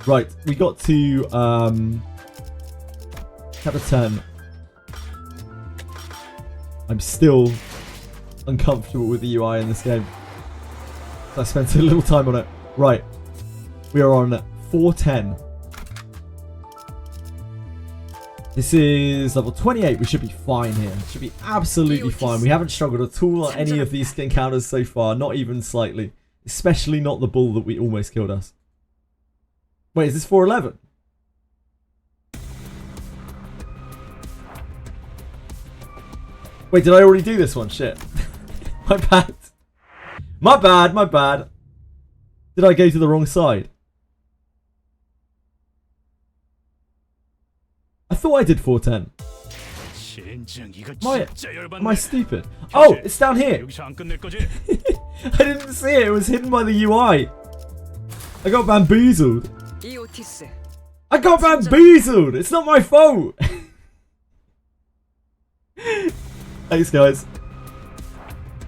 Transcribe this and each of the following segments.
Right, we got to chapter 10. I'm still uncomfortable with the UI in this game. So I spent a little time on it. Right, we are on 410. This is level 28. We should be fine here. Should be absolutely fine. We haven't struggled at all on any of these encounters so far. Not even slightly. Especially not the bull that we almost killed us. Wait, is this 411? Wait, did I already do this one? Shit. My bad. My bad, my bad. Did I go to the wrong side? I thought I did 410. Am I stupid? Oh, it's down here. I didn't see it. It was hidden by the UI. I got bamboozled. I got bamboozled. It's not my fault. Thanks, guys.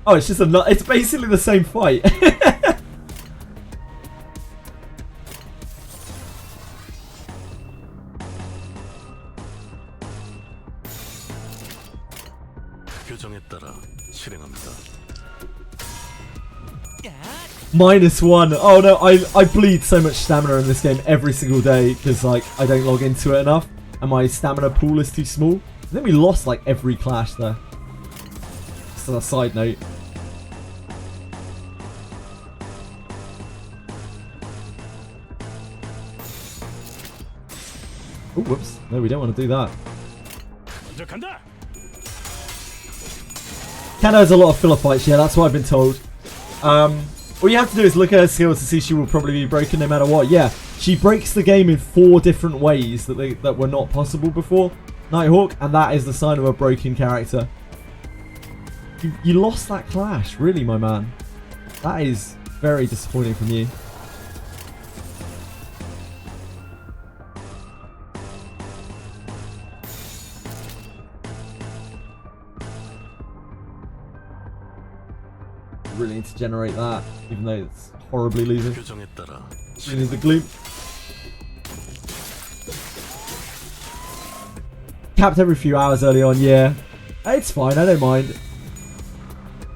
Oh, it's just it's basically the same fight. -1. Oh no, I bleed so much stamina in this game every single day because like I don't log into it enough and my stamina pool is too small. I think we lost like every clash there. Just as a side note. Oh, whoops. No, we don't want to do that. Kanna has a lot of filler fights, yeah, that's what I've been told. All you have to do is look at her skills to see she will probably be broken no matter what. Yeah, she breaks the game in 4 different ways that were not possible before, Nighthawk, and that is the sign of a broken character. You lost that clash, really, my man. That is very disappointing from you. Really need to generate that, even though it's horribly losing. We need the gloom. Capped every few hours early on, yeah. It's fine, I don't mind.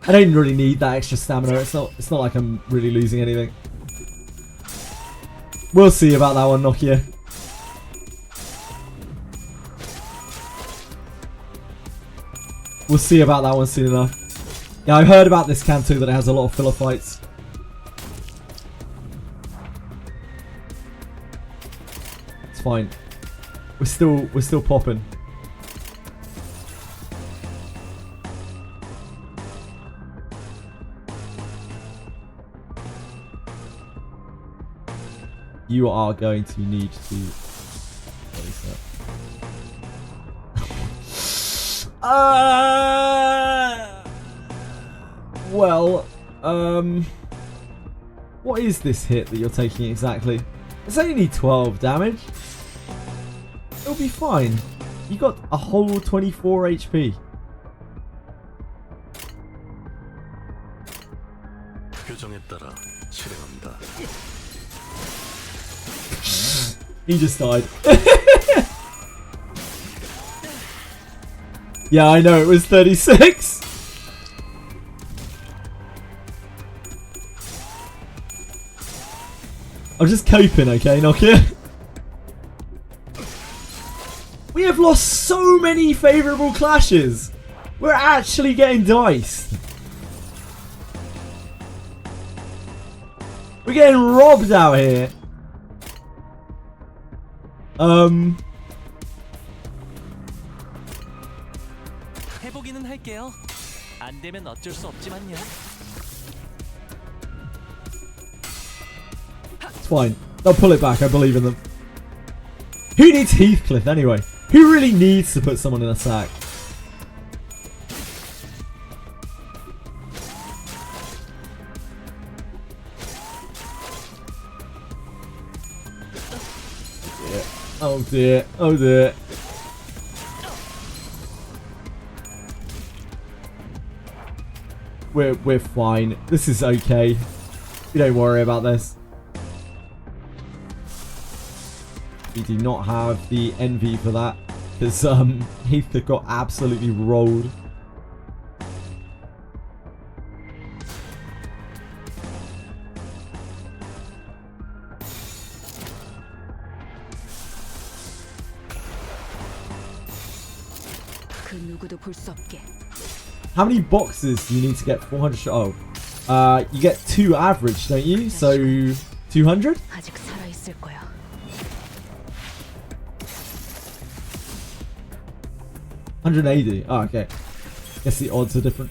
I don't really need that extra stamina. It's not like I'm really losing anything. We'll see about that one, Nokia. We'll see about that one soon enough. Yeah, I heard about this CANTO that it has a lot of filler fights. It's fine. We're still popping. You are going to need to. What is that? Well, what is this hit that you're taking exactly? It's only 12 damage. It'll be fine. You got a whole 24 HP. He just died. Yeah, I know, it was 36. I'm just coping, okay, Nokia? We have lost so many favourable clashes. We're actually getting diced. We're getting robbed out here. 해보기는 할게요. 안 되면 어쩔 수 없지만요. It's fine. They'll pull it back. I believe in them. Who needs Heathcliff anyway? Who really needs to put someone in a sack? Oh dear. Oh dear. We're fine. This is okay. You don't worry about this. We do not have the envy for that. Because Heath got absolutely rolled. How many boxes do you need to get 400 shots? Oh, you get 2 average, don't you? So 200? 180. Oh, okay. Guess the odds are different.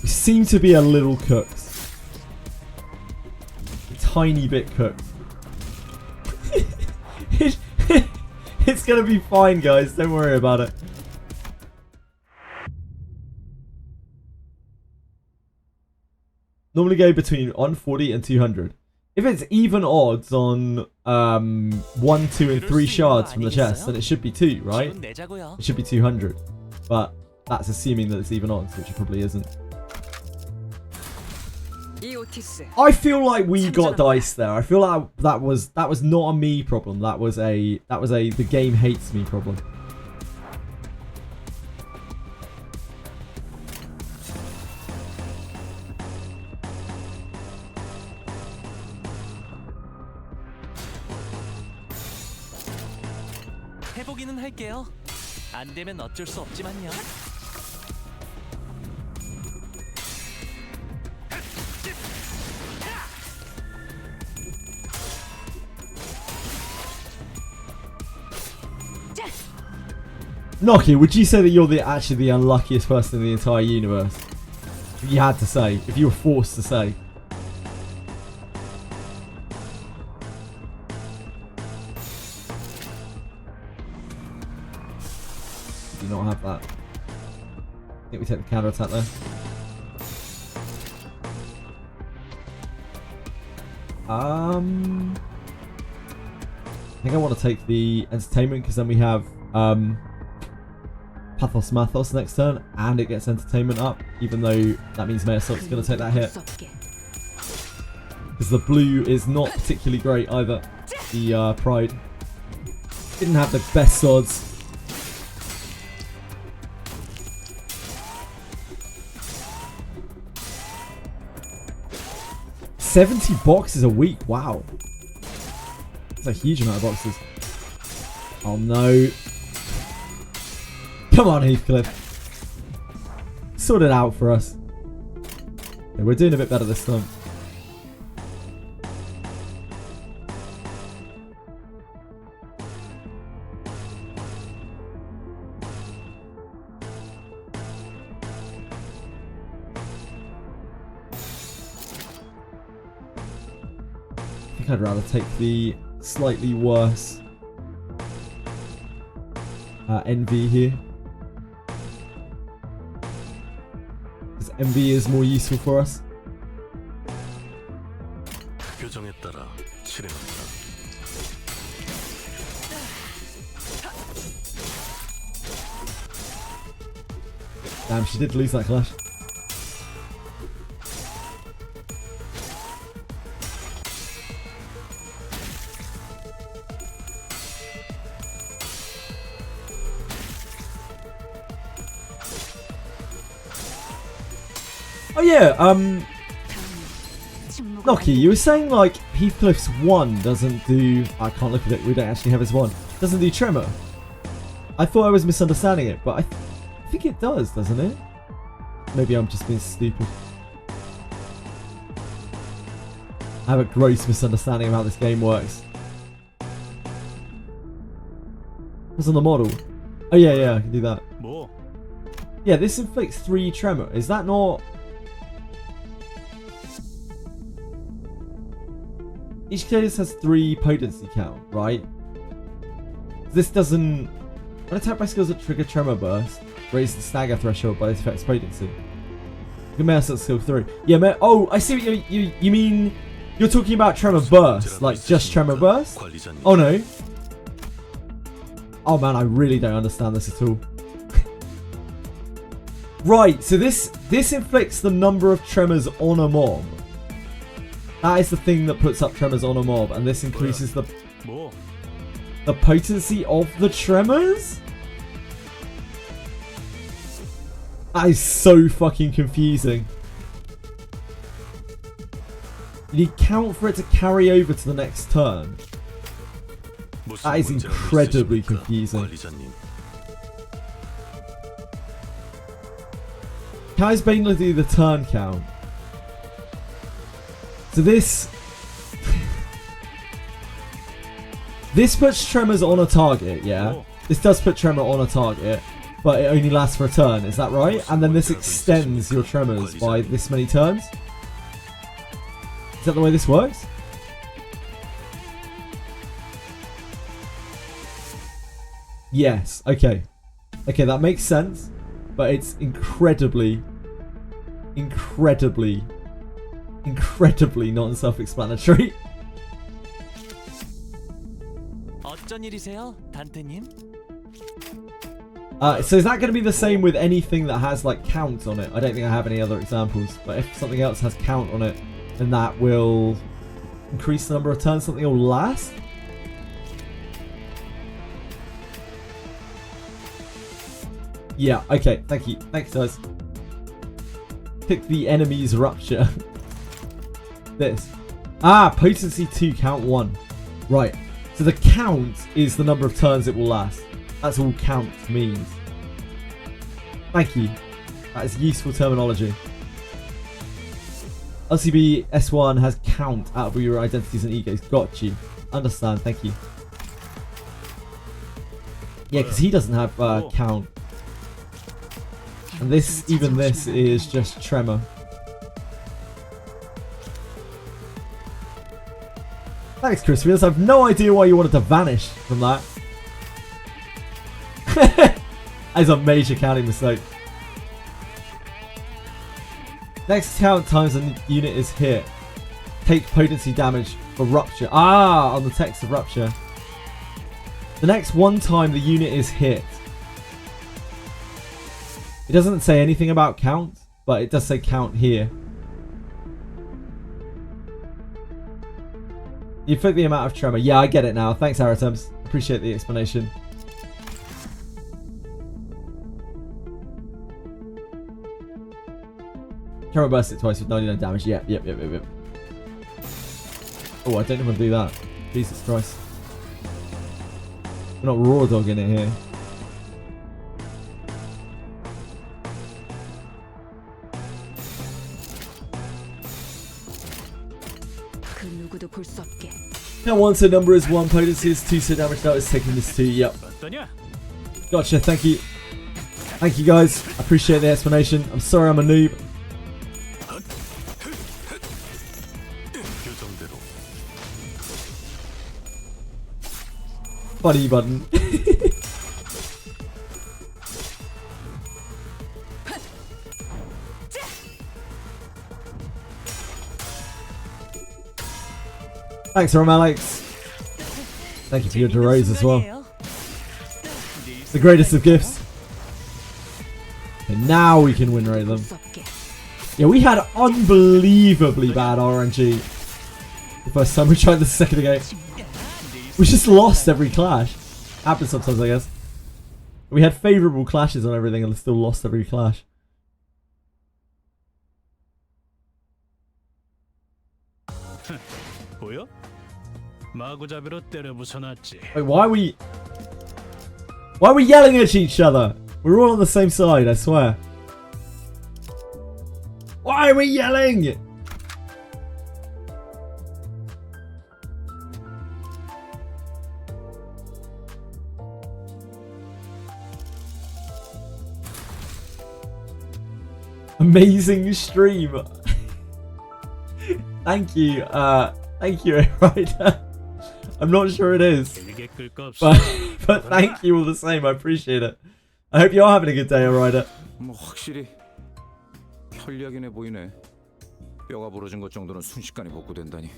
We seem to be a little cooked. A tiny bit cooked. It's gonna be fine, guys. Don't worry about it. Normally go between 140 and 200. If it's even odds on 1, 2, and 3 shards from the chest, then it should be 2, right? It should be 200. But that's assuming that it's even odds, which it probably isn't. I feel like we got diced there. I feel like that was not a me problem. That was a the game hates me problem. 해보기는 할게요. 안 되면 어쩔 수 없지만요. Noki, would you say that you're actually the unluckiest person in the entire universe? If you had to say, if you were forced to say. Do not have that. I think we take the counter attack there. I think I want to take the entertainment because then we have Pathos Mathos next turn, and it gets entertainment up, even though that means Mayasok's going to take that hit. Because the blue is not particularly great either. The Pride didn't have the best odds. $70 boxes a week, wow. That's a huge amount of boxes. Oh no. Come on, Heathcliff. Sort it out for us. Yeah, we're doing a bit better this time. I think I'd rather take the slightly worse Envy here. MV is more useful for us. Damn, she did lose that clash. Oh yeah, Noki, you were saying like Heathcliff's 1 doesn't do... I can't look at it, we don't actually have his 1. Doesn't do tremor. I thought I was misunderstanding it, but I think it does, doesn't it? Maybe I'm just being stupid. I have a gross misunderstanding of how this game works. What's on the model? Oh yeah, I can do that. Yeah, this inflicts 3 tremor. Is that not... Each case has 3 potency count, right? This doesn't... When attacked by skills that trigger tremor burst, raise the stagger threshold by this effect's potency. You may also skill 3. Yeah, oh, I see what you mean. You're talking about tremor burst, like just tremor burst? Oh no. Oh man, I really don't understand this at all. Right, so this inflicts the number of tremors on a mob. That is the thing that puts up tremors on a mob, and this increases the potency of the tremors? That is so fucking confusing. You need count for it to carry over to the next turn. That is incredibly confusing. How is Bane do the turn count? So this puts tremors on a target, yeah? This does put tremor on a target, but it only lasts for a turn, is that right? And then this extends your tremors by this many turns? Is that the way this works? Yes, okay. Okay, that makes sense, but it's incredibly non-self-explanatory. 어쩐 일이세요, 단테님? So is that going to be the same with anything that has like count on it? I don't think I have any other examples, but if something else has count on it, then that will increase the number of turns something will last? Yeah, okay, thank you. Thanks, guys. Pick the enemy's rupture. This. Ah, potency 2, count 1. Right. So the count is the number of turns it will last. That's all count means. Thank you. That is useful terminology. LCB S1 has count out of your identities and egos. Got you. Understand. Thank you. Yeah, because he doesn't have count. And this, even this, is just tremor. Thanks, Crispius. I have no idea why you wanted to vanish from that. That is a major counting mistake. Next count times a unit is hit. Take potency damage for rupture. Ah, on the text of rupture. The next one time the unit is hit. It doesn't say anything about count, but it does say count here. You inflict the amount of tremor. Yeah, I get it now. Thanks, Aratems. Appreciate the explanation. Tremor bursts it twice with 99 damage. Yep. Oh, I don't want to do that. Jesus Christ. We're not raw dogging it here. Now once a number is 1, potency is 2, so damage now is taking this 2. Yep. Gotcha, thank you. Thank you guys. I appreciate the explanation. I'm sorry I'm a noob. Funny button. Thanks, Alex. Thank you for your Duros as well. The greatest of gifts. And now we can win rate them. Yeah, we had unbelievably bad RNG the first time we tried this a second ago. We just lost every clash. Happens sometimes, I guess. We had favourable clashes on everything and still lost every clash. Wait, why are we yelling at each other? We're all on the same side, I swear. Why are we yelling? Amazing stream. Thank you. Thank you, Ryder. I'm not sure it is. But thank you all the same. I appreciate it. I hope you are having a good day, Ryder. 확실히 편리하긴 보이네. 뼈가 부러진 것 정도는 순식간에 복구된다니.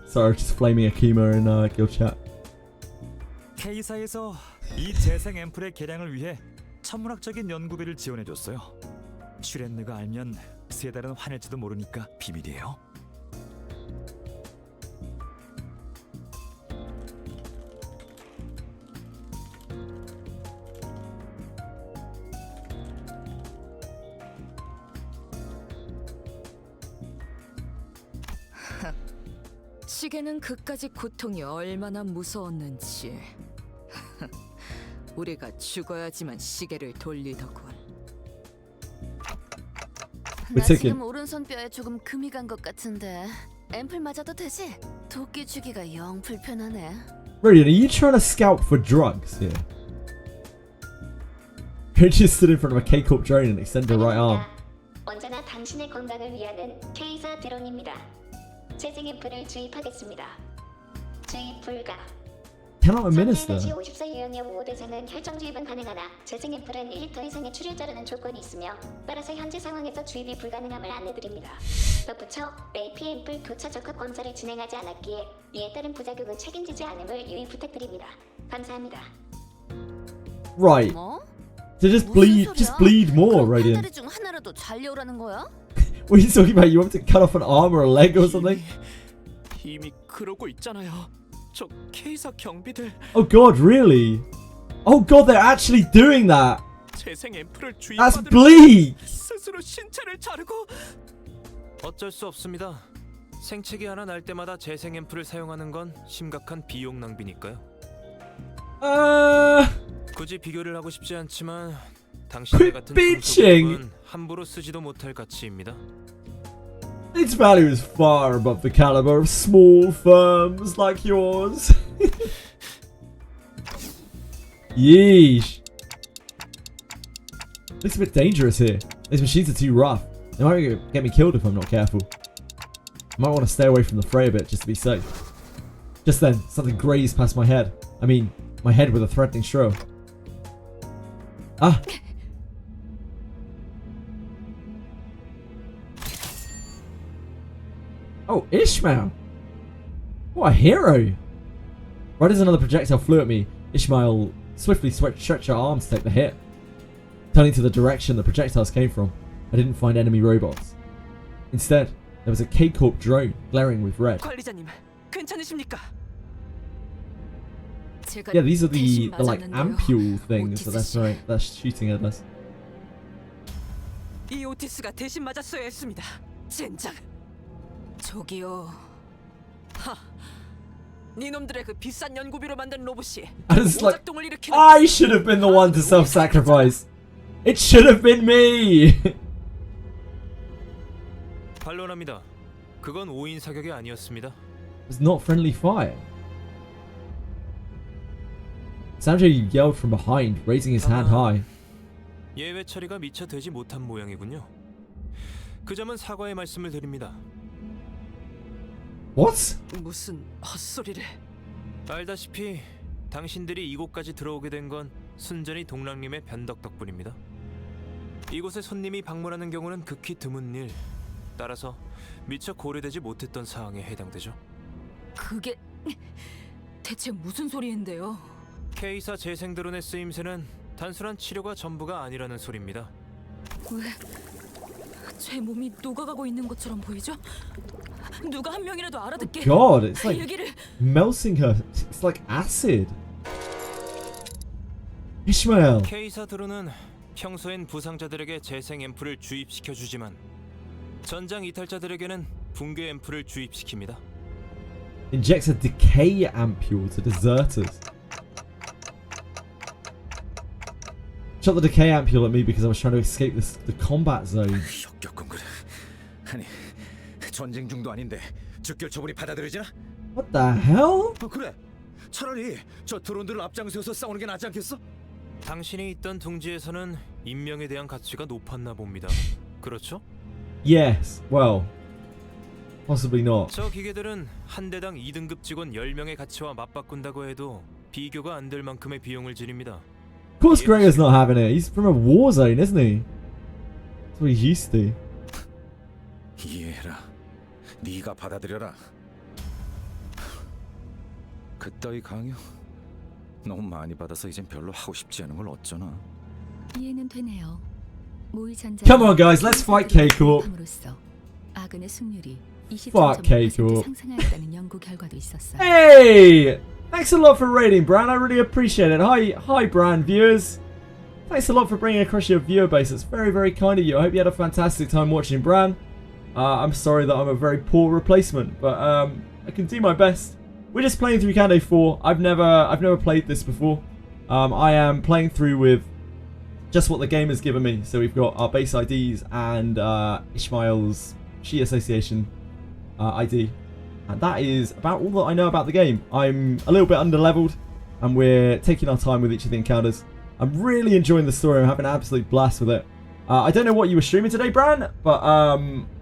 Sorry, just flaming Akima in guild chat. K사에서 이 재생 앰플의 개량을 위해 천문학적인 연구비를 지원해줬어요. 슈렌느가 알면 세 달은 화낼지도 모르니까 비밀이에요. 시계는 그까지 고통이 얼마나 무서웠는지. 우리가 죽어야지만 시계를 돌리더군. 나 지금 오른손 뼈에 조금 금이 간 것 같은데 앰플 맞아도 되지? 도끼 주기가 영 불편하네. Radiant, are you trying to scout for drugs here? You're just stood in front of a K-Corp drone and extended her right arm. 언제나 당신의 건강을 위하는 K사 드론입니다. 재생 앰플을 주입하겠습니다. 주입 불가. Cannot administer. 50세 이상의 5대생은 혈청 주입은 가능하나 재생 앰플은 1리터 이상의 출혈자라는 조건이 있으며 따라서 현재 상황에서 주입이 불가능함을 안내드립니다. 덧붙여 AP 앰플 교차 적합 검사를 진행하지 않았기에 이에 따른 부작용은 책임지지 않음을 유의 부탁드립니다. 감사합니다. Right. 뭐? So just bleed more, Radiant. 다리 중 하나라도 잘려오라는 거야? What are you talking about? You want to cut off an arm or a leg or something? 이미 그러고 있잖아요. 저 K사 경비들 Oh god, really? Oh god, they're actually doing that. 재생 앰플을 That's 주입받으러 bleed. 스스로 신체를 자르고. 어쩔 수 없습니다. 생채기 하나 날 때마다 재생 앰플을 사용하는 건 심각한 비용 낭비니까요. 굳이 비교를 하고 싶지 않지만 당신네 같은 중소기업은 함부로 쓰지도 못할 가치입니다. Its value is far above the caliber of small firms like yours. Yeesh. Looks a bit dangerous here. These machines are too rough. They might get me killed if I'm not careful. I might want to stay away from the fray a bit just to be safe. Just then, something grazed past my head. I mean, my head with a threatening stroke. Ah! Oh, Ishmael! What a hero! Right as another projectile flew at me, Ishmael swiftly stretched her arms to take the hit. Turning to the direction the projectiles came from, I didn't find enemy robots. Instead, there was a K-Corp drone glaring with red. 관리자님, 괜찮으십니까? Yeah, these are the like ampule things that they're shooting at us. 이 오티스가 대신 맞았어야 했습니다. 젠장. 저기요. 하. 니놈들의 그 비싼 연구비로 만든 로봇이 오작동을 일으키는. I should have been the one to self-sacrifice. It should have been me. 반론합니다. 그건 오인 사격이 아니었습니다. It was not friendly fire. Sanjay yelled from behind, raising his hand high. 예외 처리가 미처 되지 못한 모양이군요. 그 점은 사과의 말씀을 드립니다. What? 무슨 헛소리를. 알다시피 당신들이 이곳까지 들어오게 된 건 순전히 동랑님의 변덕 덕분입니다. 이곳에 손님이 방문하는 경우는 극히 드문 일. 따라서 미처 고려되지 못했던 사항에 해당되죠. 그게 대체 무슨 소리인데요? K사 재생 드론의 쓰임새는 단순한 치료가 전부가 아니라는 소리입니다. 왜 제 몸이 녹아가고 있는 것처럼 보이죠? 누가 한 명이라도 알아듣게. God, it's like 얘기를. melting her. It's like acid. Ishmael. K사 드론은 평소엔 부상자들에게 재생 앰플을 주입시켜 주지만 전장 이탈자들에게는 붕괴 앰플을 주입시킵니다. Injects a decay ampule to deserters. Shot the decay ampule at me because I was trying to escape the combat zone. 역겹군 그래. 아니 전쟁 중도 아닌데 즉결 처분이 받아들여지나? What the hell? 그래. 차라리 저 드론들을 앞장서서 싸우는 게 낫지 않겠어? 당신이 있던 둥지에서는 인명에 대한 가치가 높았나 봅니다. 그렇죠? Yes. Well, possibly not. 저 기계들은 한 대당 2등급 직원 10명의 가치와 맞바꾼다고 해도 비교가 안 될 만큼의 비용을 지릅니다. Of course Gregor's not having it. He's from a war zone, isn't he? That's what he's used to. 이해해라. 네가 받아들여라. 그따위 강요? 너무 많이 받아서 이젠 별로 하고 싶지 않은 걸 어쩌나. 이해는 되네요. 모의 전자. Come on, guys, let's fight K-Corp. 아군의 승률이 Fuck K-Corp. 20.5% 상승하였다는 연구 결과도 있었어요. Hey! Thanks a lot for raiding, Bran. I really appreciate it. Hi, Bran viewers. Thanks a lot for bringing across your viewer base. It's very, very kind of you. I hope you had a fantastic time watching, Bran. I'm sorry that I'm a very poor replacement, but I can do my best. We're just playing through CANTO 4. I've never played this before. I am playing through with just what the game has given me. So we've got our base IDs and Ishmael's She Association ID. And that is about all that I know about the game. I'm a little bit under-leveled, and we're taking our time with each of the encounters. I'm really enjoying the story. I'm having an absolute blast with it. I don't know what you were streaming today, Bran, but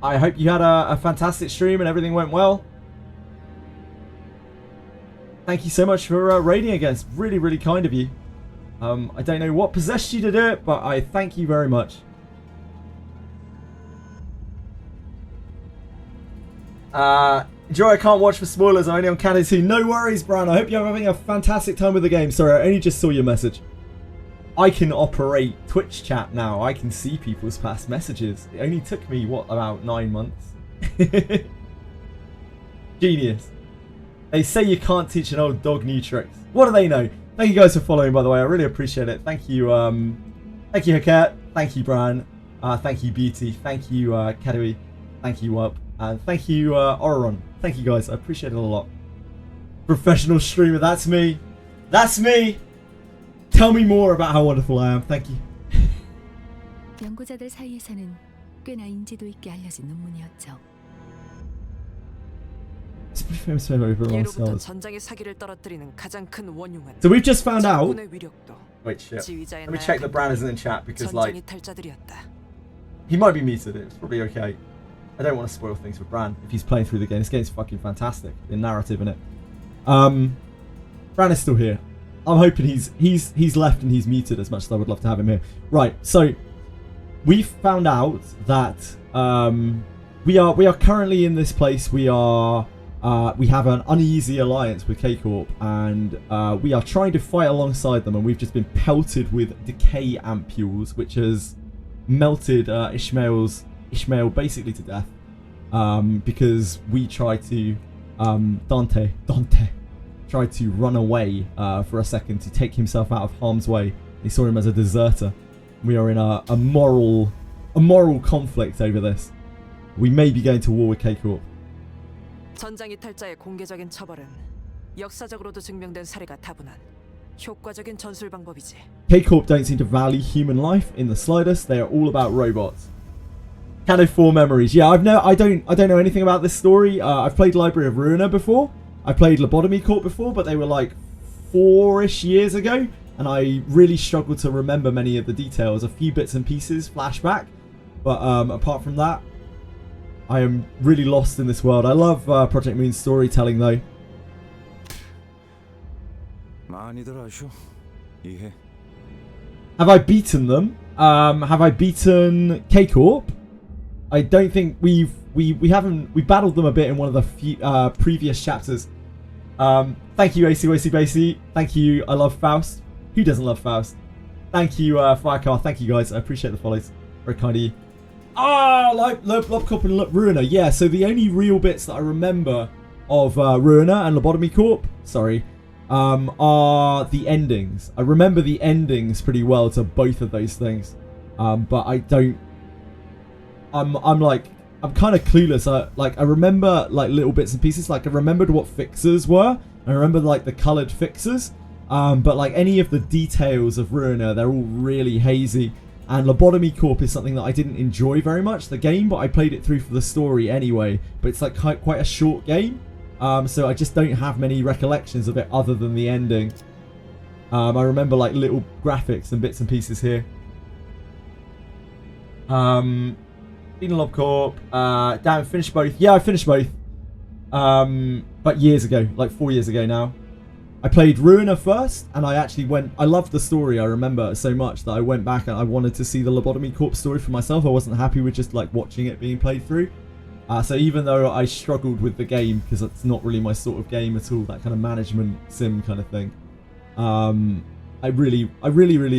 I hope you had a fantastic stream and everything went well. Thank you so much for raiding again. It's really, really kind of you. I don't know what possessed you to do it, but I thank you very much. Joy, I can't watch for spoilers. I'm only on CANTO 2. No worries, Bran. I hope you're having a fantastic time with the game. Sorry, I only just saw your message. I can operate Twitch chat now. I can see people's past messages. It only took me, what, about 9 months? Genius. They say you can't teach an old dog new tricks. What do they know? Thank you guys for following, by the way. I really appreciate it. Thank you, Haket. Thank you, Bran. Thank you, Beauty. Thank you, Kadui. Thank you, Up. And thank you, Auron. Thank you, guys. I appreciate it a lot. Professional streamer. That's me. That's me. Tell me more about how wonderful I am. Thank you. 연구자들 사이에서는 꽤나 인지도 있게 알려진 논문이었죠. It's pretty famous over a long 예로부터 stars. 전장의 사기를 떨어뜨리는 가장 큰 원흉은 So we've just found out. 적군의 위력도 Wait, shit. 지휘자의 Let me check that Bran isn't in chat because, like, 전장 이탈자들이었다. he might be muted. It's probably okay. I don't want to spoil things for Bran if he's playing through the game. This game's fucking fantastic. The narrative in it. Bran is still here. I'm hoping he's left and he's muted as much as I would love to have him here. Right, so we found out that we are currently in this place. We have an uneasy alliance with K-Corp, and we are trying to fight alongside them, and we've just been pelted with decay ampules, which has melted Ishmael basically to death, because we tried to Dante tried to run away for a second to take himself out of harm's way. They saw him as a deserter. We are in a moral conflict over this. We may be going to war with K-Corp. 전장 이탈자의 공개적인 처벌은 역사적으로도 증명된 사례가 다분한 효과적인 전술 방법이지. K-Corp don't seem to value human life in the slightest. They are all about robots. CANTO 4 memories. Yeah, I don't know anything about this story. I've played Library of Ruina before. I played Lobotomy Corp before, but they were like 4-ish years ago, and I really struggled to remember many of the details. A few bits and pieces, flashback, but apart from that, I am really lost in this world. I love Project Moon's storytelling, though. 많이들 아셔. 이해. Have I beaten them? Have I beaten K-Corp? I don't think we haven't. We battled them a bit in one of the few, previous chapters. Thank you, AC. Thank you. I love Faust. Who doesn't love Faust? Thank you, Firecar. Thank you, guys. I appreciate the follows. Very kind of you. Like Lobcop and Ruina. Yeah. So the only real bits that I remember of Ruina and Lobotomy Corp, sorry, are the endings. I remember the endings pretty well to both of those things, but I don't. I'm kind of clueless. I remember like little bits and pieces. Like I remembered what fixers were. I remember like the coloured fixers. But like any of the details of Ruina, they're all really hazy. And Lobotomy Corp is something that I didn't enjoy very much, the game, but I played it through for the story anyway. But it's like quite a short game. So I just don't have many recollections of it other than the ending. I remember like little graphics and bits and pieces here. Lob Corp. Damn, finished both. Yeah, I finished both. But years ago, like 4 years ago now. I played Ruina first, and I actually went. I loved the story. I remember so much that I went back and I wanted to see the Lobotomy Corp story for myself. I wasn't happy with just like watching it being played through. So even though I struggled with the game, because it's not really my sort of game at all, that kind of management sim kind of thing, I really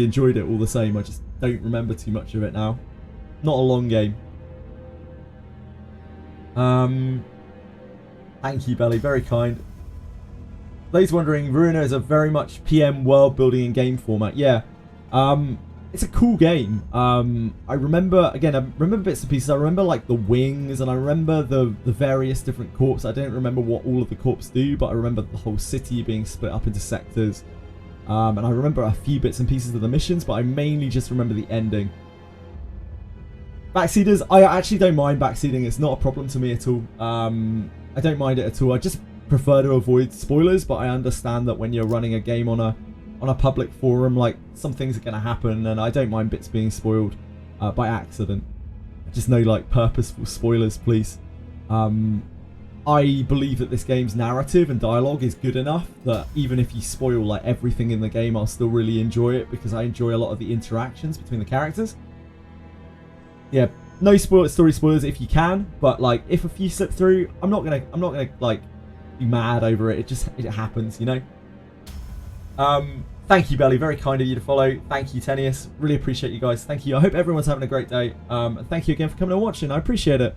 enjoyed it all the same. I just don't remember too much of it now. Not a long game. Thank you, Belly. Very kind. Those wondering, Ruiner is a very much PM world building and game format. Yeah. It's a cool game. I remember bits and pieces. I remember like the wings, and I remember the various different corps. I don't remember what all of the corps do, but I remember the whole city being split up into sectors. And I remember a few bits and pieces of the missions, but I mainly just remember the ending. Backseeders, I actually don't mind backseeding. It's not a problem to me at all. I don't mind it at all. I just prefer to avoid spoilers, but I understand that when you're running a game on a public forum, like, some things are going to happen, and I don't mind bits being spoiled by accident. Just no, like, purposeful spoilers, please. I believe that this game's narrative and dialogue is good enough that even if you spoil, like, everything in the game, I'll still really enjoy it, because I enjoy a lot of the interactions between the characters. Yeah, no story spoilers if you can, but, like, if a few slip through, I'm not gonna like, be mad over it. It happens, you know? Thank you, Belly. Very kind of you to follow. Thank you, Tenius. Really appreciate you guys. Thank you. I hope everyone's having a great day. And thank you again for coming and watching. I appreciate it.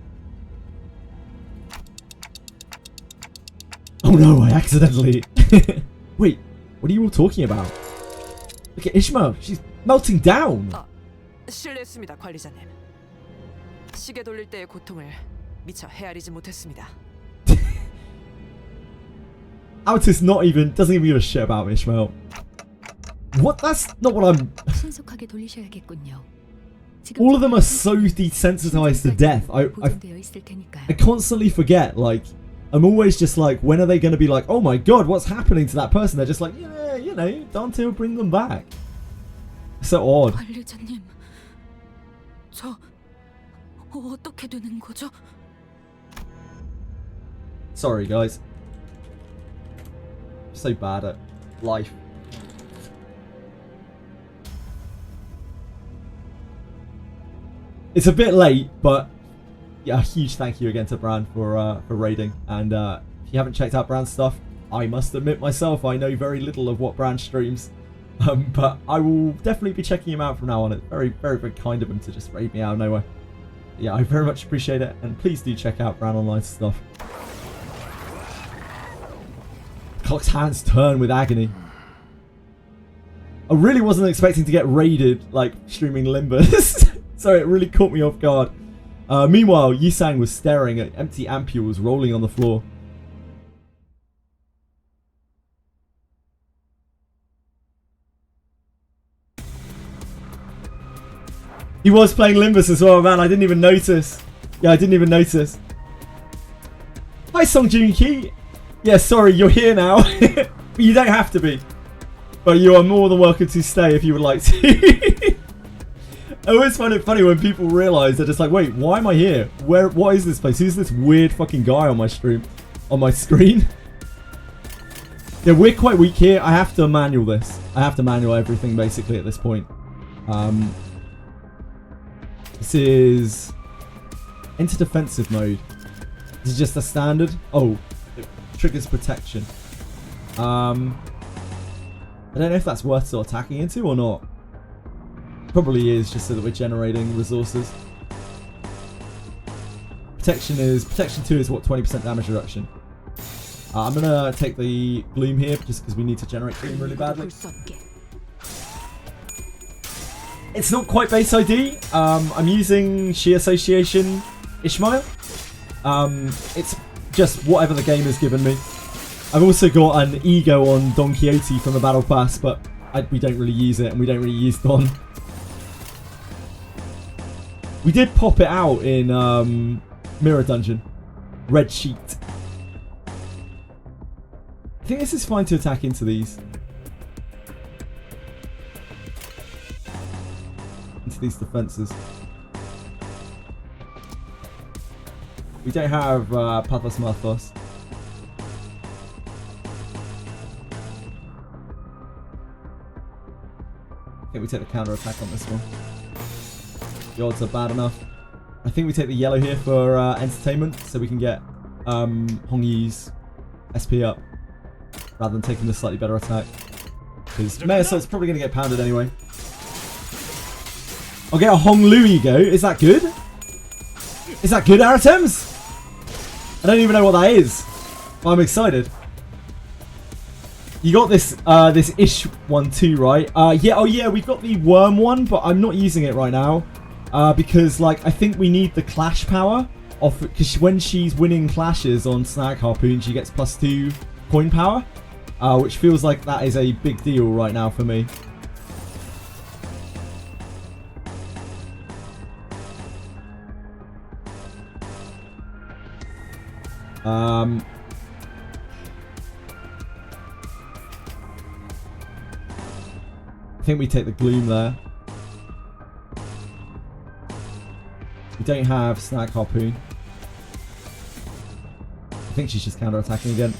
Oh no, I accidentally... Wait, what are you all talking about? Look at Ishmael. She's melting down. 실례했습니다, 관리자님. 시계 돌릴 때의 고통을 미처 헤아리지 못했습니다. Altus doesn't even give a shit about Ishmael. What? That's not what I'm... 신속하게 돌리셔야겠군요. All of them are so desensitized to death. I constantly forget, like, I'm always just like, when are they going to be like, oh my god, what's happening to that person? They're just like, yeah, you know, Dante will bring them back. So odd. 관리자님, 저 어떻게 되는 거죠? Sorry, guys. So bad at life. It's a bit late, but yeah, a huge thank you again to Bran for raiding. And if you haven't checked out Bran's stuff, I must admit myself, I know very little of what Bran streams. But I will definitely be checking him out from now on. It's very, very, very kind of him to just raid me out of nowhere. Yeah, I very much appreciate it, and please do check out Bran Online stuff. Clock's hands turn with agony. I really wasn't expecting to get raided, like, streaming Limbus. Sorry, it really caught me off guard. Meanwhile, Yisang was staring at empty ampules rolling on the floor. He was playing Limbus as well, man. I didn't even notice. Yeah, I didn't even notice. Hi, Song Joon Ki. Yeah, sorry, you're here now. But you don't have to be. But you are more than welcome to stay if you would like to. I always find it funny when people realise they're just like, wait, why am I here? What is this place? Who's this weird fucking guy on my stream? On my screen? Yeah, we're quite weak here. I have to manual this. I have to manual everything basically at this point. This is... Enter defensive mode. This is just a standard. Oh, it triggers protection. I don't know if that's worth still attacking into or not. Probably is, just so that we're generating resources. Protection 2 is what, 20% damage reduction. I'm gonna take the gloom here just because we need to generate gloom really badly. It's not quite base ID. I'm using Shi Association Ishmael. It's just whatever the game has given me. I've also got an ego on Don Quixote from the Battle Pass, but we don't really use it, and we don't really use Don. We did pop it out in Mirror Dungeon. Red Sheet. I think this is fine to attack into these. Into these defences. We don't have Pathos Marthos. I think we take the counter attack on this one. The odds are bad enough. I think we take the yellow here for entertainment, so we can get Hong Yi's SP up, rather than taking the slightly better attack. Because Meoso's probably going to get pounded anyway. I'll get a Hong Lu Ego. Is that good? Is that good, Aratems? I don't even know what that is. But I'm excited. You got this this ish one too, right? Yeah. Oh yeah, we've got the worm one, but I'm not using it right now because like I think we need the clash power off because when she's winning clashes on Snag Harpoon, she gets +2 coin power, which feels like that is a big deal right now for me. I think we take the Gloom there. We don't have Snag Harpoon. I think she's just counter-attacking again.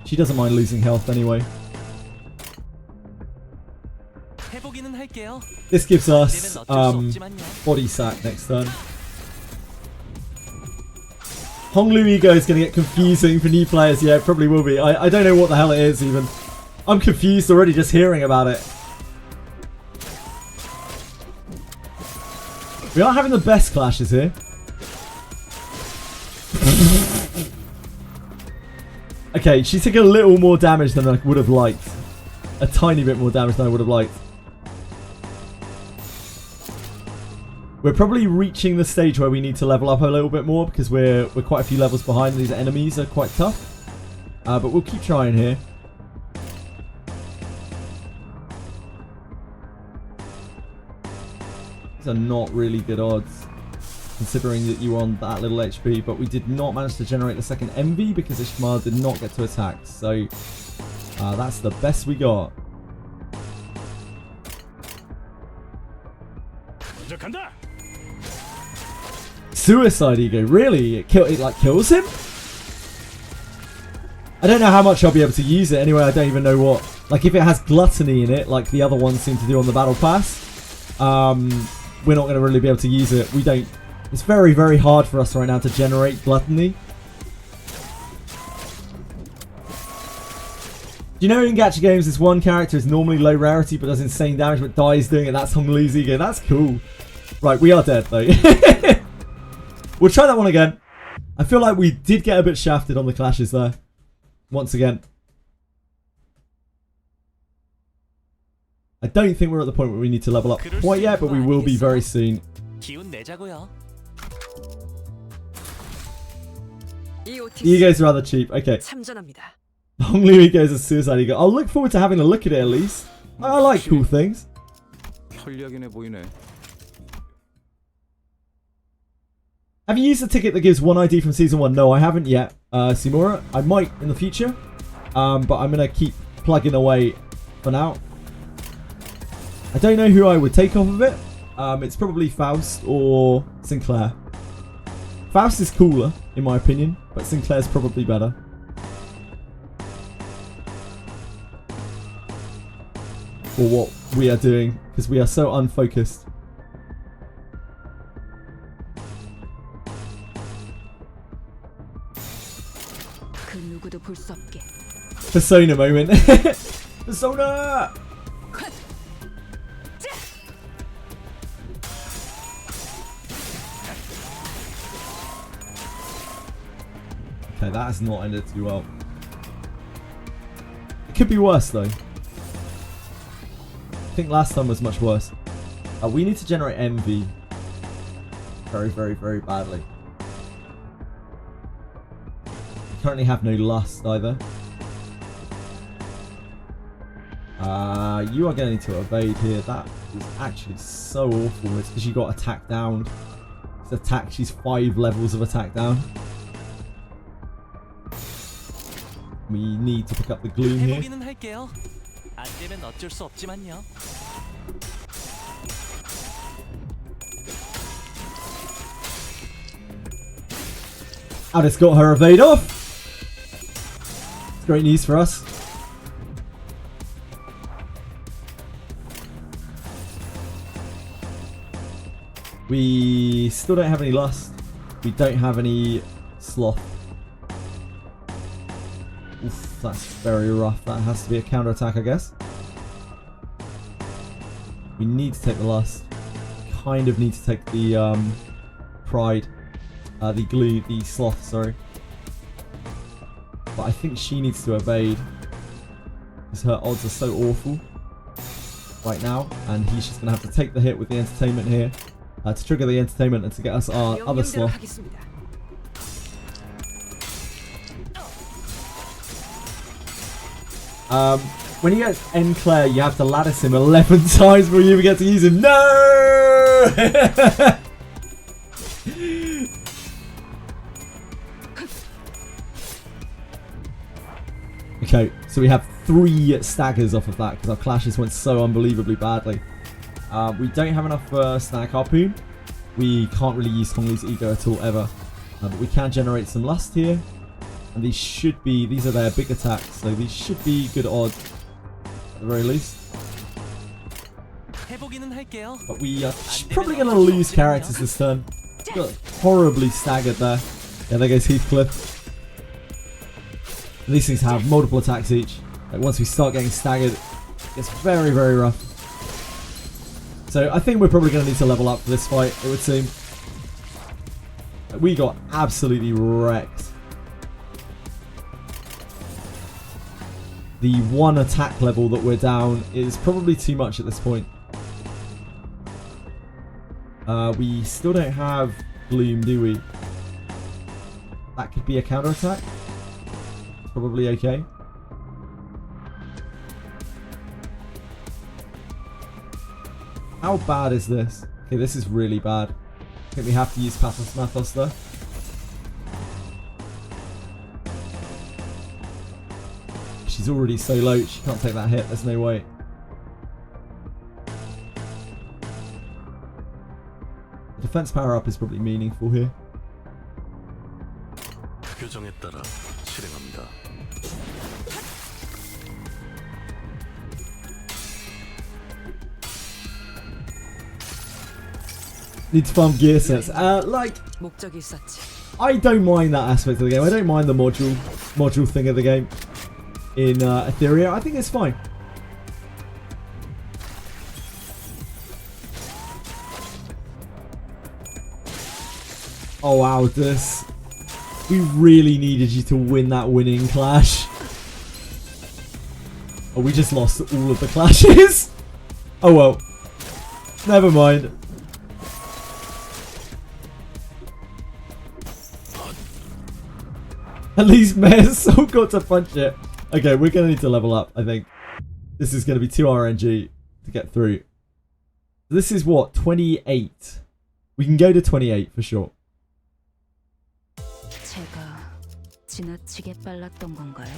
She doesn't mind losing health anyway. This gives us body sack next turn. Hong Lu Ego is going to get confusing for new players. Yeah, it probably will be. I don't know what the hell it is even. I'm confused already just hearing about it. We are having the best clashes here. Okay, she took a little more damage than I would have liked. A tiny bit more damage than I would have liked. We're probably reaching the stage where we need to level up a little bit more because we're quite a few levels behind. These enemies are quite tough. But we'll keep trying here. These are not really good odds, considering that you were on that little HP, but we did not manage to generate the second MV because Ishmael did not get to attack, so that's the best we got. Suicide Ego, really? It kills him? I don't know how much I'll be able to use it anyway. I don't even know what, like if it has Gluttony in it, like the other ones seem to do on the Battle Pass, we're not going to really be able to use it. We don't. It's very, very hard for us right now to generate Gluttony. Do you know in Gacha games this one character is normally low rarity but does insane damage but dies doing it? That's Hong Lu's Ego. That's cool. Right, we are dead though. We'll try that one again. I feel like we did get a bit shafted on the clashes there. Once again. I don't think we're at the point where we need to level up quite yet, but we will be very soon. The Ego's rather cheap. Okay. Hong Lu Ego is a suicide Ego. I'll look forward to having a look at it at least. I like cool things. Have you used the ticket that gives one ID from Season 1? No, I haven't yet, Simura. I might in the future, but I'm going to keep plugging away for now. I don't know who I would take off of it. It's probably Faust or Sinclair. Faust is cooler, in my opinion, but Sinclair's probably better. For what we are doing, because we are so unfocused. Persona moment. Persona! Okay, that has not ended too well. It could be worse though. I think last time was much worse. We need to generate envy very, very, very badly. We currently have no lust either. You are going to need to evade here. That is actually so awful. It's because you got attack down. It's attack. She's 5 levels of attack down. We need to pick up the Gloom here. Alice got her evade off. It's great news for us. We still don't have any lust. We don't have any sloth. Oof, that's very rough. That has to be a counter attack, I guess. We need to take the lust. Kind of need to take the pride. The sloth, sorry. But I think she needs to evade. Because her odds are so awful right now. And he's just going to have to take the hit with the entertainment here. To trigger the entertainment and to get us our other sloth. When you get Enclair, you have to lattice him 11 times before you even get to use him. No! Okay, so we have 3 staggers off of that because our clashes went so unbelievably badly. We don't have enough Snag Harpoon. We can't really use Hongli's Ego at all ever. But we can generate some lust here. And these are their big attacks, so these should be good odds at the very least. But we are probably going to lose characters this turn. Got horribly staggered there. Yeah, there goes Heathcliff. These things have multiple attacks each. Like once we start getting staggered, it's very, very rough. So I think we're probably going to need to level up for this fight, it would seem. We got absolutely wrecked. The 1 attack level that we're down is probably too much at this point. We still don't have Gloom, do we? That could be a counter attack. Probably okay. How bad is this? Okay, this is really bad. I think we have to use Pathos Mathos though. She's already so low, she can't take that hit, there's no way. The defense power up is probably meaningful here. Need to farm gear sets. Like, I don't mind that aspect of the game. I don't mind the module thing of the game in Etheria. I think it's fine. Oh wow, this. We really needed you to win that winning clash. Oh, we just lost all of the clashes. Oh well. Never mind. At least Mayor's Soul got to punch it. Okay, we're going to need to level up, I think. This is going to be 2 RNG to get through. This is what? 28. We can go to 28 for sure. 제가 지나치게 빨랐던 건가요?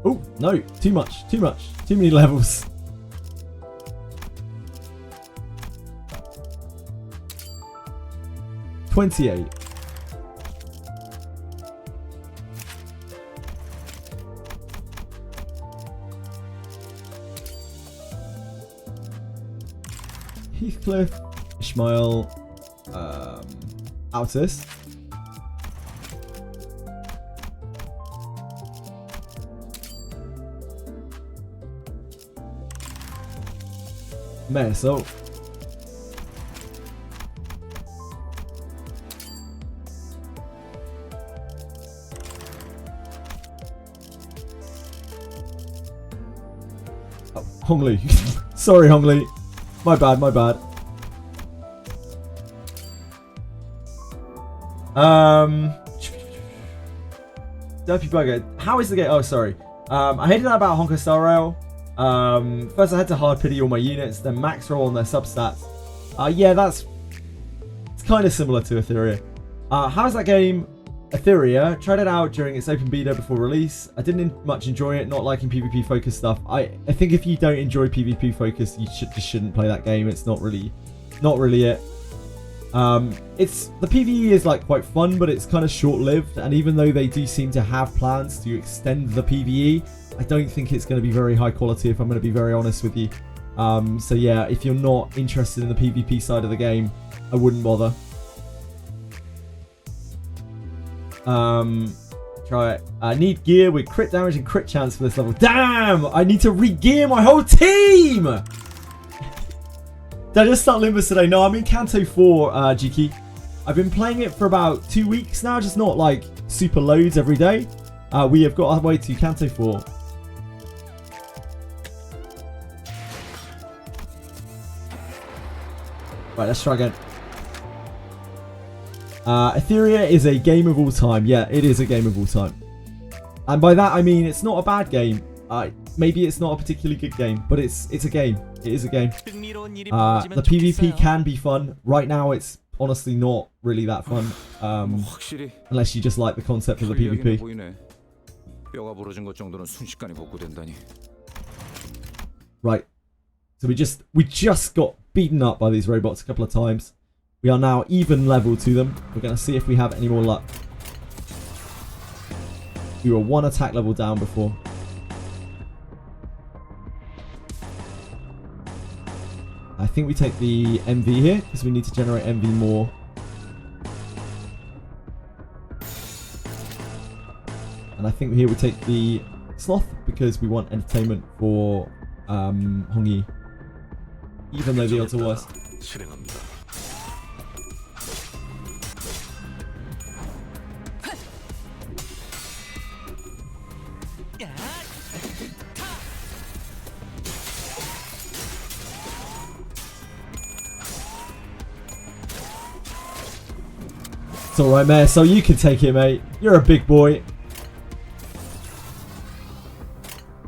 Oh, no. Too much. Too much. Too many levels. $28. Heathcliff, Ishmael, Altus. Mayor Soul. Oh, Hongli. Sorry, Hongli. My bad, my bad. Derpy Bugger. How is the game? Oh, sorry. I hated that about Honka Star Rail. First I had to hard pity all my units, then max roll on their substats. Yeah, it's kind of similar to Etheria. How's that game? Etheria, tried it out during its open beta before release. I didn't much enjoy it, not liking PvP focused stuff. I think if you don't enjoy PvP focused, you just shouldn't play that game. It's not really it. It's the PvE is like quite fun, but it's kind of short-lived. And even though they do seem to have plans to extend the PvE, I don't think it's going to be very high quality, if I'm going to be very honest with you. So yeah, if you're not interested in the PvP side of the game, I wouldn't bother. Try it. I need gear with crit damage and crit chance for this level. Damn! I need to re-gear my whole team! Did I just start Limbus today? No, I'm in Canto 4, Jiki. I've been playing it for about 2 weeks now, just not like super loads every day. We have got our way to Canto 4. Right, let's try again. Etheria is a game of all time. Yeah, it is a game of all time. And by that I mean it's not a bad game. Maybe it's not a particularly good game, but it's a game. It is a game. The PvP can be fun. Right now it's honestly not really that fun. Unless you just like the concept of the PvP. Right. So we just got beaten up by these robots a couple of times. We are now even level to them. We're going to see if we have any more luck. We were 1 attack level down before. I think we take the MV here because we need to generate MV more. And I think here we take the Sloth because we want entertainment for Hongyi. Even though the odds are worse. It's alright, Mayor, so you can take it, mate. You're a big boy.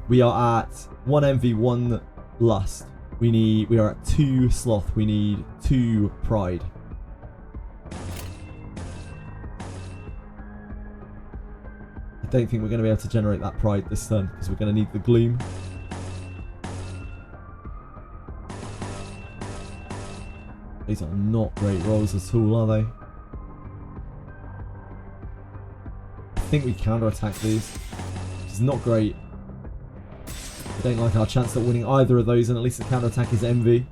We are at 1 MV, 1 Lust. We are at 2 Sloth. We need 2 Pride. I don't think we're going to be able to generate that Pride this turn because we're going to need the Gloom. These are not great rolls at all, are they? I think we counter-attack these, which is not great. I don't like our chance at winning either of those, and at least the counter-attack is MV.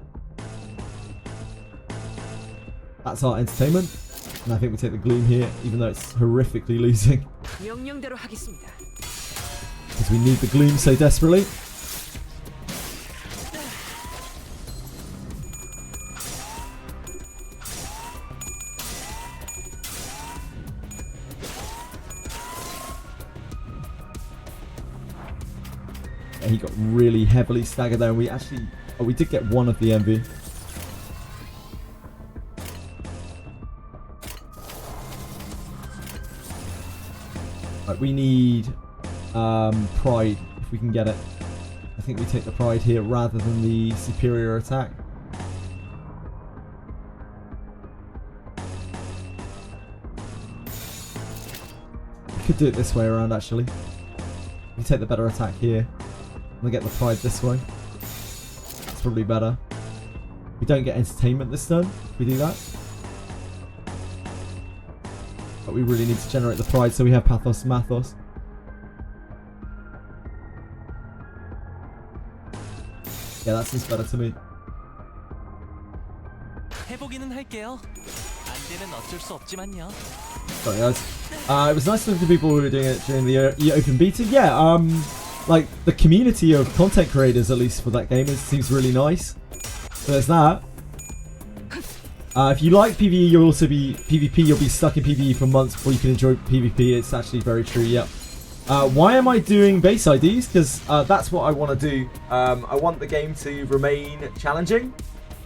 That's our entertainment. And I think we take the Gloom here, even though it's horrifically losing. Because we need the Gloom so desperately. He got really heavily staggered there, and we actually... Oh, we did get 1 of the MV. Right, we need Pride, if we can get it. I think we take the Pride here rather than the superior attack. We could do it this way around, actually. We take the better attack here. And get the Pride this way. That's probably better. We don't get entertainment this turn if we do that. But we really need to generate the Pride, so we have Pathos Mathos. Yeah, that seems better to me. Sorry guys. It was nice to look at people who were doing it during the open beta. Yeah, like the community of content creators, at least for that game, seems really nice. So there's that. If you like PvE, you'll also be PvP. You'll be stuck in PvE for months before you can enjoy PvP. It's actually very true. Yep. Why am I doing base IDs? Because that's what I want to do. I want the game to remain challenging.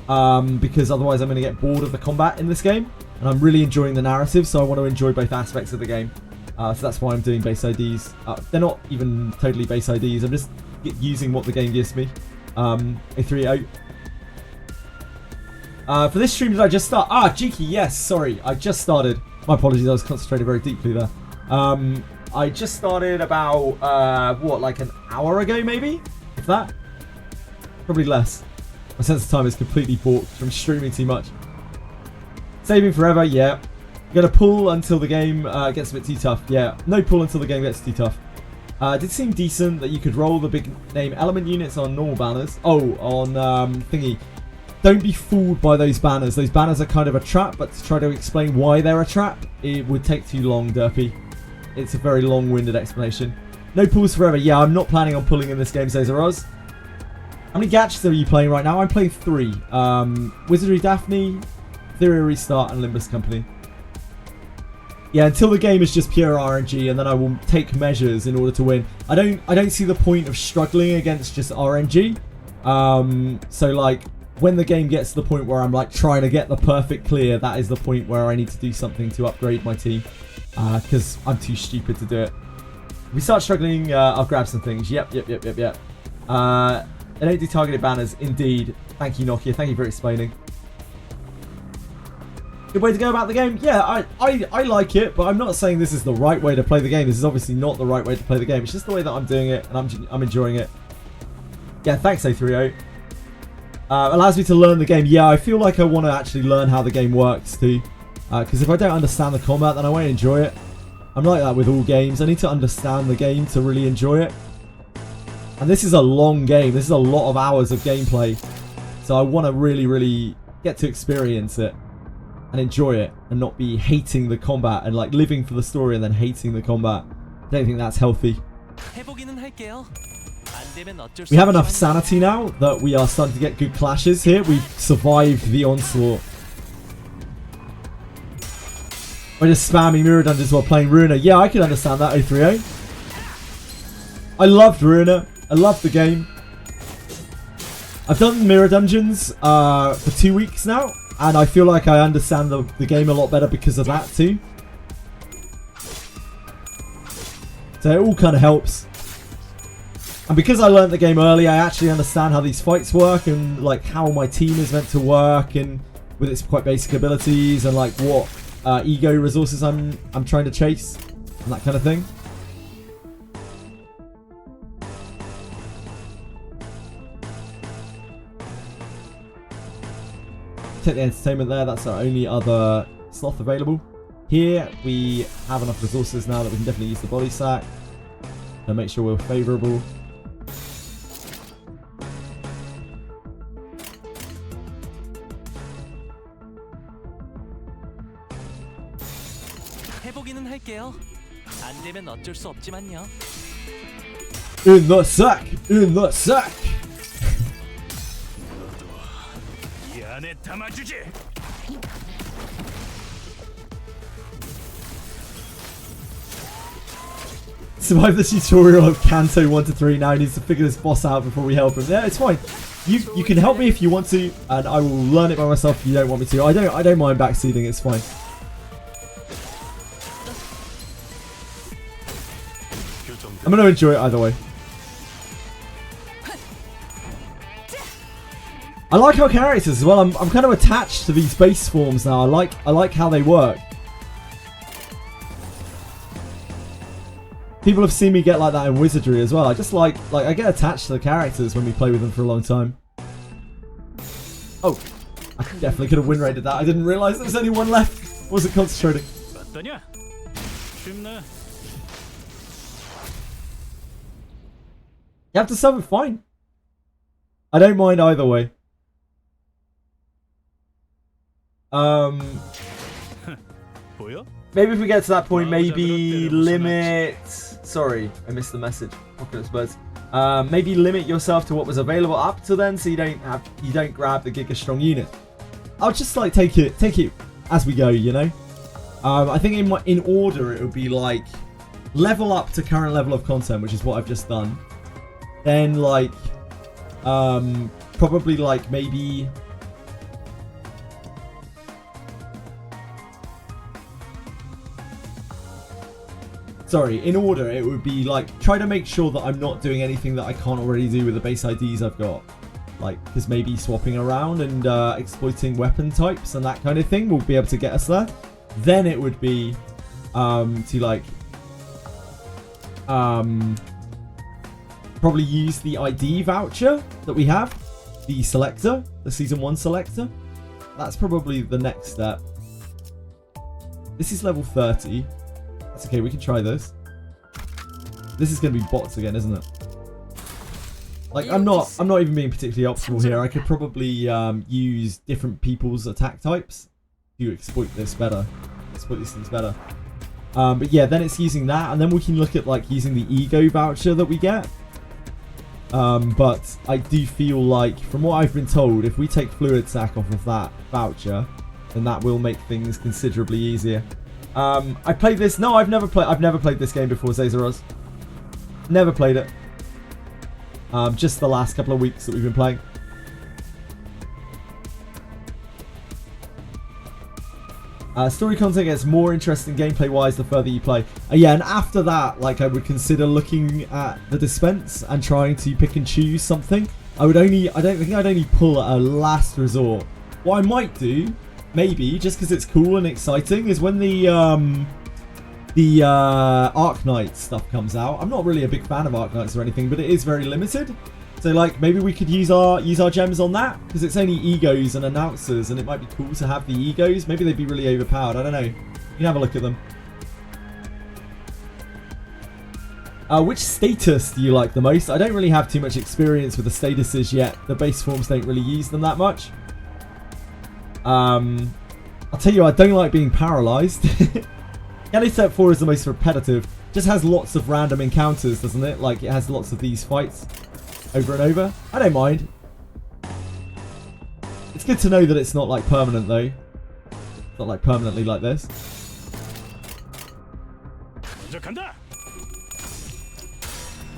Because otherwise I'm going to get bored of the combat in this game. And I'm really enjoying the narrative, so I want to enjoy both aspects of the game. So that's why I'm doing base IDs. They're not even totally base IDs. I'm just using what the game gives me. A3 out. For this stream, did I just start? Jiki, yes, sorry. I just started. My apologies, I was concentrating very deeply there. I just started about, what, like an hour ago, maybe? If that? Probably less. My sense of time is completely balked from streaming too much. Saving forever, yeah. You're gonna pull until the game gets a bit too tough. Yeah, no pull until the game gets too tough. It did seem decent that you could roll the big name element units on normal banners. Oh, on thingy. Don't be fooled by those banners. Those banners are kind of a trap, but to try to explain why they're a trap, it would take too long, Derpy. It's a very long-winded explanation. No pulls forever. Yeah, I'm not planning on pulling in this game, says Aroz. How many Gachas are you playing right now? I'm playing 3. Wizardry, Daphne, Etheria Restart, and Limbus Company. Yeah, until the game is just pure RNG, and then I will take measures in order to win. I don't see the point of struggling against just RNG. So like, when the game gets to the point where I'm like trying to get the perfect clear, that is the point where I need to do something to upgrade my team. Because I'm too stupid to do it. If we start struggling, I'll grab some things. Yep. They don't do targeted banners, indeed. Thank you, Nokia. Thank you for explaining. Good way to go about the game? Yeah, I like it, but I'm not saying this is the right way to play the game. This is obviously not the right way to play the game. It's just the way that I'm doing it, and I'm enjoying it. Yeah, thanks, A30. Allows me to learn the game. Yeah, I feel like I want to actually learn how the game works too. Because if I don't understand the combat, then I won't enjoy it. I'm like that with all games. I need to understand the game to really enjoy it. And this is a long game. This is a lot of hours of gameplay. So I want to really, really get to experience it and enjoy it and not be hating the combat and like living for the story and then hating the combat. I don't think that's healthy. We have enough sanity now that we are starting to get good clashes here. We've survived the onslaught. We're just spamming mirror dungeons while playing Ruiner. Yeah, I can understand that, O3O. I loved Ruiner. I loved the game. I've done mirror dungeons for 2 weeks now, and I feel like I understand the game a lot better because of that too. So it all kind of helps. And because I learned the game early, I actually understand how these fights work and like how my team is meant to work and with its quite basic abilities and like what ego resources I'm trying to chase and that kind of thing. Take the entertainment there. That's our only other sloth available. Here we have enough resources now that we can definitely use the body sack and make sure we're favourable. In the sack! In the sack! Survive the tutorial of CANTO 1 to 3. Now he needs to figure this boss out before we help him. Yeah, it's fine. You can help me if you want to, and I will learn it by myself if you don't want me to. I don't mind backseating, it's fine. I'm gonna enjoy it either way. I like our characters as well. I'm kind of attached to these base forms now. I like how they work. People have seen me get like that in Wizardry as well. I just like I get attached to the characters when we play with them for a long time. Oh, I definitely could have win rated that. I didn't realise there was only one left. Wasn't concentrating. You have to sub it, fine. I don't mind either way. Maybe if we get to that point, maybe limit... Sorry, I missed the message. Birds. Maybe limit yourself to what was available up to then, so you don't grab the Giga Strong unit. I'll just like take it as we go, you know. I think in order it would be like level up to current level of content, which is what I've just done. Then like probably like maybe sorry, in order it would be like try to make sure that I'm not doing anything that I can't already do with the base IDs I've got. Like, because maybe swapping around and exploiting weapon types and that kind of thing will be able to get us there. Then it would be to like probably use the ID voucher that we have, the selector, the season 1 selector. That's probably the next step. This is level 30. That's okay, we can try this. This is going to be bots again, isn't it? Like, I'm not even being particularly optimal here. I could probably use different people's attack types to exploit this better. Exploit these things better. But yeah, then it's using that, and then we can look at like using the ego voucher that we get. But I do feel like, from what I've been told, if we take fluid sac off of that voucher, then that will make things considerably easier. I played this. No, I've never played this game before, Zazaros. Never played it. Just the last couple of weeks that we've been playing. Story content gets more interesting gameplay-wise the further you play. Yeah, and after that, like, I would consider looking at the dispense and trying to pick and choose something. I don't think I'd only pull at a last resort. What I might do, maybe, just because it's cool and exciting, is when the Arknight stuff comes out. I'm not really a big fan of Arknights or anything, but it is very limited. So like, maybe we could use our gems on that, because it's only egos and announcers, and it might be cool to have the egos. Maybe they'd be really overpowered. I don't know. You can have a look at them. Which status do you like the most? I don't really have too much experience with the statuses yet. The base forms don't really use them that much. I'll tell you, I don't like being paralyzed. Canto Step 4 is the most repetitive. Just has lots of random encounters, doesn't it? Like, it has lots of these fights over and over. I don't mind. It's good to know that it's not like permanent though. It's not like permanently like this.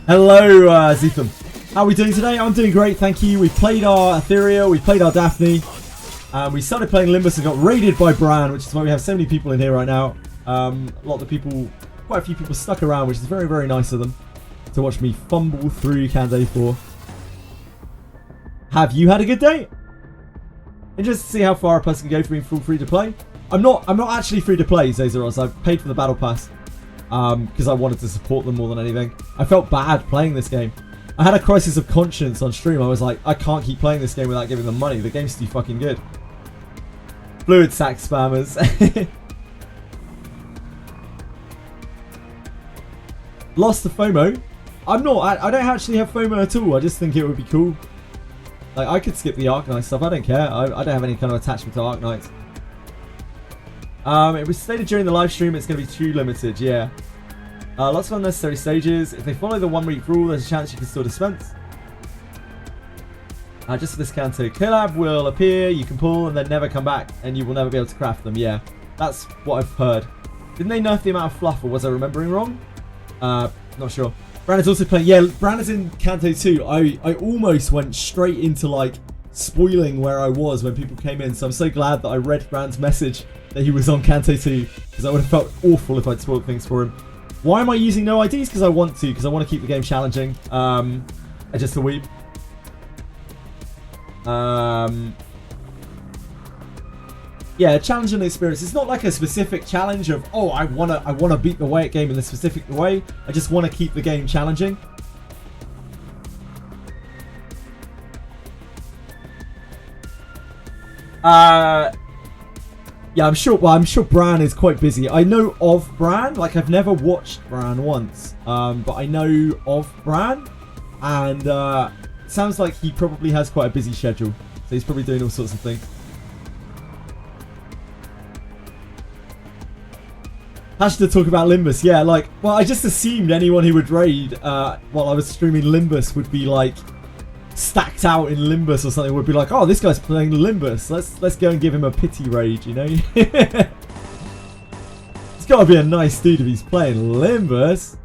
Hello, Zetham. How are we doing today? I'm doing great, thank you. We played our Etheria, we played our Daphne. We started playing Limbus and got raided by Bran, which is why we have so many people in here right now. A lot of the people, quite a few people stuck around, which is very, very nice of them to watch me fumble through CANTO 4. Have you had a good day? And just to see how far a person can go for being full free to play. I'm not actually free to play, Zazaros. I've paid for the battle pass because I wanted to support them more than anything. I felt bad playing this game. I had a crisis of conscience on stream. I was like, I can't keep playing this game without giving them money. The game's too fucking good. Fluid sack spammers. Lost the FOMO. I don't actually have FOMO at all. I just think it would be cool. Like, I could skip the Arknight stuff. I don't care. I don't have any kind of attachment to Arknights. It was stated during the live stream it's going to be too limited. Yeah. Lots of unnecessary stages. If they follow the 1 week rule, there's a chance you can still dispense. Just for this CANTO. Collab will appear, you can pull, and then never come back, and you will never be able to craft them. Yeah. That's what I've heard. Didn't they nerf the amount of fluff, or was I remembering wrong? Not sure. Bran is also playing. Yeah, Bran is in CANTO 2. I almost went straight into like spoiling where I was when people came in. So I'm so glad that I read Bran's message that he was on CANTO 2, because I would have felt awful if I'd spoiled things for him. Why am I using no IDs? Because I want to. Because I want to keep the game challenging. I'm just a weeb. Yeah, challenging experience. It's not like a specific challenge of, oh, I wanna beat the way at game in a specific way. I just want to keep the game challenging. Yeah, I'm sure Bran is quite busy. I know of Bran, like I've never watched Bran once, but I know of Bran, and it sounds like he probably has quite a busy schedule, so he's probably doing all sorts of things. To talk about Limbus, yeah, like, well, I just assumed anyone who would raid while I was streaming Limbus would be like stacked out in Limbus or something. Would be like, oh, this guy's playing Limbus. Let's go and give him a pity raid, you know. It's got to be a nice dude if he's playing Limbus.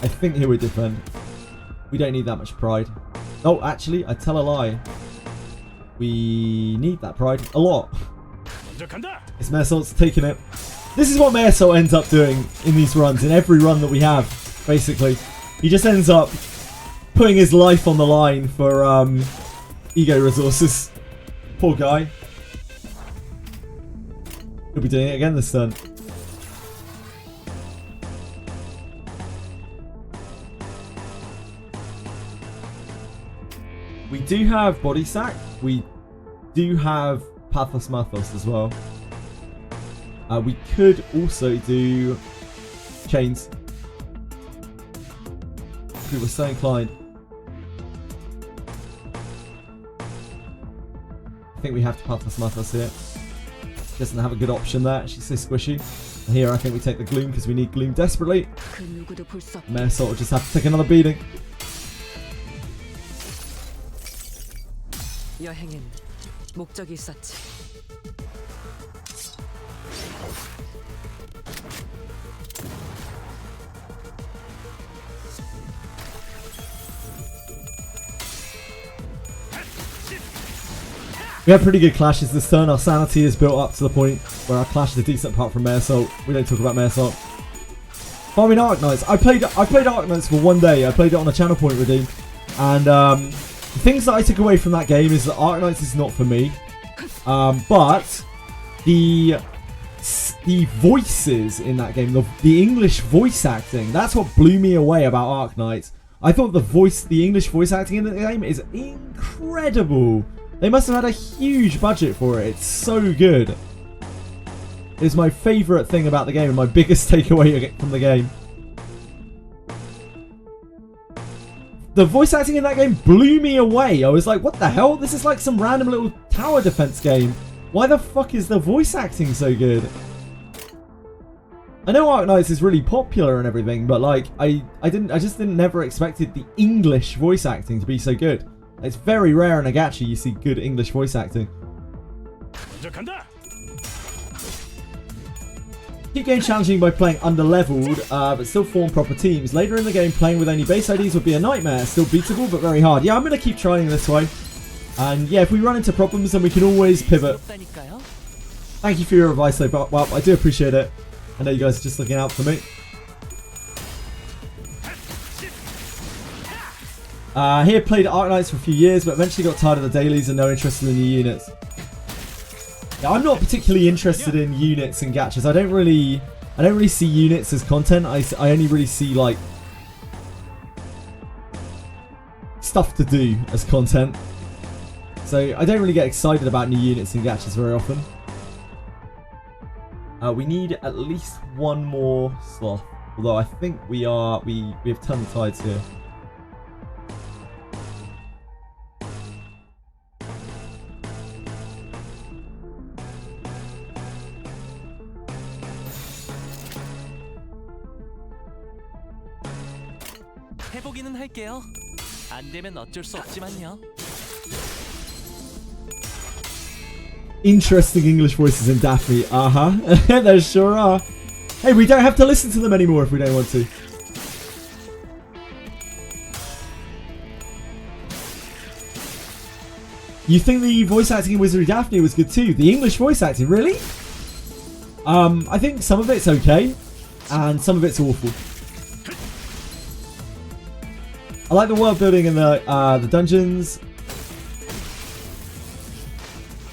I think he would defend. We don't need that much pride. Oh, actually, I tell a lie. We need that pride a lot. It's Mersault's taking it. This is what Mersault ends up doing in these runs, in every run that we have, basically. He just ends up putting his life on the line for ego resources. Poor guy. He'll be doing it again this turn. We do have body sack. We do have Pathos Mathos as well. We could also do Chains. If we were so inclined. I think we have to Pathos Mathos here. She doesn't have a good option there. She's so squishy. And here I think we take the Gloom because we need Gloom desperately. Mare Salt will just have to take another beating. 여행엔 목적이 있었지. We have pretty good clashes this turn. Our sanity is built up to the point where our clashes are decent apart from Mare Salt. We don't talk about Mare Salt. Farming Arknights. I played Arknights for one day. I played it on a channel point redeem. And the things that I took away from that game is that Arknights is not for me. But the voices in that game, the English voice acting, that's what blew me away about Arknights. I thought the English voice acting in the game is incredible. They must have had a huge budget for it. It's so good. It's my favourite thing about the game and my biggest takeaway from the game. The voice acting in that game blew me away. I was like, what the hell? This is like some random little tower defense game. Why the fuck is the voice acting so good? I know Arknights is really popular and everything, but like I just never expected the English voice acting to be so good. It's very rare in a gacha you see good English voice acting. Keep getting challenging by playing under-leveled, but still form proper teams. Later in the game, playing with only base IDs would be a nightmare. Still beatable, but very hard. Yeah, I'm going to keep trying this way. And yeah, if we run into problems, then we can always pivot. Thank you for your advice, though, but well, I do appreciate it. I know you guys are just looking out for me. Here played Arknights for a few years, but eventually got tired of the dailies and no interest in the new units. Yeah, I'm not particularly interested in units and gachas. I don't really see units as content. I only really see like stuff to do as content. So I don't really get excited about new units and gachas very often. We need at least one more sloth. Although I think we have turned the tides here. 해보기는 할게요. 안 되면 어쩔 수 없지만요. Interesting English voices in Daphne. There sure are. Hey, we don't have to listen to them anymore if we don't want to. You think the voice acting in Wizardry Daphne was good too? The English voice acting, really? I think some of it's okay, and some of it's awful. I like the world building and the dungeons.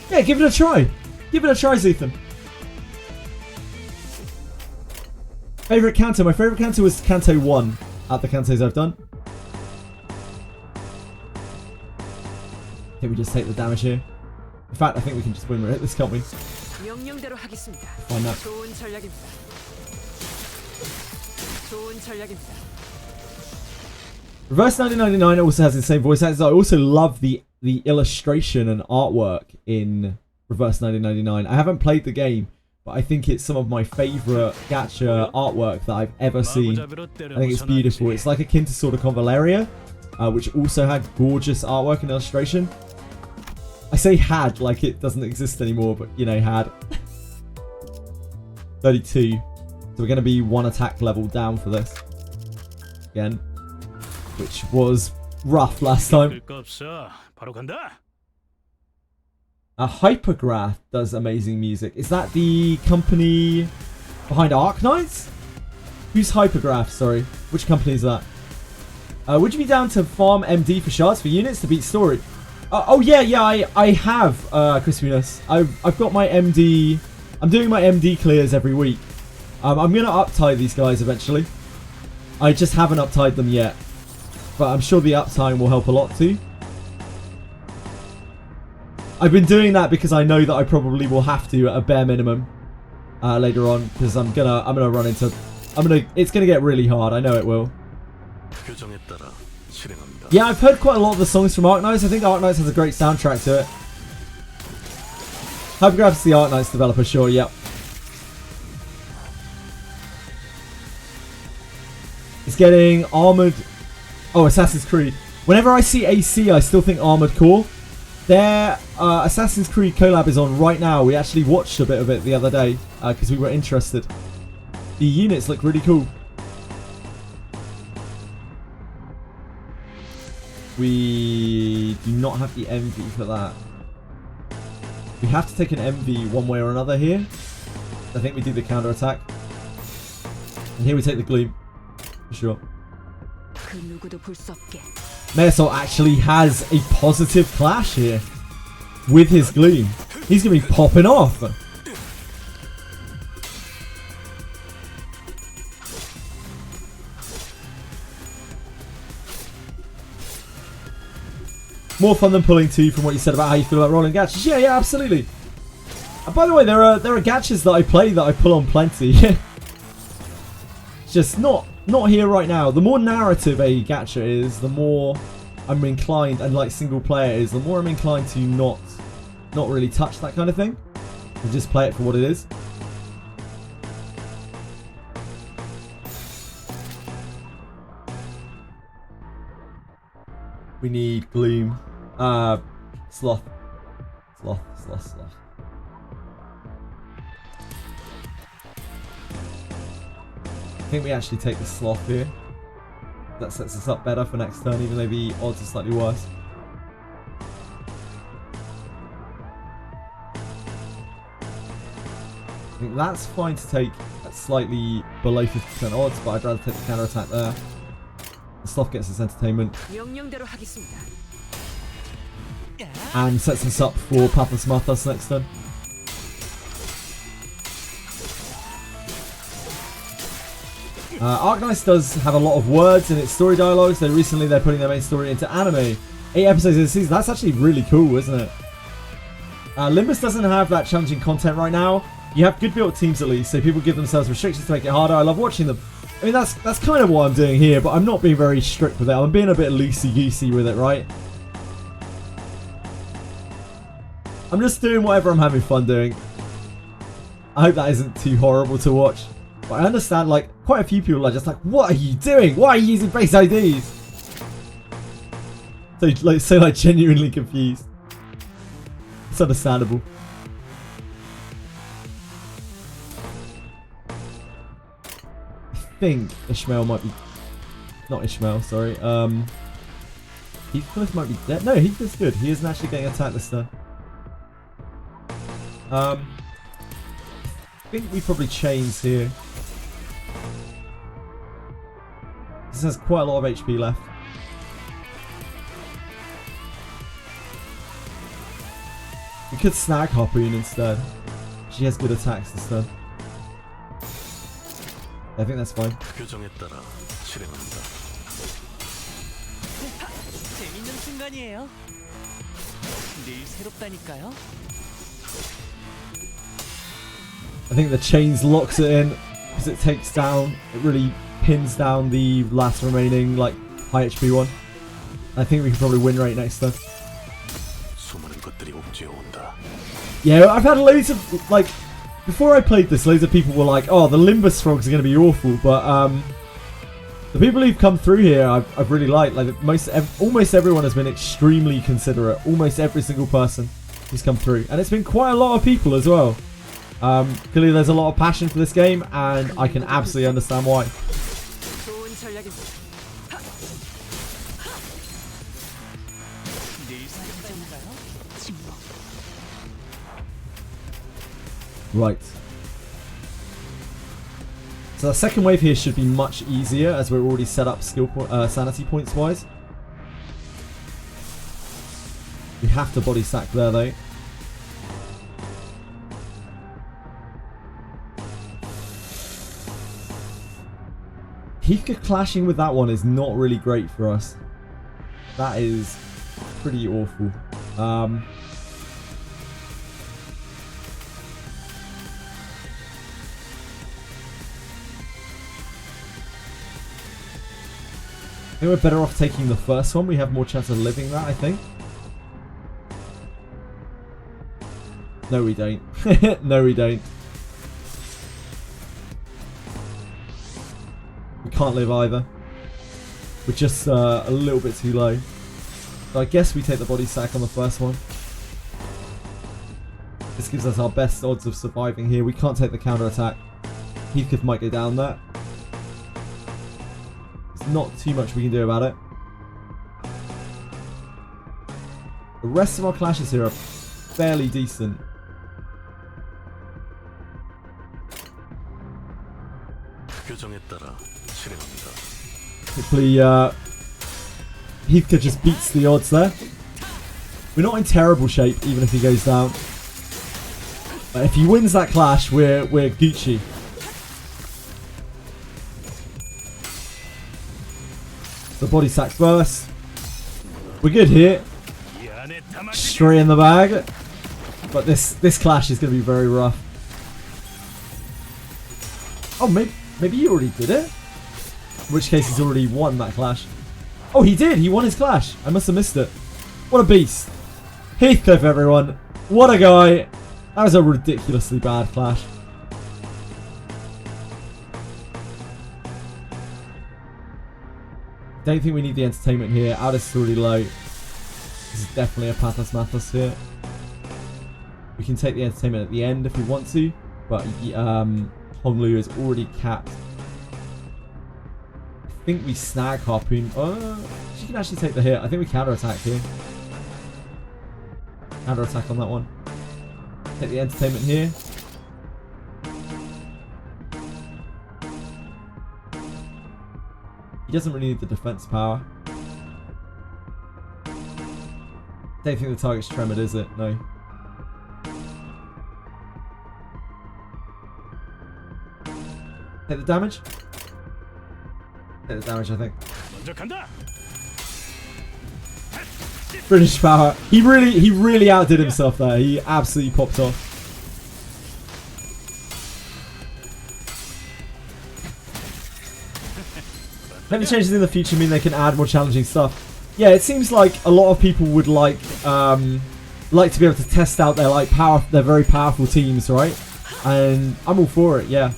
Yeah, give it a try. Give it a try, Zethan. Favorite CANTO? My favorite CANTO was CANTO 1 at the CANTOs I've done. I think we just take the damage here. In fact, I think we can just win this, can't we? 명령대로 하겠습니다. Find that. 좋은 전략입니다. 좋은 전략입니다. Reverse 1999 also has the same voice actors. I also love the illustration and artwork in Reverse 1999. I haven't played the game, but I think it's some of my favourite gacha artwork that I've ever seen. I think it's beautiful. It's like akin to sort of Convaleria, which also had gorgeous artwork and illustration. I say had like it doesn't exist anymore, but you know, had. 32. So we're going to be one attack level down for this. Again. Which was rough last time. Hypergraph does amazing music. Is that the company behind Arknights? Who's Hypergraph? Sorry. Which company is that? Would you be down to farm MD for shards for units to beat story? Oh yeah, I have, Crispiness. I've got my MD. I'm doing my MD clears every week. I'm going to uptide these guys eventually. I just haven't uptied them yet. But I'm sure the uptime will help a lot too. I've been doing that because I know that I probably will have to at a bare minimum later on, because I'm gonna run into it's gonna get really hard. I know it will. Yeah, I've heard quite a lot of the songs from Arknights. I think Arknights has a great soundtrack to it. Hypergraph's the Arknights developer, sure, yep. It's getting Armored... Oh, Assassin's Creed. Whenever I see AC, I still think Armored Core. Their Assassin's Creed collab is on right now. We actually watched a bit of it the other day because we were interested. The units look really cool. We do not have the MV for that. We have to take an MV one way or another here. I think we do the counter attack. And here we take the Gleam. For sure. Mersol actually has a positive clash here with his Gleam. He's going to be popping off. More fun than pulling two from what you said about how you feel about rolling gachas. Yeah, absolutely. And by the way, there are gachas that I play that I pull on plenty. It's just not here right now. The more narrative a gacha is, the more I'm inclined, and like single player is, the more I'm inclined to not really touch that kind of thing. And just play it for what it is. We need Gloom. Sloth. I think we actually take the Sloth here. That sets us up better for next turn, even though the odds are slightly worse. I think that's fine to take at slightly below 50% odds, but I'd rather take the counter attack there. The Sloth gets us entertainment. And sets us up for Pathless Marthas next turn. Arknights does have a lot of words in its story dialogues. Recently they're putting their main story into anime. 8 episodes of the season. That's actually really cool, isn't it? Limbus doesn't have that challenging content right now. You have good built teams at least, so people give themselves restrictions to make it harder. I love watching them. I mean, that's kind of what I'm doing here, but I'm not being very strict with it. I'm being a bit loosey-goosey with it, right? I'm just doing whatever I'm having fun doing. I hope that isn't too horrible to watch. But I understand, like, quite a few people are just like, what are you doing? Why are you using base IDs? So genuinely confused. It's understandable. I think Ishmael might be... Not Ishmael, sorry. Heathcliff might be dead. No, Heathcliff's good. He isn't actually getting attacked this turn. I think we probably chains here. This has quite a lot of HP left. We could snag Harpoon instead. She has good attacks this turn. I think that's fine. I think the chains locks it in because it takes down, it really pins down the last remaining like high HP one. I think we can probably win rate next turn. Yeah, I've had loads of, like, before I played this, loads of people were like, oh, the Limbus frogs are going to be awful, but the people who've come through here I've really liked. Like almost everyone has been extremely considerate. Almost every single person who's come through, and it's been quite a lot of people as well. Clearly there's a lot of passion for this game, and I can absolutely understand why. Right. So the second wave here should be much easier, as we're already set up sanity points wise. We have to body sack there though. Hika clashing with that one is not really great for us. That is pretty awful. think we're better off taking the first one. We have more chance of living that, I think. No, we don't. No, we don't. We can't live either. We're just a little bit too low. So I guess we take the body sack on the first one. This gives us our best odds of surviving here. We can't take the counter attack. Heathcliff might go down there. There's not too much we can do about it. The rest of our clashes here are fairly decent. Hopefully Heathcliff just beats the odds there. We're not in terrible shape even if he goes down. But if he wins that clash, we're Gucci. The body sack first. We're good here. Straight in the bag. But this clash is going to be very rough. Oh, maybe you already did it. In which case he's already won that clash. Oh, he did. He won his clash. I must have missed it. What a beast. Heathcliff, everyone. What a guy. That was a ridiculously bad clash. Don't think we need the entertainment here. Aldous is already low. This is definitely a Pathos Mathos here. We can take the entertainment at the end if we want to. But Honglu is already capped. I think we snag Harpoon. Oh, she can actually take the hit. I think we counter attack here. Counter attack on that one. Take the entertainment here. He doesn't really need the defense power. Don't think the target's tremored, is it? No. Take the damage. Take the damage, I think. British power. He really outdid himself there. He absolutely popped off. Maybe changes in the future mean they can add more challenging stuff. Yeah, it seems like a lot of people would like to be able to test out their very powerful teams, right? And I'm all for it. Yeah.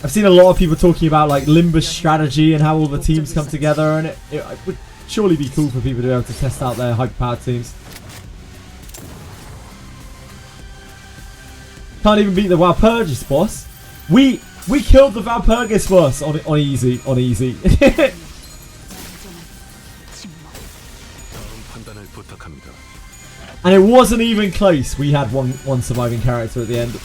I've seen a lot of people talking about like Limbus strategy and how all the teams come together, and it would surely be cool for people to be able to test out their hyper-powered teams. Can't even beat the Walpurgis boss. We killed the Walpurgis boss on easy. And it wasn't even close. We had one surviving character at the end.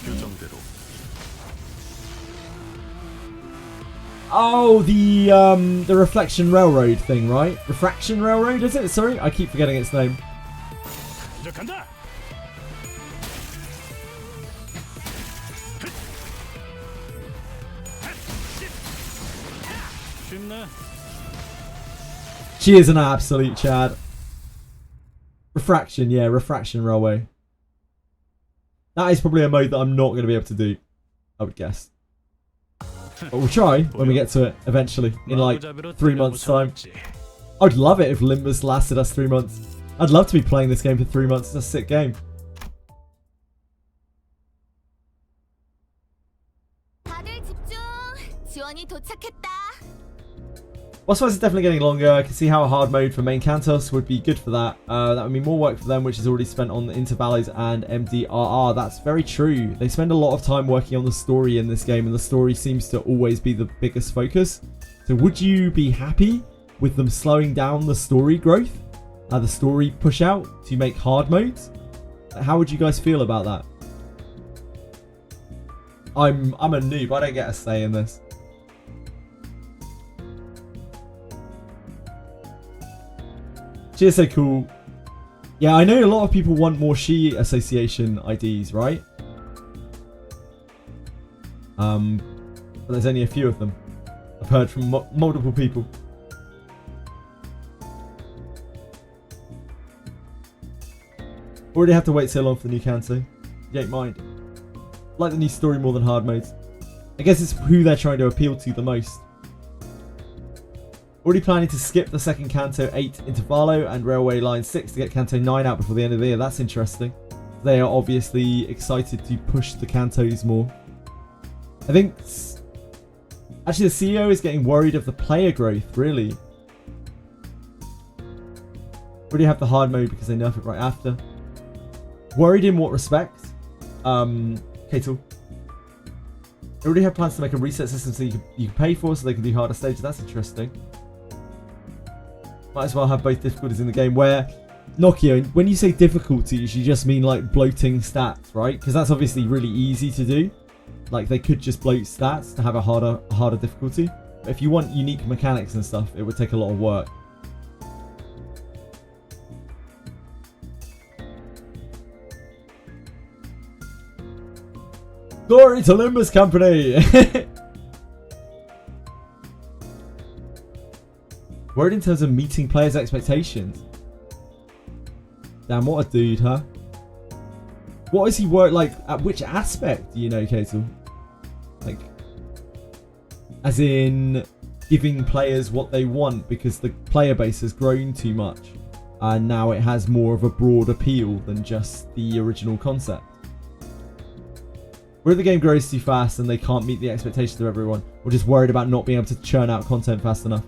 Oh, the Reflection Railroad thing, right? Refraction Railroad, is it? Sorry, I keep forgetting its name. She is an absolute Chad. Refraction, yeah, Refraction Railway. That is probably a mode that I'm not going to be able to do, I would guess. But we'll try when we get to it eventually, in like 3 months' time. I'd love it if Limbus lasted us 3 months. I'd love to be playing this game for 3 months. It's a sick game. Boss fights are definitely getting longer. I can see how a hard mode for main Cantos would be good for that. That would mean more work for them, which is already spent on the Intervalleys and MDRR. That's very true. They spend a lot of time working on the story in this game, and the story seems to always be the biggest focus. So would you be happy with them slowing down the story growth? The story push out to make hard modes? How would you guys feel about that? I'm a noob. I don't get a say in this. She is so cool. Yeah, I know a lot of people want more She Association IDs, right? But there's only a few of them. I've heard from multiple people. Already have to wait so long for the new Kanto. You don't mind. Like the new story more than hard modes. I guess it's who they're trying to appeal to the most. Already planning to skip the second Canto 8 Intervallo and Railway Line 6 to get Canto 9 out before the end of the year. That's interesting. They are obviously excited to push the Cantos more. I think... Actually, the CEO is getting worried of the player growth, really. Already have the hard mode because they nerf it right after. Worried in what respect? Katel. They already have plans to make a reset system so you can pay for so they can do harder stages. That's interesting. Might as well have both difficulties in the game where... Nokia, when you say difficulties, you just mean like bloating stats, right? Because that's obviously really easy to do. Like they could just bloat stats to have a harder difficulty. But if you want unique mechanics and stuff, it would take a lot of work. Glory to Limbus Company! Worried in terms of meeting players' expectations. Damn, what a dude, huh? What is he work like? At which aspect do you know, Katel? Like, as in giving players what they want because the player base has grown too much, and now it has more of a broad appeal than just the original concept. Where the game grows too fast and they can't meet the expectations of everyone, or just worried about not being able to churn out content fast enough.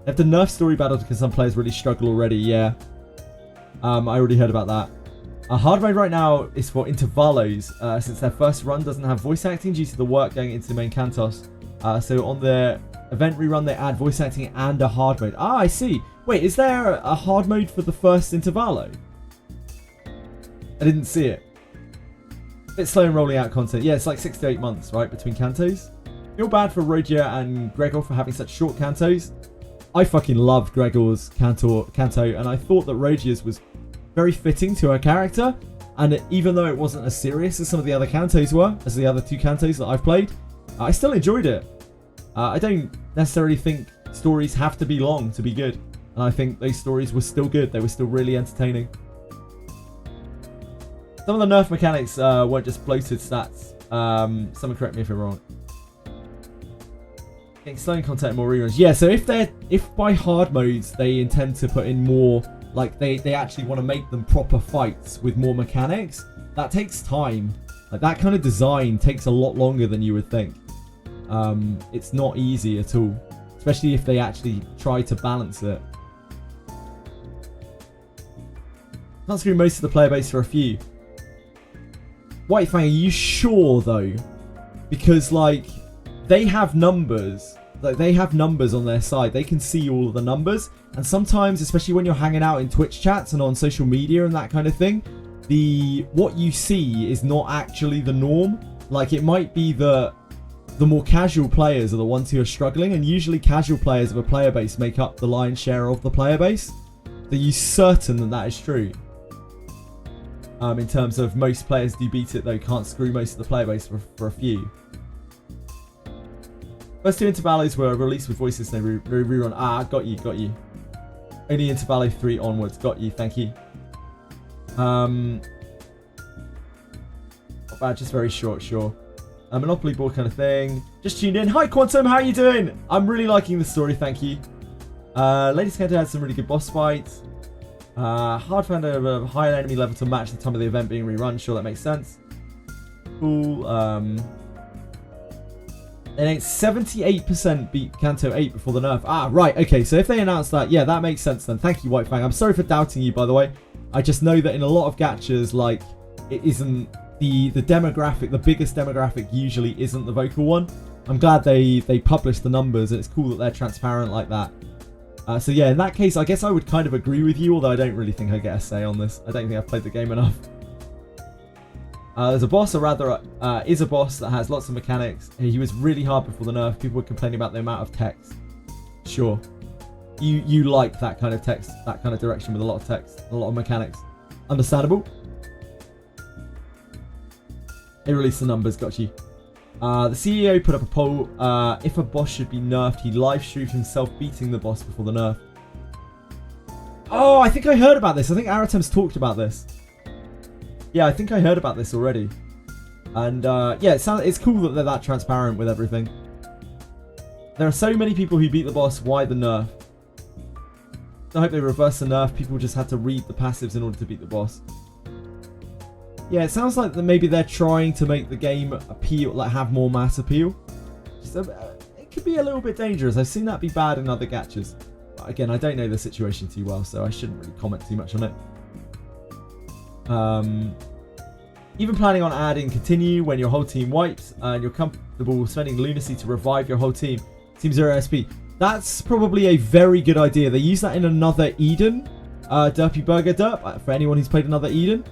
They have the nerf story battle because some players really struggle already. Yeah. I already heard about that. Hard mode right now is for intervalos, since their first run doesn't have voice acting due to the work going into the main Cantos. So on the event rerun, they add voice acting and a hard mode. Ah, I see. Wait, is there a hard mode for the first intervalo? I didn't see it. A bit slow in rolling out content. Yeah, it's like 6 to 8 months, right, between Cantos. Feel bad for Roger and Gregor for having such short Cantos. I fucking loved Gregor's Canto, and I thought that Roger's was very fitting to her character, and even though it wasn't as serious as some of the other Cantos were, as the other 2 Cantos that I've played, I still enjoyed it. I don't necessarily think stories have to be long to be good, and I think those stories were still good. They were still really entertaining. Some of the nerf mechanics weren't just bloated stats. Someone correct me if I'm wrong. Slowing content more reruns. Yeah, so if by hard modes they intend to put in more, like they actually want to make them proper fights with more mechanics, that takes time. Like that kind of design takes a lot longer than you would think. It's not easy at all, especially if they actually try to balance it. Can't screw most of the player base for a few. White Fang, are you sure though? Because like they have numbers. Like they have numbers on their side. They can see all of the numbers. And sometimes, especially when you're hanging out in Twitch chats and on social media and that kind of thing, what you see is not actually the norm. Like it might be the more casual players are the ones who are struggling, and usually casual players of a player base make up the lion's share of the player base. So you're certain that that is true. In terms of most players do beat it, though can't screw most of the player base for a few. First 2 intervallos were released with voices and they rerun. Ah, got you. Only intervallo 3 onwards. Got you, thank you. Not bad, just very short, sure. Monopoly board kind of thing. Just tuned in. Hi Quantum, how are you doing? I'm really liking the story, thank you. Latest Canto had some really good boss fights. Hard found a higher enemy level to match the time of the event being rerun. Sure, that makes sense. Cool. And it's 78% beat Canto 8 before the nerf. Ah, right. Okay, so if they announce that, yeah, that makes sense then. Thank you, White Fang. I'm sorry for doubting you, by the way. I just know that in a lot of gachas, like, it isn't the demographic, the biggest demographic usually isn't the vocal one. I'm glad they publish the numbers, and it's cool that they're transparent like that. So yeah, in that case, I guess I would kind of agree with you, although I don't really think I get a say on this. I don't think I've played the game enough. There's a boss, or rather, is a boss that has lots of mechanics. He was really hard before the nerf. People were complaining about the amount of text. Sure. You like that kind of text, that kind of direction with a lot of text, a lot of mechanics. Understandable. They released the numbers, got you. The CEO put up a poll. If a boss should be nerfed, he live streamed himself beating the boss before the nerf. Oh, I think I heard about this. I think Aratem's talked about this. Yeah, I think I heard about this already. And yeah, it's cool that they're that transparent with everything. There are so many people who beat the boss. Why the nerf? I hope they reverse the nerf. People just had to read the passives in order to beat the boss. Yeah, it sounds like that maybe they're trying to make the game appeal, like have more mass appeal. So, it could be a little bit dangerous. I've seen that be bad in other gachas. But again, I don't know the situation too well, so I shouldn't really comment too much on it. Even planning on adding continue when your whole team wipes and you're comfortable spending lunacy to revive your whole team. Team 0 SP. That's probably a very good idea. They use that in another Eden. Derpy Burger Derp, for anyone who's played another Eden.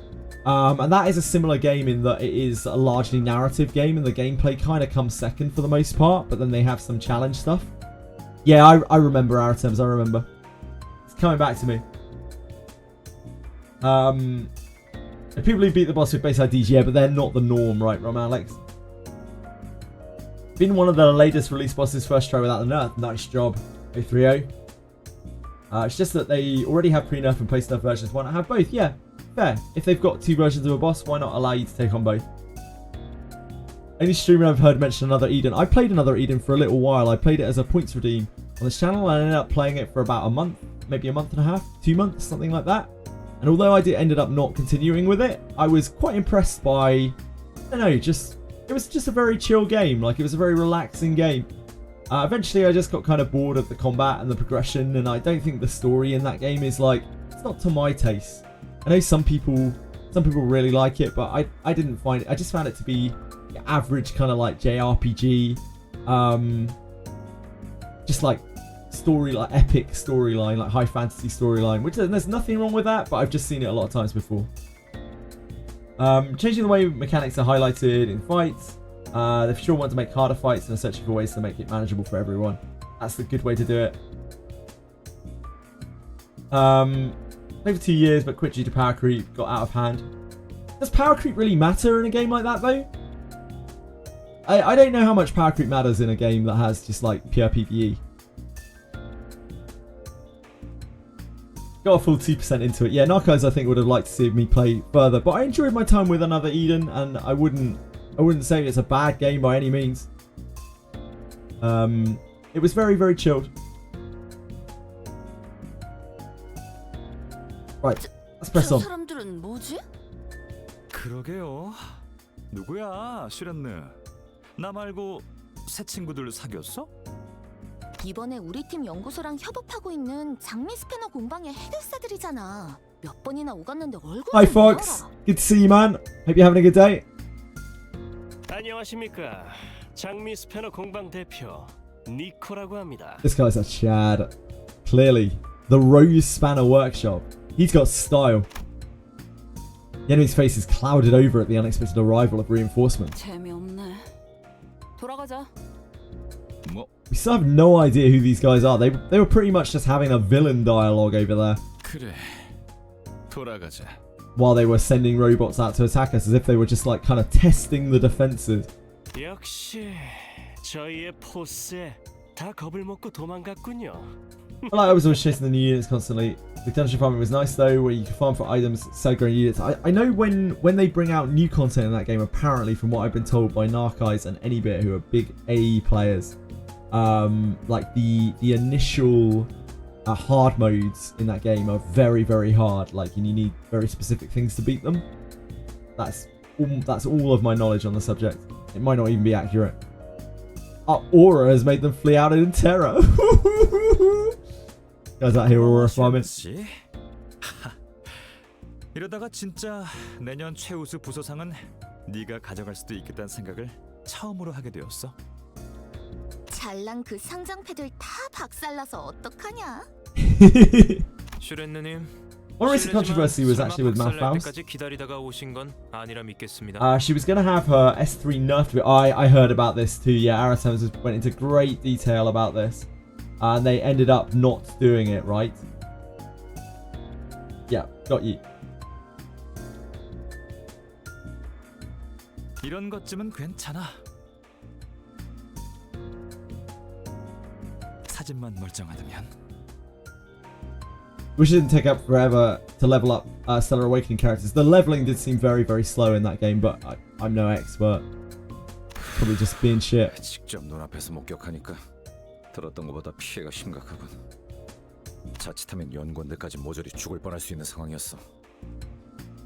And that is a similar game in that it is a largely narrative game and the gameplay kind of comes second for the most part, but then they have some challenge stuff. Yeah, I remember Aratems, I remember. It's coming back to me. The people who beat the boss with base IDs, yeah, but they're not the norm, right, Rom Alex? Been one of the latest release bosses first try without the nerf. Nice job, 030. It's just that they already have pre-nerf and post-nerf versions. Why not have both? Yeah, fair. If they've got two versions of a boss, why not allow you to take on both? Only streamer I've heard mention another Eden. I played another Eden for a little while. I played it as a points redeem on this channel and I ended up playing it for about a month, maybe a month and a half, 2 months, something like that. And although I ended up not continuing with it, I was quite impressed by, I don't know, it was just a very chill game. Like, it was a very relaxing game. Eventually, I just got kind of bored of the combat and the progression, and I don't think the story in that game is, like, it's not to my taste. I know some people really like it, but I didn't find it. I just found it to be average kind of, like, JRPG. Just, like, like epic storyline, like high fantasy storyline, which there's nothing wrong with that, but I've just seen it a lot of times before. Changing the way mechanics are highlighted in fights. They for sure want to make harder fights and are searching for ways to make it manageable for everyone. That's the good way to do it. Played for 2 years, but quit due to power creep, got out of hand. Does power creep really matter in a game like that though? I don't know how much power creep matters in a game that has just like pure PvE. Got a full 2% into it. Yeah, Narcos I think would have liked to see me play further, but I enjoyed my time with another Eden, and I wouldn't say it's a bad game by any means. It was very, very chilled. Right, let's press on. 사람들은 뭐지? 그러게요. 누구야, 슈렌느? 나 말고 새 친구들 사귀었어? 이번에 우리 팀 연구소랑 협업하고 있는 장미 스패너 공방의 해결사들이잖아. 몇 번이나 오갔는데 얼굴 Hi Fox, good to see you man. Hope you're having a good day. 안녕하십니까. 장미 스패너 공방 대표 니코라고 합니다. This guy's a Chad. Clearly, the Rose Spanner Workshop. He's got style. The enemy's face is clouded over at the unexpected arrival of reinforcements. 재미없네. 돌아가자. 뭐? We still have no idea who these guys are. They were pretty much just having a villain dialogue over there. 그래. 돌아가자. While they were sending robots out to attack us, as if they were just like kind of testing the defenses. 역시 저희의 포스에 다 겁을 먹고 도망갔군요. I was always chasing the new units constantly. The dungeon farming was nice though, where you can farm for items, sell growing units. I know when they bring out new content in that game, apparently from what I've been told by Narcos and Anybit, who are big AE players, like the initial hard modes in that game are very, very hard. Like, and you need very specific things to beat them. That's all of my knowledge on the subject. It might not even be accurate. Aura has made them flee out in terror. Guys out here Aura farming. 이러다가 진짜 내년 최우수 부서상은 네가 가져갈 수도 있겠다는 생각을 처음으로 하게 되었어. 잘난 그 상장패들 다 박살나서 어떡하냐? 슈렌느님. One recent controversy was actually with Malfaust. 기다리다가 오신 건 아니라 믿겠습니다. She was going to have her S3 nerfed. I heard about this too. Yeah, Aratems went into great detail about this. And they ended up not doing it, right? Yeah, got you. 이런 것쯤은 괜찮아. 사진만 멀쩡하다면. We shouldn't take up forever to level up Stellar Awakening characters. The leveling did seem very, very slow in that game, but I'm no expert. Probably just being shit. 직접 눈앞에서 목격하니까 들었던 것보다 피해가 심각하군. 자칫하면 연구원들까지 모조리 죽을 뻔할 수 있는 상황이었어.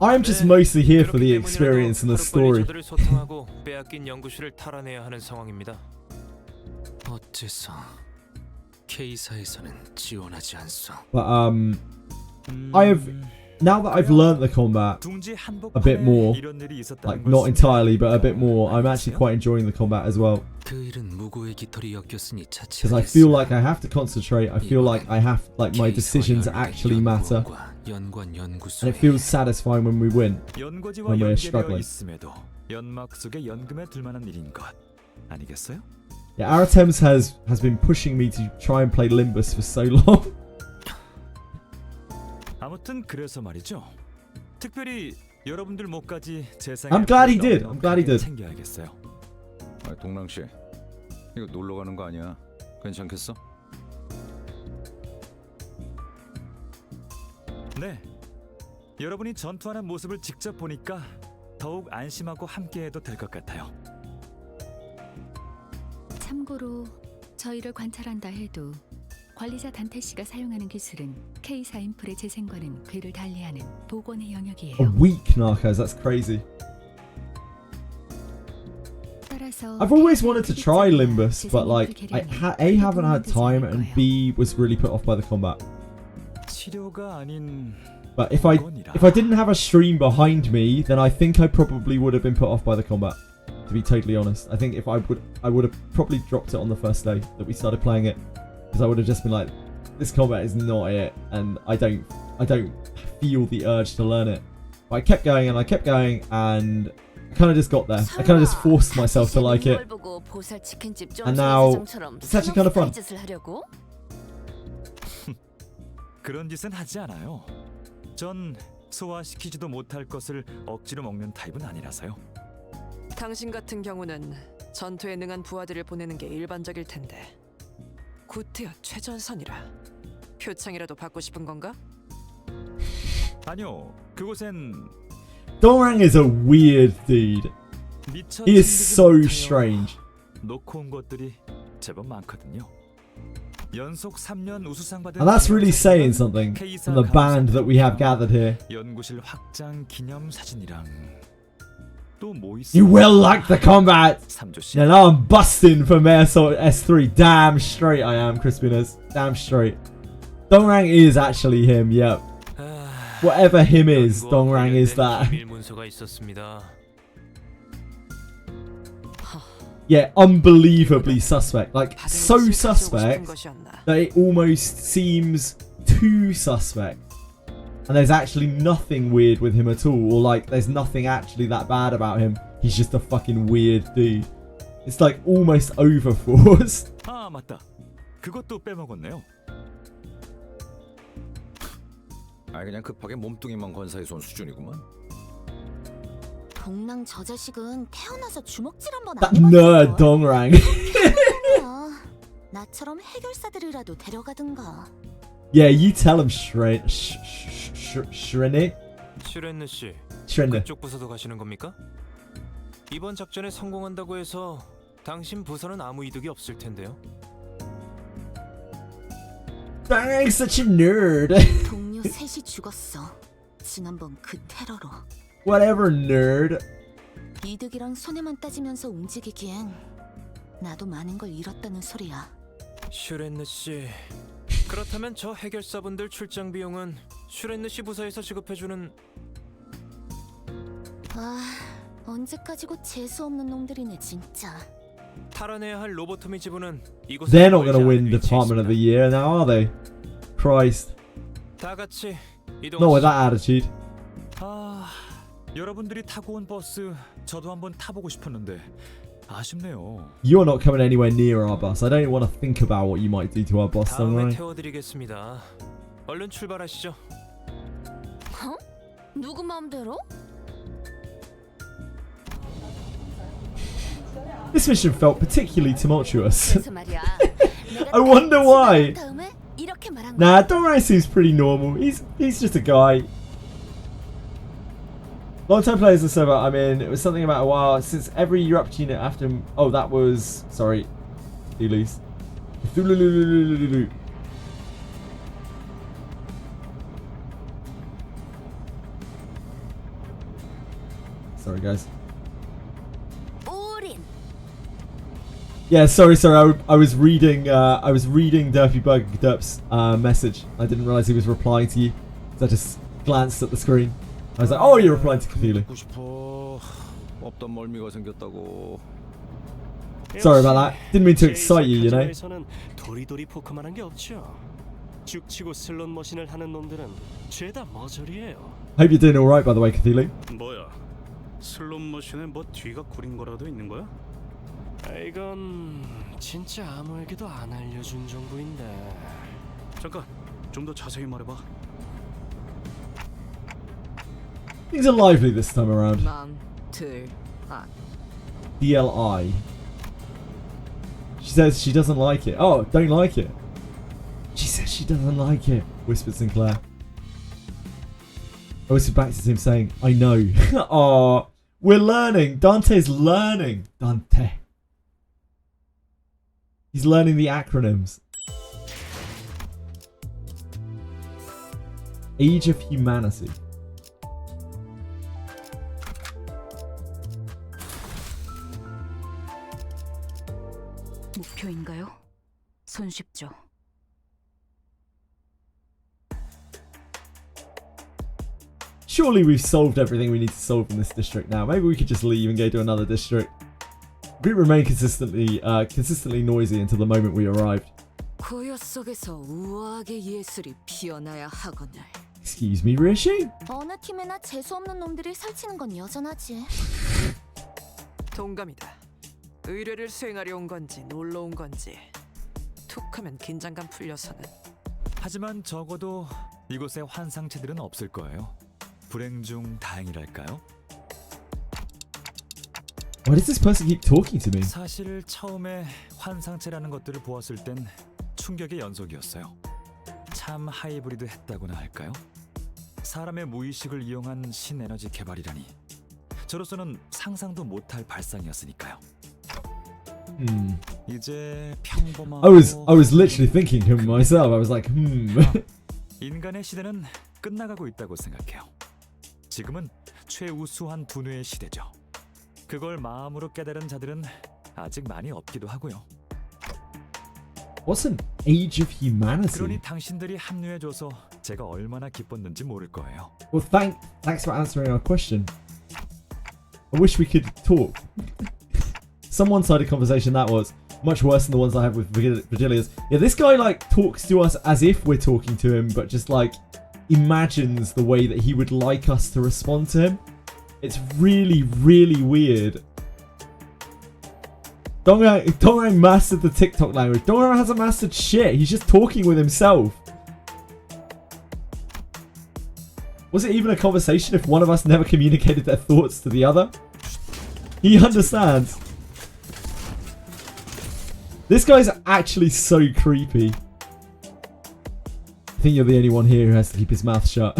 I'm just mostly here for the experience and the story. 저들을 소탕하고 빼앗긴 연구실을 탈환해야 하는 상황입니다. 어째서 K사에서는 지원하지 않소? But now that I've learnt the combat 둥지 a bit more, 이런 일이 있었다는 like 걸 not entirely, but a 숨기고 bit more, I'm actually 있어요? quite enjoying the combat as well. 그 일은 무고의 깃털이 엮였으니 Because I feel like I have to concentrate. I feel like I have, like my decisions actually matter, 연구원 and 연구소에 it feels satisfying when we win. 연고지와 when we're 연계되어 struggling. 있음에도 연막 속에 연금에 둘만한 일인 것 아니겠어요? Yeah, Aratems has been pushing me to try and play Limbus for so long. 아무튼 그래서 말이죠. 특별히 여러분들 목까지 재생. I'm glad he did. I'm glad he did. 챙겨야겠어요. 아, 동랑 씨, 이거 놀러 가는 거 아니야? 괜찮겠어? 네. 여러분이 전투하는 모습을 직접 보니까 더욱 안심하고 함께해도 될 것 같아요. 참고로 저희를 관찰한다 해도 관리자 단테 씨가 사용하는 기술은 K사 인플의 재생과는 궤를 달리하는 복원의 영역이에요. A week, Narcos. That's crazy. 따라서 I've always wanted to try Limbus, but like I A haven't had time, and B was really put off by the combat. 치료가 아닌 But if I didn't have a stream behind me, then I think I probably would have been put off by the combat. To be totally honest, I think if I would have probably dropped it on the first day that we started playing it, because I would have just been like, this combat is not it, and I don't feel the urge to learn it. But I kept going and I kept going, and I kind of just got there. I kind of just forced myself to like it, and now it's actually kind of fun. 그런 짓은 하지 않아요. 전 소화시키지도 못할 것을 억지로 먹는 타입은 아니라서요. 당신 같은 경우는 전투에 능한 부하들을 보내는 게 일반적일 텐데 구태여 최전선이라 표창이라도 받고 싶은 건가? 아니요, 그곳엔 Dorang is a weird dude. 미처 He is 챙기지 so 못하여 strange. 놓고 온 것들이 제법 많거든요. 연속 3년 우수상 받은 And that's really saying something from the band that we have gathered here. 연구실 확장 기념 사진이랑 또 뭐 있어? You will like the combat! 3조 씨. Yeah, now I'm busting for Mayor S3. Damn straight I am, Crispiness. Damn straight. Dongrang is actually him, yep. Whatever him is, Dongrang is that. 비밀 문서가 있었습니다. Yeah, unbelievably suspect. Like, so suspect that it almost seems too suspect. And there's actually nothing weird with him at all. Or like, there's nothing actually that bad about him. He's just a fucking weird dude. It's like almost overforced. 아 맞다. 그것도 빼먹었네요. 아 그냥 급하게 몸뚱이만 건사해서 온 수준이구만. 동랑 저 자식은 태어나서 주먹질 한번 That 안 nerd 해봤어. Dongrang. 나처럼 해결사들이라도 데려가든가. Yeah, you tell him, Shrene. 슈렌느 씨, Shrene. 그쪽 부서도 가시는 겁니까? 이번 작전에 성공한다고 해서 당신 부서는 아무 이득이 없을 텐데요. Dongrang's such a nerd. 동료 셋이 죽었어. 지난번 그 테러로. Whatever, nerd. 이득이랑 손해만 따지면서 움직이기엔 나도 많은 걸 잃었다는 소리야. 슈렌느 씨, 그렇다면 저 해결사분들 출장 비용은 슈렌느 씨 부서에서 지급해주는. 아, 언제까지고 재수 없는 놈들이네 진짜. 탈환해야 할 로보토미 지부는 이곳에 They're not gonna 멀지 win 않은 위치에 Department of the 있습니다. Year now, are they? Christ. 다 같이 Not with 이동하시죠. that attitude. 아, 여러분들이 타고 온 버스 저도 한번 타보고 싶었는데 아쉽네요. You're not coming anywhere near our bus. I don't want to think about what you might do to our bus, 다음에 Dongrang. 태워드리겠습니다. 얼른 출발하시죠. 어? 누구 마음대로? This mission felt particularly tumultuous. 그래서 말이야. I wonder why. 다음에 이렇게 말한 거야. Nah, Dongrang seems pretty normal. He's just a guy. Long-time players of the server I'm in. It was something about a while since every eruption unit after. Oh, that was sorry, Thulu's. Sorry, guys. 올인. Yeah, sorry. I was reading Derpy Bug Derp's message. I didn't realize he was replying to you, so I just glanced at the screen. I was like, oh, you're replying to Cthulhu. 없던 멀미가 생겼다고. Sorry about that. Didn't mean to excite you, you know. 가정에서는 도리도리 포크만한 게 없죠. 죽치고 슬롯 머신을 하는 놈들은 죄다 머저리예요. Hope you're doing all right, by the way, Cthulhu. 뭐야? 슬롯 머신에 뭐 뒤가 구린 거라도 있는 거야? 이건 진짜 아무에게도 안 알려준 정보인데. 잠깐, 좀 더 자세히 말해봐. Things are lively this time around. DLI. She says she doesn't like it. Oh, don't like it. She says she doesn't like it, whispered Sinclair. I whispered back to him saying, I know. Oh, we're learning. Dante's learning. Dante. He's learning the acronyms. Age of Humanity. 목표인가요? 손쉽죠. Surely we've solved everything we need to solve in this district now. Maybe we could just leave and go to another district. We remain consistently noisy until the moment we arrived. 고요 속에서 우아하게 예술이 피어나야 하거늘. Excuse me, Rishi? 어느 팀에나 재수 없는 놈들이 설치는 건 여전하지. 동감이다. 의뢰를 수행하려 온 건지 놀러 온 건지 툭하면 긴장감 풀려서는. 하지만 적어도 이곳에 환상체들은 없을 거예요. 불행 중 다행이랄까요? Why does this person keep talking to me? 사실 처음에 환상체라는 것들을 보았을 땐 충격의 연속이었어요. 참 하이브리드 했다고나 할까요? 사람의 무의식을 이용한 신에너지 개발이라니. 저로서는 상상도 못할 발상이었으니까요. 이제 평범하고 I was literally thinking him myself. I was like, 인간의 시대는 끝나가고 있다고 생각해요. 지금은 최우수한 분노의 시대죠. 그걸 마음으로 깨달은 자들은 아직 많이 없기도 하고요. What's an age of humanity? 그러니 당신들이 합류해줘서 제가 얼마나 기뻤는지 모를 거예요. Well, thanks for answering our question. I wish we could talk. Some one-sided conversation that was. Much worse than the ones I have with Virgilia's. Yeah, this guy like talks to us as if we're talking to him, but just like imagines the way that he would like us to respond to him. It's really, really weird. Dongrang mastered the TikTok language. Dongrang hasn't mastered shit. He's just talking with himself. Was it even a conversation if one of us never communicated their thoughts to the other? He understands. This guy's actually so creepy. I think you're the only one here who has to keep his mouth shut.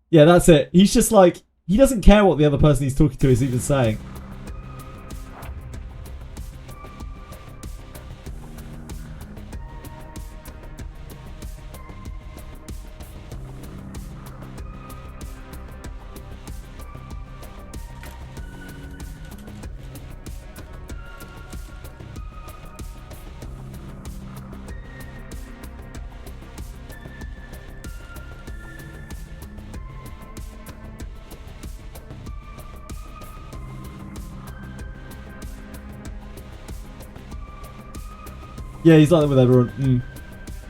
Yeah, that's it. He's just like, he doesn't care what the other person he's talking to is even saying. Yeah, he's like that with everyone.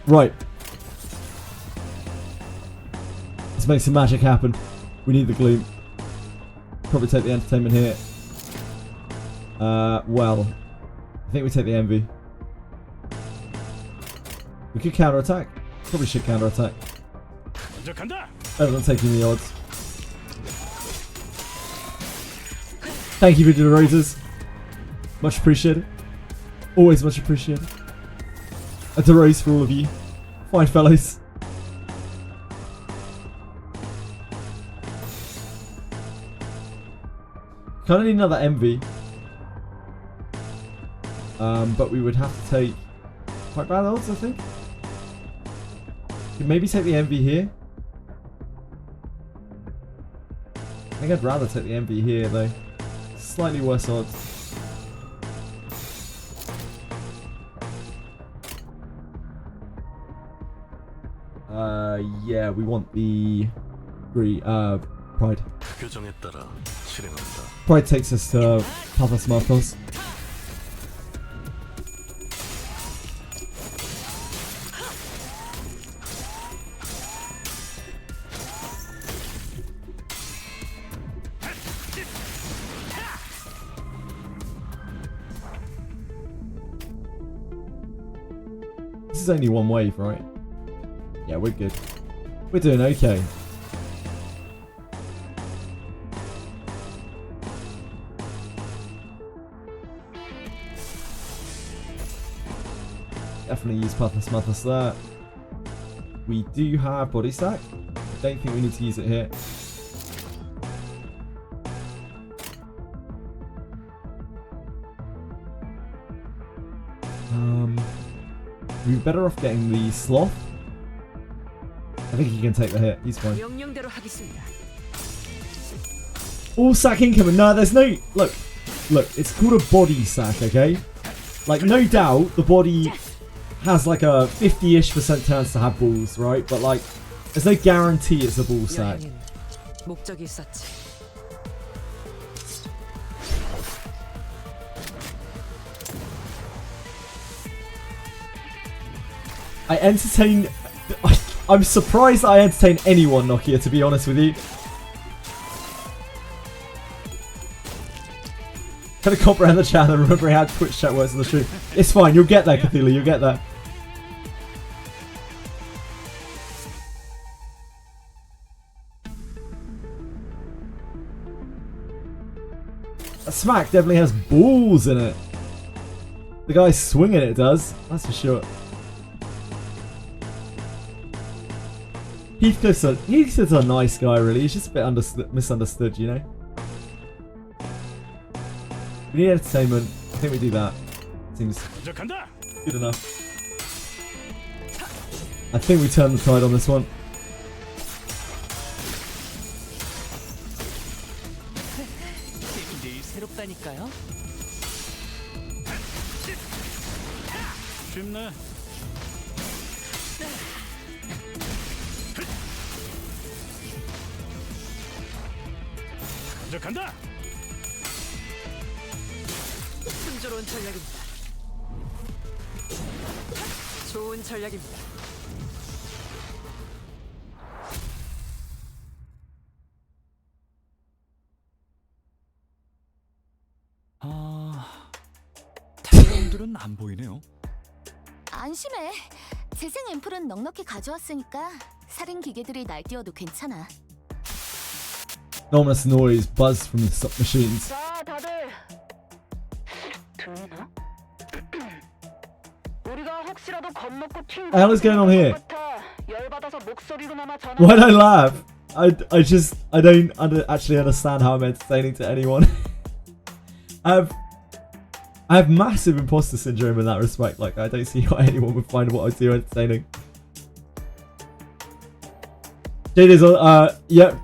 Right. Let's make some magic happen. We need the gloom. Probably take the entertainment here. Well, I think we take the envy. We could counter-attack. Probably should counter-attack. Better than taking the odds. Thank you for the raises. Much appreciated. Always much appreciated. A DeRose for all of you. Fine fellows. Kind of need another envy. But we would have to take quite bad odds, I think. We could maybe take the envy here. think I'd rather take the envy here though. Slightly worse odds. Yeah, we want the pride. Pride takes us to Pathos Marthos. This is only one wave, right? Yeah, we're good. We're doing okay. Definitely use Pathos Mathos there. We do have body stack. I don't think we need to use it here. We're better off getting the sloth. I think he can take the hit. He's fine. All sack incoming. No, there's no... Look. It's called a body sack, okay? Like, no doubt, the body has like a 50-ish% chance to have balls, right? But like, there's no guarantee it's a ball sack. I entertain... I'm surprised I entertain anyone, Nokia, to be honest with you. Trying to comprehend the chat and remembering how Twitch chat works in the stream. It's fine, you'll get there, Cthulhu, you'll get there. That smack definitely has balls in it. The guy swinging it does, that's for sure. Heathcliff's a nice guy, really. He's just a bit misunderstood, you know? We need entertainment. I think we do that. Seems good enough. I think we turn the tide on this one. 순조로운 전략입니다. 좋은 전략입니다. 다른 안 보이네요. 안심해. 재생 앰플은 넉넉히 가져왔으니까 살인 기계들이 날뛰어도 괜찮아. Enormous noise buzzed from the submachines. 자, 다들 들리나? 우리가 혹시라도 겁먹고 튄 What the hell is going on here? 열받아서 목소리로나마 전화. Why don't I laugh? I don't actually understand how I'm entertaining to anyone. I have massive imposter syndrome in that respect. Like, I don't see how anyone would find what I do entertaining. JJ's yep.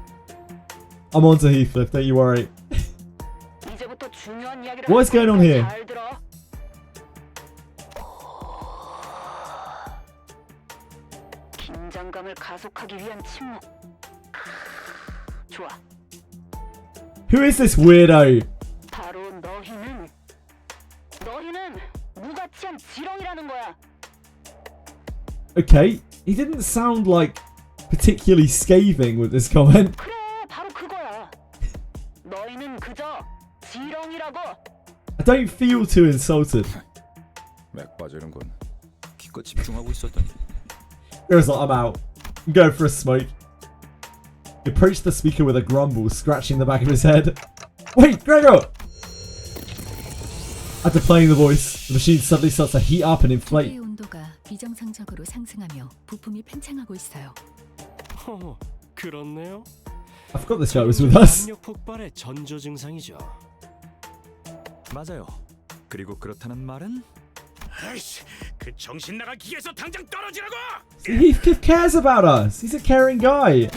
I'm on to Heathcliff, don't you worry. What is going on here? Who is this weirdo? Okay, he didn't sound like particularly scathing with this comment. I don't feel too insulted. 맥 빠지는군. 기껏 집중하고 있었더니. Gregor's like, I'm out. I'm going for a smoke. He approached the speaker with a grumble, scratching the back of his head. Wait, Gregor! After playing the voice, the machine suddenly starts to heat up and inflate. 온도가 비정상적으로 상승하며 부품이 팽창하고 있어요. 그렇네요. I forgot this guy was with us. 압력 폭발의 전조 증상이죠. 맞아요. 그리고 그렇다는 말은? 아이씨, 그 정신 나간 기계에서 당장 떨어지라고! Heathcliff cares about us. He's a caring guy.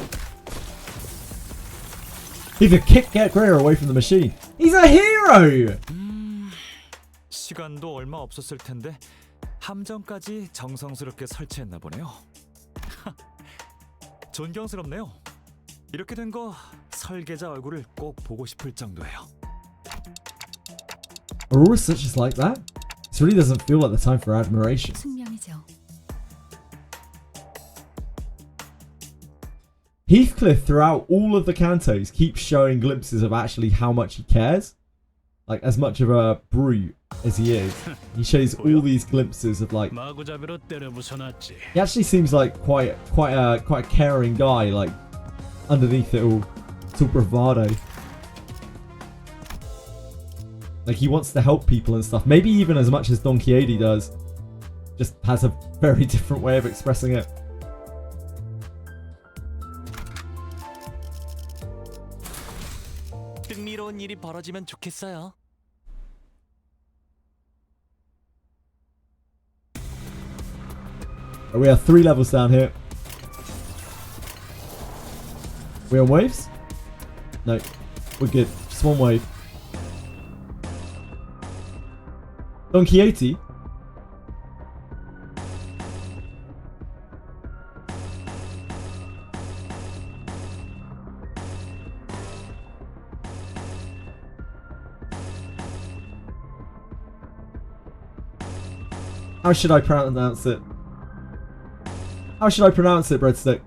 He could kick Greer away from the machine. He's a hero! 시간도 얼마 없었을 텐데 함정까지 정성스럽게 설치했나 보네요. 존경스럽네요. 이렇게 된 거 설계자 얼굴을 꼭 보고 싶을 정도예요. Are all researchers like that? This really doesn't feel like the time for admiration. 숙명이죠. Heathcliff, throughout all of the cantos, keeps showing glimpses of actually how much he cares. Like, as much of a brute as he is. He shows all these glimpses of, like... 마구잡이로 때려 부숴놨지. He actually seems like quite a caring guy, like, underneath it all. It's all bravado. Like, he wants to help people and stuff. Maybe even as much as Don Quixote does. Just has a very different way of expressing it. 흥미로운 일이 벌어지면 좋겠어요. We are 3 levels down here. We on waves? No. We're good. Just one wave. Don Quixote? How should I pronounce it? How should I pronounce it, Breadstick?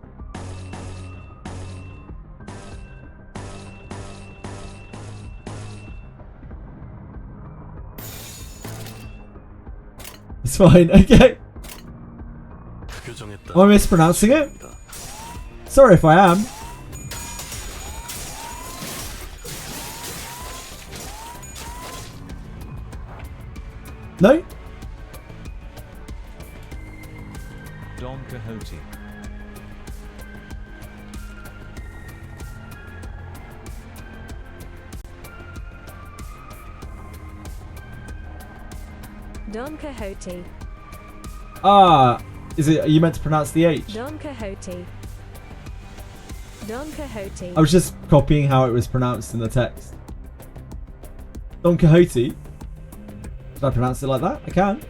It's fine, okay. Am I mispronouncing it? Sorry if I am. No? Don Quixote. Don Quixote. Ah, is it? Are you meant to pronounce the H? Don Quixote. Don Quixote. I was just copying how it was pronounced in the text. Don Quixote. Should I pronounce it like that? I can.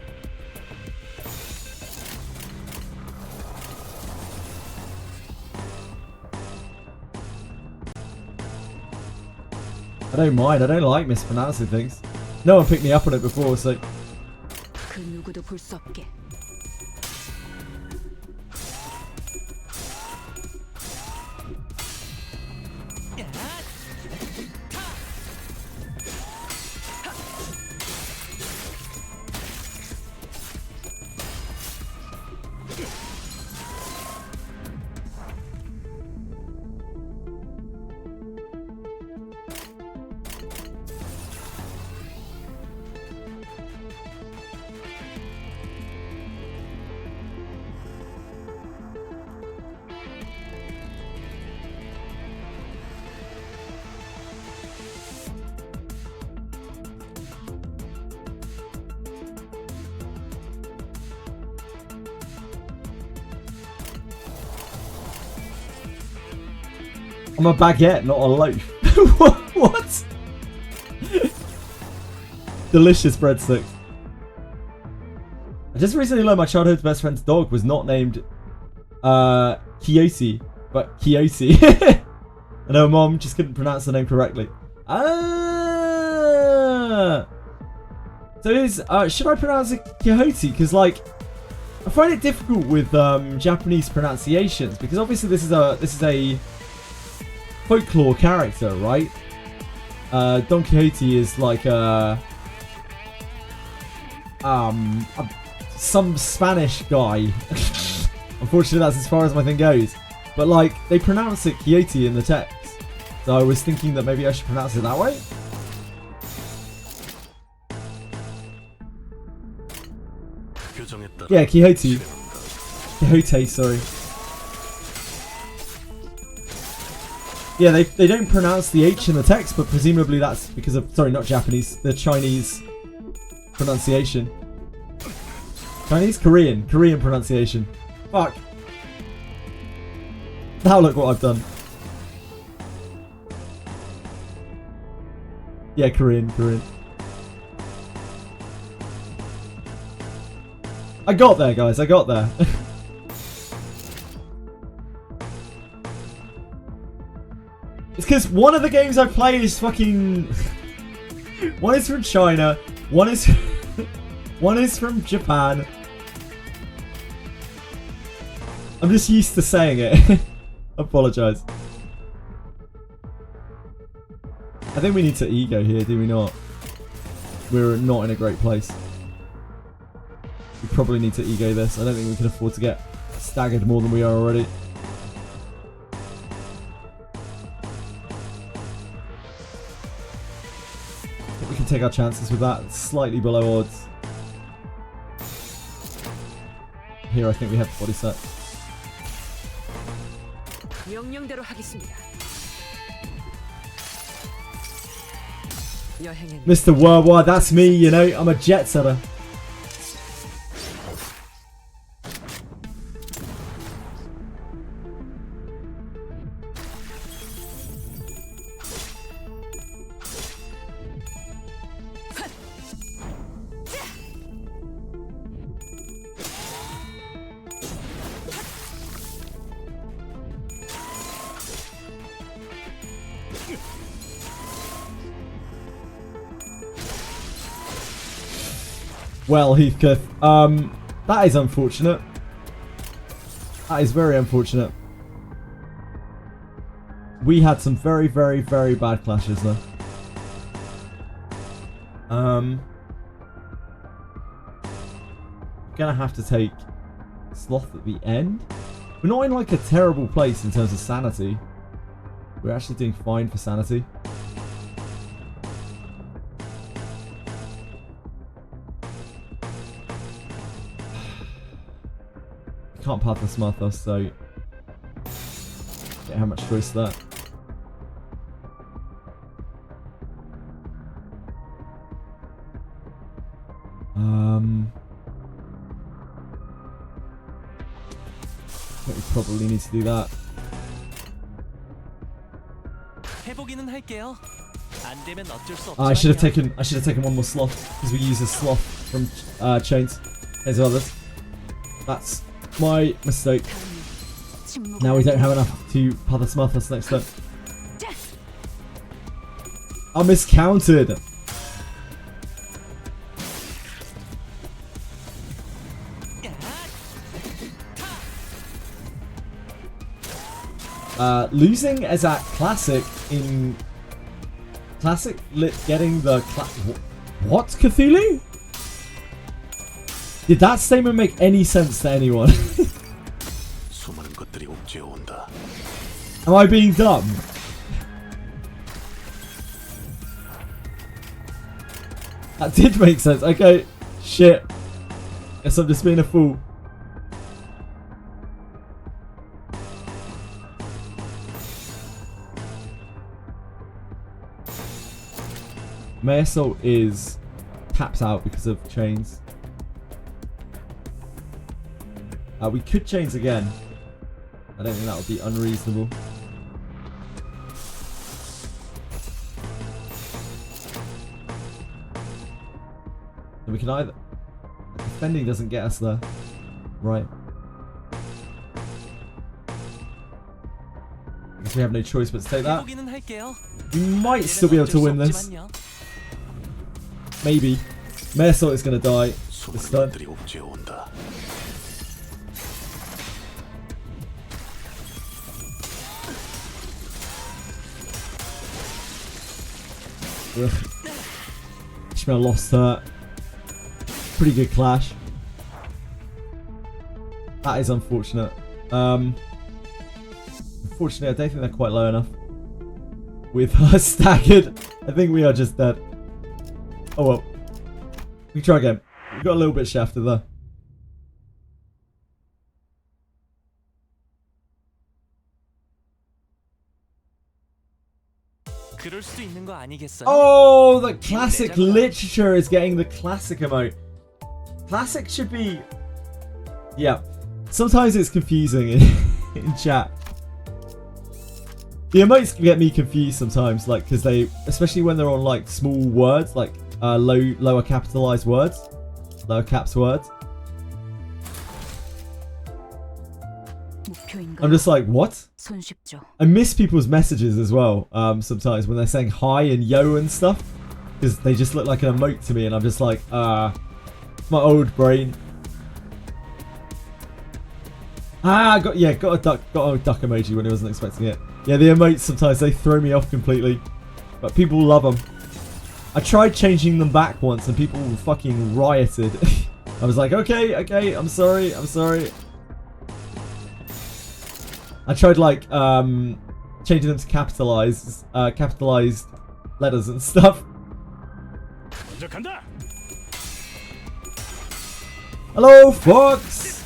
I don't mind. I don't like mispronouncing things. No one picked me up on it before, so... 그 누구도 볼 수 없게. I'm a baguette, not a loaf. What? Delicious breadsticks. I just recently learned my childhood's best friend's dog was not named Quixote, but Quixote. And her mom just couldn't pronounce the name correctly. Ah! So should I pronounce it Quixote? Because like, I find it difficult with Japanese pronunciations because obviously this is a folklore character, right? Don Quixote is like some Spanish guy. Unfortunately, that's as far as my thing goes. But like, they pronounce it Quixote in the text, so I was thinking that maybe I should pronounce it that way. Yeah, Quixote. Quixote, sorry. Yeah, they don't pronounce the H in the text, but presumably that's because of, sorry, not Japanese, the Chinese pronunciation. Chinese? Korean pronunciation. Fuck. Now look what I've done. Yeah, Corinne. I got there, guys. I got there. It's because one of the games I play is fucking... one is from China. One is... one is from Japan. I'm just used to saying it. Apologise. I think we need to ego here, do we not? We're not in a great place. We probably need to ego this. I don't think we can afford to get staggered more than we are already. I think we can take our chances with that. It's slightly below odds. Here I think we have the body set. 명령대로 하겠습니다. Mr. Worldwide, that's me, you know, I'm a jet setter. Well, Heathcliff, that is unfortunate. That is very unfortunate. We had some very, very, very bad clashes though. Gonna have to take Sloth at the end. We're not in like a terrible place in terms of sanity. We're actually doing fine for sanity. Can't path the Smarthos, so don't have much choice there. I think we probably need to do that. I should have taken one more sloth because we use a sloth from chains. There's others. That's my mistake. Now we don't have enough to path the Smarthos next turn. I miscounted. Losing as at Classic in... Classic getting the... What? Cthulhu? Did that statement make any sense to anyone? Am I being dumb? That did make sense. Okay. Shit. Guess I'm just being a fool. My assault is tapped out because of chains. We could chains again. I don't think that would be unreasonable. And we can either... Defending doesn't get us there. Right. I guess we have no choice but to take that. We might still be able to win this. Maybe. Mersalt is going to die this turn. Ishmael lost her. Pretty good clash. That is unfortunate. Unfortunately, I don't think they're quite low enough. With her staggered, I think we are just dead. Oh well. We can try again. We got a little bit shafted there. Oh, the classic literature is getting the classic emote. Classic should be... Yeah. Sometimes it's confusing in chat. The emotes get me confused sometimes, like, because they, especially when they're on like small words, like lower capitalized words, lower caps words. I'm just like, what? I miss people's messages as well, sometimes when they're saying hi and yo and stuff, because they just look like an emote to me, and I'm just like, my old brain. Got a duck emoji when I wasn't expecting it. Yeah, the emotes sometimes they throw me off completely, but people love them. I tried changing them back once, and people fucking rioted. I was like, okay, I'm sorry. I tried like changing them to capitalized letters and stuff. Hello, Fox.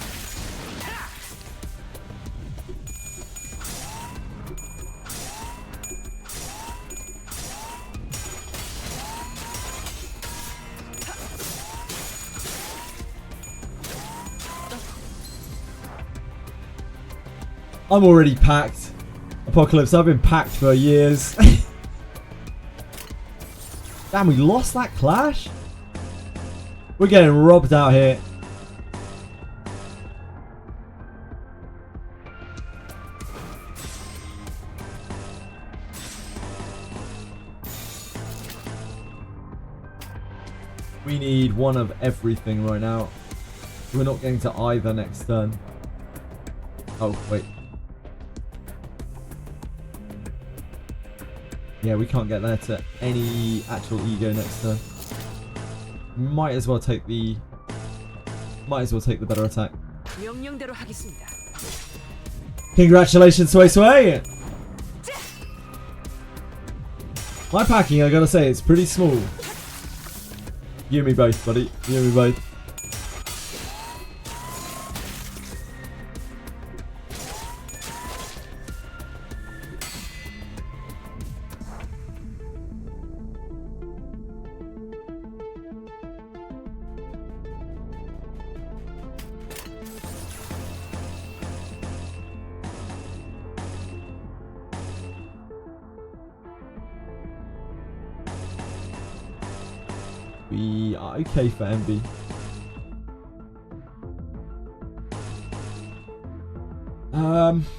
I'm already packed. Apocalypse, I've been packed for years. Damn, we lost that clash? We're getting robbed out here. We need one of everything right now. We're not getting to either next turn. Oh, wait. Yeah, we can't get there to any actual ego next turn. Might as well take the better attack. Congratulations, Sway Sway! My packing, I gotta say, it's pretty small. You and me both, buddy. You and me both. We are okay for Envy.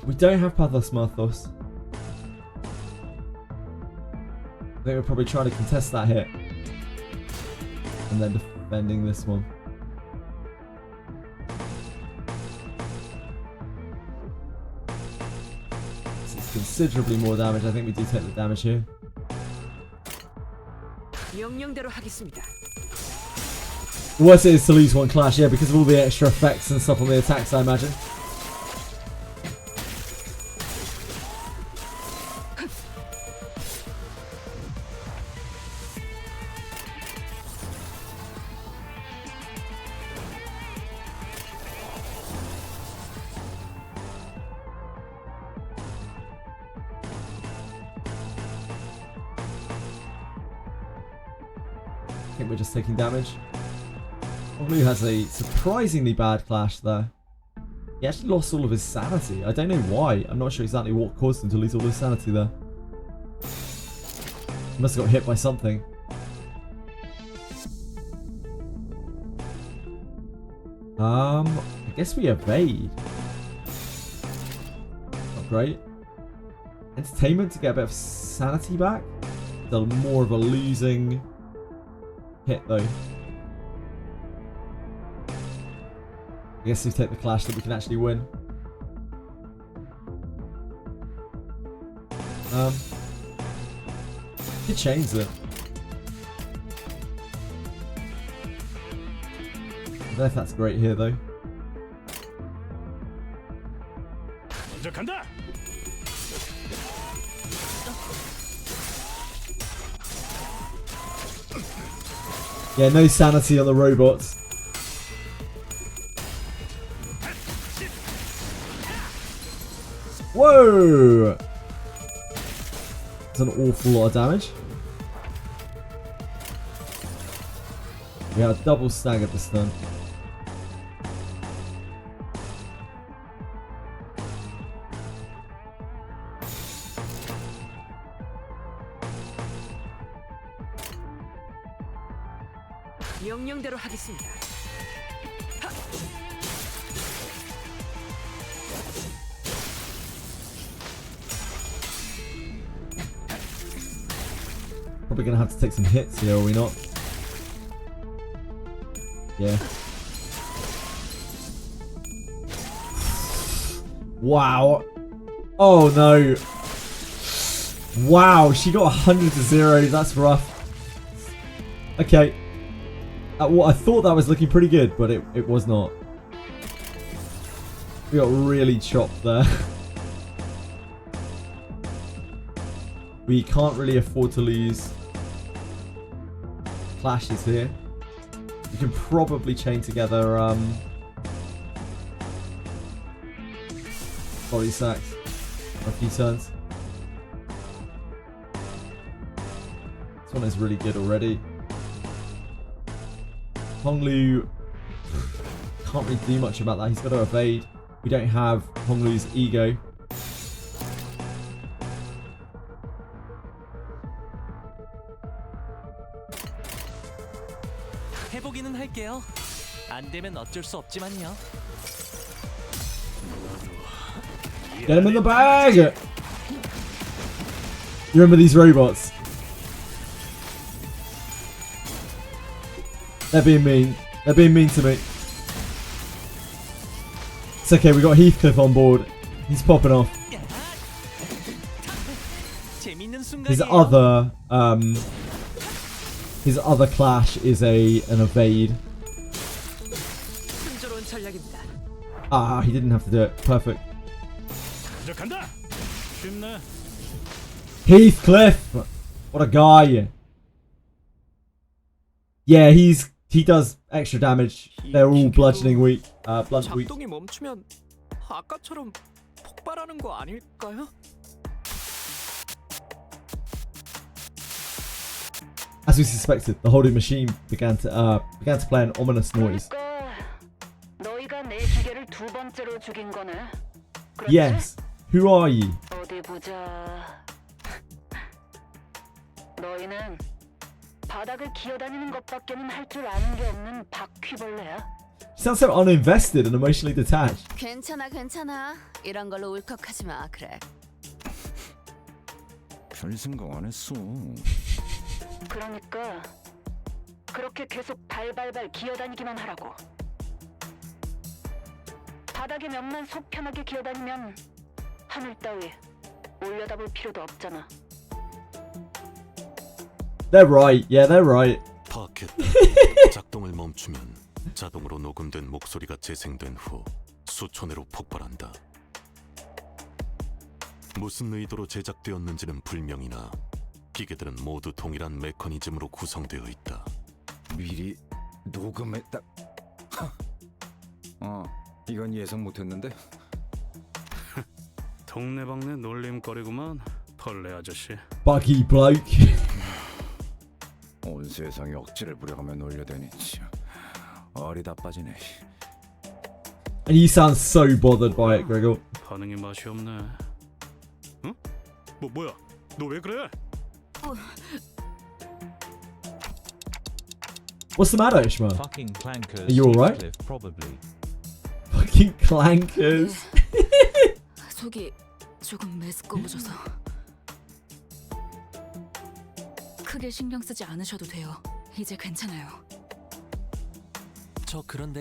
We don't have Pathos Marthos. I think we're probably trying to contest that hit. And then defending this one. It's considerably more damage. I think we do take the damage here. The worst it is to lose one clash, yeah, because of all the extra effects and stuff on the attacks, I imagine. I think we're just taking damage. Blue has a surprisingly bad clash there. He actually lost all of his sanity. I don't know why. I'm not sure exactly what caused him to lose all his sanity there. He must have got hit by something. I guess we evade. Not great. Entertainment to get a bit of sanity back. Still more of a losing hit though. I guess we take the clash that we can actually win. Could change it. I don't know if that's great here though. Yeah, no sanity on the robots. Whoa! That's an awful lot of damage. We are double staggered this turn. 명령대로 하겠습니다. Probably gonna have to take some hits here, are we not? Yeah. Wow. Oh no. Wow, she got 100 to 0. That's rough. Okay. Well, I thought that was looking pretty good, but it was not. We got really chopped there. We can't really afford to lose clashes here. You can probably chain together body sacks for a few turns. This one is really good already. Honglu can't really do much about that. He's got to evade. We don't have Honglu's ego. 해보기는 할게요. 안 되면 어쩔 수 없지만요. Get him in the bag! You remember these robots? They're being mean. They're being mean to me. It's okay, we got Heathcliff on board. He's popping off. His other clash is an evade. Ah, he didn't have to do it. Perfect. Heathcliff! What a guy. Yeah, he does extra damage. They're all bludgeoning weak. Blunt weak. 작동이 멈추면 아까처럼 폭발하는 거 아닐까요? As we suspected, the holding machine began to play an ominous noise. 너희가 내 기계를 두 번째로 죽인 거네. Yes. Who are you? 어디 보자. 너희는 바닥을 기어다니는 것밖에는 할 줄 아는 게 없는 바퀴벌레야. She sounds so uninvested and emotionally detached. 괜찮아, 괜찮아. 이런 걸로 울컥하지 마, 그래. 별 생각 안 했어. 그러니까 그렇게 계속 발발발 기어다니기만 하라고. 바닥에 몇만 속 편하게 기어다니면 하늘 따위 올려다볼 필요도 없잖아. They're right. Yeah, they're right. 파악했다. 작동을 멈추면 자동으로 녹음된 목소리가 재생된 후 수초 내로 폭발한다. 무슨 의도로 제작되었는지는 불명이나 기계들은 모두 동일한 메커니즘으로 구성되어 있다. 미리 녹음했다. 이건 예상 못했는데. 동네방네 놀림거리구만, 벌레 아저씨. Buggy bloke. 온 세상에 억지를 부려가며 놀려대니 어리다 빠지네. And you sound so bothered by it, Gregor. 반응이 맛이 없네. 응? 뭐야? 너 왜 그래? What's the matter, Ishmael? Fucking clankers. Are you alright? Probably. Fucking clankers. 속이 조금 메스꺼워져서 크게 신경 쓰지 않으셔도 돼요. 이제 괜찮아요.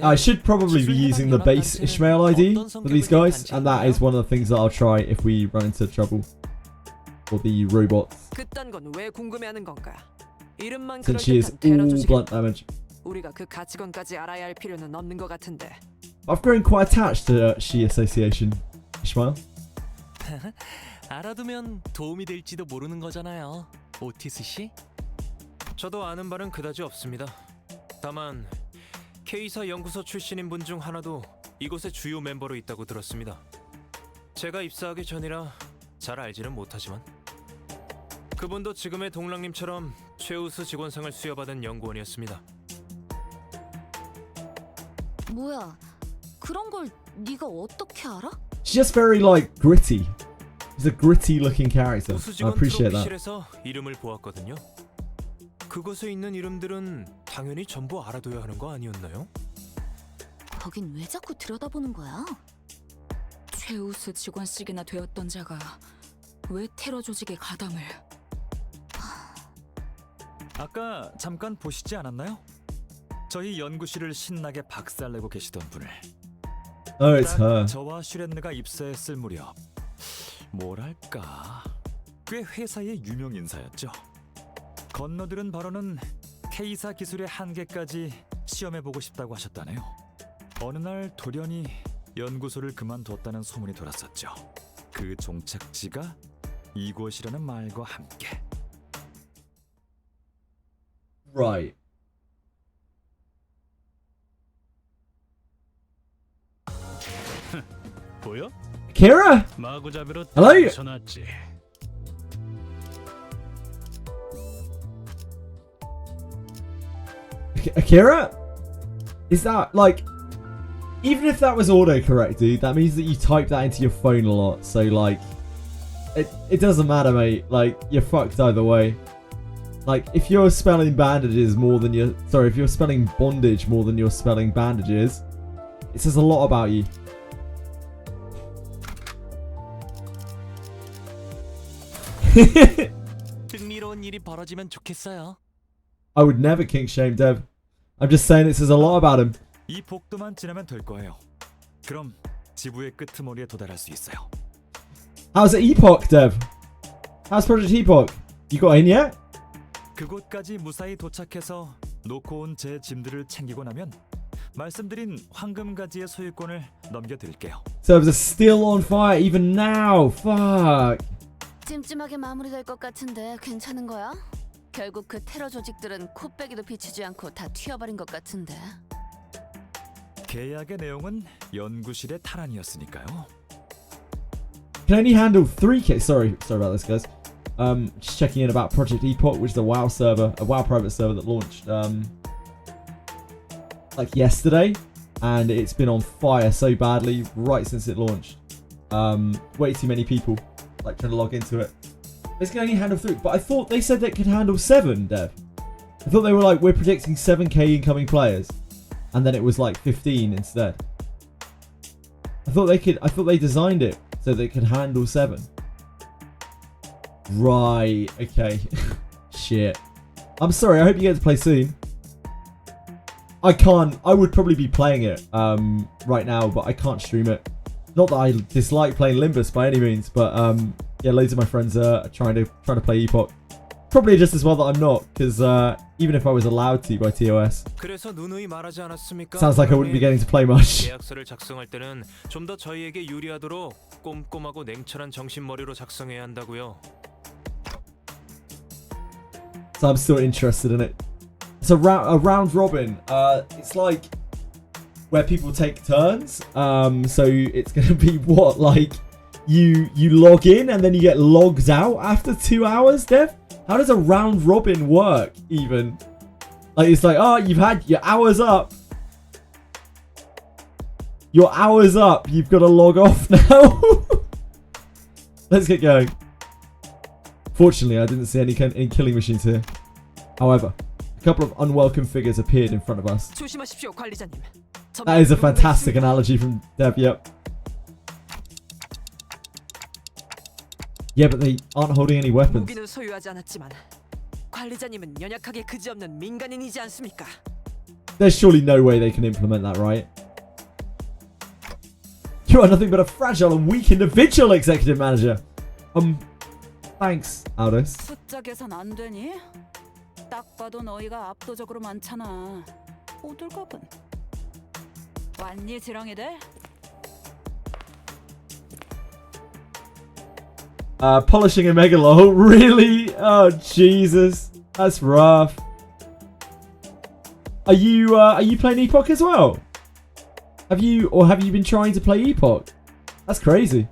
I should probably be using the base Ishmael ID for these guys, and that is one of the things that I'll try if we run into trouble. For the robots. 그딴 건 왜 궁금해하는 건가? 이름만 Since she is all blunt damage. 우리가 그 가치관까지 알아야 할 필요는 없는 것 같은데. I've grown quite attached to She Association, Ishmael. 알아두면 도움이 될지도 모르는 거잖아요, 오티스 씨. 저도 아는 바는 그다지 없습니다. 다만 K사 연구소 출신인 분 중 하나도 이곳의 주요 멤버로 있다고 들었습니다. 제가 입사하기 전이라 잘 알지는 못하지만 그분도 지금의 동랑님처럼 최우수 직원상을 수여받은 연구원이었습니다. 뭐야? 그런 걸 네가 어떻게 알아? She's just very like gritty. She's a gritty looking character. I appreciate that. 트로피실에서 이름을 보았거든요. 그곳에 있는 이름들은 당연히 전부 알아둬야 하는 거 아니었나요? 거긴 왜 자꾸 들여다보는 거야? 최우수 직원씩이나 되었던 자가 왜 테러 조직에 가담을? 아까 잠깐 보시지 않았나요? 저희 연구실을 신나게 박살내고 계시던 분을. Oh, it's her. 저와 슈렌느가 입사했을 무렵 뭐랄까 꽤 회사의 유명 인사였죠. 건너들은 바로는 K사 기술의 한계까지 시험해보고 싶다고 하셨다네요. 어느 날 돌연히 연구소를 그만뒀다는 소문이 돌았었죠. 그 종착지가 이곳이라는 말과 함께. Right. 보여? Kira? 마구잡이로 Hello? 전화지. Akira? Is that like, even if that was autocorrect, dude, that means that you type that into your phone a lot. So like, it doesn't matter, mate. Like, you're fucked either way. Like, if you're spelling bandages more than you're, sorry, if you're spelling bondage more than you're spelling bandages, it says a lot about you. 흥미로운 일이 벌어지면 좋겠어요. I would never kink shame Dev. I'm just saying it says a lot about him. 이 복도만 지나면 될 거예요. 그럼 지구의 끄트머리에 도달할 수 있어요. How's it Epoch, Dev? How's Project Epoch? You got in yet? 그곳까지 무사히 도착해서 놓고 온 제 짐들을 챙기고 나면 말씀드린 황금가지의 소유권을 넘겨드릴게요. Servers are still on fire even now. Fuck. 찜찜하게 마무리될 것 같은데 괜찮은 거야? 결국 그 테러 조직들은 코빼기도 비치지 않고 다 튀어버린 것 같은데. 계약의 내용은 연구실의 탈환이었으니까요. Can only handle 3K. Sorry about this, guys. Just checking in about Project Epoch, which is a WoW server, a WoW private server that launched like yesterday, and it's been on fire so badly right since it launched. Way too many people like trying to log into it. It's can only handle 3, but I thought they said that could handle 7, Dev. I thought they were like, we're predicting 7k incoming players, and then it was like 15 instead. I thought they designed it so they could handle 7. Right, okay. Shit. I'm sorry, I hope you get to play soon. I can't. I would probably be playing it right now, but I can't stream it. Not that I dislike playing Limbus by any means, but yeah, loads of my friends are trying to play Epoch. Probably just as well that I'm not, because even if I was allowed to by TOS, sounds like I wouldn't be getting to play much. 계약서를 작성할 때는 좀 더 저희에게 유리하도록 꼼꼼하고 냉철한 정신머리로 작성해야 한다고요. So I'm still interested in it. It's a round robin. It's like where people take turns. So it's gonna be what, like you log in and then you get logged out after 2 hours, Dev? How does a round robin work even? Like, it's like, oh, you've had your hours up. Your hour's up. You've got to log off now. Let's get going. Fortunately, I didn't see any killing machines here. However, a couple of unwelcome figures appeared in front of us. 조심하십시오, 관리자님. That is a fantastic analogy from Dev, yep. Yeah, but they aren't holding any weapons. 무기는 소유하지 않았지만 관리자님은 연약하게 그지없는 민간인이지 않습니까? There's surely no way they can implement that, right? You are nothing but a fragile and weak individual, executive manager. Thanks, Aldous. 숫자 계산 안 되니? 딱 봐도 너희가 압도적으로 많잖아. 호들갑은 왔니, 지렁이들? Polishing a megalo, really? Oh Jesus, that's rough. Are you playing Epoch as well? Have you been trying to play Epoch? That's crazy.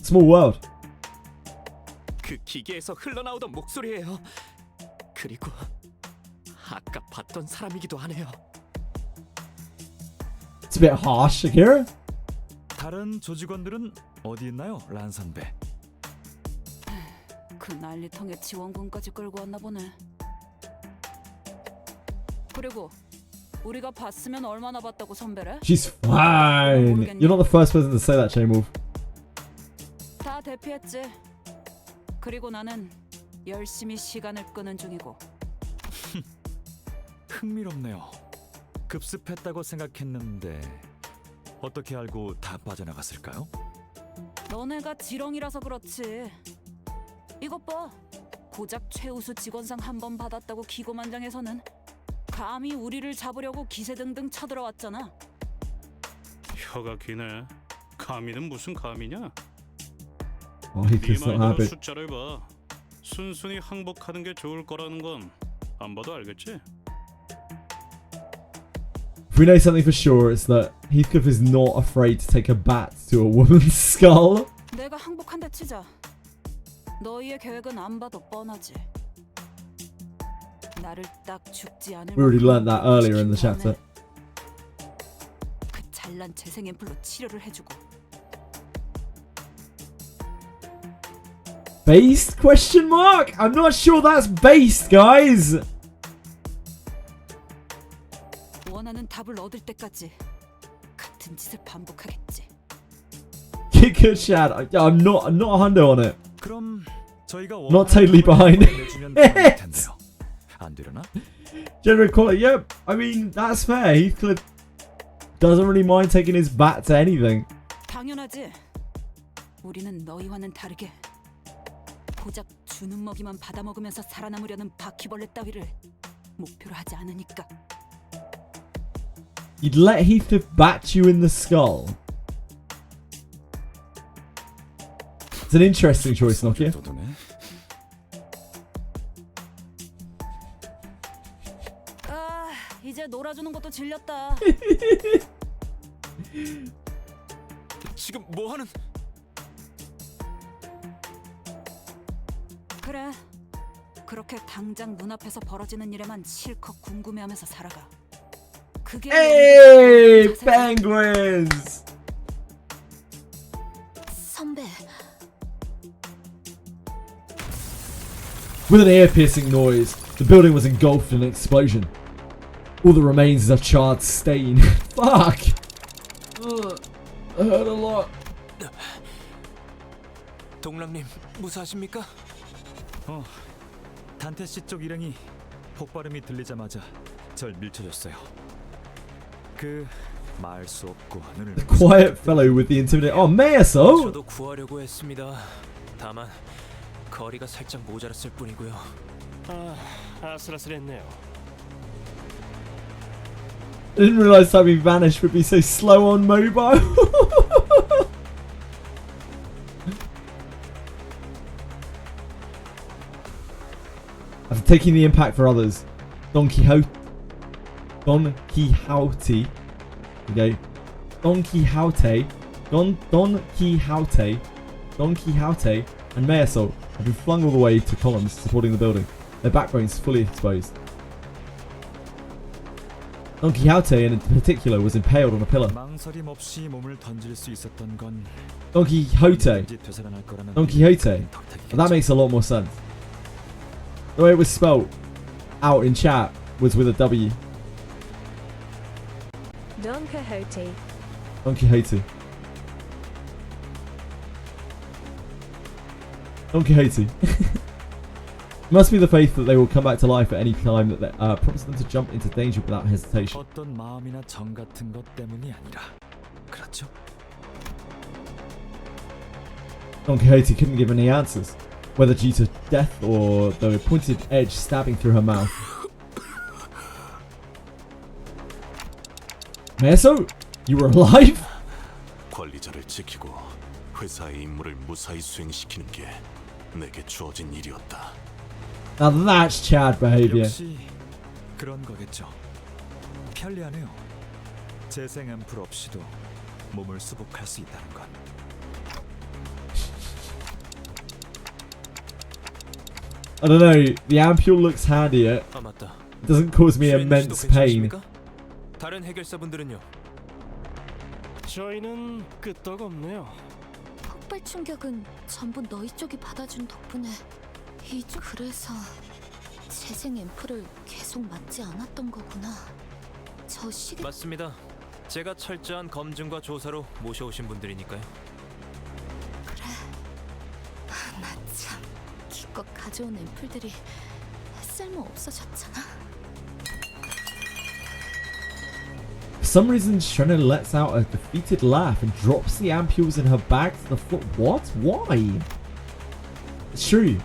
Small world. 그 기계에서 흘러나오던 목소리예요. 그리고 아까 봤던 사람이기도 하네요. It's a bit harsh, Akira. 다른 조직원들은 어디 있나요, 란 선배? 그 난리통에 지원군까지 끌고 왔나 보네. 그리고 우리가 봤으면 얼마나 봤다고 선배래? She's fine. You're not the first person to say that, J-Move. 다 대피했지. 그리고 나는 열심히 시간을 끄는 중이고. 흥미롭네요. 급습했다고 생각했는데 어떻게 알고 다 빠져나갔을까요? 너네가 지렁이라서 그렇지. 이것 봐. 고작 최우수 직원상 한 번 받았다고 기고만장해서는 감히 우리를 잡으려고 기세등등 쳐들어왔잖아. 혀가 기네. 감히는 무슨 감이냐? Oh, he 네 does not 말대로 have it. 숫자를 봐. 순순히 항복하는 게 좋을 거라는 건 안 봐도 알겠지? If we know something for sure, it's that Heathcliff is not afraid to take a bat to a woman's skull. 내가 항복한다 치자. 너희의 계획은 안 봐도 뻔하지. 나를 딱 죽지 않을 We already learned that 만큼 earlier in the 지키고 chapter. 그 잘난 재생 앰플로 치료를 해주고. Based? Question mark? I'm not sure that's based, guys. 원하는 답을 얻을 때까지 같은 짓을 반복하겠지. Good Shad. I'm not a hundo on it. 그럼 저희가 Not totally behind it. 안 되려나? General quality, yeah. I mean, that's fair. Heathcliff doesn't really mind taking his bat to anything. 당연하지. 우리는 너희와는 다르게 고작 주는 먹이만 받아먹으면서 살아남으려는 바퀴벌레 따위를 목표로 하지 않으니까. You'd let Heathcliff bat you in the skull. It's an interesting choice, Nokia. 아, 이제 놀아주는 것도 질렸다. 지금 뭐 하는? 그래. 그렇게 당장 눈앞에서 벌어지는 일에만 실컷 궁금해하면서 살아가. 그게 Hey, penguins! 선배, With an ear-piercing noise, the building was engulfed in an explosion. All that remains is a charred stain. Fuck! Ugh, I hurt a lot. 동랑님 무사하십니까? 단테 씨 쪽 일행이 폭발음이 들리자마자 절 밀쳐줬어요. 그 말 수 없고 눈을 The quiet fellow with the intimidating. Oh, Meso! 저도 구하려고 했습니다. 다만 거리가 살짝 모자랐을 뿐이고요. 아, 아슬아슬했네요. I didn't realise having vanished would be so slow on mobile. After taking the impact for others, Don Quixote, okay, Don Quixote, and Meso have been flung all the way to columns supporting the building, their backbones fully exposed. Don Quixote in particular was impaled on a pillar. 망설임 없이 몸을 던질 수 있었던 건 Don Quixote. 되살아날 거라는 Don Quixote. Well, that makes a lot more sense. The way it was spelled out in chat was with a W. Don Quixote. Don Quixote. Don Quixote. Must be the faith that they will come back to life at any time that prompts them to jump into danger without hesitation. 어떤 마음이나 정 같은 것 때문이 아니라 그렇죠? Don Quixote couldn't give any answers, whether due to death or the pointed edge stabbing through her mouth. Meso, you were alive? 관리자를 지키고 회사의 임무를 무사히 수행시키는 게 내게 주어진 일이었다. Now that's Chad behavior. 역시 그런 거겠죠. 편리하네요. 재생 앰플 없이도 몸을 수복할 수 있다는 건. I don't know, the ampule looks handier. 아 맞다. It doesn't cause me immense pain. 다른 해결사분들은요? 저희는 끄떡없네요. 폭발 충격은 전부 너희 쪽이 받아준 덕분에 그래서 재생 앰플을 계속 맞지 않았던 거구나. 저 시계... 맞습니다. 제가 철저한 검증과 조사로 모셔오신 분들이니까요. 그래. 나 참 기껏 가져온 앰플들이 쓸모 없어졌잖아. For some reason, Shrena lets out a defeated laugh and drops the ampules in her bag to the floor. What? Why? It's true.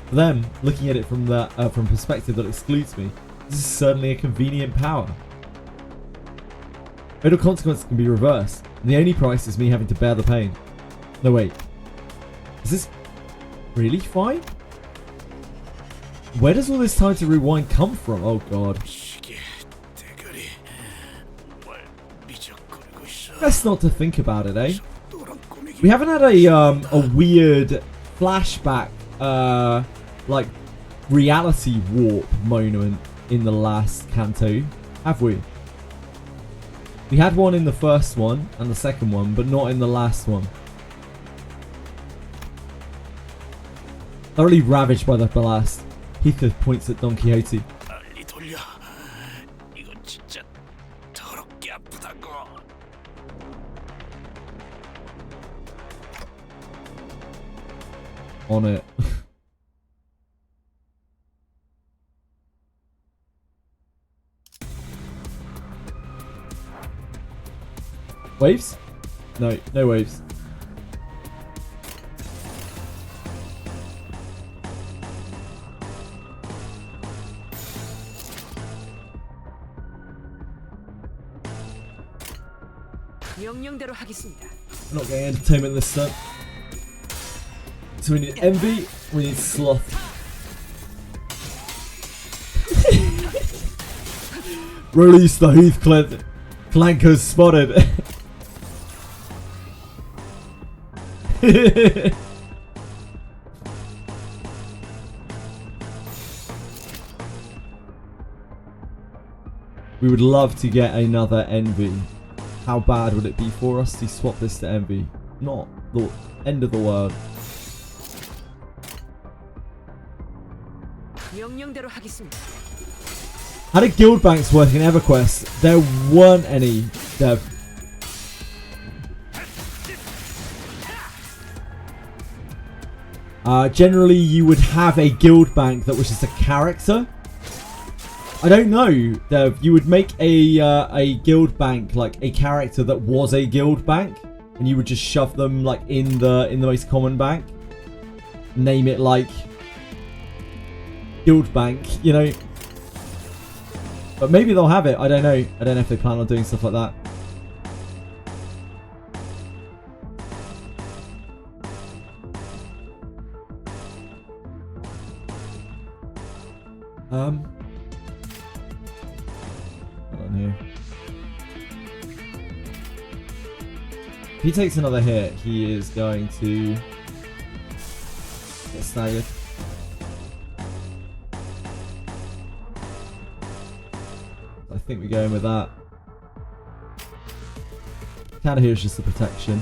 For them, looking at it from the from perspective that excludes me, this is certainly a convenient power. Fatal consequences can be reversed, and the only price is me having to bear the pain. No wait, is this really fine? Where does all this time to rewind come from? Oh god. Best not to think about it, eh? We haven't had a weird flashback, like reality warp moment in the last Canto, have we? We had one in the first one and the second one, but not in the last one. Thoroughly ravaged by the blast, Heathcliff points at Don Quixote. On it. Waves? No, no waves. 명령대로 하겠습니다. We're not getting entertainment this time. So we need envy, we need sloth. Release the Heathcliff. Flankers spotted. We would love to get another envy. How bad would it be for us to swap this to envy? Not the end of the world. 명령대로 하겠습니다. How did guild banks work in EverQuest? There weren't any, Dev. Generally, you would have a guild bank that was just a character. I don't know, Dev. You would make a guild bank like a character that was a guild bank, and you would just shove them like in the most common bank. Name it like guild bank, you know. But maybe they'll have it. I don't know. I don't know if they plan on doing stuff like that. Hold on here. If he takes another hit, he is going to get staggered. I think we're going with that. Counter here is just the protection.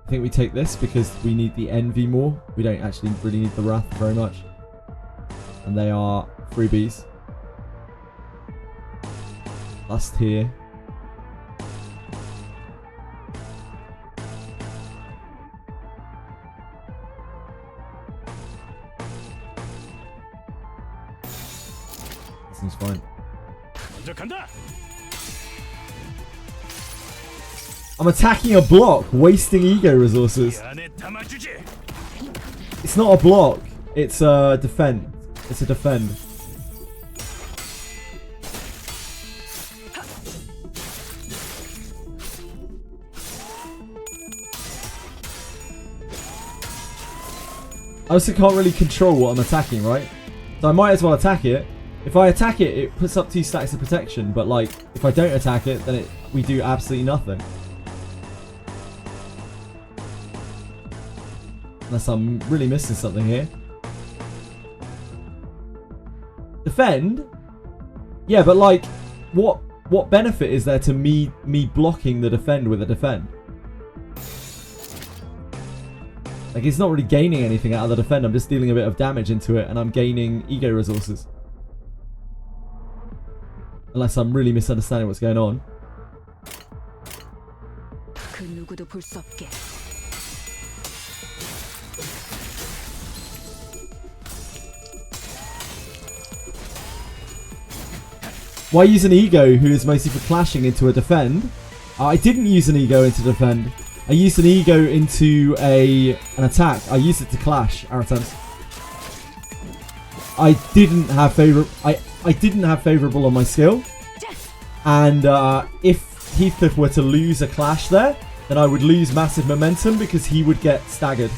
I think we take this because we need the envy more. We don't actually really need the wrath very much. And they are freebies. Last here. This seems fine. I'm attacking a block, wasting ego resources. It's not a block, it's a defend. It's a defend. I also can't really control what I'm attacking, right? So I might as well attack it. If I attack it, it puts up 2 stacks of protection, but like, if I don't attack it, then we do absolutely nothing. Unless I'm really missing something here. Defend? Yeah, but like, what benefit is there to me blocking the defend with a defend? Like, it's not really gaining anything out of the defend. I'm just dealing a bit of damage into it, and I'm gaining ego resources. Unless I'm really misunderstanding what's going on. 그 누구도 볼 수 없게. Why use an ego who is mostly for clashing into a defend? I didn't use an ego into defend. I used an ego into an attack. I used it to clash Aratems. I didn't have favorable on my skill, and if Heathcliff were to lose a clash there, then I would lose massive momentum because he would get staggered.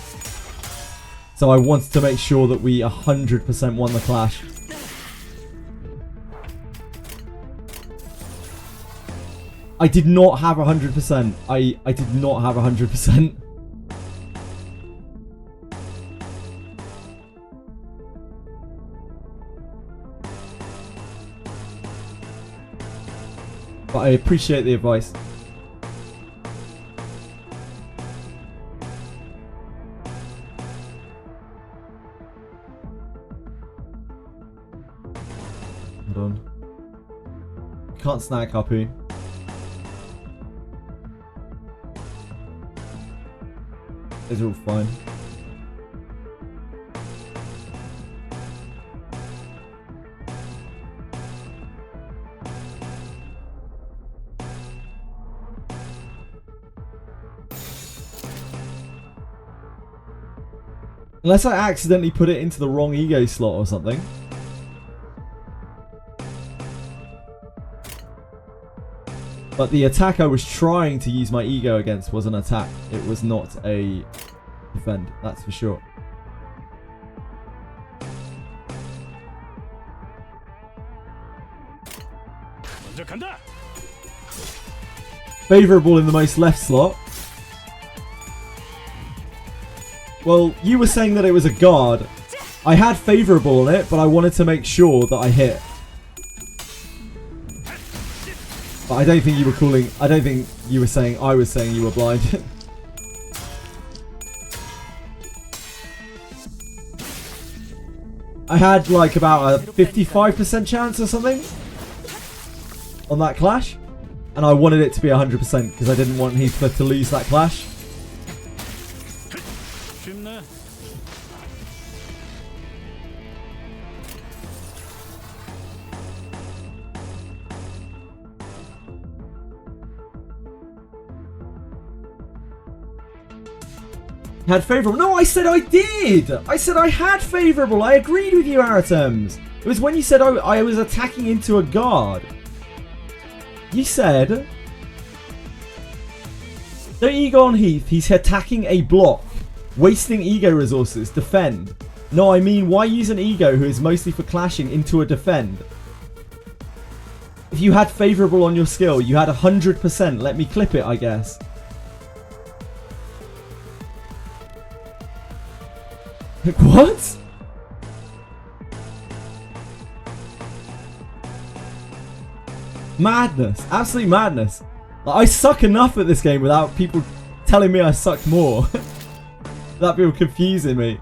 So I wanted to make sure that we 100% won the clash. I did not have 100%. I did not have 100%. But I appreciate the advice. Hold on. Can't snag Harpoon. It's all fine. Unless I accidentally put it into the wrong ego slot or something. But the attack I was trying to use my ego against was an attack. It was not a defend, that's for sure. Favorable in the most left slot. Well, you were saying that it was a guard. I had favorable on it, but I wanted to make sure that I hit. But I don't think you were calling... I don't think you were saying... I was saying you were blind. I had like about a 55% chance or something on that clash. And I wanted it to be 100% because I didn't want Heathcliff to lose that clash. Had favorable. No, I said I did. I said I had favorable. I agreed with you, Aratems. It was when you said I was attacking into a guard. You said, don't ego on Heath. He's attacking a block, wasting ego resources. Defend. No, I mean, why use an ego who is mostly for clashing into a defend? If you had favorable on your skill, you had 100%. Let me clip it, I guess. Like, what? Madness. Absolute madness. Like, I suck enough at this game without people telling me I suck more. Without people confusing me.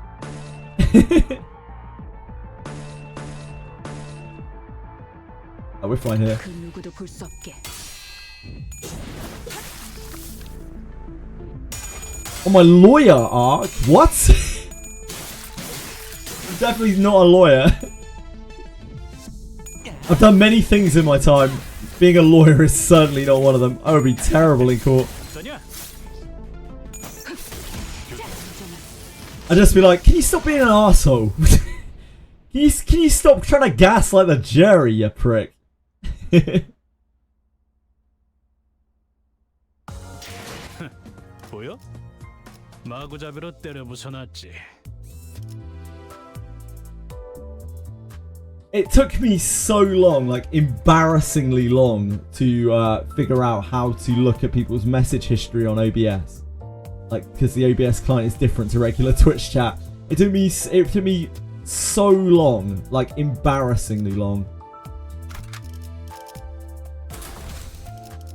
Oh, we're fine here. Oh, my lawyer arc? What? I'm definitely not a lawyer. I've done many things in my time. Being a lawyer is certainly not one of them. I would be terrible in court. I'd just be like, can you stop being an arsehole? Can you stop trying to gaslight the jury, you prick? 보여? 마구잡이로 때려 부숴놨지. It took me so long, like embarrassingly long, to figure out how to look at people's message history on OBS. Like, because the OBS client is different to regular Twitch chat. It took me so long, like embarrassingly long.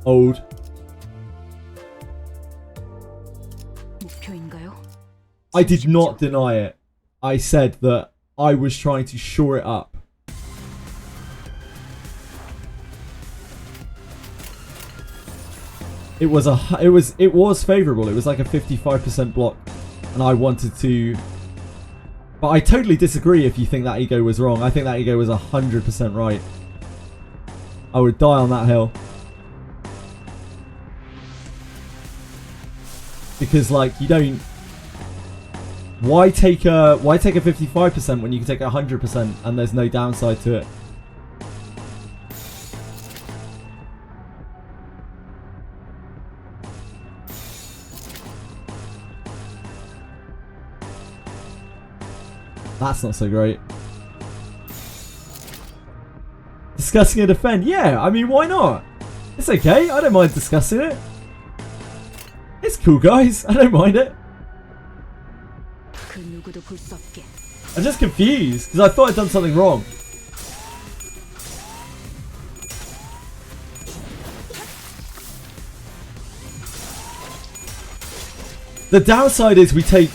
Old. 목표인가요? I did not deny it. I said that I was trying to shore it up. It was favorable. It was like a 55% block, and I wanted to. But I totally disagree if you think that ego was wrong. I think that ego was 100% right. I would die on that hill. Because like you don't. Why take a 55% when you can take 100% and there's no downside to it? That's not so great. Discussing a defend? Yeah, I mean, why not? It's okay. I don't mind discussing it. It's cool, guys. I don't mind it. I'm just confused because I thought I'd done something wrong. The downside is we take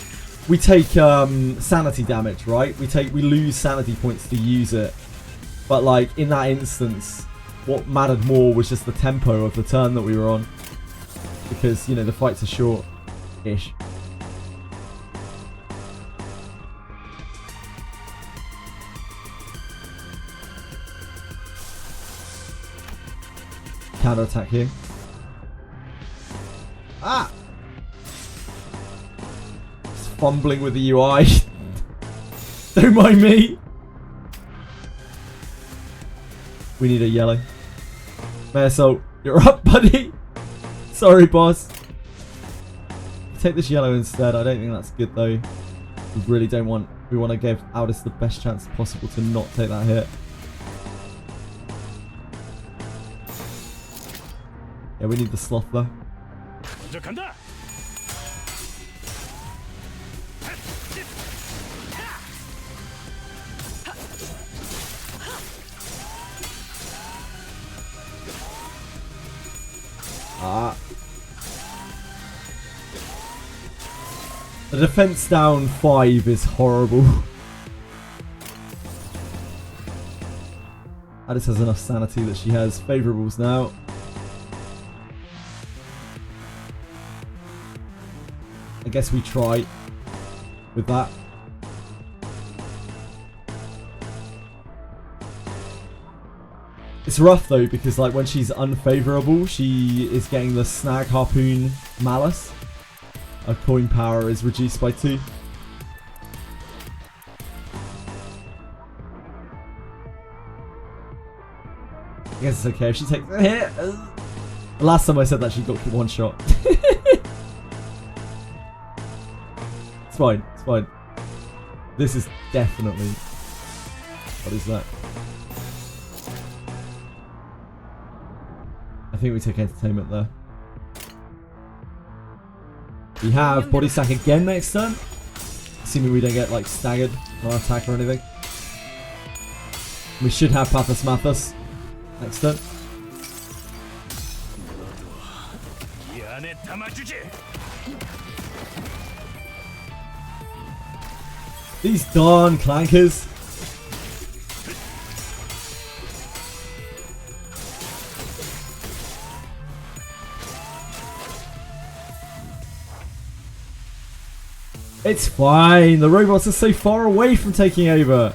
sanity damage, right? We lose sanity points to use it. But like in that instance, what mattered more was just the tempo of the turn that we were on. Because, you know, the fights are short-ish. Counter attack here. Ah! Just fumbling with the UI. Don't mind me. We need a yellow. Marisol, you're up, buddy. Sorry, boss. Take this yellow instead. I don't think that's good though. We really don't want. We want to give Aldous the best chance possible to not take that hit. Yeah, we need the sloth though. Ah. The defense down 5 is horrible. Alice has enough sanity that she has favourables now. I guess we try with that. It's rough though because like when she's unfavourable, she is getting the snag harpoon malice. Her coin power is reduced by 2. I guess it's okay if she takes a hit. The last time I said that she got 1 shot. It's fine, it's fine. This is definitely... What is that? I think we take entertainment there. We have body sack again next turn. Assuming we don't get like staggered on our attack or anything. We should have Pathos Mathos next turn. These darn clankers. It's fine. The robots are so far away from taking over.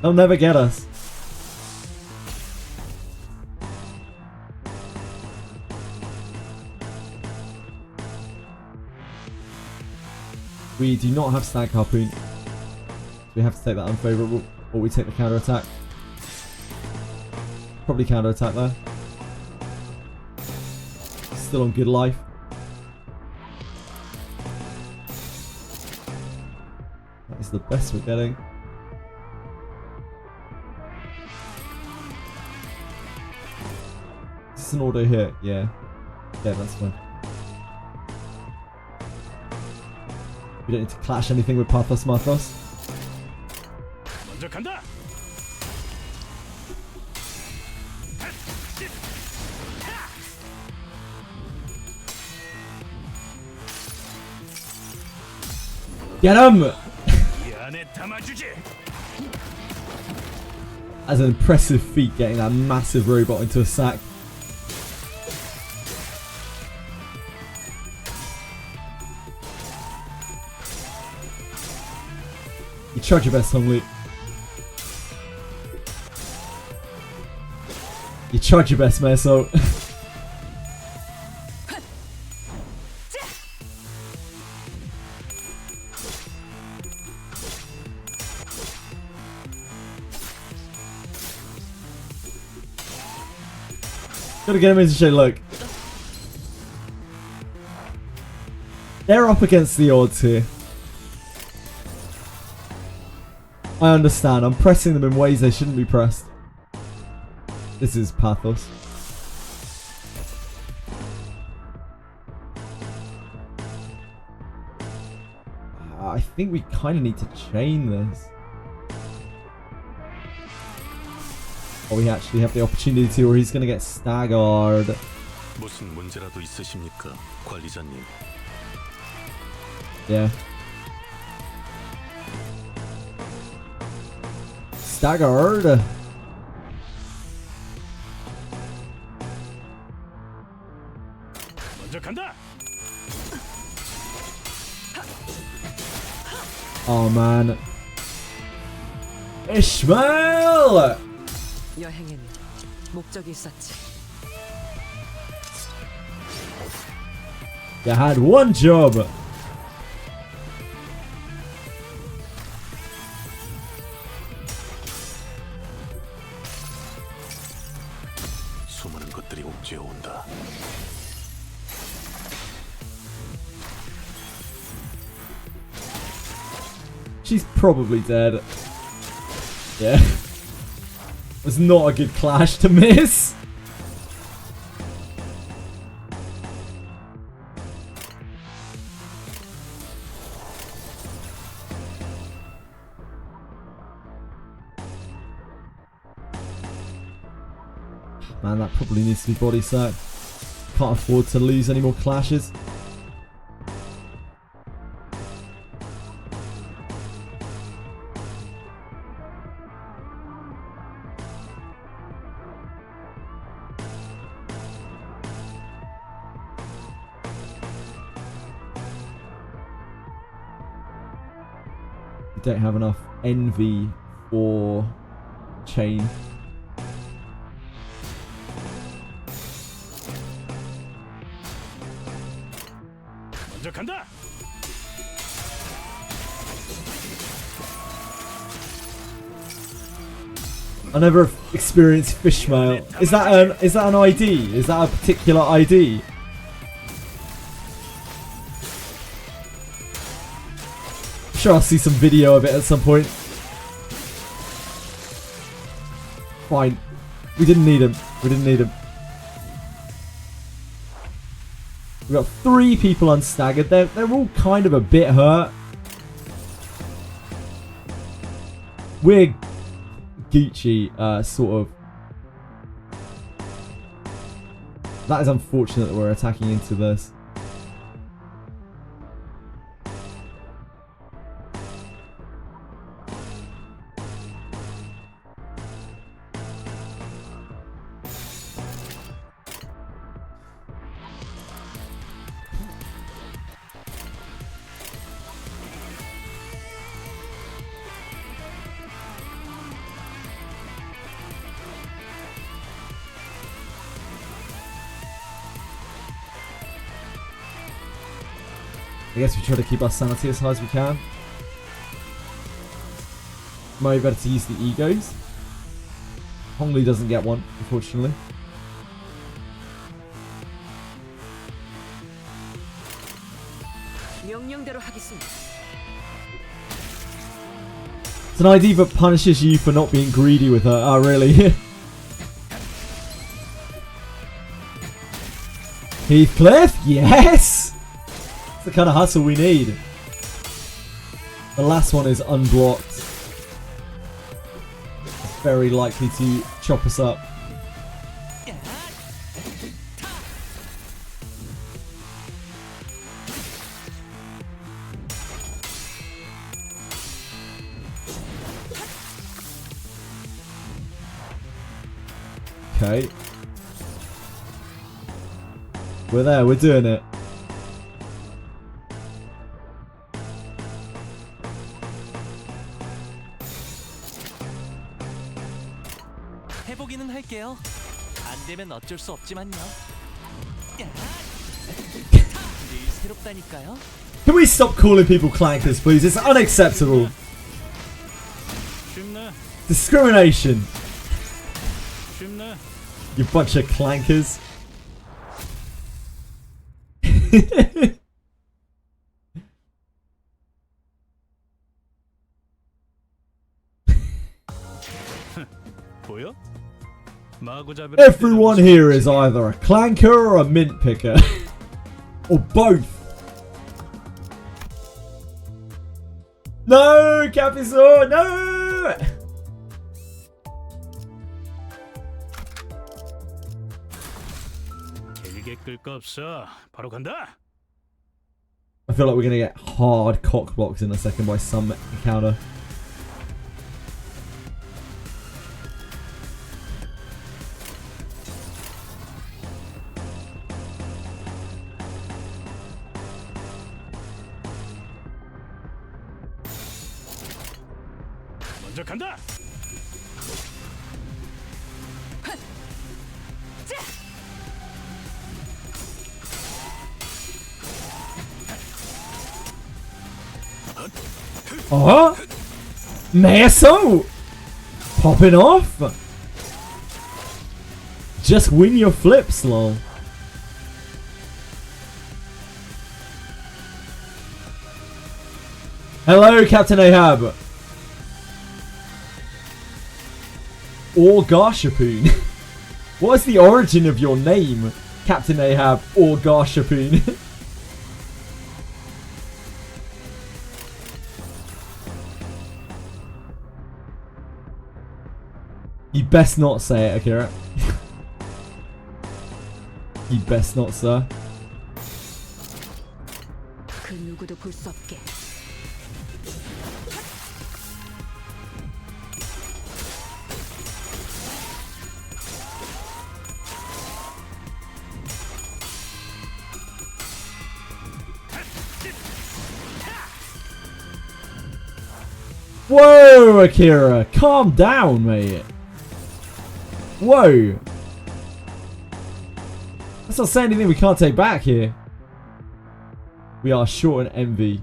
They'll never get us. We do not have Stag Harpoon. So we have to take that unfavourable. Or we take the counter attack. Probably counter attack there. Still on good life. That is the best we're getting. Is this an auto hit? Yeah. Yeah, that's fine. We don't need to clash anything with Pathos Mathos. Get him! That's an impressive feat, getting that massive robot into a sack. You tried your best, Hongli. You tried your best, Meso. Gotta get him into shape. Look, they're up against the odds here. I understand. I'm pressing them in ways they shouldn't be pressed. This is pathos. I think we kind of need to chain this. Or we actually have the opportunity to, or he's going to get staggered. 무슨 문제라도 있으십니까, 관리자님? Yeah. Staggered. 먼저 간다. Oh man. Ishmael! 여행엔 목적이 있었지. You had one job. 수많은 것들이 옥죄어 온다. She's probably dead. Yeah. Was not a good clash to miss. Man, that probably needs to be body sacked. Can't afford to lose any more clashes. Don't have enough envy or chain. 먼저 간다. I never experienced fishmail. Is that an ID? Is that a particular ID? I'm sure I'll see some video of it at some point. Fine. We didn't need him. We didn't need him. We got 3 people unstaggered. They're all kind of a bit hurt. We're Gucci, sort of. That is unfortunate that we're attacking into this. I guess we try to keep our sanity as high as we can. Maybe better to use the egos. Hongli doesn't get one, unfortunately. It's an ID that punishes you for not being greedy with her. Oh, really? Heathcliff? Yes! It's the kind of hustle we need. The last one is unblocked. Very likely to chop us up. Okay. We're there, we're doing it. 해보기는 할게요. 안 되면 어쩔 수 없지만요. 늘 새롭다니까요. Can we stop calling people clankers, please? It's unacceptable. Discrimination. You bunch of clankers. 보여? Everyone here is either a clanker or a mint picker. Or both. No, Capisaur, no! 길게 끌 거 없어. 바로 간다. I feel like we're gonna get hard cock blocked in a second by some encounter. 먼저 간다. Oh, Meso popping off. Just win your flips, lol. Hello, Captain Ahab. Or Garshapoon. What is the origin of your name, Captain Ahab or Garshapoon? You best not say it, Akira. You best not, sir. 그 누구도 볼 수 없게. Whoa, Akira, calm down, mate. Whoa. That's not saying anything we can't take back here. We are short an envy.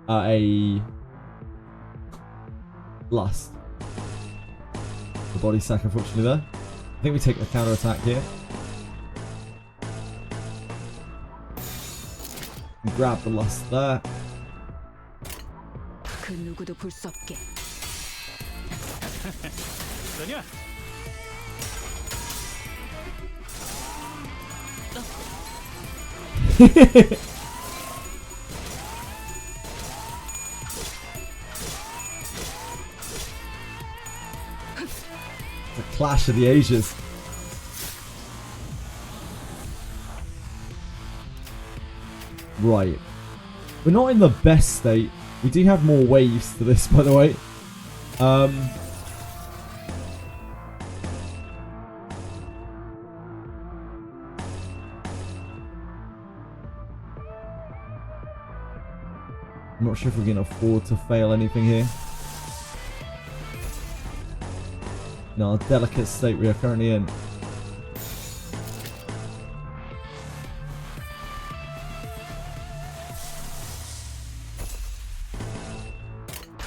A lust. The body sack, unfortunately, there. I think we take the counter attack here. And grab the lust there. 그 누구도 볼 수 없게. 그러냐? The clash of the ages. Right. We're not in the best state. We do have more waves to this, by the way. I'm not sure if we can afford to fail anything here. No, a delicate state we are currently in.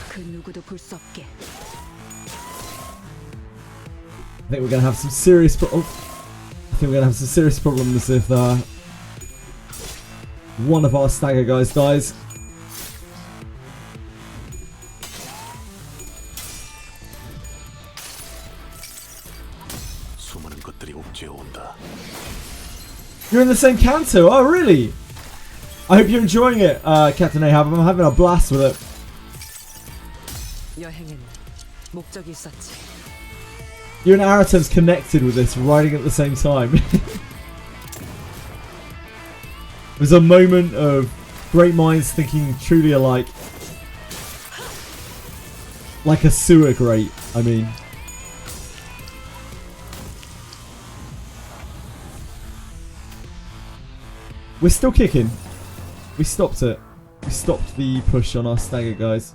그 누구도 볼 수 없게. I think we're gonna have some serious problems if one of our stagger guys dies. 수많은 것들이 옥죄어 온다. You're in the same canto? Oh, really? I hope you're enjoying it, Captain Ahab. I'm having a blast with it. 여행엔 목적이 있었지. You and Aratem's connected with this, riding at the same time. It was a moment of great minds thinking truly alike. Like a sewer grate, I mean. We're still kicking. We stopped it. We stopped the push on our stagger guys.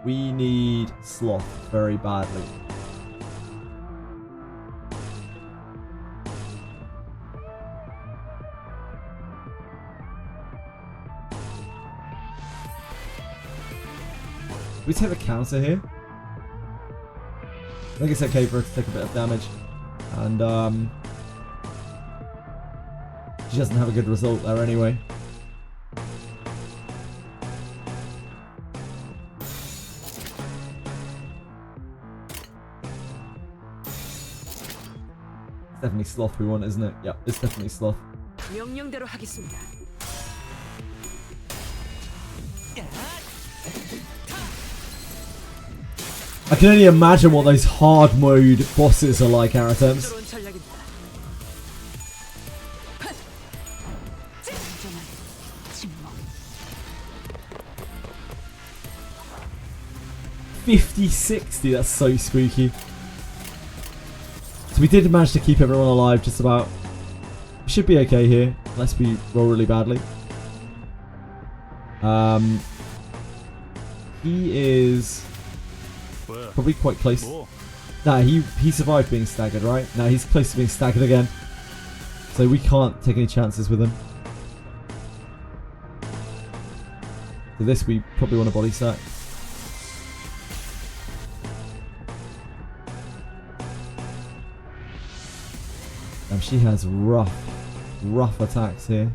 We need Sloth very badly. We take the counter here. I think it's okay for her to take a bit of damage. And she doesn't have a good result there anyway. It's definitely Sloth we want, isn't it? Yeah, it's definitely Sloth. 명령대로 하겠습니다. I can only imagine what those hard mode bosses are like, Aratems. $50-60, that's so spooky. So we did manage to keep everyone alive just about. We should be okay here, unless we roll really badly. He is probably quite close. Nah, he survived being staggered, right? Now he's close to being staggered again. So we can't take any chances with him. For this, we probably want a body sack. And she has rough attacks here.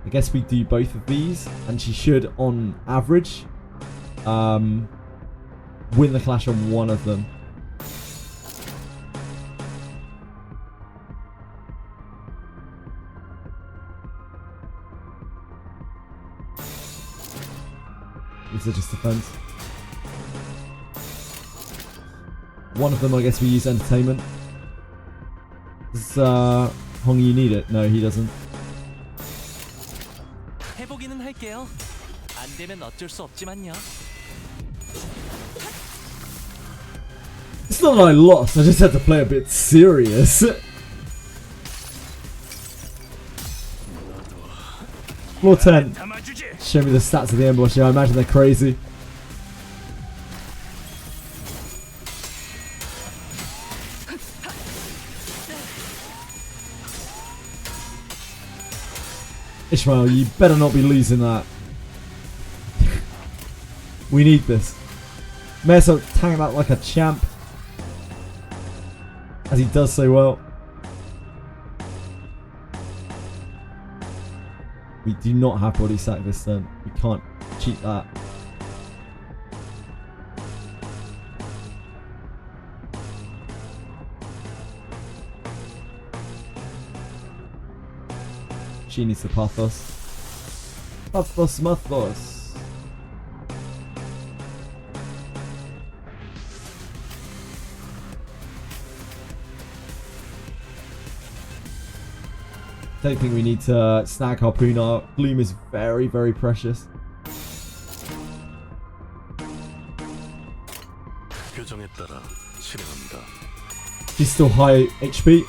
I guess we do both of these, and she should, on average, win the clash on one of them. These are just defense. One of them, I guess we use entertainment. Does Hong Yu need it? No, he doesn't. 해보기는 할게요. 안 되면 어쩔 수 없지만요. It's not that I lost, I just had to play a bit serious. Floor 10. Show me the stats of the ambush. Yeah, I imagine they're crazy. Ishmael, you better not be losing that. We need this. Meso tank that like a champ. As he does so well. We do not have body sack this turn. We can't cheat that. She needs the pathos. Pathos, mathos. Don't think we need to snag Harpoon. Our Gloom is very, very precious. She's still high HP.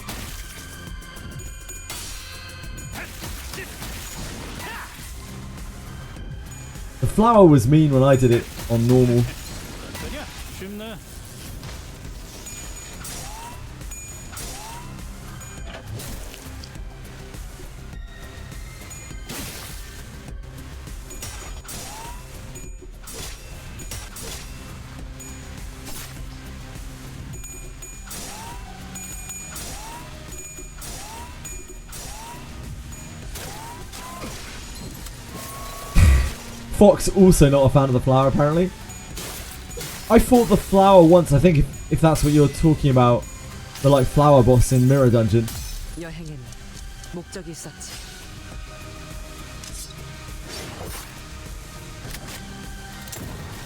The flower was mean when I did it on normal. Fox also not a fan of the flower apparently. I fought the flower once, I think if that's what you're talking about. The like flower boss in Mirror Dungeon. 여행에는 목적이 있었지.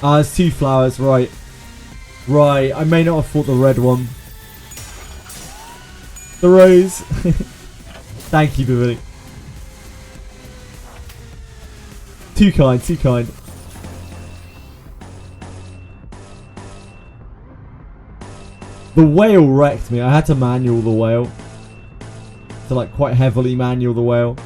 Ah, there's two flowers, right. Right, I may not have fought the red one. The rose. Thank you, Bivini. Too kind, too kind. The whale wrecked me. I had to manual the whale. To like quite heavily manual the whale.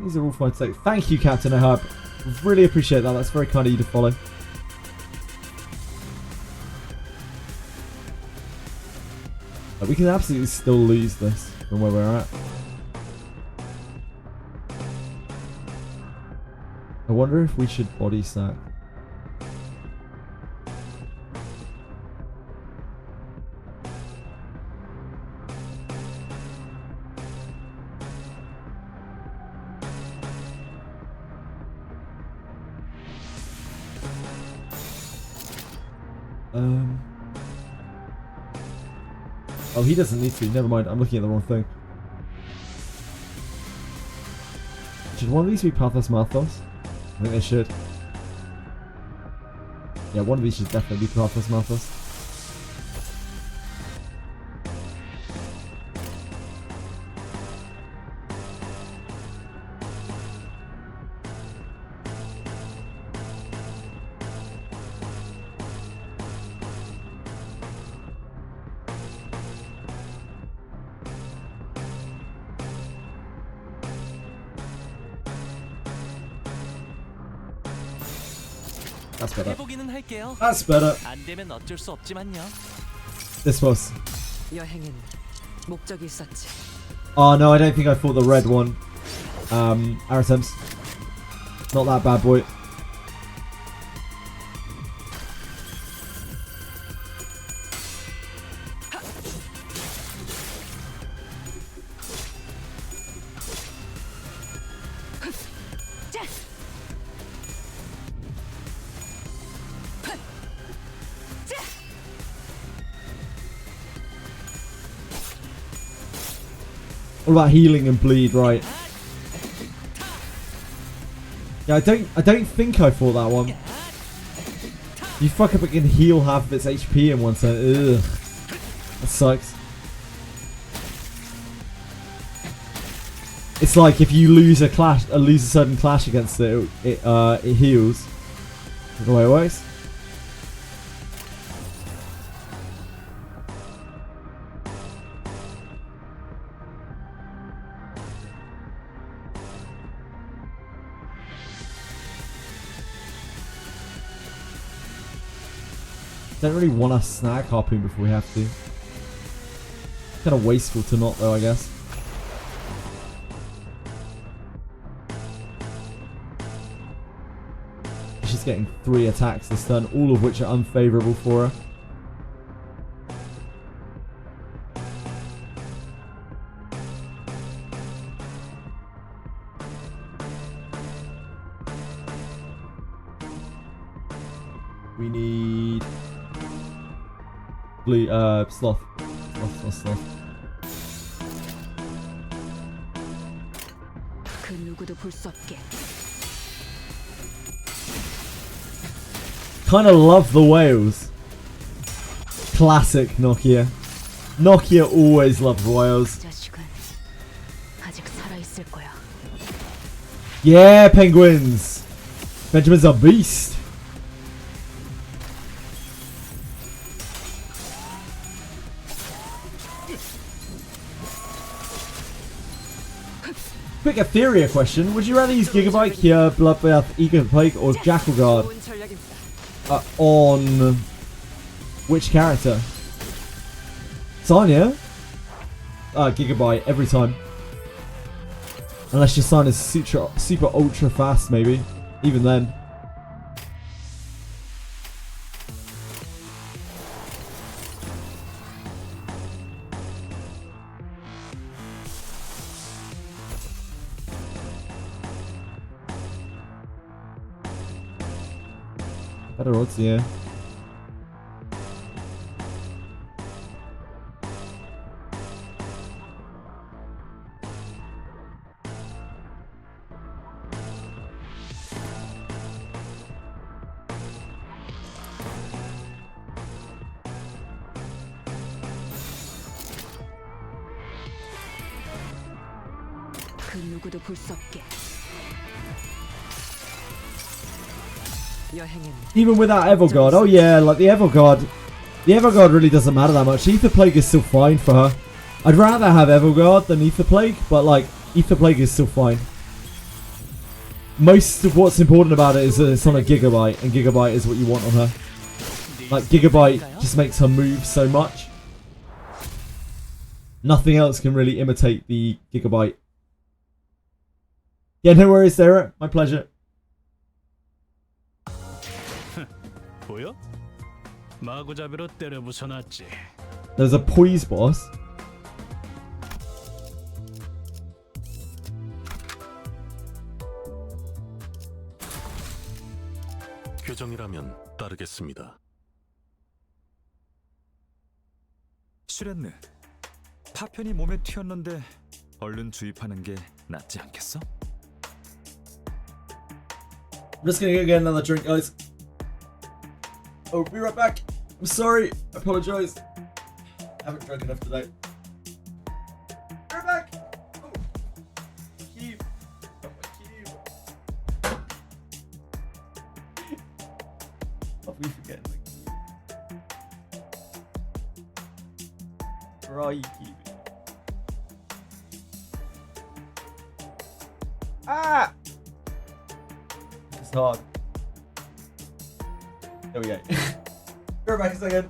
These are all fine to say. Thank you, Captain Ahab. Really appreciate that. That's very kind of you to follow. We can absolutely still lose this from where we're at. I wonder if we should body sack. Oh, he doesn't need to. Never mind. I'm looking at the wrong thing. Should one of these be Pathos Malthos? I think they should. Yeah, one of these should definitely be Pathos Malthos. That's better. 해보기는 할게요. That's better. 안 되면 어쩔 수 없지만요. This was. 여행엔 목적이 있었지. Oh no, I don't think I fought the red one. Aratems. Not that bad, boy. What about healing and bleed, right? Yeah, I don't think I fought that one. You fuck up, it can heal half of its HP in one turn. Ugh. That sucks. It's like if you lose a sudden clash against it, it heals. That's the way it works. Don't really want to snag harpoon before we have to. Kind of wasteful to not though, I guess. She's getting 3 attacks this turn, all of which are unfavourable for her. We need blue, sloth. Sloth. 그 누구도 볼 수 없게. Kinda love the whales. Classic Nokia. Nokia always loved whales. 자식은 아직 살아 있을 거야. Yeah, penguins. Benjamin's a beast. Quick Etheria question. Would you rather use Gigabyte, Kia, Bloodbath, Eager Plague, or Jackal Guard? On which character? Sonya? Gigabyte every time. Unless your son is super ultra fast, maybe. Even then. Better odds, yeah. 그 누구도 볼 수 없게. 여행은 Even without Evergod. Oh yeah, like the Evergod really doesn't matter that much. Ether Plague is still fine for her. I'd rather have Evergod than Ether Plague, but like Ether Plague is still fine. Most of what's important about it is that it's on a Gigabyte, and Gigabyte is what you want on her. Like Gigabyte just makes her move so much. Nothing else can really imitate the Gigabyte. Yeah, no worries, Sarah. My pleasure. 보여? 마구잡이로 때려 부숴놨지. There's a poise boss. 규정이라면 따르겠습니다. 슈렌느, 파편이 몸에 튀었는데 얼른 주입하는 게 낫지 않겠어? I'm just gonna go get another drink, guys. Oh, be right back. I'm sorry. I apologize. I haven't drunk enough today. Be right back. Oh, cube. Oh, my cube. What are we forgetting? The cube. Right, cube. Ah! It's hard. There we go. Go back a second.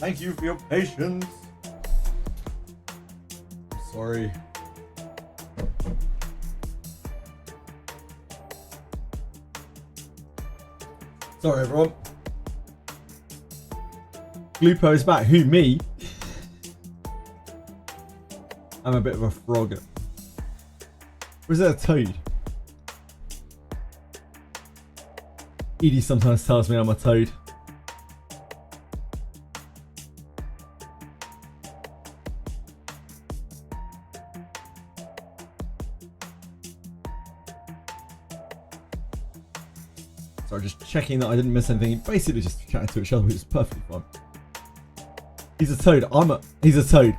Thank you for your patience. I'm sorry. Sorry, everyone. Glupo's back. Who, me? I'm a bit of a frog. Or is that a toad? Edie sometimes tells me I'm a toad. Sorry, just checking that I didn't miss anything. Basically just chatting to each other, which is perfectly fine. He's a toad. He's a toad.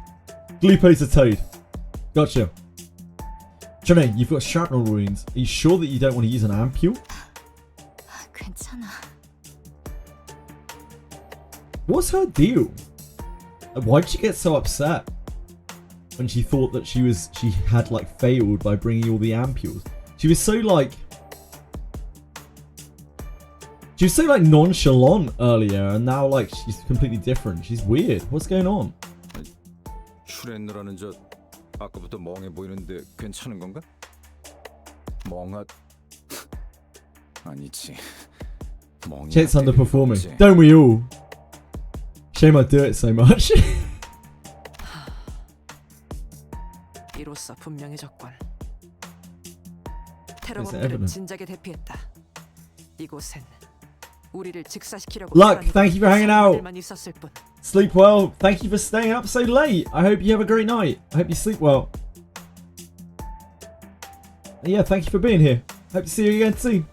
Glupo's a toad. Gotcha. Jermaine, you've got shrapnel wounds. Are you sure that you don't want to use an ampule? 괜찮아. What's her deal? Why'd she get so upset when she thought that she had like failed by bringing all the ampules? She was so like nonchalant earlier, and now like she's completely different. She's weird. What's going on? 슈렌느라는 저 아까부터 멍해 보이는데 괜찮은 건가? 멍하 아니지. 멍이 Chet's underperforming. Don't we all? Shame I do it so much. 이로써 분명해졌군. 테러범들은 진작에 대피했다. 이곳엔 우리를 직사시키려고 Luck, thank you for hanging out. 있었을 뿐. Sleep well. Thank you for staying up so late. I hope you have a great night. I hope you sleep well. And yeah, thank you for being here. Hope to see you again soon.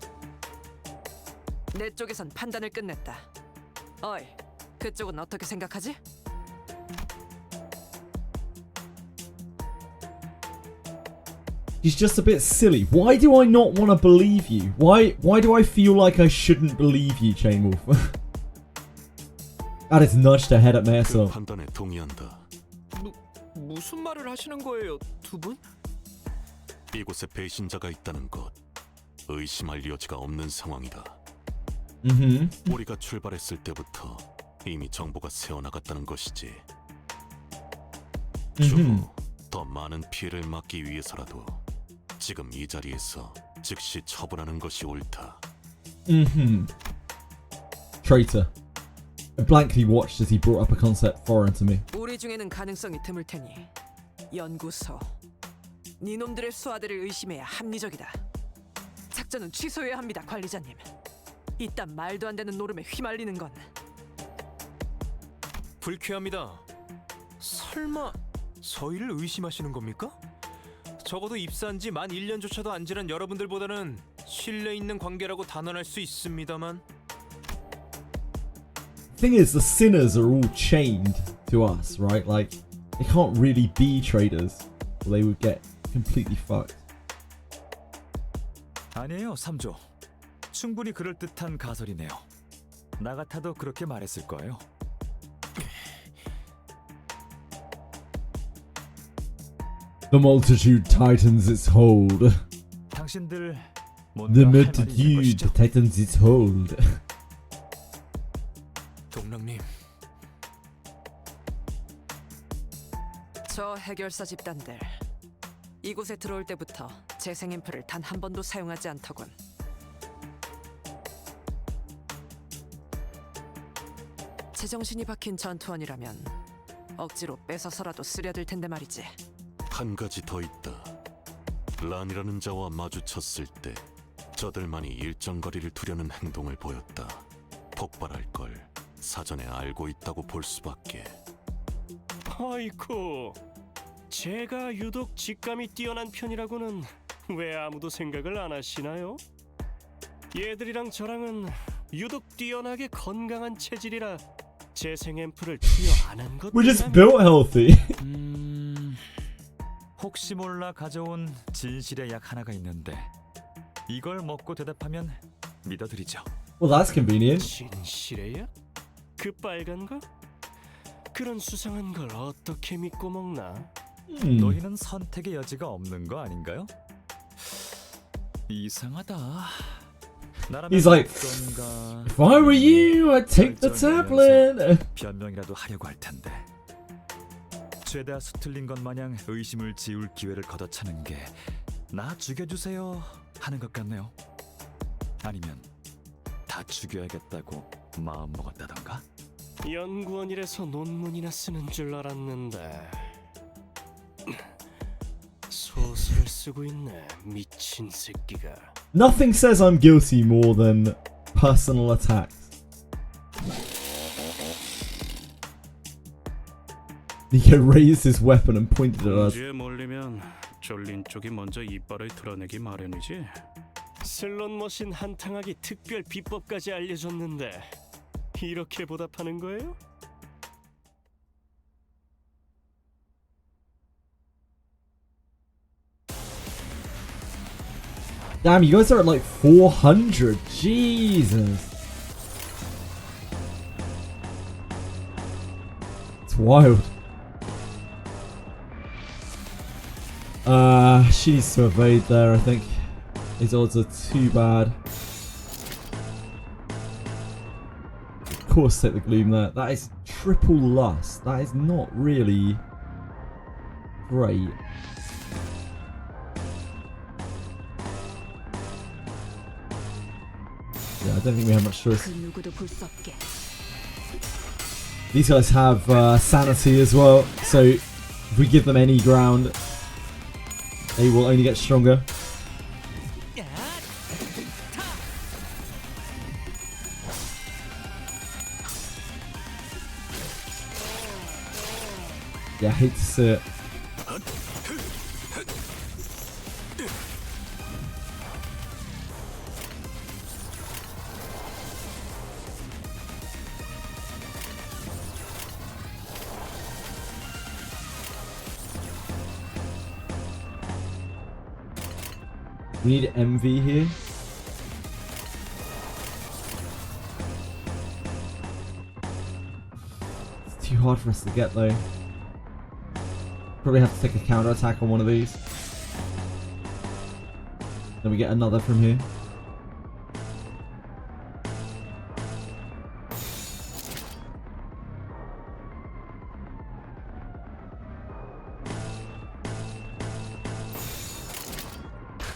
내 쪽에선 판단을 끝냈다. 어이, 그쪽은 어떻게 생각하지? She's just a bit silly. Why do I not want to believe you? Why do I feel like I shouldn't believe you, Chainwolf? That is nudged her head up myself. 판단에 동의한다. 무슨 말을 하시는 거예요, 두 분? 이곳에 배신자가 있다는 것, 의심할 여지가 없는 상황이다. 우리가 출발했을 때부터 이미 정보가 새어나갔다는 것이지. 추후 더 많은 피해를 막기 위해서라도 지금 이 자리에서 즉시 처분하는 것이 옳다. Traitor. I blankly watched as he brought up a concept foreign to me. 우리 중에는 가능성이 드물 테니 연구소. 니놈들의 수하들을 의심해야 합리적이다. 작전은 취소해야 합니다, 관리자님. 이딴 말도 안 되는 노름에 휘말리는 건 불쾌합니다. 설마 저희를 의심하시는 겁니까? 적어도 입사한 지 만 1년조차도 안 지난 여러분들보다는 신뢰 있는 관계라고 단언할 수 있습니다만. Thing is, the sinners are all chained to us, right? Like, they can't really be traders, or they would get completely fucked. 아니에요, 3조. 충분히 그럴듯한 가설이네요. 나 같아도 그렇게 말했을 거예요. The multitude tightens its hold. 당신들 The multitude tightens its hold. 동랑님. 저 해결사 집단들 이곳에 들어올 때부터 재생 앰플을 단 한 번도 사용하지 않더군. 제정신이 박힌 전투원이라면 억지로 뺏어서라도 쓰려들 텐데 말이지. 한 가지 더 있다. 란이라는 자와 마주쳤을 때 저들만이 일정 거리를 두려는 행동을 보였다. 폭발할 걸 사전에 알고 있다고 볼 수밖에. 아이쿠, 제가 유독 직감이 뛰어난 편이라고는 왜 아무도 생각을 안 하시나요? 얘들이랑 저랑은 유독 뛰어나게 건강한 체질이라 재생 앰플을 투여 안 한 것. We're just built healthy. 혹시 몰라 가져온 진실의 약 하나가 있는데 이걸 먹고 대답하면 믿어드리죠. Well, that's convenient. 진실의 약? 그 빨간 거? 그런 수상한 걸 어떻게 믿고 먹나? 너희는 선택의 여지가 없는 거 아닌가요? 이상하다. He's like, if I were you, I'd take the tablet. 변명이라도 하려고 할 텐데. 죄다 수틀린 것 마냥 의심을 지울 기회를 걷어차는 게 나 죽여주세요 하는 것 같네요. 아니면 다 죽여야겠다고 마음 먹었다던가? 연구원이라서 논문이나 쓰는 줄 알았는데 소설을 쓰고 있네, 미친 새끼가. Nothing says I'm guilty more than personal attacks. Nico raised his weapon and pointed at us. 공주에 몰리면 졸린 쪽이 먼저 이빨을 드러내기 마련이지. 슬롯 머신 한탕하기 특별 비법까지 알려줬는데 이렇게 보답하는 거예요? Damn, you guys are at like 400. Jesus. It's wild. She needs to evade there, I think. His odds are too bad. Of course, take the gloom there. That is triple lust. That is not really great. Yeah, I don't think we have much choice. These guys have sanity as well, so if we give them any ground, they will only get stronger. Yeah, I hate to see it. We need MV here. It's too hard for us to get though. Probably have to take a counter attack on one of these. Then we get another from here.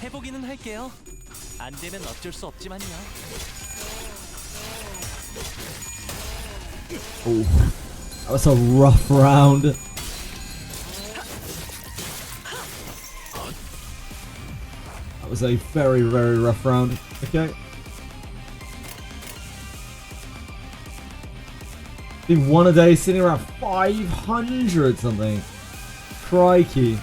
해보기는 할게요. 안 되면 어쩔 수 없지만요. Oh, that was a rough round. That was a very, very rough round. Okay. Doing one a day, sitting around 500 something. Crikey.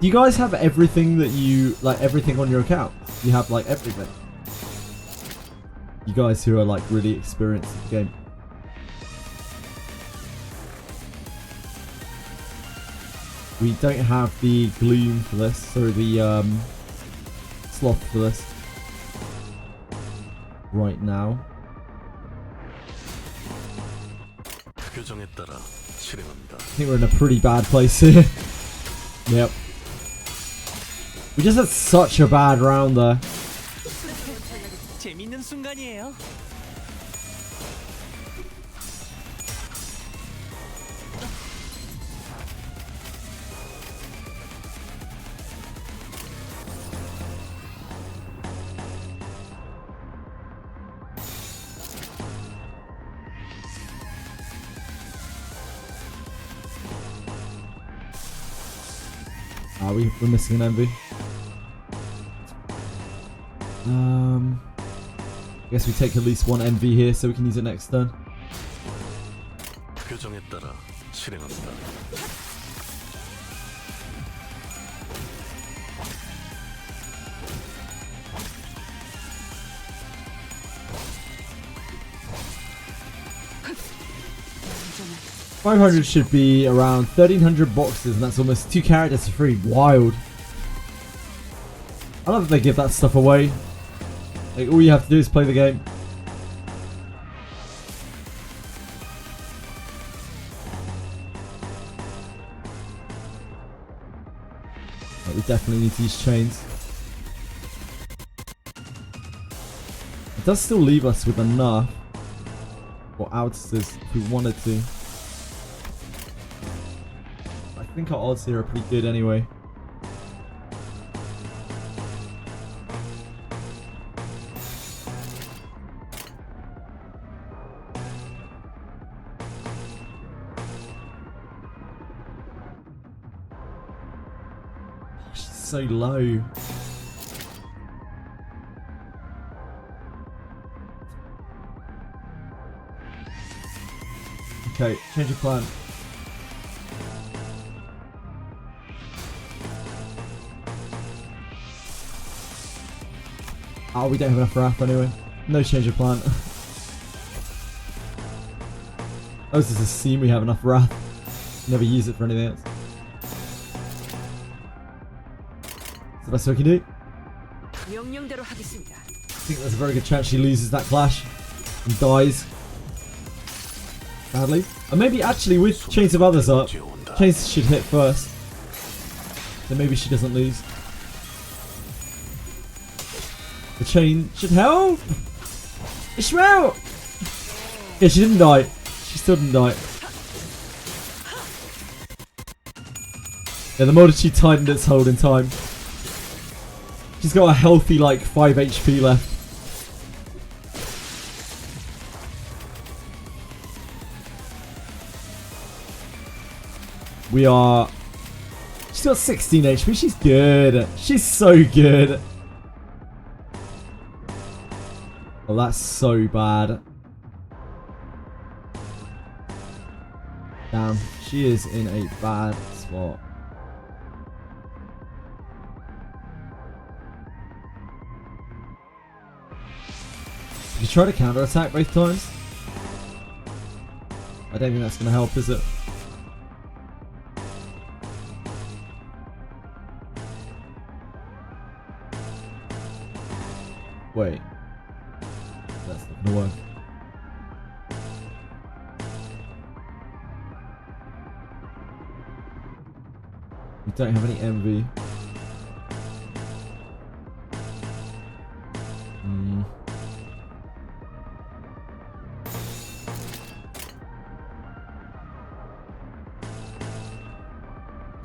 You guys have everything that you like, everything on your account. You have like everything. You guys who are like really experienced at the game. We don't have the gloom for this, or the sloth for this right now. I think we're in a pretty bad place here. Yep. We just had such a bad round there. 재밌는 순간이에요. We're missing an envy. I guess we take at least one envy here so we can use it next turn. 표정에 따라 실행합니다. $500 should be around 1,300 boxes, and that's almost 2 characters for free. Wild. I love that they give that stuff away. Like, all you have to do is play the game. definitely need to use chains. It does still leave us with enough for outages if we wanted to. I think our odds here are pretty good anyway. So low. Okay, change your plan. Oh, we don't have enough wrath anyway. No change of plan. I was just assume we have enough wrath. Never use it for anything else. The best we can do. I think there's a very good chance she loses that clash and dies badly. And maybe actually with Chains of Others up, Chains should hit first. Then maybe she doesn't lose. The chain should help! Ishmael! Yeah, she didn't die. She still didn't die. Yeah, the multitude tightened its hold in time. She's got a healthy, like, 5 HP left. We are... She's got 16 HP. She's good. She's so good. Oh, that's so bad. Damn. She is in a bad spot. Did you try to counter attack both times? I don't think that's going to help, is it? Wait. That's not going to work. We don't have any envy.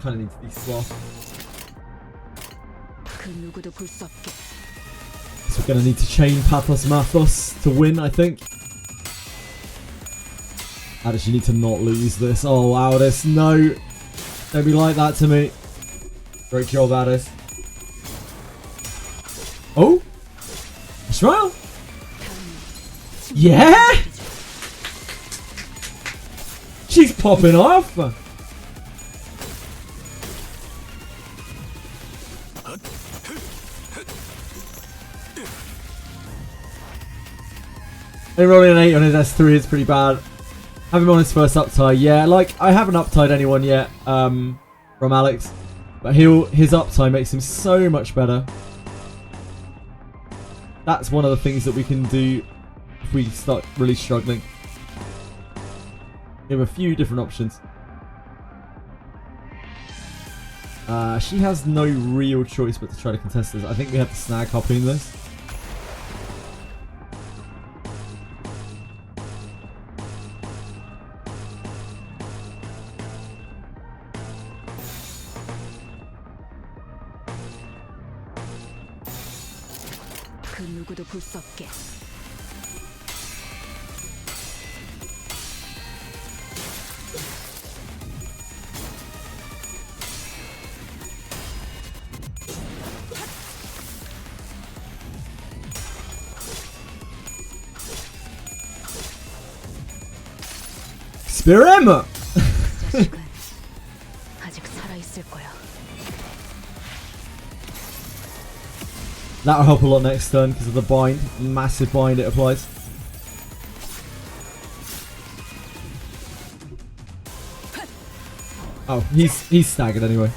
Kind of need to be sloth. So we're going to need to chain Pathos Mathos to win, I think. Aldous, you need to not lose this. Oh, Aldous, no. Don't be like that to me. Great job, Aldous. Oh? Ishmael? Yeah? She's popping off. And rolling an 8 on his S3 is pretty bad. Have him on his first uptide, yeah. Like, I haven't uptied anyone yet from Alex. But his uptide makes him so much better. That's one of the things that we can do if we start really struggling. We have a few different options. She has no real choice but to try to contest this. I think we have to snag Harpoon this. Spear him! That'll help a lot next turn because of the bind. Massive bind it applies. Oh, he's staggered anyway.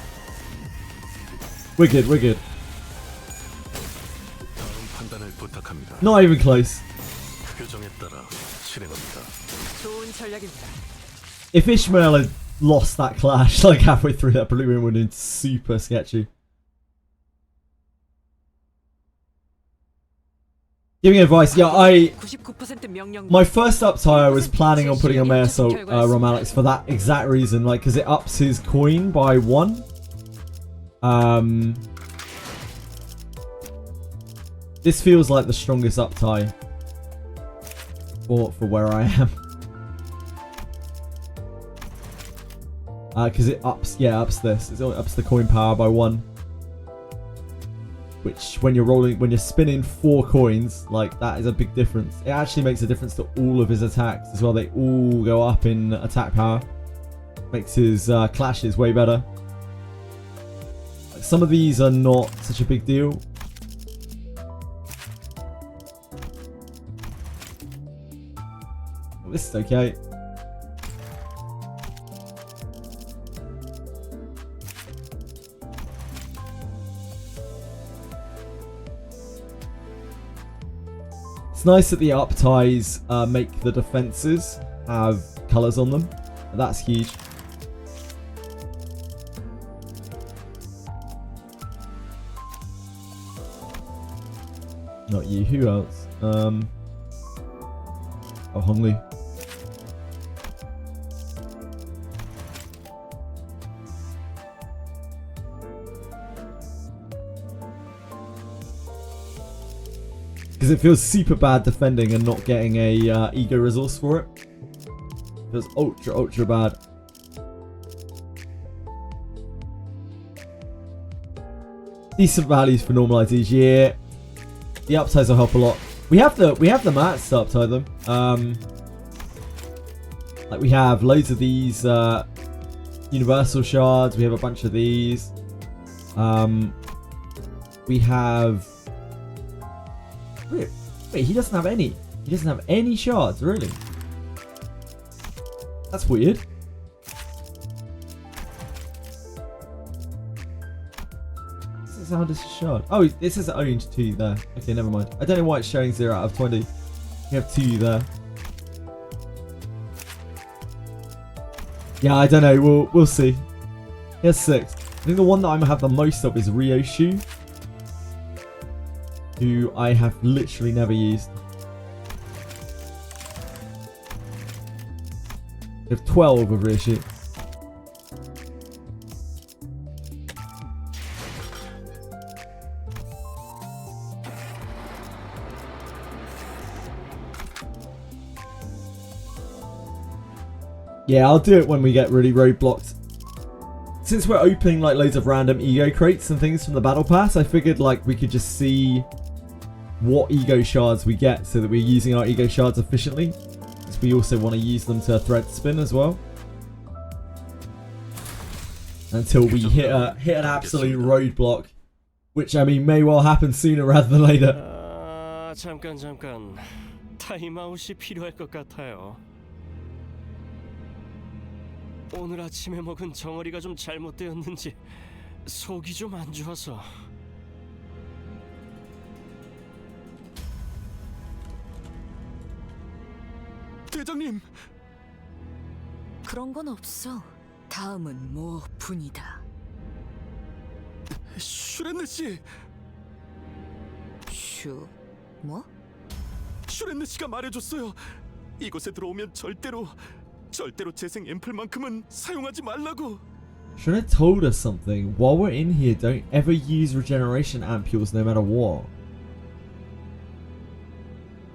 We're good, we're good. Not even close. If Ishmael had lost that clash like halfway through, that blue room would have been super sketchy. Giving advice, yeah, 99% 명령. my first up tie I was planning on putting a May Assault Rom Alex for that exact reason, like, because it ups his coin by 1. This feels like the strongest up tie for where I am. Because it ups this. It ups the coin power by 1. Which, when you're spinning 4 coins, like, that is a big difference. It actually makes a difference to all of his attacks as well. They all go up in attack power. Makes his clashes way better. Like, some of these are not such a big deal. Well, this is okay. It's nice that the up ties make the defenses have colours on them. That's huge. Not you. Who else? Oh, Hongli. Because it feels super bad defending and not getting a ego resource for it. It feels ultra bad. Decent values for normal IDs, yeah. The upties will help a lot. We have the mats to uptie them. Like, we have loads of these universal shards. We have a bunch of these. We have. Wait, he doesn't have any. He doesn't have any shards, really. That's weird. This is how this is shard. Oh, this is owned 2 there. Okay, never mind. I don't know why it's showing 0 out of 20. We have 2 there. Yeah, I don't know. We'll see. Here's 6. I think the one that I'm gonna have the most of is Ryoshu, who I have literally never used. We have 12 of Ryoshu. Yeah, I'll do it when we get really roadblocked. Since we're opening like loads of random ego crates and things from the battle pass, I figured like we could just see what ego shards we get so that we're using our ego shards efficiently. Because we also want to use them to thread spin as well. Until we hit an absolute roadblock, which I mean may well happen sooner rather than later. 잠깐. 타임아웃이 필요할 것 같아요. 오늘 아침에 먹은 정어리가 좀 잘못되었는지 속이 좀 안 좋아서. 대장님. 그런 건 없어. 다음은 뭐 분이다. 슈렌느 씨. 뭐? 슈렌느 씨가 말해줬어요. 이곳에 들어오면 절대로 재생 앰플만큼은 사용하지 말라고. Should have told us something. While we're in here, don't ever use regeneration ampules no matter what.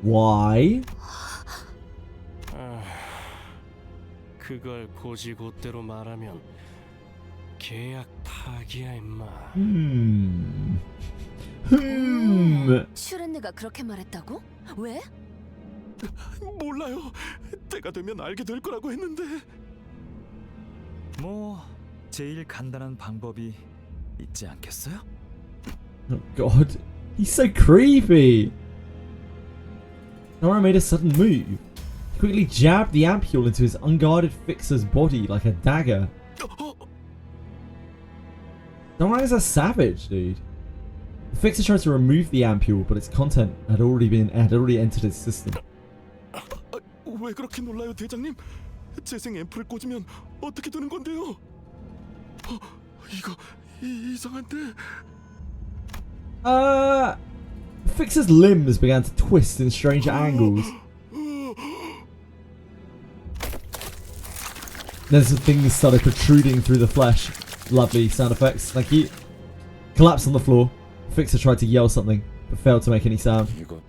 Why? 그걸 고지고대로 말하면 계약 파기야 임마. 슈렌느가 그렇게 말했다고? 왜? 몰라요. 때가 되면 알게 될 거라고 했는데. 뭐 제일 간단한 방법이 있지 않겠어요? Oh god, he's so creepy. Nora made a sudden move. He quickly jabbed the ampule into his unguarded fixer's body like a dagger. Nora is a savage, dude. The fixer tried to remove the ampule, but its content had already entered his system. 왜 그렇게 놀라요, 대장님? 재생 앰플을 꽂으면 어떻게 되는 건데요? 이거 이상한데. Fixer's limbs began to twist in strange angles. Then some things started protruding through the flesh. Lovely sound effects. Thank you. Collapsed on the floor. Fixer tried to yell something, but failed to make any sound. 이거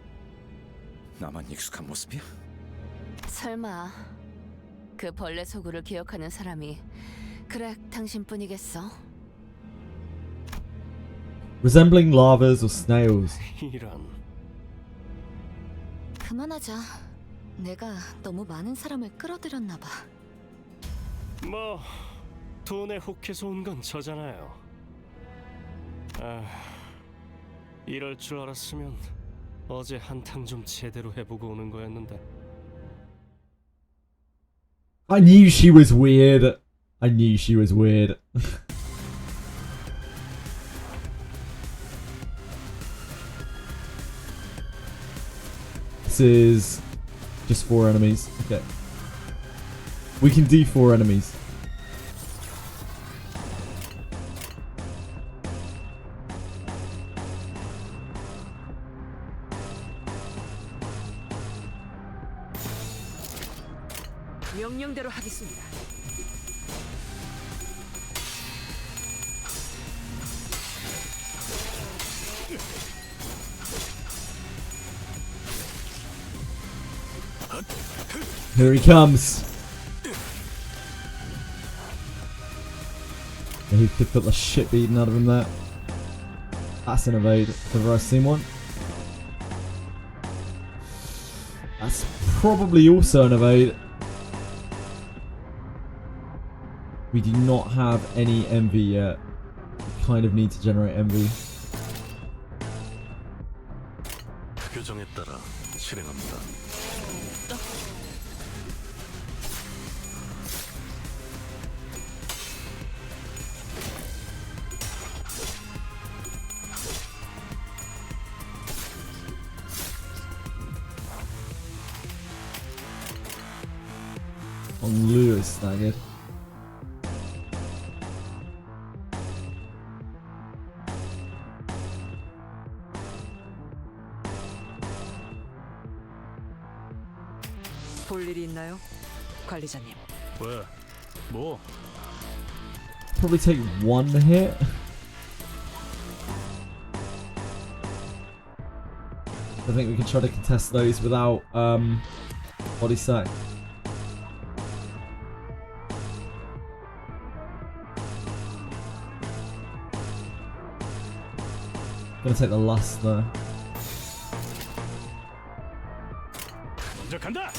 나만 익숙한 모습이야? 설마 그 벌레 소굴을 기억하는 사람이 그래 당신뿐이겠어? Resembling larvas or snails. 이런. 그만하자. 내가 너무 많은 사람을 끌어들였나 봐. 뭐 돈에 혹해서 온 건 저잖아요. 아, 이럴 줄 알았으면 어제 한탕 좀 제대로 해보고 오는 거였는데. I knew she was weird. I knew she was weird. This is just 4 enemies. Okay. We can do 4 enemies. 명령대로 하겠습니다. Here he comes. He could put the shit beaten out of him there. That's an evade. If ever I've seen one. That's probably also an evade. We do not have any envy yet. We kind of need to generate envy. 규정에 따라 실행합니다. On Lewis staggered. 볼 일이 있나요, 관리자님? 왜? 뭐? Probably take 1 hit. I think we can try to contest those without body sack. Gonna take the last though. 먼저 간다.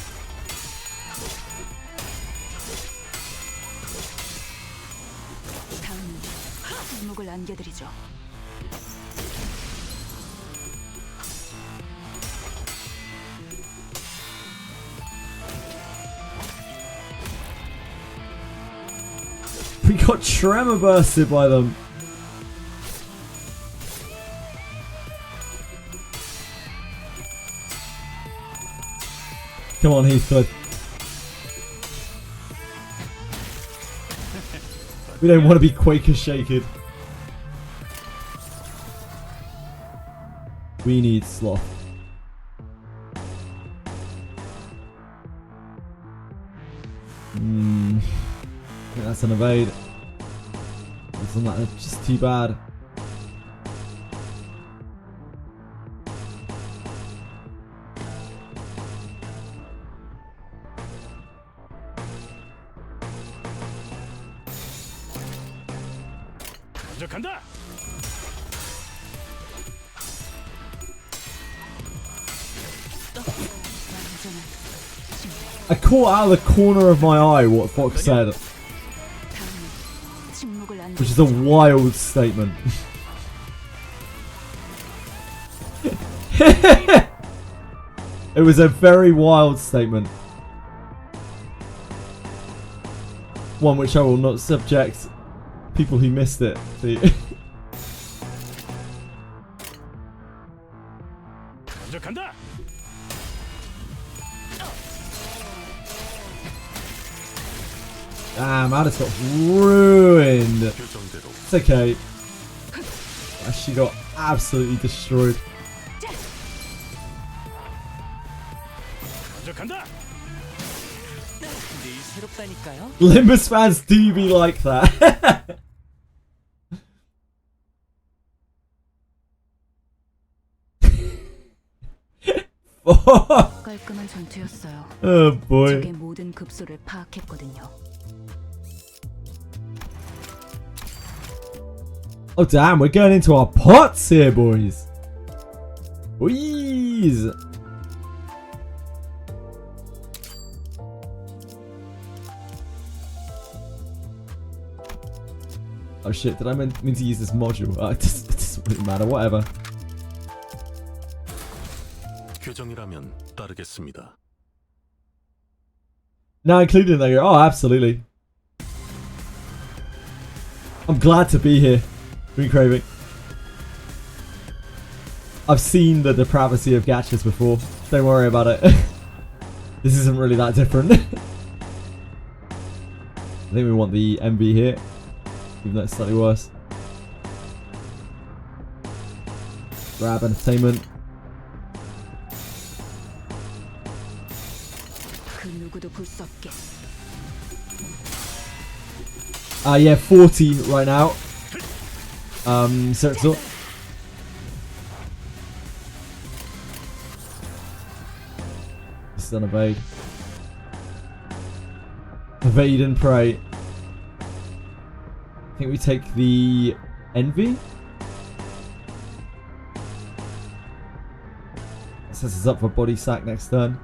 다음은 침묵을 안겨드리죠. We got tremor bursted by them. Come on, Heathcliff. We don't want to be Quaker shaken. We need sloth. I think that's an evade. Isn't that just too bad? 먼저 간다. I caught out of the corner of my eye what Fox said, which is a wild statement. It was a very wild statement. One which I will not subject people who missed it to. 먼저 간다. Damn, Alice got ruined. It's okay. She got absolutely destroyed. 늘 새롭다니까요. Limbus fans do be like that. 깔끔한 전투였어요. Oh boy. 적의 모든 급소를 파악했거든요. Oh damn, we're going into our pots here, boys. Boys. Oh shit, did I mean to use this module? It doesn't really matter, whatever. 규정이라면 따르겠습니다. Now included in there, oh absolutely. I'm glad to be here. Been craving. I've seen the depravity of gachas before. Don't worry about it. This isn't really that different. I think we want the MV here, even though it's slightly worse. Grab entertainment. Yeah, 40 right now. Circle. Still evade. Evade and pray. I think we take the envy. Sets us up for body sack next turn.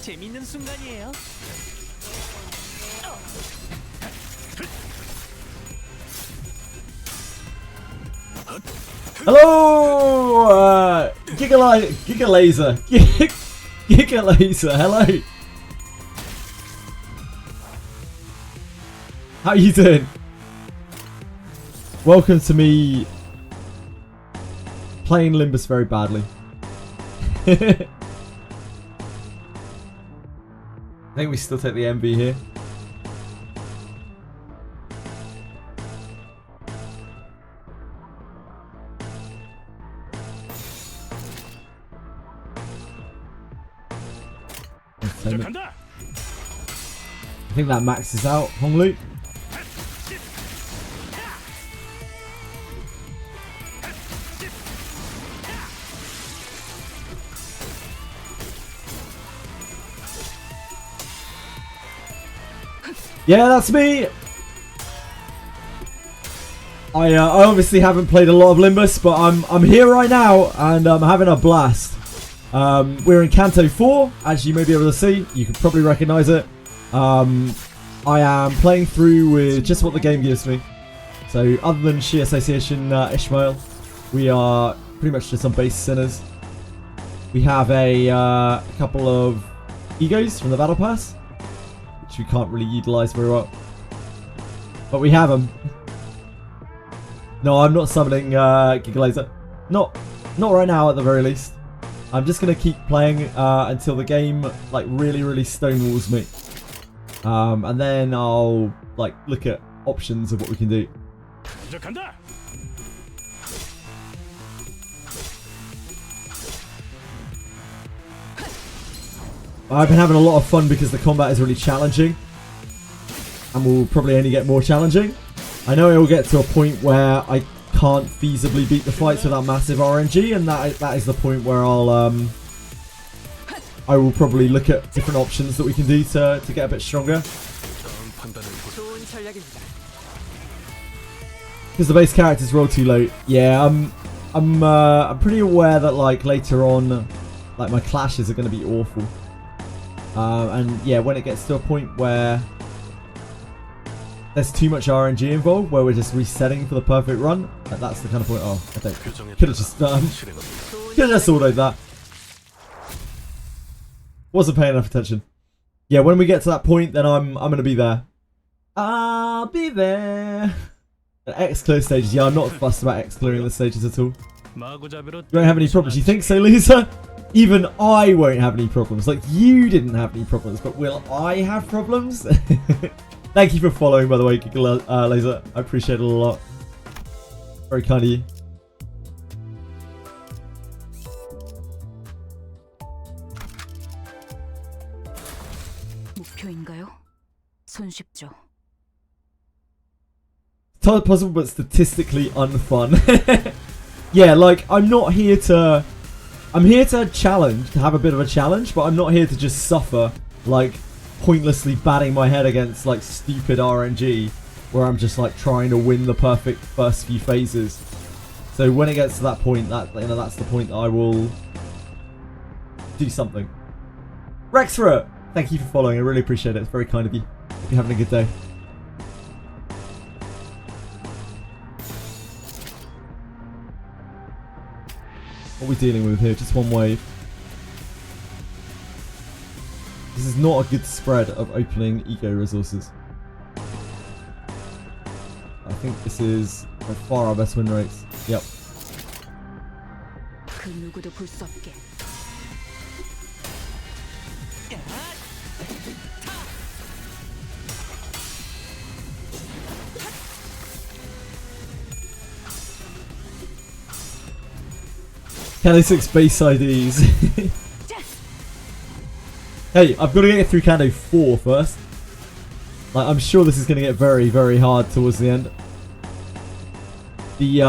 재밌는 순간이에요. Hello, Giga Laser, Giga Laser. Hello. How you doing? Welcome to me playing Limbus very badly. I think we still take the MV here. I think that maxes out Honglu. Yeah, that's me. I obviously haven't played a lot of Limbus, but I'm here right now and I'm having a blast. We're in Canto 4, as you may be able to see. You can probably recognise it. I am playing through with just what the game gives me. So other than She Association Ishmael, we are pretty much just on base sinners. We have a couple of egos from the Battle Pass, which we can't really utilise very well. But we have them. No, I'm not summoning Giga Laser. Not right now at the very least. I'm just going to keep playing until the game like really stonewalls me. And then I'll like look at options of what we can do. I've been having a lot of fun because the combat is really challenging. And will probably only get more challenging. I know it will get to a point where I can't feasibly beat the fights without massive RNG, and that is the point where I will probably look at different options that we can do to get a bit stronger. Because the base characters roll too low. Yeah, I'm pretty aware that like later on, like my clashes are going to be awful. And yeah, when it gets to a point where there's too much RNG involved, where we're just resetting for the perfect run, that's the kind of point. Oh, I don't. Could have just autoed that. Wasn't paying enough attention. Yeah, when we get to that point, then I'm gonna be there. I'll be there. X-clear stages. Yeah, I'm not fussed about X-clearing the stages at all. You don't have any problems. You think so, Lisa? even I won't have any problems. Like, you didn't have any problems, but will I have problems? Thank you for following, by the way, Giggle Laser. I appreciate it a lot. Very kind of you. 목표인가요? 손쉽죠. Totally possible, but statistically unfun. Yeah, like, I'm not here to... I'm here to challenge, to have a bit of a challenge, but I'm not here to just suffer, like, pointlessly batting my head against, like, stupid RNG, where I'm just, like, trying to win the perfect first few phases. So when it gets to that point, that's the point that I will do something. Rexra, thank you for following. I really appreciate it. It's very kind of you. Hope you're having a good day. What are we dealing with here? Just one wave. This is not a good spread of opening ego resources. I think this is by far our best win rates. Yep. 그 누구도 볼 수 없게. Canto 6 base IDs. Hey, I've got to get through Canto 4 first. Like, I'm sure this is going to get very, very hard towards the end. The,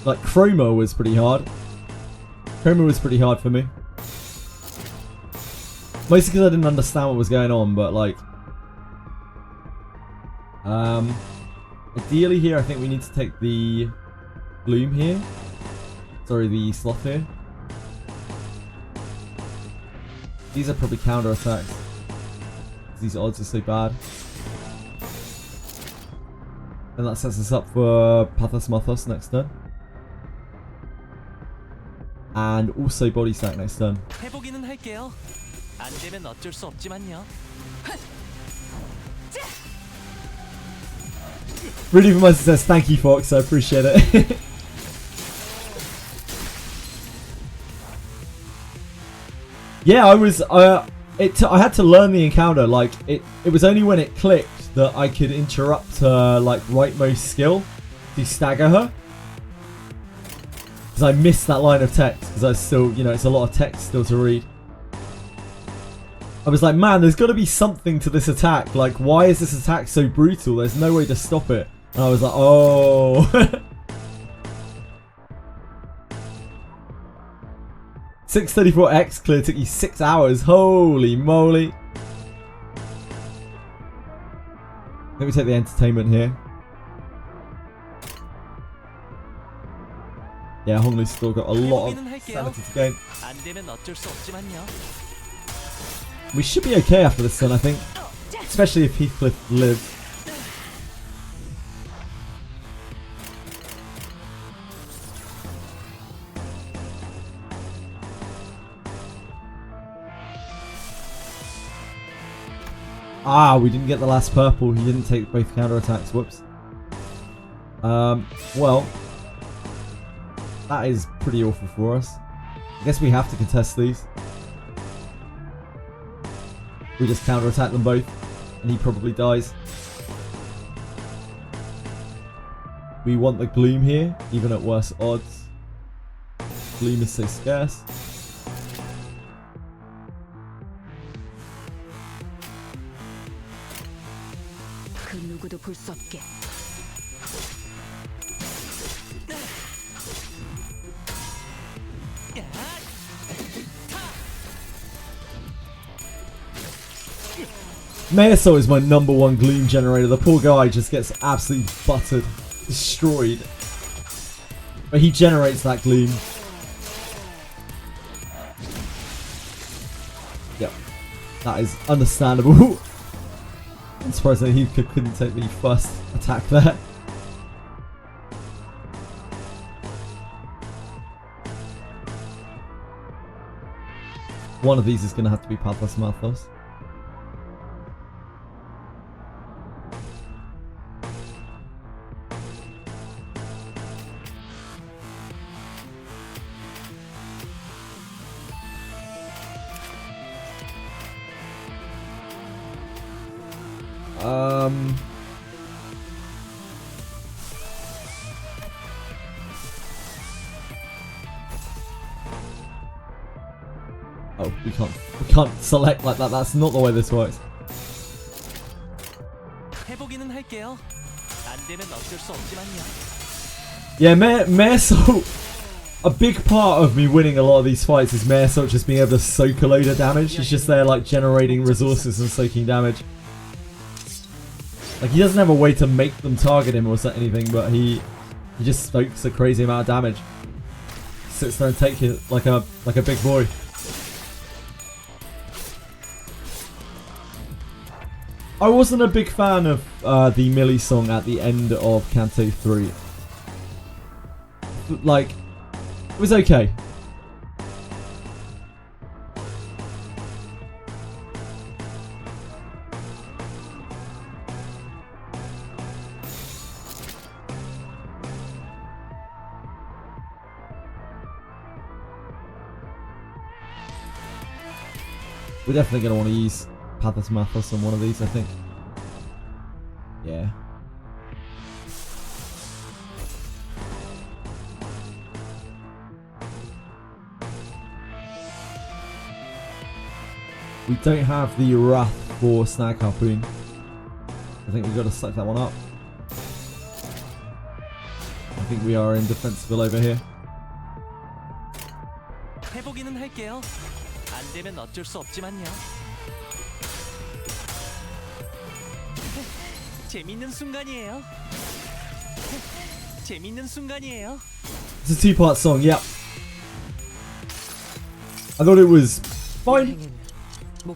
like, Chroma was pretty hard. Chroma was pretty hard for me. Mostly because I didn't understand what was going on, but, like... ideally here, I think we need to take the Bloom here. Sorry, the Sloth here. These are probably counter attacks. These odds are so bad. And that sets us up for Pathos Mathos next turn. And also Body Stack next turn. 해보기는 할게요. 안 되면 어쩔 수 없지만요. Really for my success, thank you Fox, I appreciate it. Yeah, I had to learn the encounter. Like, it was only when it clicked that I could interrupt her, like, rightmost skill to stagger her. Because I missed that line of text, because I still, you know, it's a lot of text still to read. I was like, man, there's got to be something to this attack. Like, why is this attack so brutal? There's no way to stop it. And I was like, oh... 634X clear took you 6 hours. Holy moly. Let me take the entertainment here. Yeah, Honglu's still got a lot of sanity to gain. We should be okay after this turn, I think. Especially if Heathcliff lives. Ah, we didn't get the last purple. He didn't take both counter attacks. Whoops. Well, that is pretty awful for us. I guess we have to contest these. We just counter attack them both, and he probably dies. We want the Gloom here, even at worse odds. Gloom is so scarce. 그 누구도 볼 수 없게. Mayasol is my #1 Gloom generator. The poor guy just gets absolutely buttered, destroyed. But he generates that Gloom. Yep, that is understandable. I'm surprised that he couldn't take the first attack there. One of these is going to have to be Pathos Mathos. Oh, we can't select like that. That's not the way this works. 해보기는 할게요. 안 되면 어쩔 수 없지만요. Yeah, Mare Salt. A big part of me winning a lot of these fights is Mare Salt just being able to soak a load of damage. He's just there like generating resources and soaking damage. Like he doesn't have a way to make them target him or anything, but he just soaks a crazy amount of damage. Sits there and takes it like a big boy. I wasn't a big fan of the Millie song at the end of Canto 3. Like, it was okay. We're definitely going to want to use Pathos Mathos on one of these, I think. Yeah. We don't have the Wrath for Snag Harpoon. I think we've got to suck that one up. I think we are indefensible over here. 해보기는 할게요. 안 되면 어쩔 수 없지만요. 재밌는 순간이에요. 재밌는 순간이에요. It's a two-part song, yep. I thought it was fine.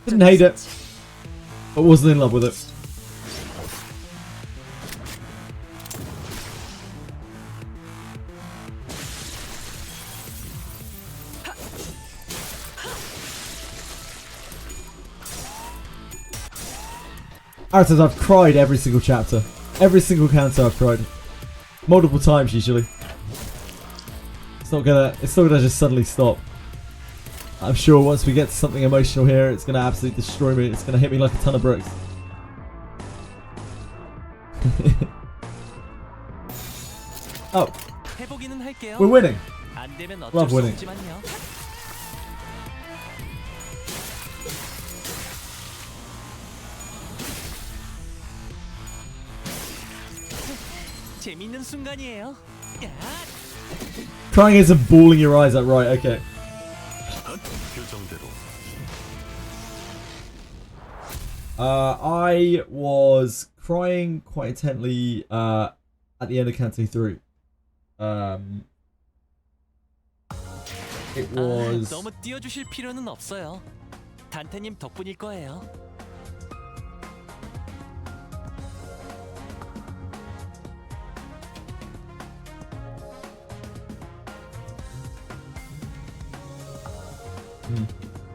Didn't hate it, but wasn't in love with it. Artist, I've cried every single chapter. Every single canto I've cried. Multiple times usually. It's not gonna just suddenly stop. I'm sure once we get to something emotional here, it's gonna absolutely destroy me. It's gonna hit me like a ton of bricks. Oh. We're winning. Love winning. 재밌는 순간이에요. Crying isn't bawling your eyes out, right? Okay. I was crying quite intently at the end of Canto 3. It was. 너무 띄워주실 필요는 없어요. 단테님 덕분일 거예요.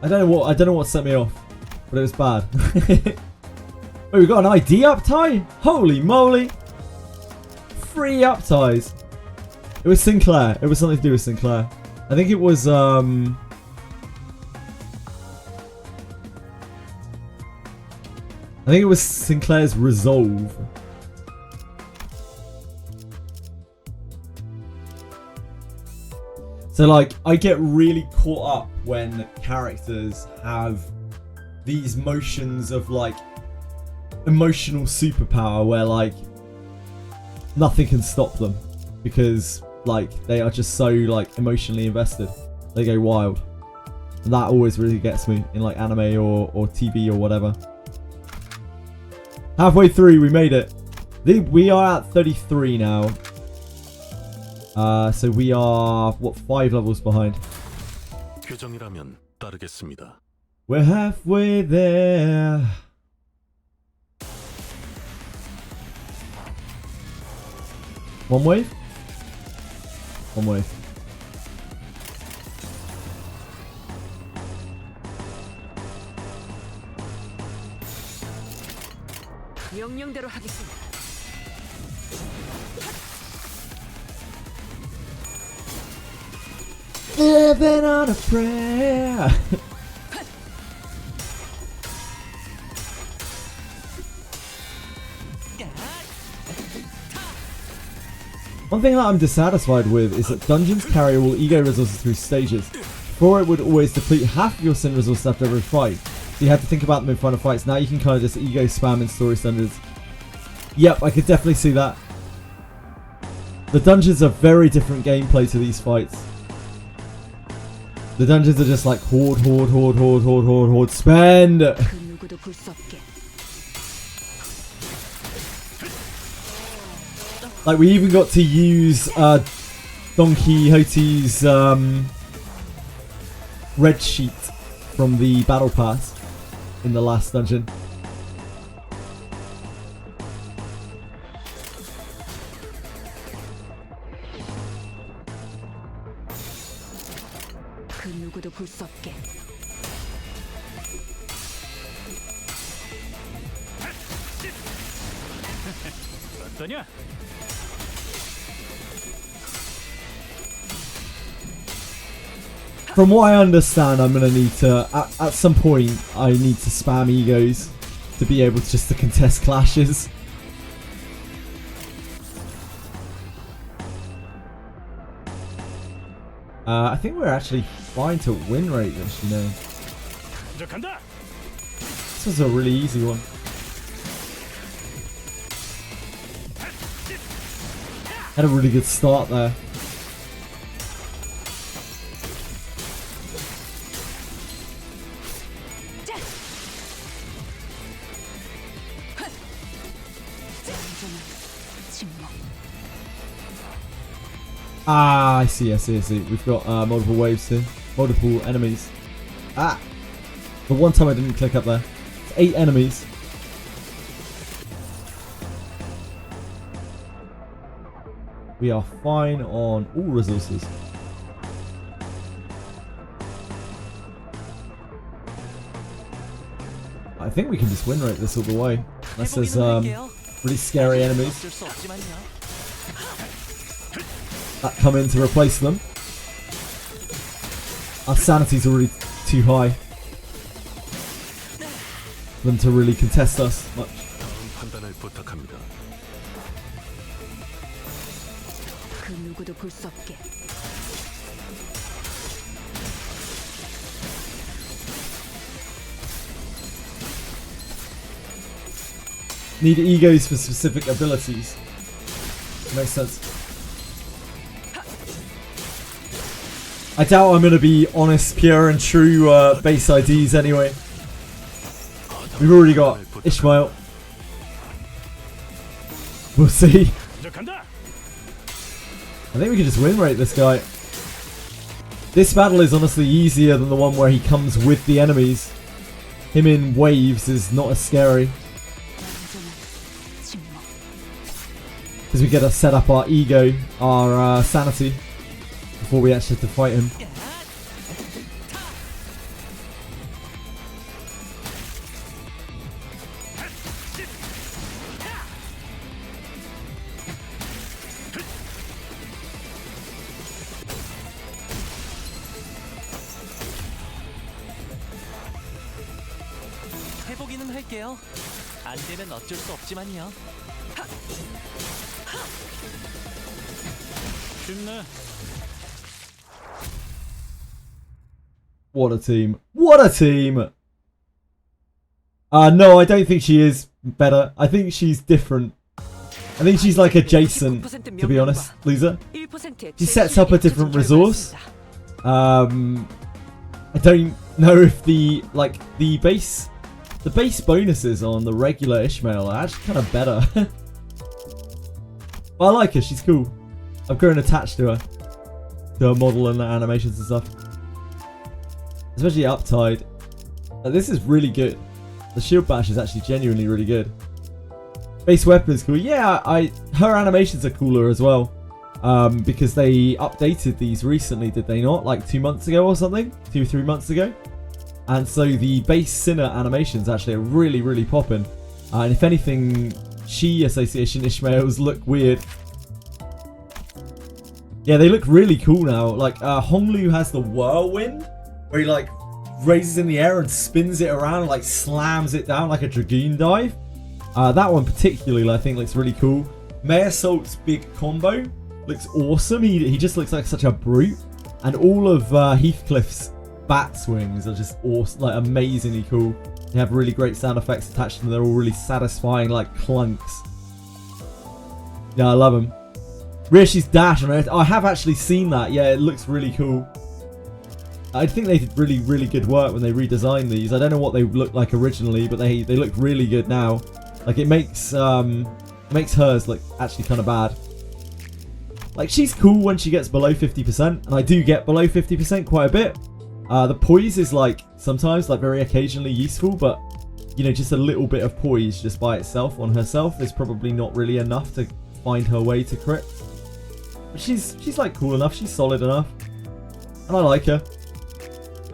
I don't know what set me off, but it was bad. Wait, we got an ID uptie? Holy moly! 3 upties. It was Sinclair. It was something to do with Sinclair. I think it was I think it was Sinclair's resolve. So like, I get really caught up when characters have these motions of like emotional superpower where like nothing can stop them because like they are just so like emotionally invested. They go wild. And that always really gets me in like anime or TV or whatever. Halfway through, we made it. We are at 33 now. So we are, what, 5 levels behind. 규정이라면 따르겠습니다. We're halfway there. One wave? One wave. 명령대로 하겠습니다. Living on a prayer. One thing that I'm dissatisfied with is that dungeons carry all ego resources through stages. Before, it would always deplete half of your sin resources after every fight, so you had to think about them in final fights. Now you can kind of just ego spam in story standards. Yep, I could definitely see that. The dungeons are very different gameplay to these fights. The dungeons are just like horde, horde, horde, horde, horde, horde, horde, spend! Like, we even got to use Don Quixote's red sheet from the battle pass in the last dungeon. 어떠냐? From what I understand, I'm gonna need to at some point I need to spam egos to be able to just to contest clashes. I think we're actually fine to win rate this, you know. This was a really easy one. Had a really good start there. Ah, I see. We've got multiple waves here. Multiple enemies. Ah! The one time I didn't click up there. It's 8 enemies. We are fine on all resources. I think we can just win rate this all the way. Unless there's really scary enemies that come in to replace them. Our sanity's already too high for them to really contest us much. Need egos for specific abilities. Makes sense. I doubt I'm going to be honest, pure and true base IDs anyway. We've already got Ishmael. We'll see. I think we can just win rate this guy. This battle is honestly easier than the one where he comes with the enemies. Him in waves is not as scary. Because we get to set up our ego, our sanity, before we actually have to fight him. 해보기는 할게요. 안 되면 어쩔 수 없지만요. 쉽네. What a team. What a team! No, I don't think she is better. I think she's different. I think she's like adjacent, to be honest, Lisa. She sets up a different resource. I don't know if the base bonuses on the regular Ishmael are actually kind of better. But I like her, she's cool. I've grown attached to her model and the animations and stuff. Especially Uptide. This is really good. The shield bash is actually genuinely really good. Base weapon is cool. Yeah, her animations are cooler as well. Because they updated these recently, did they not? Like 2 months ago or something? 2 or 3 months ago? And so the base Sinner animations actually are really, really popping. And if anything, She Association Ishmaels look weird. Yeah, they look really cool now. Like, Honglu has the whirlwind, where he, like, raises in the air and spins it around and, like, slams it down like a Dragoon dive. That one particularly, I think, looks really cool. May Assault's big combo, looks awesome. He just looks like such a brute. And all of Heathcliff's bat swings are just awesome, like amazingly cool. They have really great sound effects attached to them. They're all really satisfying, like clunks. Yeah, I love them. Rishi's dash, I have actually seen that. Yeah, it looks really cool. I think they did really, really good work when they redesigned these. I don't know what they looked like originally, but they look really good now. Like it makes hers look actually kind of bad. Like she's cool when she gets below 50%, and I do get below 50% quite a bit. The poise is like sometimes, like very occasionally useful, but you know, just a little bit of poise just by itself on herself is probably not really enough to find her way to crit. But she's like cool enough, she's solid enough, and I like her.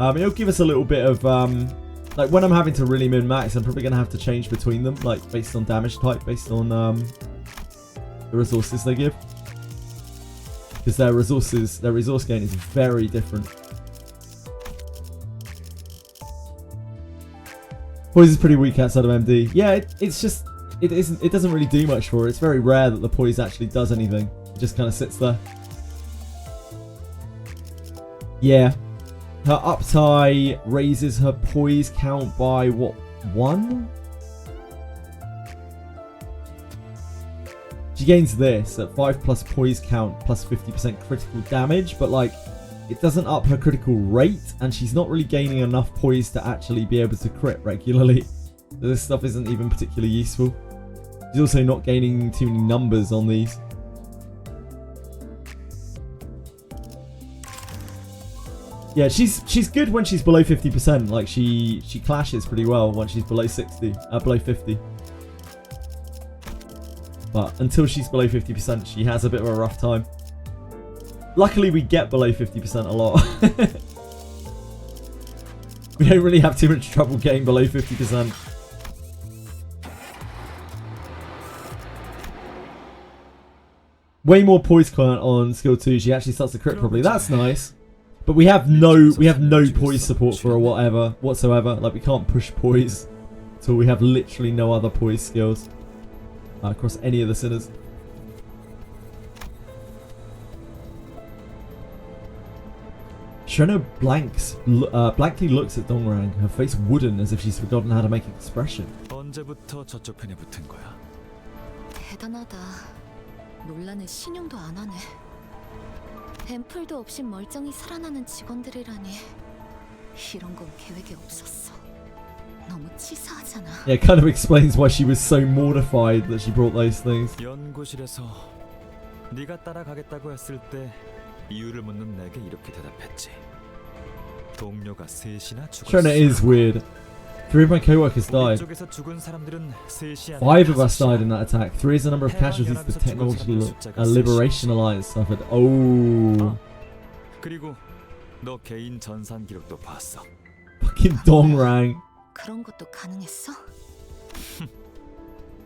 It'll give us a little bit of like when I'm having to really min max, I'm probably gonna have to change between them, like based on damage type, based on the resources they give, because their resource gain is very different. Poise is pretty weak outside of MD. Yeah, it doesn't really do much for her. It's very rare that the poise actually does anything. It just kind of sits there. Yeah. Her uptie raises her poise count by what, 1? She gains this at 5+ poise count plus 50% critical damage, but like it doesn't up her critical rate, and she's not really gaining enough poise to actually be able to crit regularly. So this stuff isn't even particularly useful. She's also not gaining too many numbers on these. Yeah, she's good when she's below 50%. Like she clashes pretty well when she's below 50. But until she's below 50%, she has a bit of a rough time. Luckily, we get below 50% a lot. We don't really have too much trouble getting below 50%. Way more poise count on skill 2. She actually starts to crit properly. That's nice. But we have no poise support for her whatsoever. Like we can't push poise, so we have literally no other poise skills across any of the sinners. Shreno blankly looks at Dongrang, her face wooden as if she's forgotten how to make expression. 언제부터 저쪽 편에 붙은 거야? 대단하다. 논란을 신용도 안 하네. 앰플도 없이 멀쩡히 살아나는 직원들이라니. 이런 건 계획에 없었어. 너무 치사하잖아. Yeah, it kind of explains why she was so mortified that she brought those things. 연구실에서 네가 따라가겠다고 했을 때 이유를 묻는 내게 이렇게 대답했지. 동료가 셋이나 죽었어. Shreno is weird. 3 of my co-workers died. 5 of us died in that attack. 3 is the number of casualties the Technological Liberation Alliance suffered. Oh. 그리고 너 개인 전산 기록도 봤어. Fucking Dongrang. 그런 것도 가능했어?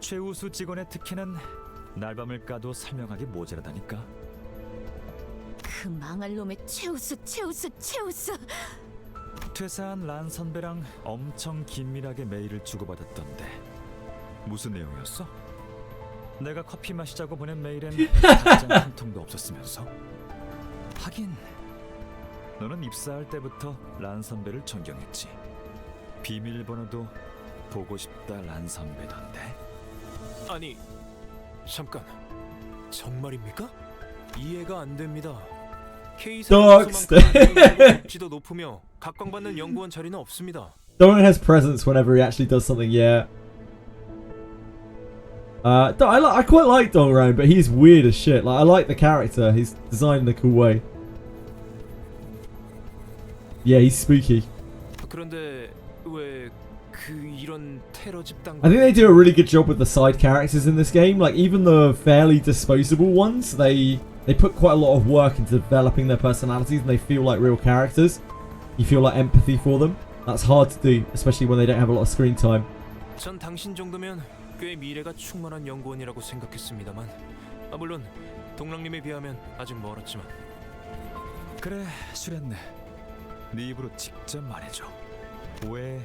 최우수 직원의 특혜는 날밤을 까도 설명하기 모자라다니까. 그 망할 놈의 최우수. 퇴사한 란 선배랑 엄청 긴밀하게 메일을 주고받았던데 무슨 내용이었어? 내가 커피 마시자고 보낸 메일엔 답장 한 통도 없었으면서. 하긴 너는 입사할 때부터 란 선배를 존경했지. 비밀번호도 보고 싶다 란 선배던데. 아니 잠깐, 정말입니까? 이해가 안 됩니다. K사에서만큼 지도 높으며 각광받는 연구원 자리는 없습니다. Dongrang has presence whenever he actually does something. Yeah. I quite like Dongrang, but he's weird as shit. Like I like the character. He's designed in a cool way. Yeah, he's spooky. 그런데 왜 이런 테러 집단? I think they do a really good job with the side characters in this game. Like even the fairly disposable ones, they put quite a lot of work into developing their personalities, and they feel like real characters. You feel like empathy for them. That's hard to do, especially when they don't have a lot of screen time. 전 당신 정도면 꽤 미래가 충만한 연구원이라고 생각했습니다만, 물론 동랑님에 비하면 아직 멀었지만. 그래, 슈렌네. 네 입으로 직접 말해줘. 왜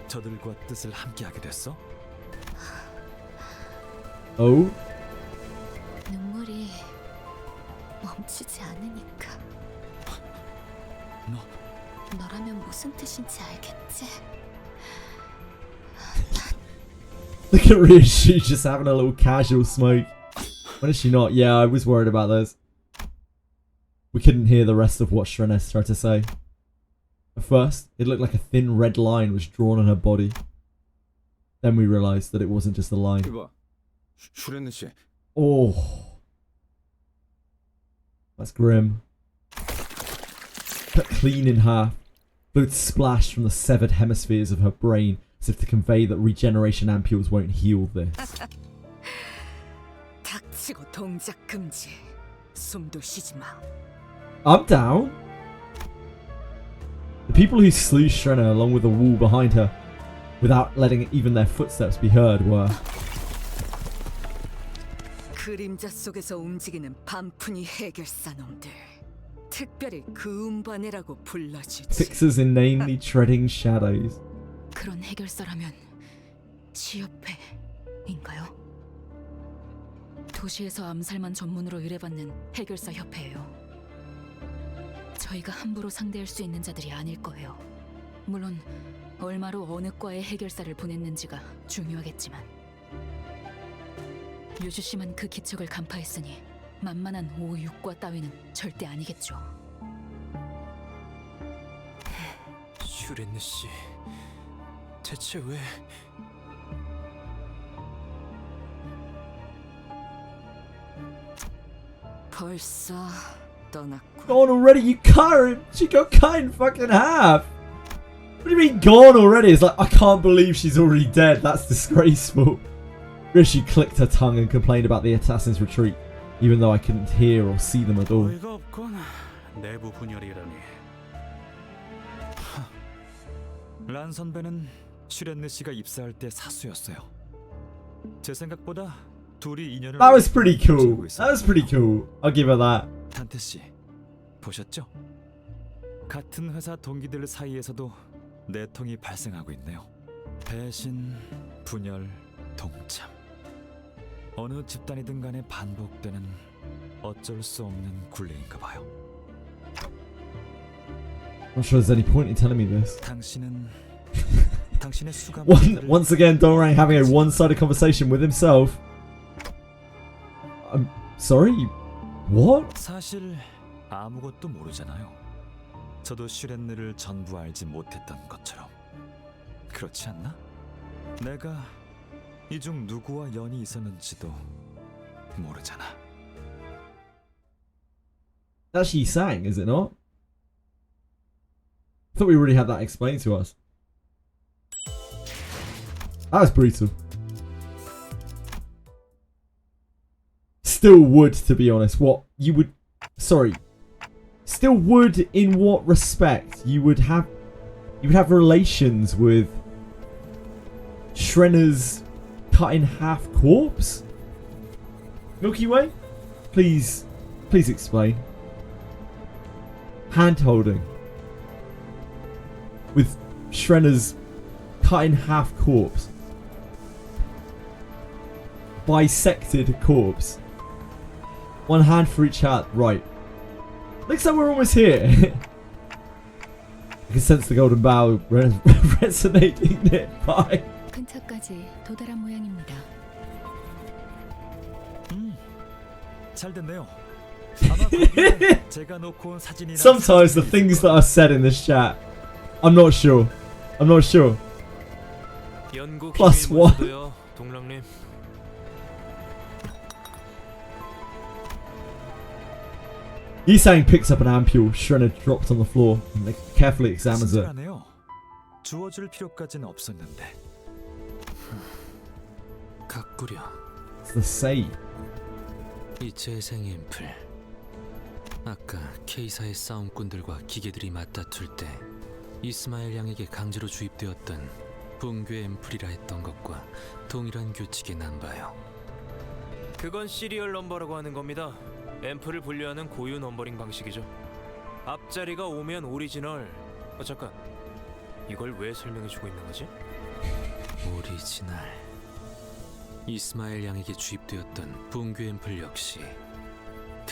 저들과 뜻을 함께하게 됐어? Oh. 눈물이 멈추지 않으니까. 너라면 무슨 뜻인지 알겠지? Look at Rhea, she's just having a little casual smoke. When is she not? Yeah, I was worried about this. We couldn't hear the rest of what Shrenes tried to say. At first, it looked like a thin red line was drawn on her body. Then we realised that it wasn't just a line. Oh. That's grim. Cut clean in half. Blood splashed from the severed hemispheres of her brain as if to convey that regeneration ampules won't heal this. 닥치고 동작 금지. 숨도 쉬지 마. I'm down. The people who slew Shrenna along with the wall behind her, without letting even their footsteps be heard, were 그림자 속에서 움직이는 반푼이 해결사 놈들. 특별히 그 음반이라고 불러주지. fixers inanely treading shadows. 그런 해결사라면 지협회인가요? 도시에서 암살만 전문으로 의뢰받는 해결사 협회예요. 저희가 함부로 상대할 수 있는 자들이 아닐 거예요. 물론 얼마로 어느 과에 해결사를 보냈는지가 중요하겠지만 유주 씨만 그 기척을 간파했으니 만만한 5, 6과 따위는 절대 아니겠죠. 슈렌느 씨, 대체 왜? 벌써 떠났고. Gone already? You cut her! She got cut in fucking half! What do you mean gone already? It's like, I can't believe she's already dead. That's disgraceful. Rishi clicked her tongue and complained about the assassin's retreat, even though I couldn't hear or see them at all. 어이가 없군. 내부 분열이라니. 란 선배는 슈렌느 씨가 입사할 때 사수였어요. 제 생각보다 둘이 인연을 That was pretty cool. That was pretty cool. I'll give her that. 단테 씨, 보셨죠? 같은 회사 동기들 사이에서도 내통이 발생하고 있네요. 배신, 분열, 동참. 어느 집단이든 간에 반복되는 어쩔 수 없는 굴레인가 봐요. I'm not sure there's any point in telling me this. 당신은 당신의 수감. Once again, Dorang having a one-sided conversation with himself. I'm sorry. What? 사실 아무것도 모르잖아요. 저도 슈렌느를 전부 알지 못했던 것처럼. 그렇지 않나? 내가 이 중 누구와 연이 있었는지도 모르잖아. That's she sang, is it not? I thought we already had that explained to us. That was brutal. Still would, to be honest. What you would... Sorry. Still would in what respect? You would have relations with Shrenner's cut in half corpse? Milky Way? Please explain. Hand holding with Shrenner's cut in half corpse. Bisected corpse. One hand for each hand. Right. Looks like we're almost here. I can sense the golden bow resonating nearby. 근처까지 도달한 모양입니다. 잘 됐네요. 아마 거기에 제가 놓고 온 사진이나 Sometimes the things that are said in this chat, I'm not sure. Plus one. 동랑님. Yisang picks up an ampule Shrenner dropped on the floor and carefully examines it. 주워줄 필요까지는 없었는데. 가꾸려. It's the same. 이 재생 앰플. 아까 K사의 싸움꾼들과 기계들이 맞다툴 때 이스마엘 양에게 강제로 주입되었던 붕괴 앰플이라 했던 것과 동일한 규칙이 남봐요. 그건 시리얼 넘버라고 하는 겁니다. 앰플을 분류하는 고유 넘버링 방식이죠. 앞자리가 오면 오리지널. 잠깐. 이걸 왜 설명해주고 있는 거지? 오리지널. 이스마엘 양에게 주입되었던 붕괴 앰플 역시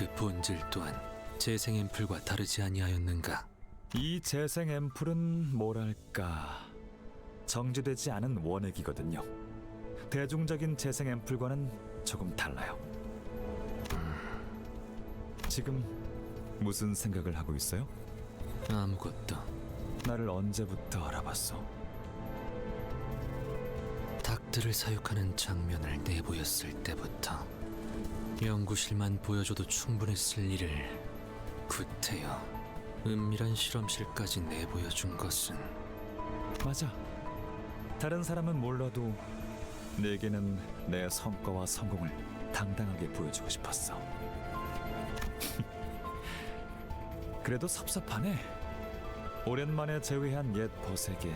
그 본질 또한 재생 앰플과 다르지 아니하였는가? 이 재생 앰플은 뭐랄까 정제되지 않은 원액이거든요. 대중적인 재생 앰플과는 조금 달라요. 지금 무슨 생각을 하고 있어요? 아무것도. 나를 언제부터 알아봤어? 닭들을 사육하는 장면을 내보였을 때부터 연구실만 보여줘도 충분했을 일을 구태여 은밀한 실험실까지 내보여준 것은 맞아. 다른 사람은 몰라도 내게는 내 성과와 성공을 당당하게 보여주고 싶었어. 그래도 섭섭하네. 오랜만에 재회한 옛 벗에게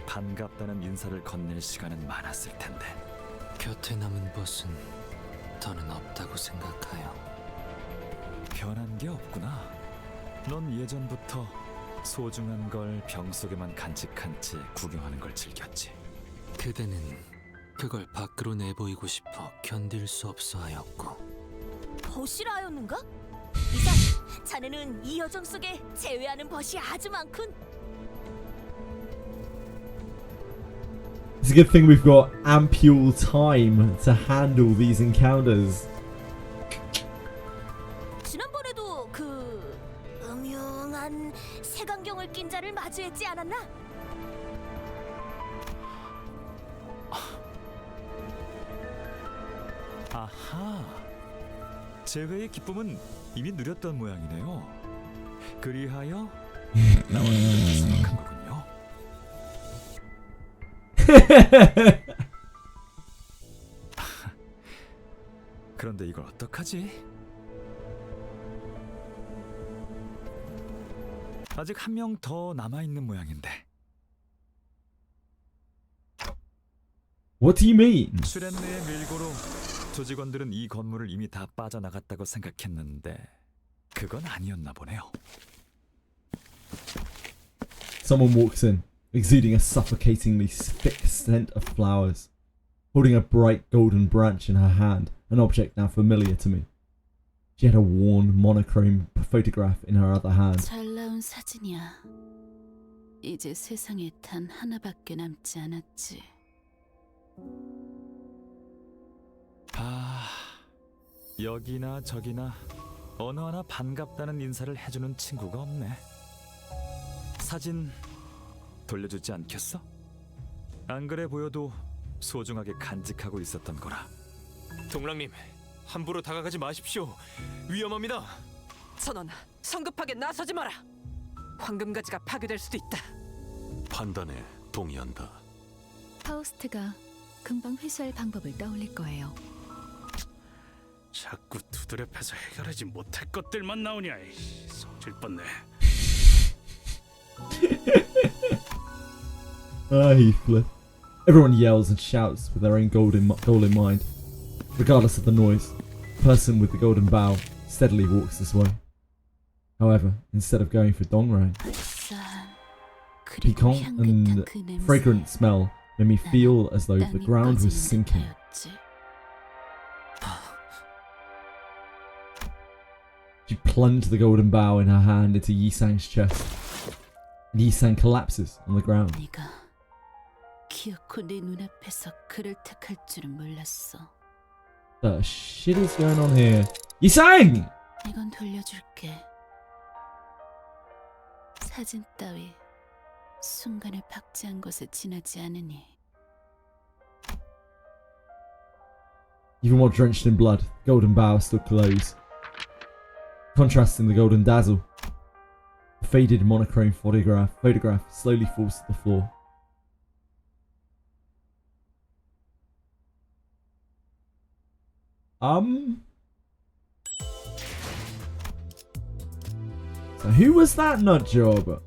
반갑다는 인사를 건넬 시간은 많았을 텐데. 곁에 남은 벗은 더는 없다고 생각하여. 변한 게 없구나. 넌 예전부터 소중한 걸 병 속에만 간직한 채 구경하는 걸 즐겼지. 그대는 그걸 밖으로 내보이고 싶어 견딜 수 없어 하였고. 벗이라 하였는가? 이상, 자네는 이 여정 속에 제외하는 벗이 아주 많군. It's a good thing we've got ample time to handle these encounters. 지난번에도 그 음흉한 색안경을 낀 자를 마주했지 않았나? 아하. 재회의 기쁨은 이미 누렸던 모양이네요. 그리하여 나와 생각한 거군요. 그런데 이걸 어떡하지? 아직 한 명 더 남아있는 모양인데. What do you mean? 슈렌느의 밀고로 조직원들은 이 건물을 이미 다 빠져나갔다고 생각했는데 그건 아니었나 보네요. Someone walks in, exuding a suffocatingly thick scent of flowers, holding a bright golden branch in her hand, an object now familiar to me. She had a worn monochrome photograph in her other hand. 잘 나온 사진이야. 이제 세상에 단 하나밖에 남지 않았지. 아, 여기나 저기나 어느 하나 반갑다는 인사를 해주는 친구가 없네. 사진 돌려주지 않겠어? 안 그래 보여도 소중하게 간직하고 있었던 거라. 동랑님, 함부로 다가가지 마십시오. 위험합니다. 선원, 성급하게 나서지 마라. 황금가지가 파괴될 수도 있다. 판단에 동의한다. 파우스트가 금방 회수할 방법을 떠올릴 거예요. 자꾸 두드려 패서 해결하지 못할 것들만 나오냐. 성질 뻗네. Heathcliff. Everyone yells and shouts with their own goal in mind. Regardless of the noise, the person with the golden bow steadily walks this way. However, instead of going for Dongrang, piquant and fragrant smell made me feel as though the ground was sinking. She plunged the golden bow in her hand into Yisang's chest, and Yisang collapses on the ground. 네가 기어코 내 눈앞에서 그를 택할 줄은 몰랐어. The shit is going on here? Yisang! 이건 돌려줄게. 사진 따위 순간을 박제한 것에 지나지 않으니. Even while drenched in blood, the golden bow still glows, contrasting the golden dazzle. The faded monochrome photograph slowly falls to the floor. So who was that nut job?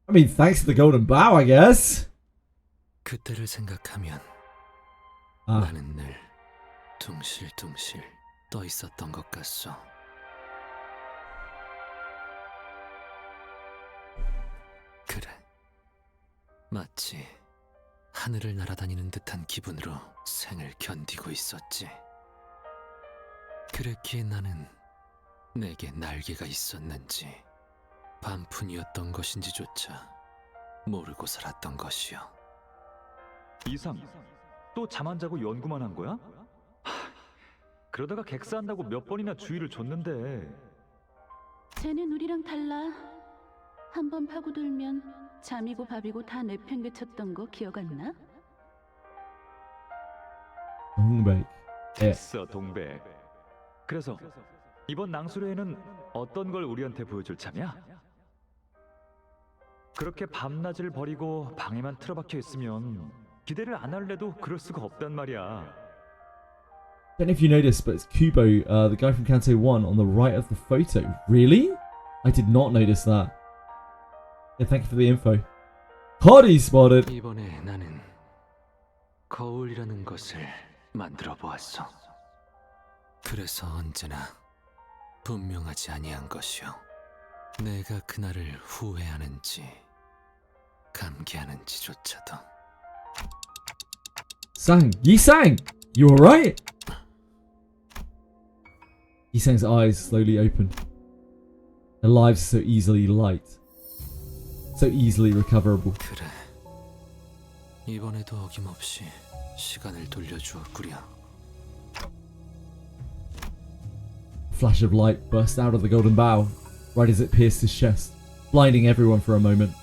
I mean, thanks to the golden bow, I guess. 그때를 생각하면 아. 나는 늘 둥실둥실 떠 있었던 것 같소. 그래, 마치 하늘을 날아다니는 듯한 기분으로 생을 견디고 있었지. 그랬기에 나는 내게 날개가 있었는지 반푼이었던 것인지조차 모르고 살았던 것이요. 이상, 또 잠 안 자고 연구만 한 거야? 그러다가 객사한다고 몇 번이나 주의를 줬는데. 쟤는 우리랑 달라. 한 번 파고들면 잠이고 밥이고 다 내팽개쳤던 거 기억 안 나? 동백. 됐어, 동백. 그래서 이번 낭수료에는 어떤 걸 우리한테 보여줄 참이야? 그렇게 밤낮을 버리고 방에만 틀어박혀 있으면 기대를 안 할래도 그럴 수가 없단 말이야. Don't know if you noticed, but it's Kubo, the guy from Canto 1, on the right of the photo. Really? I did not notice that. Yeah, thank you for the info. Hardy spotted! 이번에 나는 거울이라는 것을 만들어 보았어. 그래서 언제나 분명하지 아니한 것이요. 내가 그날을 후회하는지 감기하는지조차도. Sang! Yi-sang! You alright? Yi-sang's eyes slowly opened. Their lives so easily light. So easily recoverable. 그래. 이번에도 어김없이 시간을 돌려주었구려. A flash of light burst out of the golden bow, right as it pierced his chest, blinding everyone for a moment.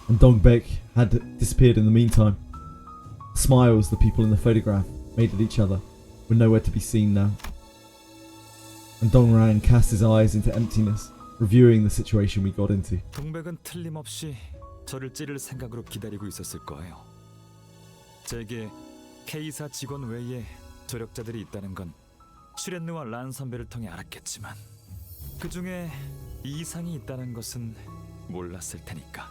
And Dongbek had disappeared in the meantime. The smiles the people in the photograph made at each other were nowhere to be seen now. And Dongrang cast his eyes into emptiness, reviewing the situation we got into. 동백은 틀림없이 저를 찌를 생각으로 기다리고 있었을 거예요. 제게 K사 직원 외에 조력자들이 있다는 건 슈렌느와 란 선배를 통해 알았겠지만 그 중에 이상이 있다는 것은 몰랐을 테니까.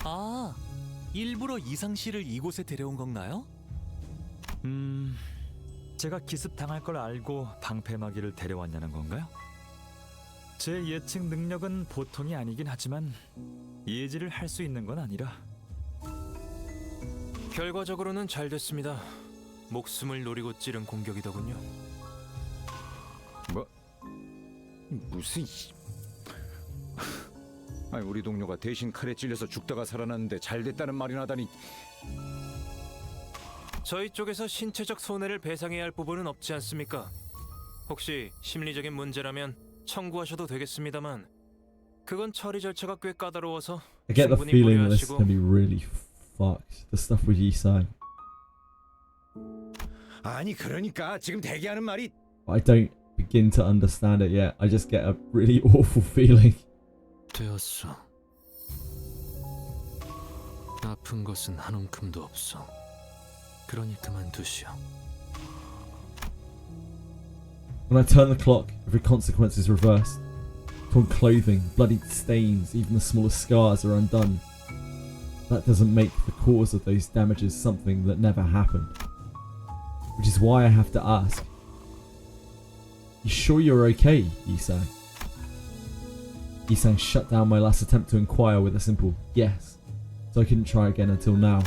아, 일부러 이상 씨를 이곳에 데려온 건가요? 제가 기습 당할 걸 알고 방패막이를 데려왔냐는 건가요? 제 예측 능력은 보통이 아니긴 하지만 예지를 할 수 있는 건 아니라. 결과적으로는 잘 됐습니다. 목숨을 노리고 찌른 공격이더군요. 뭐? 무슨... 아니, 우리 동료가 대신 칼에 찔려서 죽다가 살아났는데 잘 됐다는 말이나 하다니. 저희 쪽에서 신체적 손해를 배상해야 할 부분은 없지 않습니까? 혹시 심리적인 문제라면 청구하셔도 되겠습니다만 그건 처리 절차가 꽤 까다로워서 I get the 충분히 feeling that this is 고려하시고. going to be really fucked. The stuff with Yi-sang. 아니, 그러니까 지금 대기하는 말이... I don't begin to understand it yet. I just get a really awful feeling. 되었어. 아픈 것은 한 움큼도 없어. 그러니 그만두시오. When I turn the clock, every consequence is reversed. Torn clothing, bloodied stains, even the smallest scars are undone. That doesn't make the cause of those damages something that never happened. Which is why I have to ask. You sure you're okay, Yi-sang? Yi-sang shut down my last attempt to inquire with a simple yes, so I couldn't try again until now.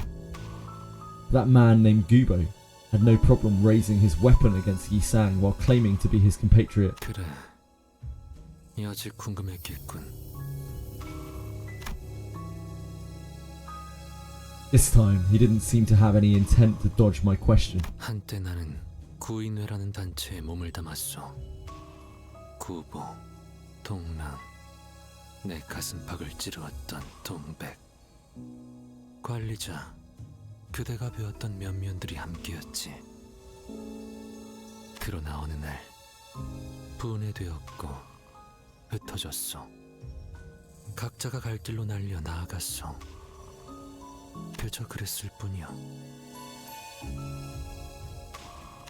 That man named Gubo had no problem raising his weapon against Yi-sang while claiming to be his compatriot. 그래. 아직 궁금했겠군. This time, he didn't seem to have any intent to dodge my question. 한때 나는 구인회라는 단체에 몸을 담았어. 구보, 동랑, 내 가슴팍을 찌르었던 동백. 관리자, 그대가 배웠던 면면들이 함께였지. 그러나 어느 날 분해되었고 흩어졌어. 각자가 갈 길로 날려 나아갔어. 그저 그랬을 뿐이야.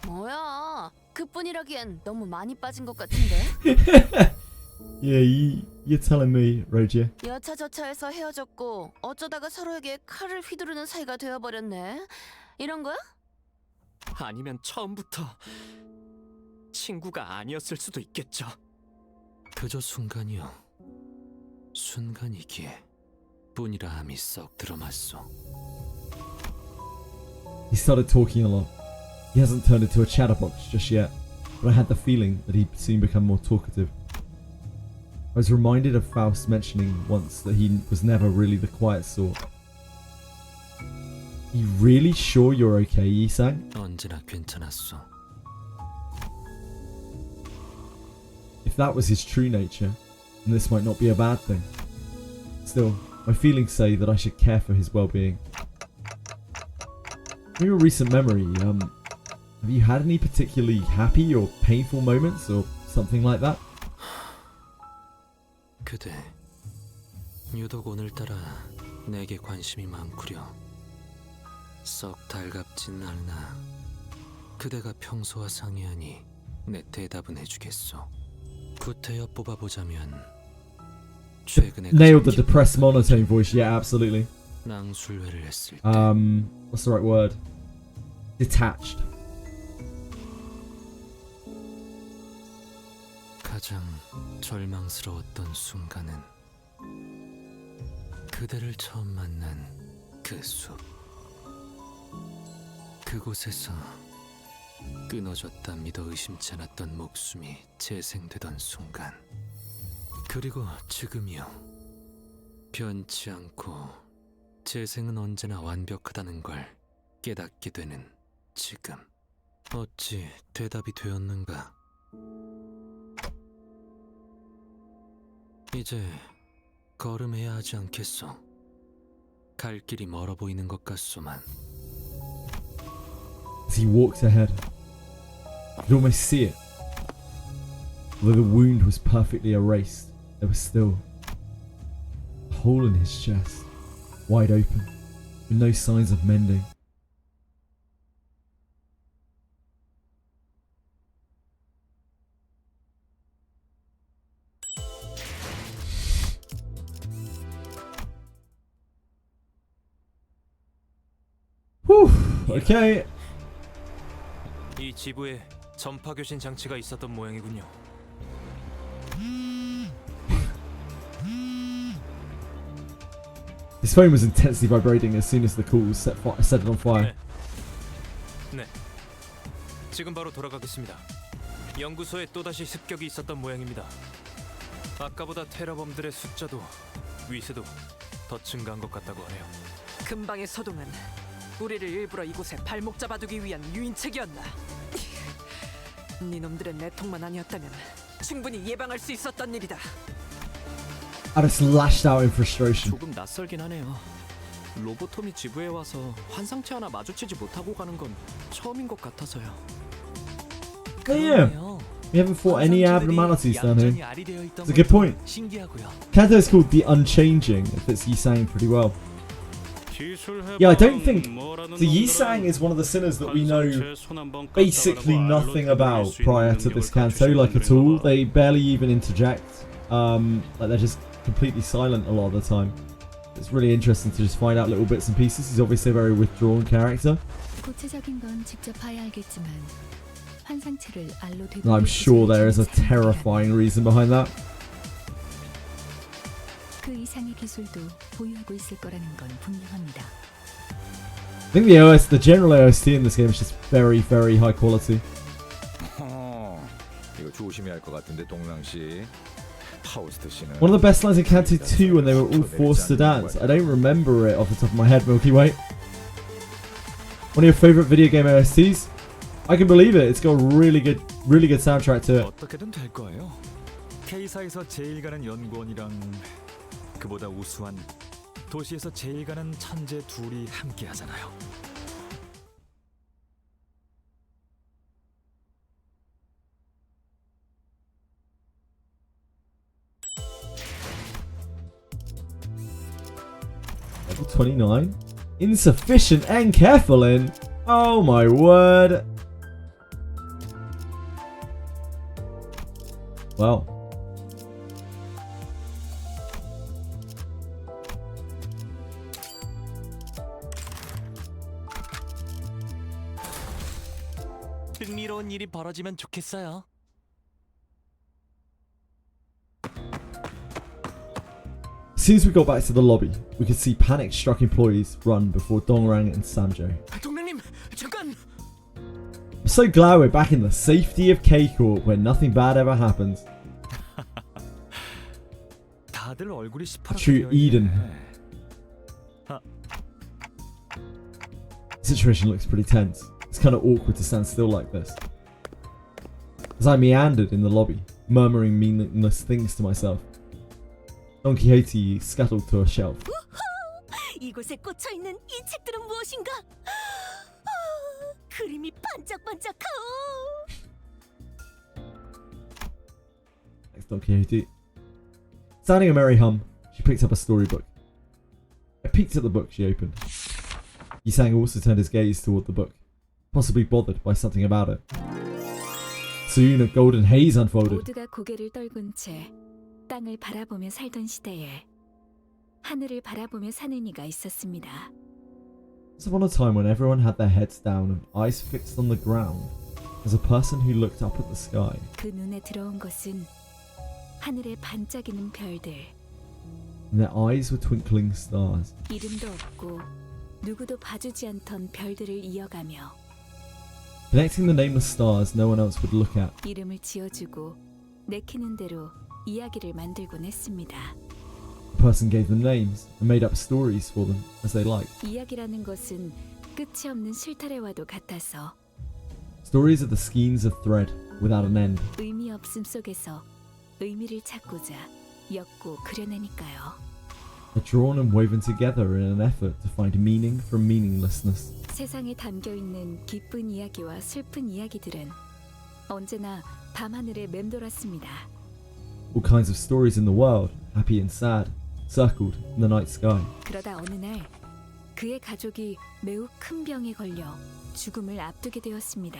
뭐야? 그뿐이라기엔 너무 많이 빠진 것 같은데? Yeah, you're telling me, Roger. 여차저차해서 헤어졌고 어쩌다가 서로에게 칼을 휘두르는 사이가 되어버렸네. 이런 거야? 아니면 처음부터 친구가 아니었을 수도 있겠죠. 그저 순간이요. 순간이기에 뿐이라 함이 썩 들어맞소. He started talking a lot. He hasn't turned into a chatterbox just yet. but I had the feeling that he'd soon become more talkative. I was reminded of Faust mentioning once that he was never really the quiet sort. You really sure you're okay, Yi-sang? 언제나 괜찮았어. If that was his true nature, then this might not be a bad thing. Still, my feelings say that I should care for his well-being. In your recent memory, have you had any particularly happy or painful moments or something like that? 그대, 유독 오늘따라 내게 관심이 많구려. 썩 달갑진 않으나 그대가 평소와 상이하니 내 대답은 해주겠소. 구태여 뽑아보자면 최근에 Nailed the depressed monotone voice. Yeah, absolutely. 낭술회를 했을 때 What's the right word? Detached. 가장 절망스러웠던 순간은 그대를 처음 만난 그 숲. 그곳에서 끊어졌다 믿어 의심치 않았던 목숨이 재생되던 순간. 그리고 지금이요. 변치 않고 재생은 언제나 완벽하다는 걸 깨닫게 되는 지금. 어찌 대답이 되었는가? 이제 걸음해야 하지 않겠소. 갈 길이 멀어 보이는 것 같소만. As he walked ahead, I could almost see it. Although the wound was perfectly erased, there was still a hole in his chest, wide open, with no signs of mending. Whew, okay. 이 지부에 전파 교신 장치가 있었던 모양이군요. His phone was intensely vibrating as soon as the call set it on fire. 네. 지금 바로 돌아가겠습니다. 연구소에 또다시 습격이 있었던 모양입니다. 아까보다 테러범들의 숫자도 위세도 더 증가한 것 같다고 하네요. 근방의 서동은 우리를 일부러 이곳에 발목 잡아두기 위한 유인책이었나? 니놈들의 내통만 아니었다면 충분히 예방할 수 있었던 일이다. Alice lashed out in frustration. 조금 낯설긴 하네요. 로보톰이 지부에 와서 환상체 하나 마주치지 못하고 가는 건 처음인 것 같아서요. Yeah, we haven't fought any abnormalities down here. It's a good point. Kanto is called the Unchanging. It fits Yi-sang pretty well. Yeah, I don't think the Yi-sang is one of the sinners that we know basically nothing about prior to this Kanto, like at all. They barely even interject. Like they're just completely silent a lot of the time. It's really interesting to just find out little bits and pieces. He's obviously a very withdrawn character. I'm sure there is a terrifying reason behind that. I think the general OST in this game is just very, very high quality. One of the best lines in Canto 2 when they were all forced to dance. I don't remember it off the top of my head, Milky Way. One of your favourite video game OSTs? I can believe it. It's got a really good soundtrack to it. 어떻게든 될 거예요. K사에서 제일 가는 연구원이랑 그보다 우수한 도시에서 제일 가는 천재 둘이 함께 하잖아요. Level 29? Insufficient and careful in? Oh my word. Well. 흥미로운 일이 벌어지면 좋겠어요. As soon as we got back to the lobby, we could see panic-struck employees run before Dongrang and Samjo. 동랑님, 잠깐! I'm so glad we're back in the safety of K-Corp where nothing bad ever happens. 다들 얼굴이 시퍼렇게 True 되어 Eden. 있네. The situation looks pretty tense. It's kind of awkward to stand still like this. As I meandered in the lobby, murmuring meaningless things to myself, Don Quixote scuttled to a shelf. 이곳에 꽂혀 있는 이 책들은 무엇인가? 그림이 반짝반짝하오. Thanks, Don Quixote. Sounding a merry hum, she picked up a storybook. I peeked at the book she opened. Yisang also turned his gaze toward the book, possibly bothered by something about it. Soon a golden haze unfolded. 모두가 고개를 떨군 채 땅을 바라보며 살던 시대에 하늘을 바라보며 사는 이가 있었습니다. Once upon a time when everyone had their heads down and eyes fixed on the ground, there's a person who looked up at the sky. 그 눈에 들어온 것은 하늘에 반짝이는 별들. And their eyes were twinkling stars. 이름도 없고 누구도 봐주지 않던 별들을 이어가며 Connecting the nameless stars no one else would look at. 이름을 지어주고 내키는 대로 이야기를 만들곤 했습니다. The person gave them names and made up stories for them as they liked. 이야기라는 것은 끝이 없는 실타래와도 같아서 Stories are the skeins of thread without an end. 의미 없음 속에서 의미를 찾고자 엮고 그려내니까요. They're drawn and woven together in an effort to find meaning from meaninglessness. 세상에 담겨있는 기쁜 이야기와 슬픈 이야기들은 언제나 밤하늘에 맴돌았습니다. All kinds of stories in the world, happy and sad, circled in the night sky. 그러다 어느 날 그의 가족이 매우 큰 병에 걸려 죽음을 앞두게 되었습니다.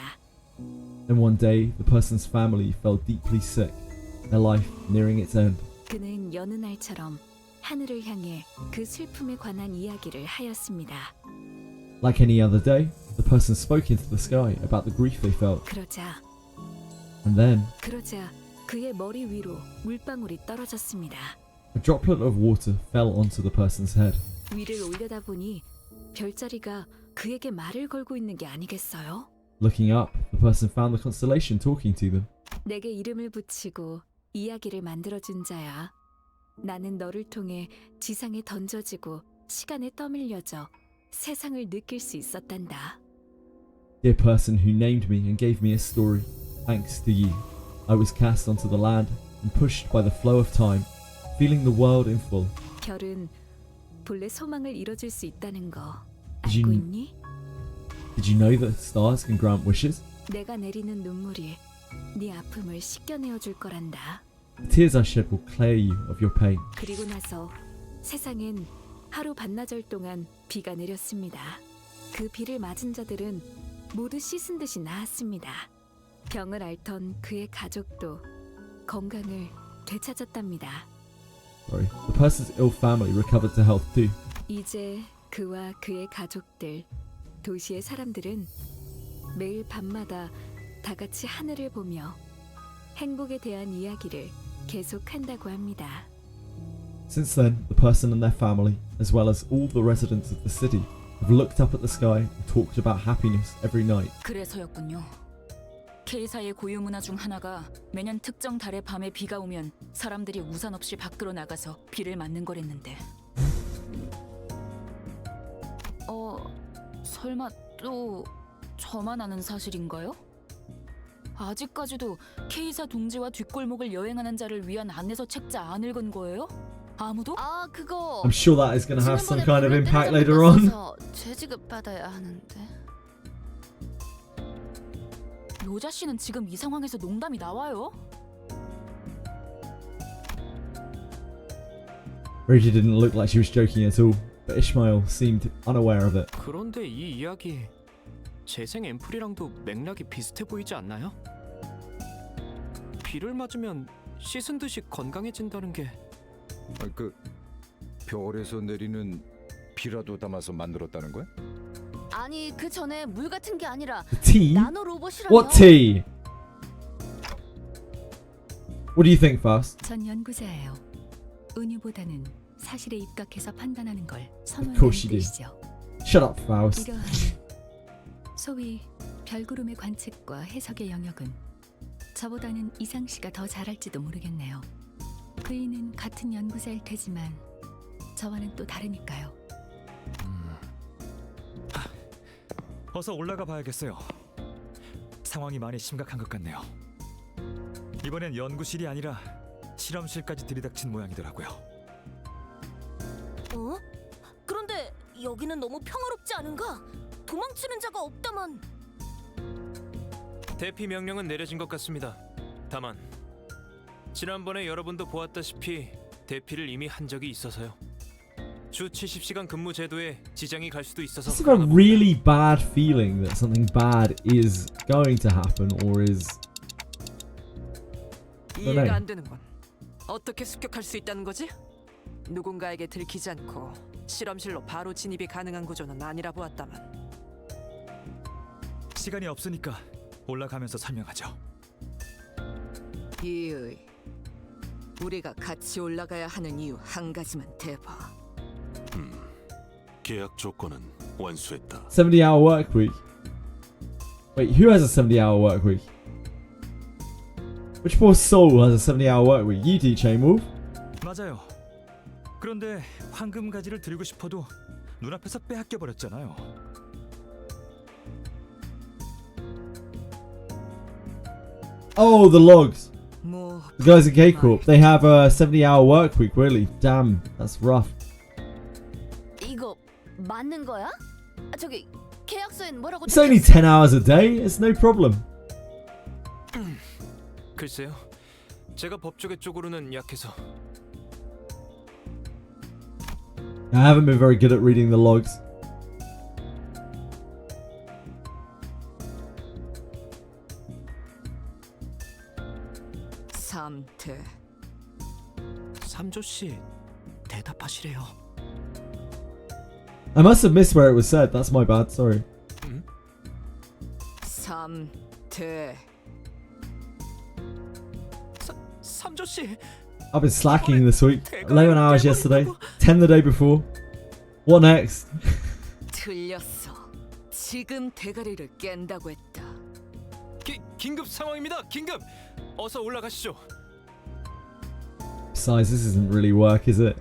Then one day, the person's family fell deeply sick, their life nearing its end. 그는 여느 날처럼 하늘을 향해 그 슬픔에 관한 이야기를 하였습니다. Like any other day, the person spoke into the sky about the grief they felt. 그러자 그러자 그의 머리 위로 물방울이 떨어졌습니다. a droplet of water fell onto the person's head. 위를 올려다보니 별자리가 그에게 말을 걸고 있는 게 아니겠어요? Looking up, the person found the constellation talking to them. 내게 이름을 붙이고 이야기를 만들어준 자야. 나는 너를 통해 지상에 던져지고 시간에 떠밀려져 세상을 느낄 수 있었단다. Dear person who named me and gave me a story, thanks to you, I was cast onto the land and pushed by the flow of time, feeling the world in full. 별은 본래 소망을 이뤄줄 수 있다는 거 Did 알고 you- 있니? Did you know that stars can grant wishes? 내가 내리는 눈물이 네 아픔을 씻겨내어 줄 거란다. The tears I shed will clear you of your pain. 그리고 나서 세상엔 하루 반나절 동안 비가 내렸습니다. 그 비를 맞은 자들은 모두 씻은 듯이 나았습니다. 병을 앓던 그의 가족도 건강을 되찾았답니다. Sorry. The person's ill family recovered to health too. 이제 그와 그의 가족들, 도시의 사람들은 매일 밤마다 다 같이 하늘을 보며 행복에 대한 이야기를 계속한다고 합니다. Since then, the person and their family, as well as all the residents of the city, have looked up at the sky and talked about happiness every night. 그래서였군요. K사의 고유 문화 중 하나가 매년 특정 달의 밤에 비가 오면 사람들이 우산 없이 밖으로 나가서 비를 맞는 거랬는데. 설마 또 저만 아는 사실인가요? 아직까지도 K사 둥지와 뒷골목을 여행하는 자를 위한 안내서 책자 안 읽은 거예요? 아무도? 아 그거. I'm sure that is going to have some kind of impact later on. 재지급 받아야 하는데. 로자 씨는 지금 이 상황에서 농담이 나와요? Roja didn't look like she was joking at all, but Ishmael seemed unaware of it. 그런데 이 이야기 재생 앰플이랑도 맥락이 비슷해 보이지 않나요? 비를 맞으면 씻은 듯이 건강해진다는 게 그 별에서 내리는 비라도 담아서 만들었다는 거야? 아니 그 전에 물 같은 게 아니라 Tea? 나노 로봇이라며. What tea? What do you think, Faust? 전 연구자예요. 은유보다는 사실에 입각해서 판단하는 걸 Of 선호한다는 course you do. 뜻이죠. Shut up, Faust. 이러한 소위 별구름의 관측과 해석의 영역은 저보다는 이상 씨가 더 잘할지도 모르겠네요. 그이는 같은 연구자일 테지만 저와는 또 다르니까요. 어서 올라가 봐야겠어요. 상황이 많이 심각한 것 같네요. 이번엔 연구실이 아니라 실험실까지 들이닥친 모양이더라고요. 어? 그런데 여기는 너무 평화롭지 않은가? 도망치는 자가 없다만. 대피 명령은 내려진 것 같습니다. 다만 지난번에 여러분도 보았다시피 대피를 이미 한 적이 있어서요. 주 70시간 근무 제도에 지장이 갈 수도 있어서. It's like a really bad feeling that something bad is going to happen or is. 이해가 안 되는 건 어떻게 습격할 수 있다는 거지? 누군가에게 들키지 않고 실험실로 바로 진입이 가능한 구조는 아니라 보았다만. 시간이 없으니까 올라가면서 설명하죠. 이의, 우리가 같이 올라가야 하는 이유 한 가지만 대봐. 계약 조건은 완수했다. 70-hour work week. Wait, who has a 70-hour work week? Which poor soul has a 70-hour work week? You do, Chainwolf. 맞아요. 그런데 황금 가지를 들고 싶어도 눈앞에서 빼앗겨 버렸잖아요. Oh, the logs. The guys at K-Corp, they have a 70-hour work week, really. Damn, that's rough. 이거 맞는 거야? 저기 계약서엔 뭐라고 It's only 10 hours a day. It's no problem. 글쎄요. 제가 법조계 쪽으로는 약해서. I haven't been very good at reading the logs. 삼조씨 대답하시래요. I must have missed where it was said. That's my bad. Sorry. 삼조씨. I've been slacking this week. 11 hours yesterday. 10 the day before. What next? 틀렸어. 지금 대가리를 깬다고 했다. 긴급 상황입니다. 긴급. 어서 올라가시죠. Besides, this isn't really work, is it?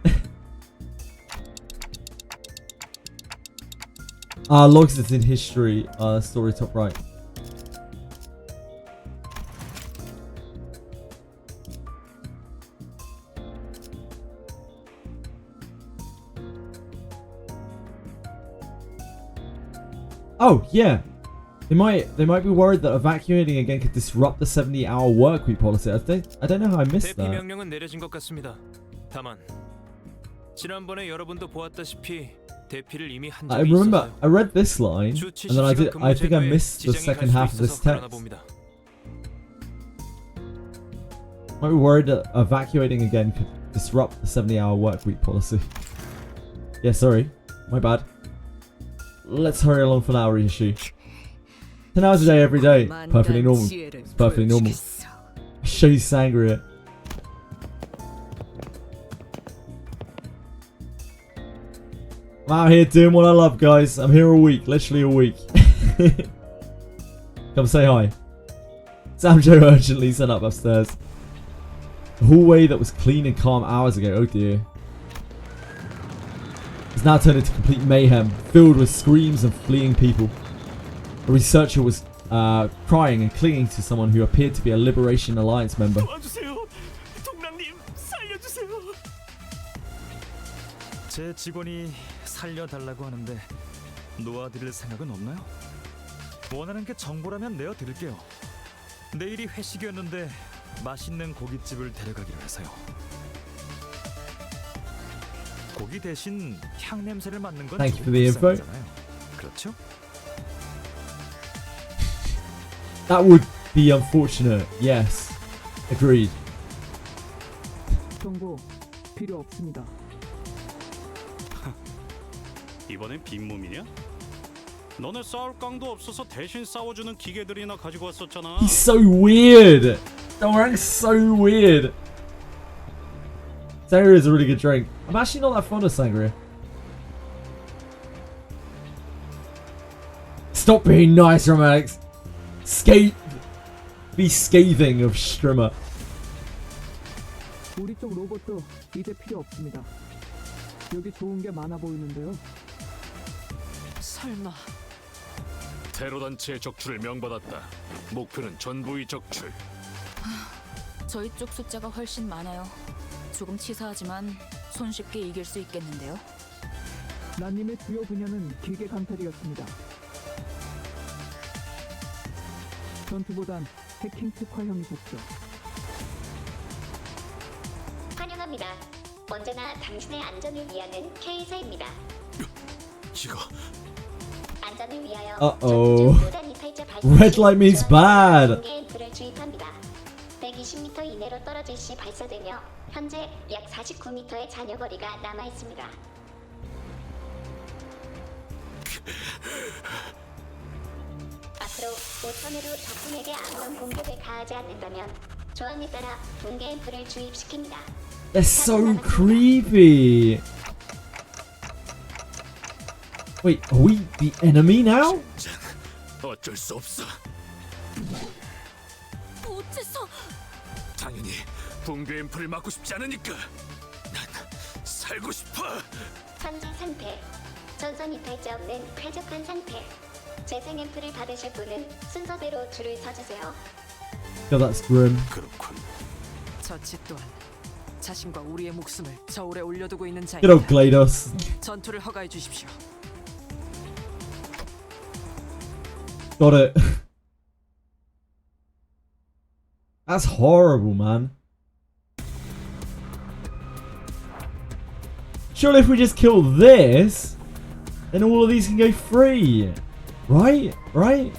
Logs is in history. Story top right. Oh yeah, they might be worried that evacuating again could disrupt the 70-hour work week policy. I don't know how I missed 대피 that. 명령은 내려진 것 같습니다. 다만 지난번에 여러분도 보았다시피 대피를 이미 한 I 적이 remember 있어서요. I read this line and then I think I missed the second half of this text. Might be worried that evacuating again could disrupt the 70-hour work week policy. Yeah, sorry, my bad. Let's hurry along for now, Ryushi. 10 hours a day every day. Perfectly normal. It's perfectly normal. Show you Sangria. I'm out here doing what I love, guys. I'm here a week. Literally a week. Come say hi. Sam Joe urgently sent up upstairs. The hallway that was clean and calm hours ago. Oh dear. Has now turned into complete mayhem, filled with screams and fleeing people. A researcher was crying and clinging to someone who appeared to be a Liberation Alliance member. 제 직원이 살려달라고 하는데 놓아드릴 생각은 없나요? 원하는 게 정보라면 내어드릴게요. 내일이 회식이었는데 맛있는 고깃집을 데려가기로 해서요. 고기 대신 향 냄새를 맡는 건 Thank you for the info. 그렇죠? That would be unfortunate. Yes. Agreed. 정보 필요 없습니다. 이번엔 빈몸이냐? 너네 싸울 깡도 없어서 대신 싸워주는 기계들이나 가지고 왔었잖아. He's so weird. Dorang's so weird. Sangria is a really good drink. I'm actually not that fond of sangria. Stop being nice, Romantics. be scathing of Strimmer. 우리 쪽 로봇도 이제 필요 없습니다. 여기 좋은 게 많아 보이는데요. 설마 테러 단체의 적출을 명받았다. 목표는 전부의 적출. 저희 쪽 숫자가 훨씬 많아요. 조금 치사하지만 손쉽게 이길 수 있겠는데요. 나님의 주요 분야는 기계 강탈이었습니다. 전투보단 해킹 특화형이셨죠. 환영합니다. 언제나 당신의 안전을 위하는 K사입니다. 이거 안전을 위하여 Uh-oh. Red light means bad. 앰프를 주입합니다. 120m 이내로 떨어질 시 발사되며 현재 약 49m의 잔여 거리가 남아 있습니다. 앞으로 5턴으로 적군에게 아무런 공격을 가하지 않는다면 조항에 따라 붕괴 앰프를 주입시킵니다. They're so creepy. Wait, are we the enemy now? 어쩔 수 없어. 어째서? 당연히 붕괴 앰프를 막고 싶지 않으니까. 난 살고 싶어. 현재 상태. 전선 이탈자 없는 쾌적한 상태. 재생 앰프를 받으실 분은 순서대로 줄을 서주세요. God, that's grim. 그렇군. 저치 또한 자신과 우리의 목숨을 저울에 올려두고 있는 Good old 자입니다. GLaDOS. 전투를 허가해 주십시오. Got it. That's horrible, man. Surely if we just kill this, then all of these can go free. Right? Right?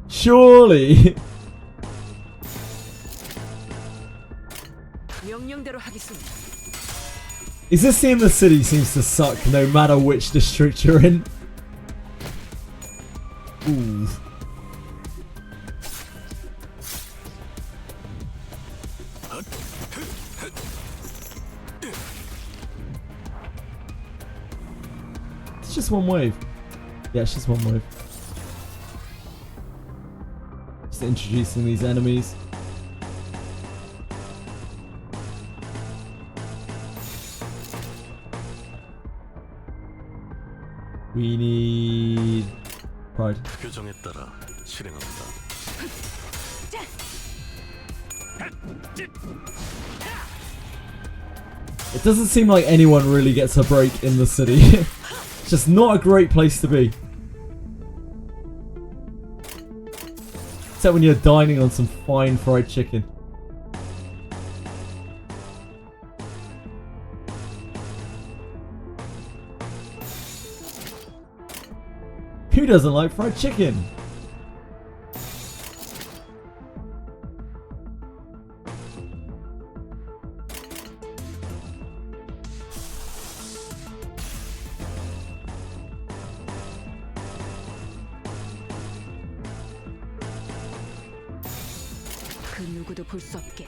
Surely. 명령대로 하겠습니다. Is this scene the city seems to suck no matter which district you're in? Ooh. It's just one wave. Yeah, it's just one wave. Just introducing these enemies. We need pride. 규정에 따라 실행합니다. It doesn't seem like anyone really gets a break in the city. It's just not a great place to be. Except when you're dining on some fine fried chicken. Who doesn't like fried chicken? 그 누구도 볼 수 없게.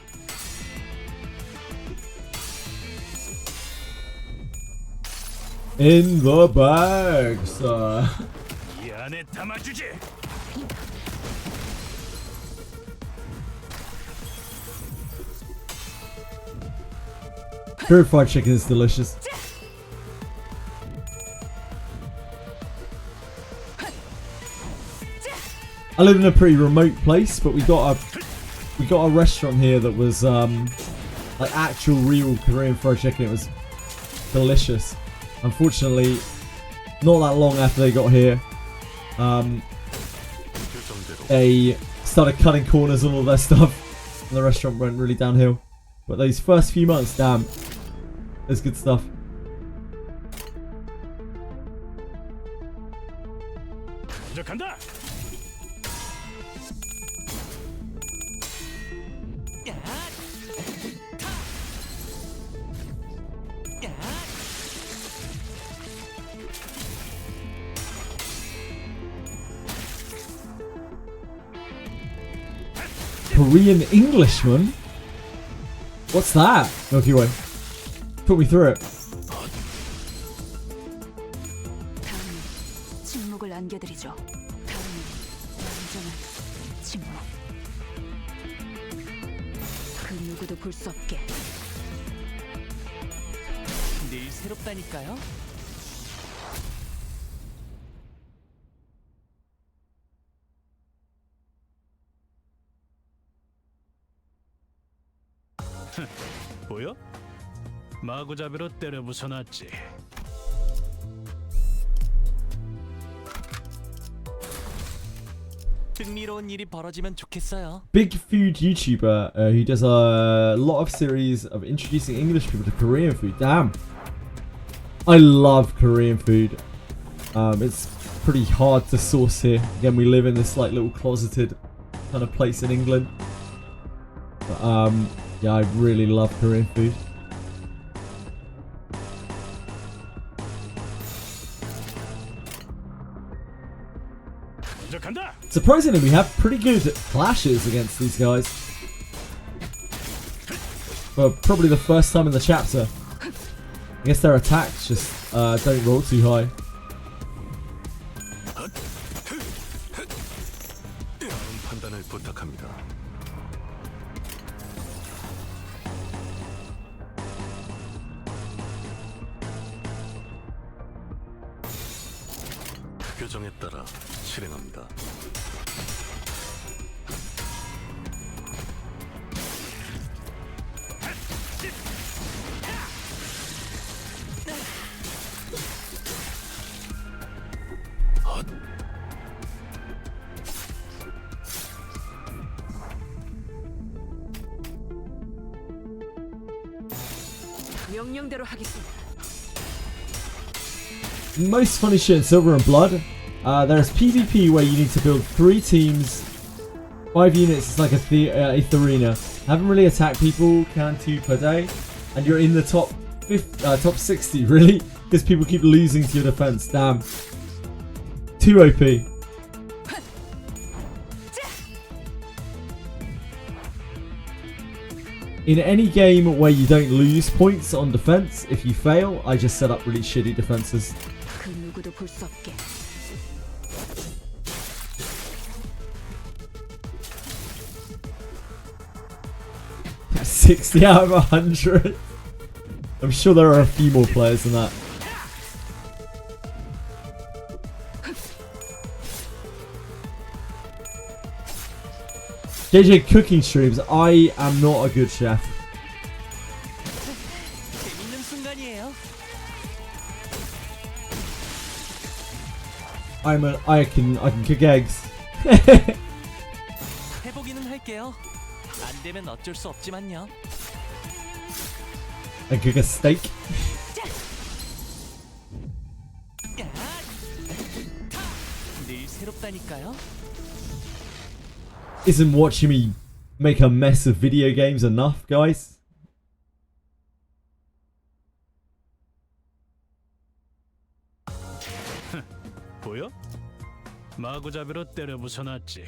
In the bag, sir. 이 안에 담아주지. Purified chicken is delicious. I live in a pretty remote place, but we got a restaurant here that was like actual real Korean fried chicken. It was delicious. Unfortunately, not that long after they got here, they started cutting corners on all their stuff, and the restaurant went really downhill. But those first few months, damn, it's good stuff. 이제 간다. Korean Englishman? What's that? Milky Way. Talk me through it. 다음은 침묵을 안겨드리죠. 다음은 완전한 침묵. 그 누구도 볼 수 없게. 늘 새롭다니까요. 보여? 마구잡이로 때려 부숴놨지. 흥미로운 일이 벌어지면 좋겠어요. Big food YouTuber who does a lot of series of introducing English people to Korean food. Damn. I love Korean food. It's pretty hard to source here. Again, we live in this like little closeted kind of place in England. But, yeah, I really love Korean food. Surprisingly, we have pretty good clashes against these guys. Well, probably the first time in the chapter. I guess their attacks just don't roll too high. 다음 판단을 부탁합니다. 규정에 따라 실행합니다. 명령대로 하겠습니다. Most funny shit in Silver and Blood. There's PvP where you need to build 3 teams, 5 units. It's like a Etheria. Haven't really attacked people, CANTO per day, and you're in the top 60 really, because people keep losing to your defense. Damn. Too OP. In any game where you don't lose points on defense, if you fail, I just set up really shitty defenses. 그 누구도 볼 수 없게. 60 out of 100. I'm sure there are a few more players than that. JJ cooking streams. I am not a good chef. 재밌는 순간이에요. I can cook eggs. 해보기는 할게요. 안 되면 어쩔 수 없지만요. I cook a steak. 늘 새롭다니까요. Isn't watching me make a mess of video games enough, guys? 보여? 마구잡이로 때려 부숴놨지.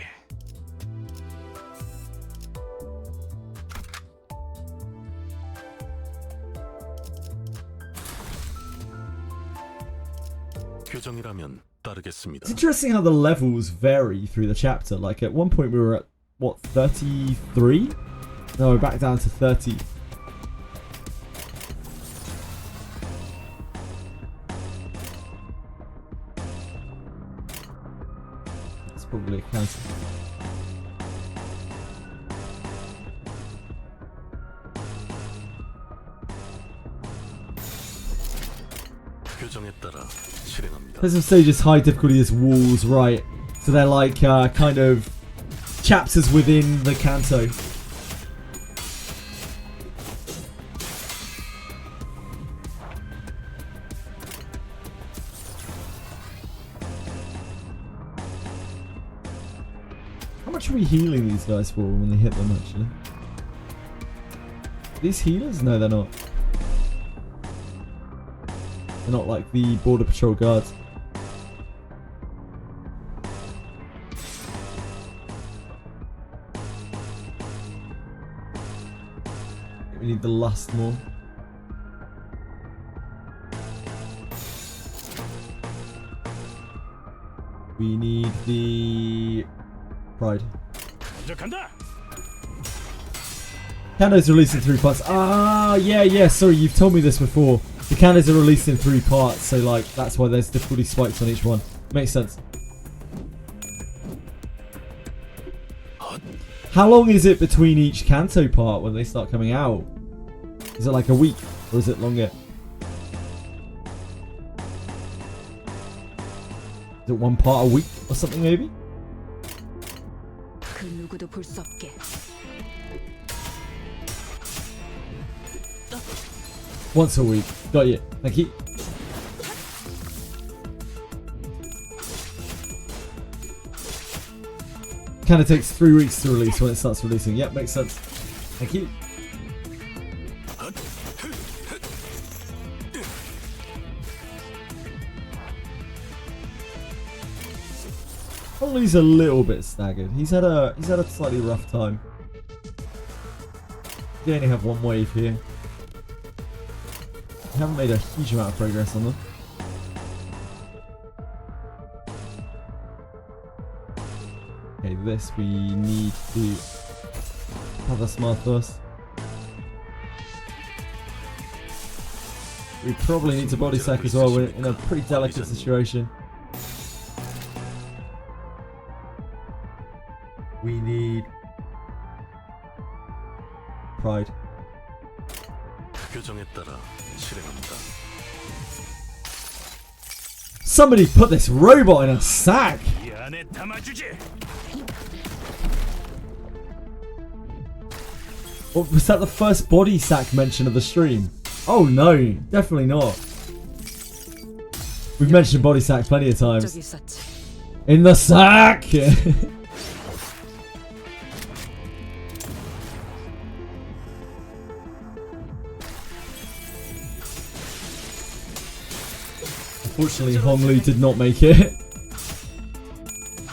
규정이라면 따르겠습니다. It's interesting how the levels vary through the chapter. Like at one point we were at what, 33? No, we're back down to 30. It's probably a cancel. 규정에 따라 실행합니다. There's some stages high difficulty, there's walls, right? So they're like kind of chapters within the CANTO. How much are we healing these guys for when they hit them actually? Are these healers? No, they're not. They're not like the Border Patrol guards. We need the lust more. We need the pride. Cantos released in 3 parts. Ah, yeah. Sorry, you've told me this before. The cantos are released in 3 parts, so like that's why there's difficulty spikes on each one. Makes sense. How long is it between each Canto part when they start coming out? Is it like a week or is it longer? Is it 1 part a week or something maybe? 그 누구도 볼 수 없게. Once a week. Got you. Thank you. Kind of takes 3 weeks to release when it starts releasing. Yep, makes sense. Thank you. Holly's a little bit staggered. He's had a slightly rough time. They only have 1 wave here. We haven't made a huge amount of progress on them. Okay, this we need to have a smart first. We probably need to body sack as well. We're in a pretty delicate situation. We need pride. Somebody put this robot in a sack! Was that the first body sack mention of the stream? Oh no, definitely not. We've mentioned body sack plenty of times. In the sack! Unfortunately, Honglu did not make it.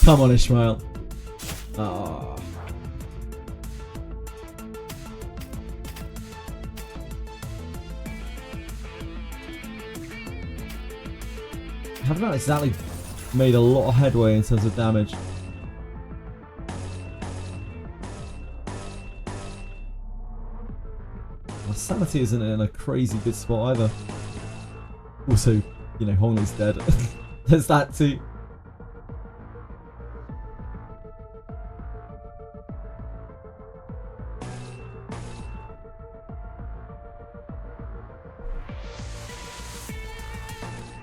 Come on, Ishmael. Ah. Have not exactly made a lot of headway in terms of damage. Our sanity isn't in a crazy good spot either. Also, you know, Honglu's dead. There's that too.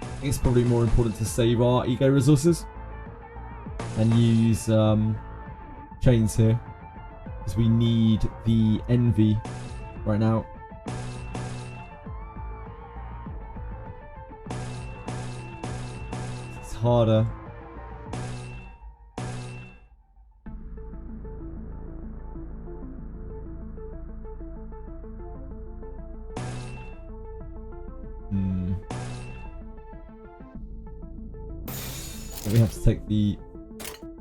I think it's probably more important to save our ego resources and use chains here because we need the envy right now. It's harder. We have to take the...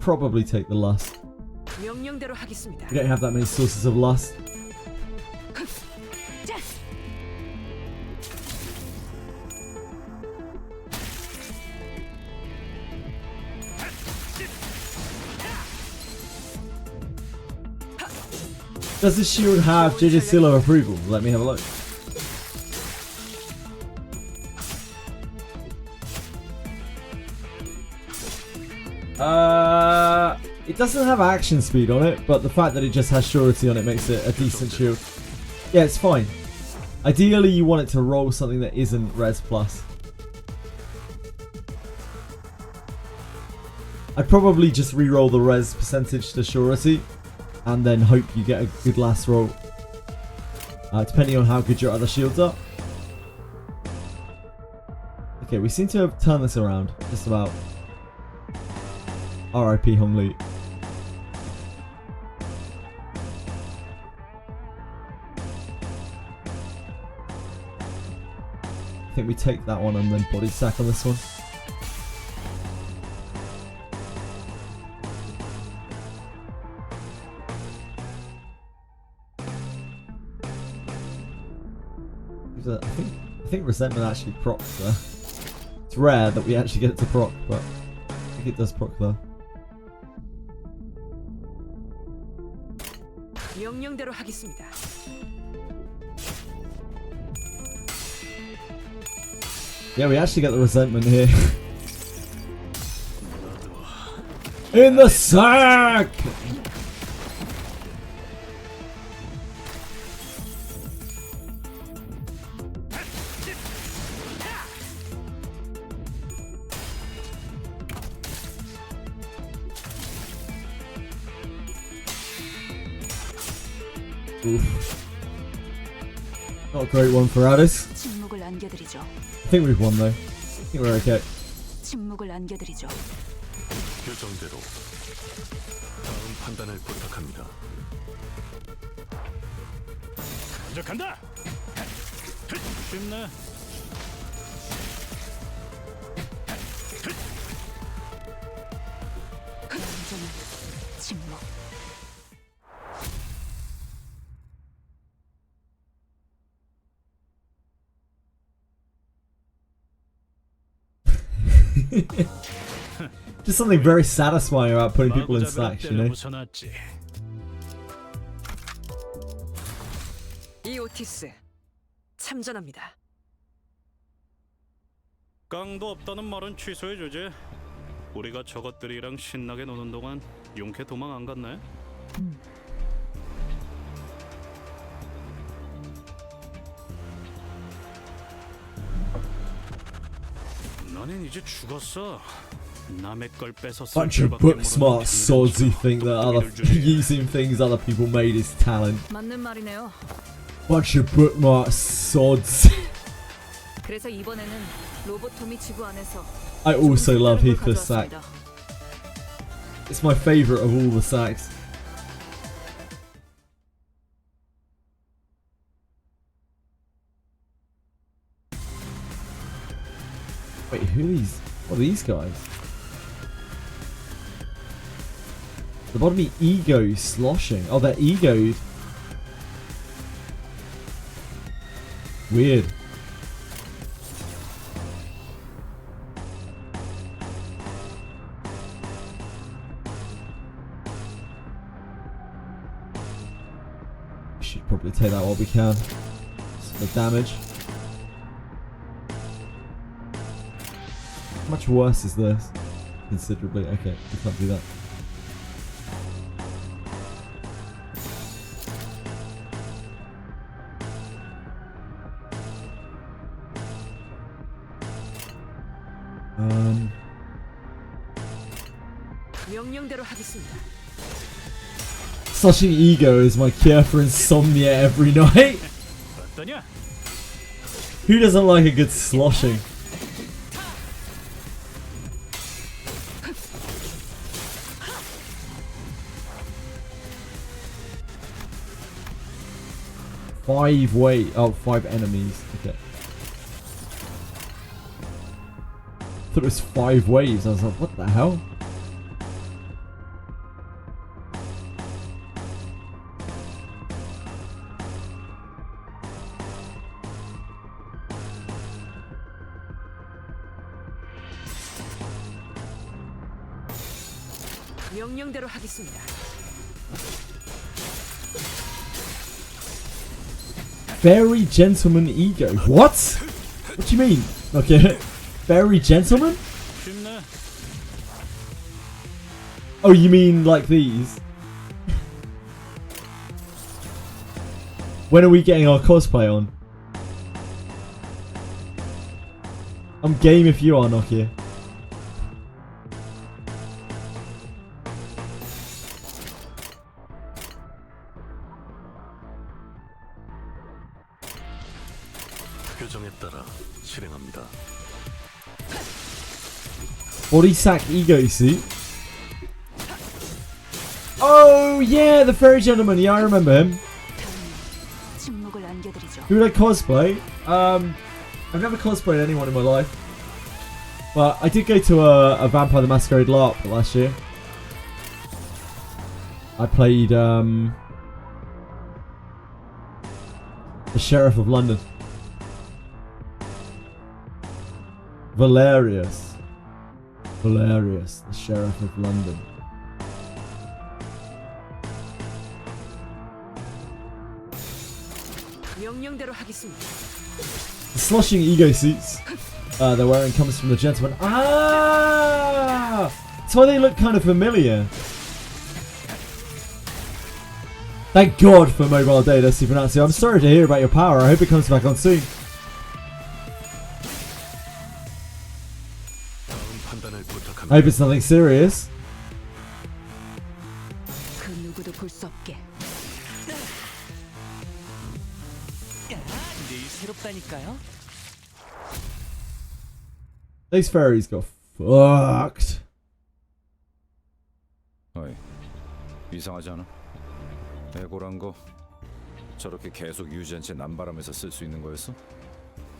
probably take the lust. We don't have that many sources of lust. Does the shield have JJWF approval? Let me have a look. It doesn't have action speed on it, but the fact that it just has surety on it makes it a decent shield. Yeah, it's fine. Ideally, you want it to roll something that isn't res plus. I'd probably just re-roll the res percentage to surety, and then hope you get a good last roll. Depending on how good your other shields are. Okay, we seem to have turned this around, just about. RIP Honglu. I think we take that one and then body sack on this one. I think resentment actually procs there. It's rare that we actually get it to proc, but I think it does proc though. 명령대로 하겠습니다. Yeah, we actually get the resentment here. In the sack! Oof. Not a great one for Addis. 침묵을 안겨드리죠. I think we've won though. I think we're okay. 침묵을 안겨드리죠. 교정대로 다음 판단을 부탁합니다. 먼저 간다. 쉽네. 완전한 침묵. Just something very satisfying about putting people in stacks, you know? 이 오티스 참전합니다. 깡도 없다는 말은 취소해주지. 우리가 저것들이랑 신나게 노는 동안 용케 도망 안 갔네? 너넨 이제 죽었어. 남의 걸 뺏어 쓸 Bunch of 줄밖에 book 모르는 smart sods who think that using things other people made is talent. 맞는 말이네요. Bunch of book smart sods. 그래서 이번에는 로보톰이 지구 안에서 I also love Heathcliff's sack. It's my favourite of all the sacks. Wait, who are these? What are these guys? The bottom ego sloshing. Oh, they're egoed. Weird. We should probably take that while we can. Just for damage. How much worse is this? Considerably. Okay, we can't do that. 명령대로 하겠습니다. Slushing ego is my cure for insomnia every night. Who doesn't like a good sloshing? Five enemies. Okay. I thought it was 5 waves. I was like, what the hell? 명령대로 하겠습니다. Very gentleman ego. What? What do you mean? Okay. Very gentleman? Oh, you mean like these? When are we getting our cosplay on? I'm game if you are, Nokia. 교정에 따라 실행합니다. Body sack ego suit. Oh yeah, the fairy gentleman. Yeah, I remember him. 침묵을 안겨드리죠. Who would I cosplay? I've never cosplayed anyone in my life, but I did go to a Vampire the Masquerade LARP last year. I played the Sheriff of London. Valerius. Valerius, the Sheriff of London. The sloshing ego suits they're wearing comes from the gentleman. Ah! That's why they look kind of familiar. Thank God for mobile data, Supernazio. I'm sorry to hear about your power. I hope it comes back on soon. I hope it's nothing serious. These fairies got fucked. 어이, 이상하지 않아? 에고란 거 저렇게 계속 유지한 채 남바람에서 쓸 수 있는 거였어?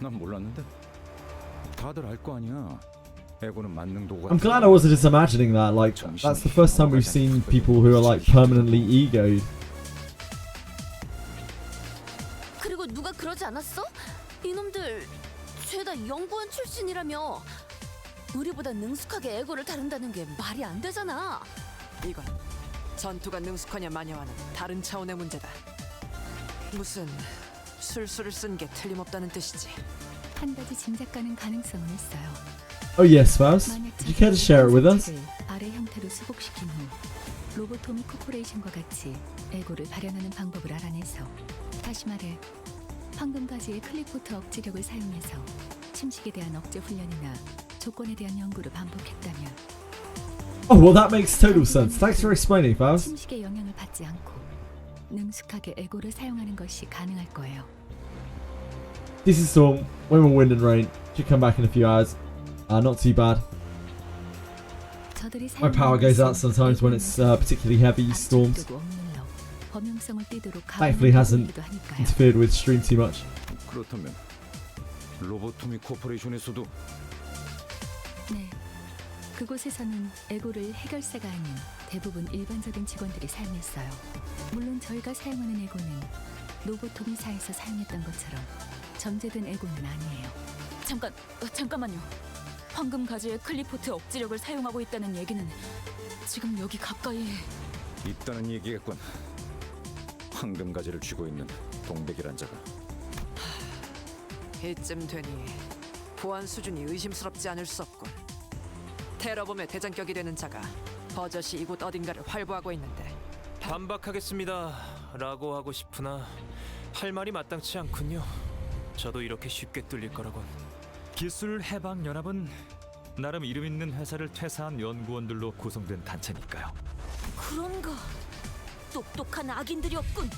난 몰랐는데. 다들 알 거 아니야. 에고는 만능 도구가. I'm glad I wasn't just imagining that. Like, that's the first time we've seen people who are like permanently egoed. 그리고 누가 그러지 않았어? 이놈들 죄다 연구원 출신이라며. 우리보다 능숙하게 에고를 다룬다는 게 말이 안 되잖아. 이건 전투가 능숙하냐 마냐와는 다른 차원의 문제다. 무슨 술수를 쓴 게 틀림없다는 뜻이지. 한 가지 짐작 가는 가능성은 있어요. Oh yes, Faust. Would you care to share it with us? 아래 형태로 수복시킨 후 로보토미 코퍼레이션과 같이 에고를 발현하는 방법을 알아내서, 다시 말해 황금가지의 클리포트 억지력을 사용해서 침식에 대한 억제 훈련이나 조건에 대한 연구를 반복했다면. Oh well, that makes total sense. Thanks for explaining, Faust. 침식의 영향을 받지 않고 능숙하게 에고를 사용하는 것이 가능할 거예요. This is Storm. When will wind and rain? Should come back in a few hours. Not too bad. My power goes out sometimes when it's particularly heavy storms. Thankfully, it hasn't interfered with stream too much. 그렇다면 로보토미 코퍼레이션에서도. 네. 그곳에서는 에고를 해결사가 아닌 대부분 일반적인 직원들이 사용했어요. 물론 저희가 사용하는 에고는 로보토미사에서 사용했던 것처럼 정제된 에고는 아니에요. 잠깐만요. 황금 가지의 클리포트 억지력을 사용하고 있다는 얘기는 지금 여기 가까이에 있다는 얘기겠군. 황금 가지를 쥐고 있는 동백이란 자가. 이쯤 되니 보안 수준이 의심스럽지 않을 수 없군. 테러범의 대장격이 되는 자가 버젓이 이곳 어딘가를 활보하고 있는데. 반박하겠습니다 라고 하고 싶으나 할 말이 마땅치 않군요. 저도 이렇게 쉽게 뚫릴 거라곤. 기술해방연합은 나름 이름 있는 회사를 퇴사한 연구원들로 구성된 단체니까요. 그런가? 똑똑한 악인들이었군.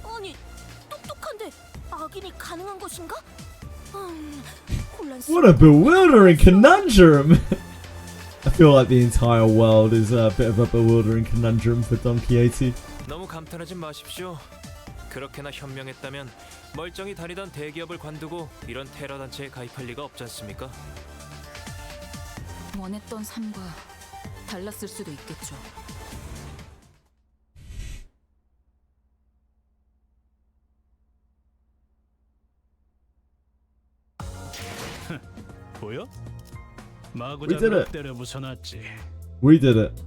아니, 똑똑한데 악인이 가능한 것인가? What a bewildering conundrum! I feel like the entire world is a bit of a bewildering conundrum for Don Quixote. 너무 감탄하지 마십시오. 그렇게나 현명했다면 멀쩡히 다니던 대기업을 관두고 이런 테러 단체에 가입할 리가 없지 않습니까? 원했던 삶과 달랐을 수도 있겠죠. 보여? We did 마구잡이로 it. 때려 부숴놨지. We did it.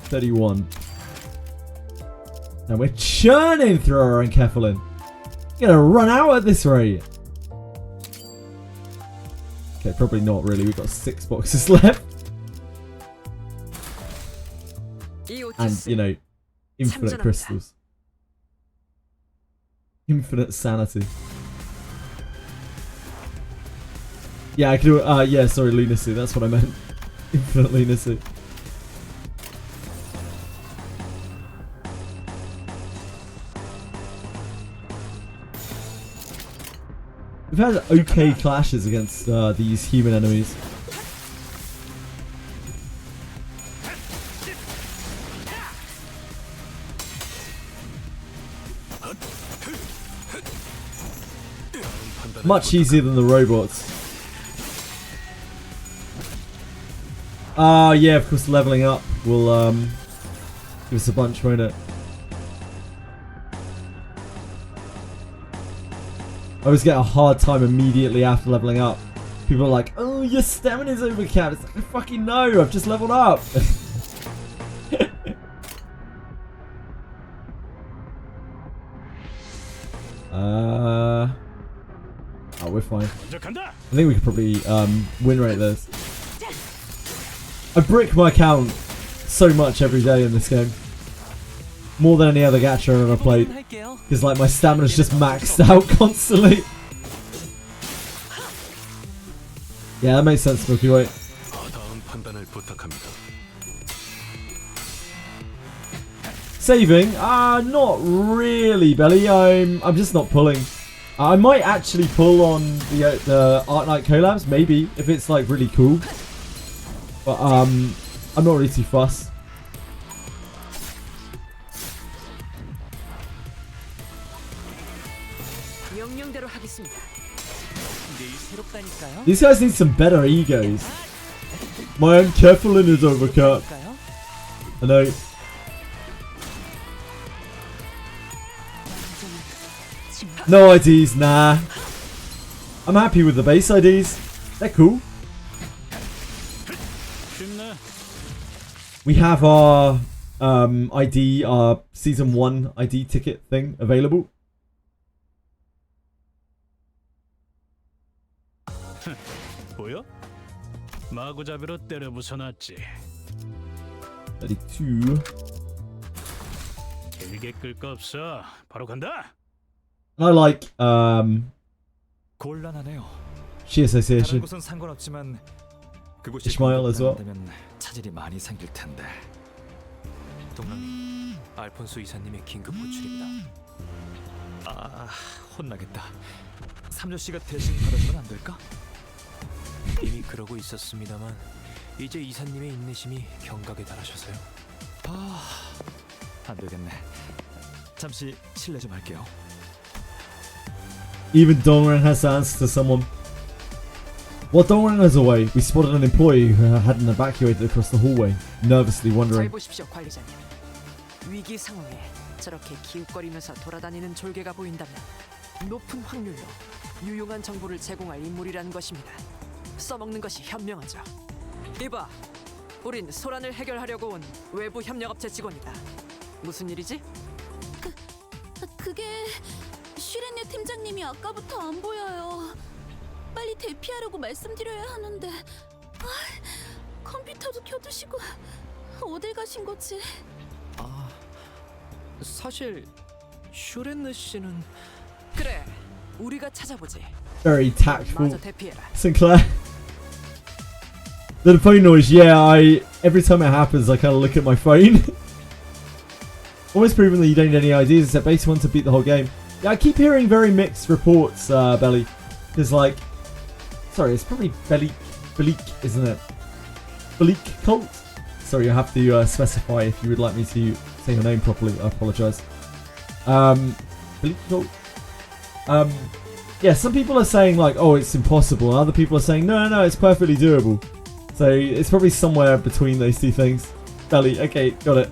31. And we're churning through our enkephalin. Gonna run out at this rate. Okay, probably not really. We've got 6 boxes left. And, you know, infinite crystals. Infinite sanity. Yeah, I could do it. Yeah, sorry, lunacy. That's what I meant. Infinite lunacy. We've had okay clashes against these human enemies. Much easier than the robots. Yeah, of course, leveling up will give us a bunch, won't it? I always get a hard time immediately after leveling up. People are like, oh, your stamina's overcapped. It's like, I fucking know, I've just leveled up. Oh, we're fine. I think we could probably win rate this. I brick my account so much every day in this game. More than any other gacha I've ever played. Because like my stamina's just maxed out constantly. Yeah, that makes sense, Milky Way. Saving? Not really, Belly. I'm just not pulling. I might actually pull on the Art Night collabs, maybe, if it's like really cool. But I'm not really too fussed. These guys need some better egos. My own Keflin is overcut. I know. No IDs, nah. I'm happy with the base IDs. They're cool. We have our ID, our season 1 ID ticket thing available. 보여? 마구잡이로 때려 부숴놨지. 32. 길게 끌 거 없어. 바로 간다. I like 곤란하네요. She Association. 다른 곳은 상관없지만 그곳이 Ishmael as well. 되면 차질이 많이 생길 텐데. 동랑님, 알폰소 이사님의 긴급 호출입니다. 아, 혼나겠다. 삼조 씨가 대신 받아주면 안 될까? 이미 그러고 있었습니다만 이제 이사님의 인내심이 경각에 달하셔서요. 안 되겠네. 잠시 실례 좀 할게요. Even Dongren has to answer to someone. While Dongren was away, we spotted an employee who hadn't evacuated across the hallway, nervously 잘 wondering. 보십시오, 관리자님. 위기 상황에 저렇게 기웃거리면서 돌아다니는 졸개가 보인다면 높은 확률로 유용한 정보를 제공할 인물이라는 것입니다. 써먹는 것이 현명하죠. 이봐, 우린 소란을 해결하려고 온 외부 협력업체 직원이다. 무슨 일이지? 그게 슈렌네 팀장님이 아까부터 안 보여요. 빨리 대피하라고 말씀드려야 하는데 컴퓨터도 켜두시고 어딜 가신 거지? 사실 슈렌네 씨는 그래, 우리가 찾아보지. Very tactful. 마저 대피해라. Sinclair. The phone noise, yeah, every time it happens I kind of look at my phone. Almost proven that you don't need any ideas except base one to beat the whole game. Yeah, I keep hearing very mixed reports, Belly. Because like, sorry, it's probably Belik, isn't it? Belik Cult? Sorry, you have to specify if you would like me to say your name properly. I apologise. Belik Cult. Yeah, some people are saying like, oh, it's impossible. And other people are saying, no, it's perfectly doable. So it's probably somewhere between those two things. Belly, okay, got it.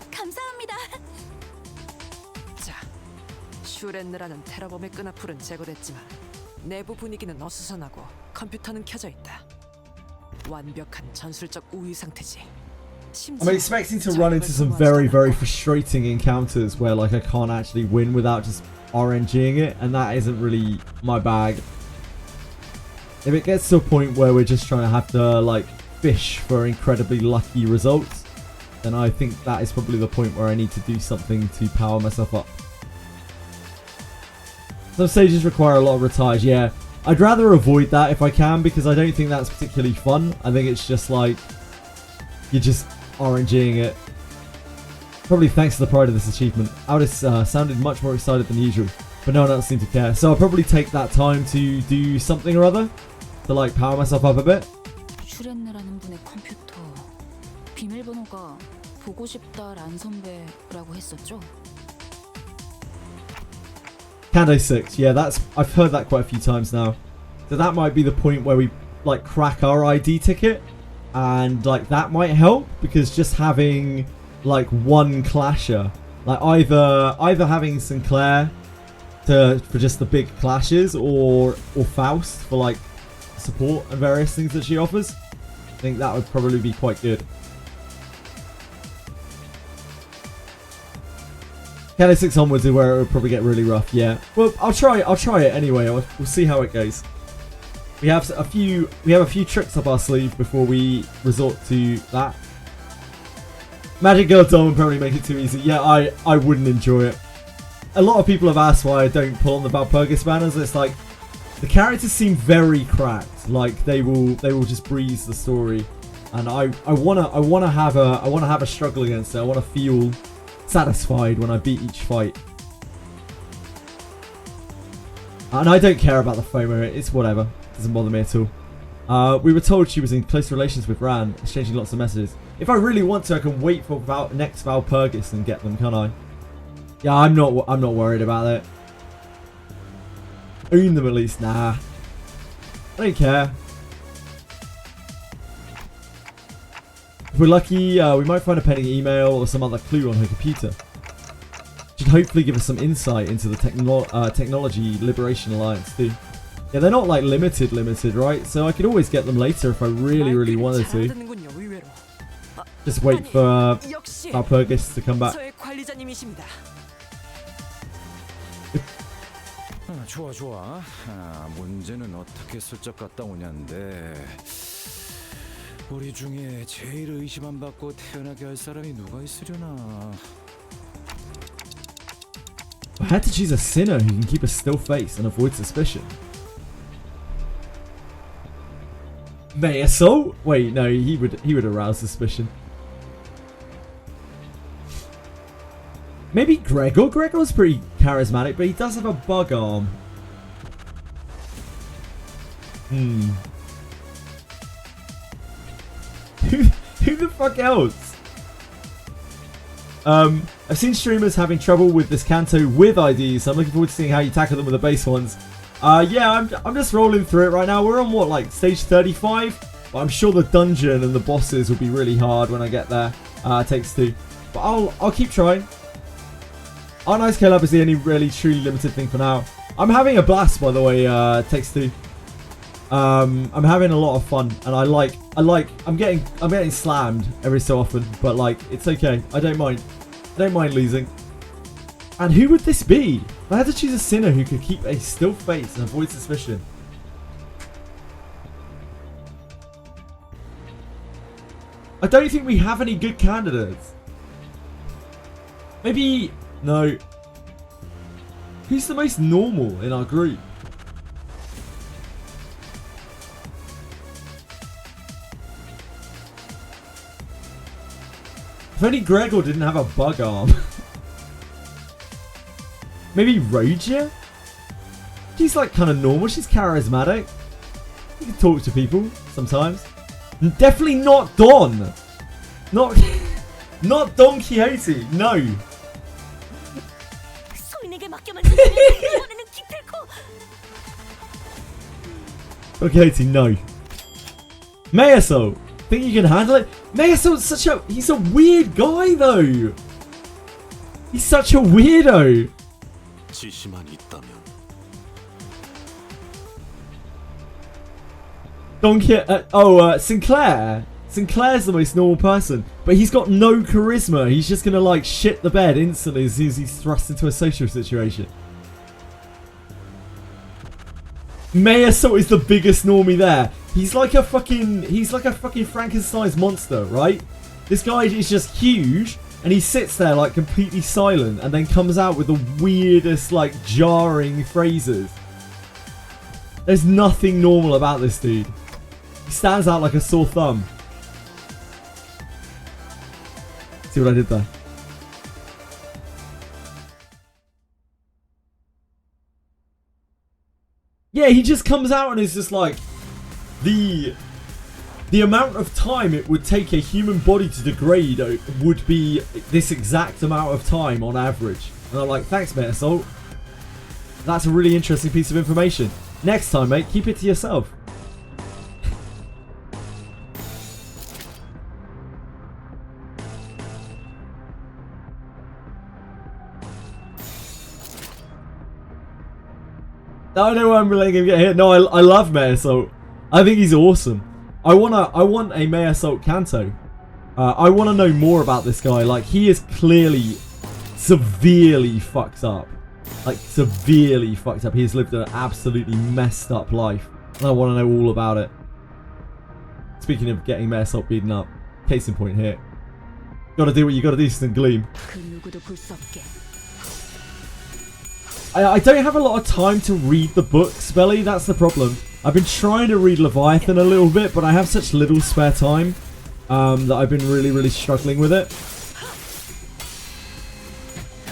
감사합니다. 자, 슈렌느라는 테러범의 끈앞풀은 제거됐지만 내부 분위기는 어수선하고 컴퓨터는 켜져 있다. 완벽한 전술적 우위 상태지. I'm expecting to run into some very frustrating encounters where like I can't actually win without just RNGing it, and that isn't really my bag. If it gets to a point where we're just trying to have to like fish for incredibly lucky results, then I think that is probably the point where I need to do something to power myself up. Some stages require a lot of retires, yeah. I'd rather avoid that if I can, because I don't think that's particularly fun. I think it's just like you're just RNGing it. Probably thanks to the pride of this achievement. Aldous sounded much more excited than usual, but no one else seemed to care. So I'll probably take that time to do something or other to like power myself up a bit. 슈렌느라는 분의 컴퓨터 비밀번호가 보고 싶다 란 선배라고 했었죠? CANTO 6, yeah, I've heard that quite a few times now. So that might be the point where we like crack our ID ticket, and like that might help, because just having like one clasher, like either having Sinclair for just the big clashes, or Faust for like support and various things that she offers. I think that would probably be quite good. Canon 6 onwards is where it would probably get really rough. Yeah. Well, I'll try it anyway. We'll see how it goes. We have a few tricks up our sleeve before we resort to that. Magic Girl Dom would probably make it too easy. Yeah, I wouldn't enjoy it. A lot of people have asked why I don't pull on the Valpurgis banners. It's like the characters seem very cracked. Like they will just breeze the story, and I wanna have a struggle against it. I wanna feel satisfied when I beat each fight. And I don't care about the FOMO. It's whatever. It doesn't bother me at all. We were told she was in close relations with Ran, exchanging lots of messages. If I really want to, I can wait for next Valpurgis and get them, can't I? Yeah, I'm not worried about it. Own them at least. Nah. I don't care. If we're lucky, we might find a pending email or some other clue on her computer. Should hopefully give us some insight into the Technology Liberation Alliance too. Yeah, they're not like limited, right? So I could always get them later if I really wanted to. Just wait for Valpurgis to come back. 좋아. 문제는 어떻게 슬쩍 갔다 오냐인데 우리 중에 제일 의심 안 받고 태어나게 할 사람이 누가 있으려나? I had to choose a sinner who can keep a still face and avoid suspicion. Assault? Wait, no, he would arouse suspicion. Maybe Gregor? Gregor's pretty charismatic, but he does have a bug arm. Who the fuck else? I've seen streamers having trouble with this CANTO with IDs, so I'm looking forward to seeing how you tackle them with the base ones. Yeah, I'm just rolling through it right now. We're on what, like stage 35? But I'm sure the dungeon and the bosses will be really hard when I get there. It takes 2. But I'll keep trying. Our nice Collab is the only really truly limited thing for now. I'm having a blast, by the way. Takes 2. I'm having a lot of fun, and I'm getting slammed every so often, but like it's okay. I don't mind. I don't mind losing. And who would this be? I had to choose a sinner who could keep a still face and avoid suspicion. I don't think we have any good candidates. Maybe no. Who's the most normal in our group? If only Gregor didn't have a bug arm. Maybe Rogia? She's like kind of normal. She's charismatic. You can talk to people sometimes. And definitely not Don. Not Don Quixote. No. Don Quixote, no. Meyaso. Think you can handle it? Meyaso's he's a weird guy though. He's such a weirdo. 지시만 있다면. Sinclair. Sinclair's the most normal person, but he's got no charisma. He's just gonna like shit the bed instantly as soon as he's thrust into a social situation. Meyaso is the biggest normie there. He's like a fucking Frankenstein's monster, right? This guy is just huge, and he sits there like completely silent, and then comes out with the weirdest, like jarring phrases. There's nothing normal about this dude. He stands out like a sore thumb. See what I did there? Yeah, he just comes out and is just like the amount of time it would take a human body to degrade would be this exact amount of time on average. And I'm like, thanks, mate, Assault. That's a really interesting piece of information. Next time, mate, keep it to yourself. I know I'm letting him get hit. No, I love Maya Salt. I think he's awesome. I want a Maya Salt Kanto. I want to know more about this guy. Like, he is clearly severely fucked up. Like, severely fucked up. He's lived an absolutely messed up life. And I want to know all about it. Speaking of getting Maya Salt beaten up, case in point here. Gotta do what you gotta do, St. Gleam. I don't have a lot of time to read the books, Belly. That's the problem. I've been trying to read Leviathan a little bit, but I have such little spare time that I've been really struggling with it.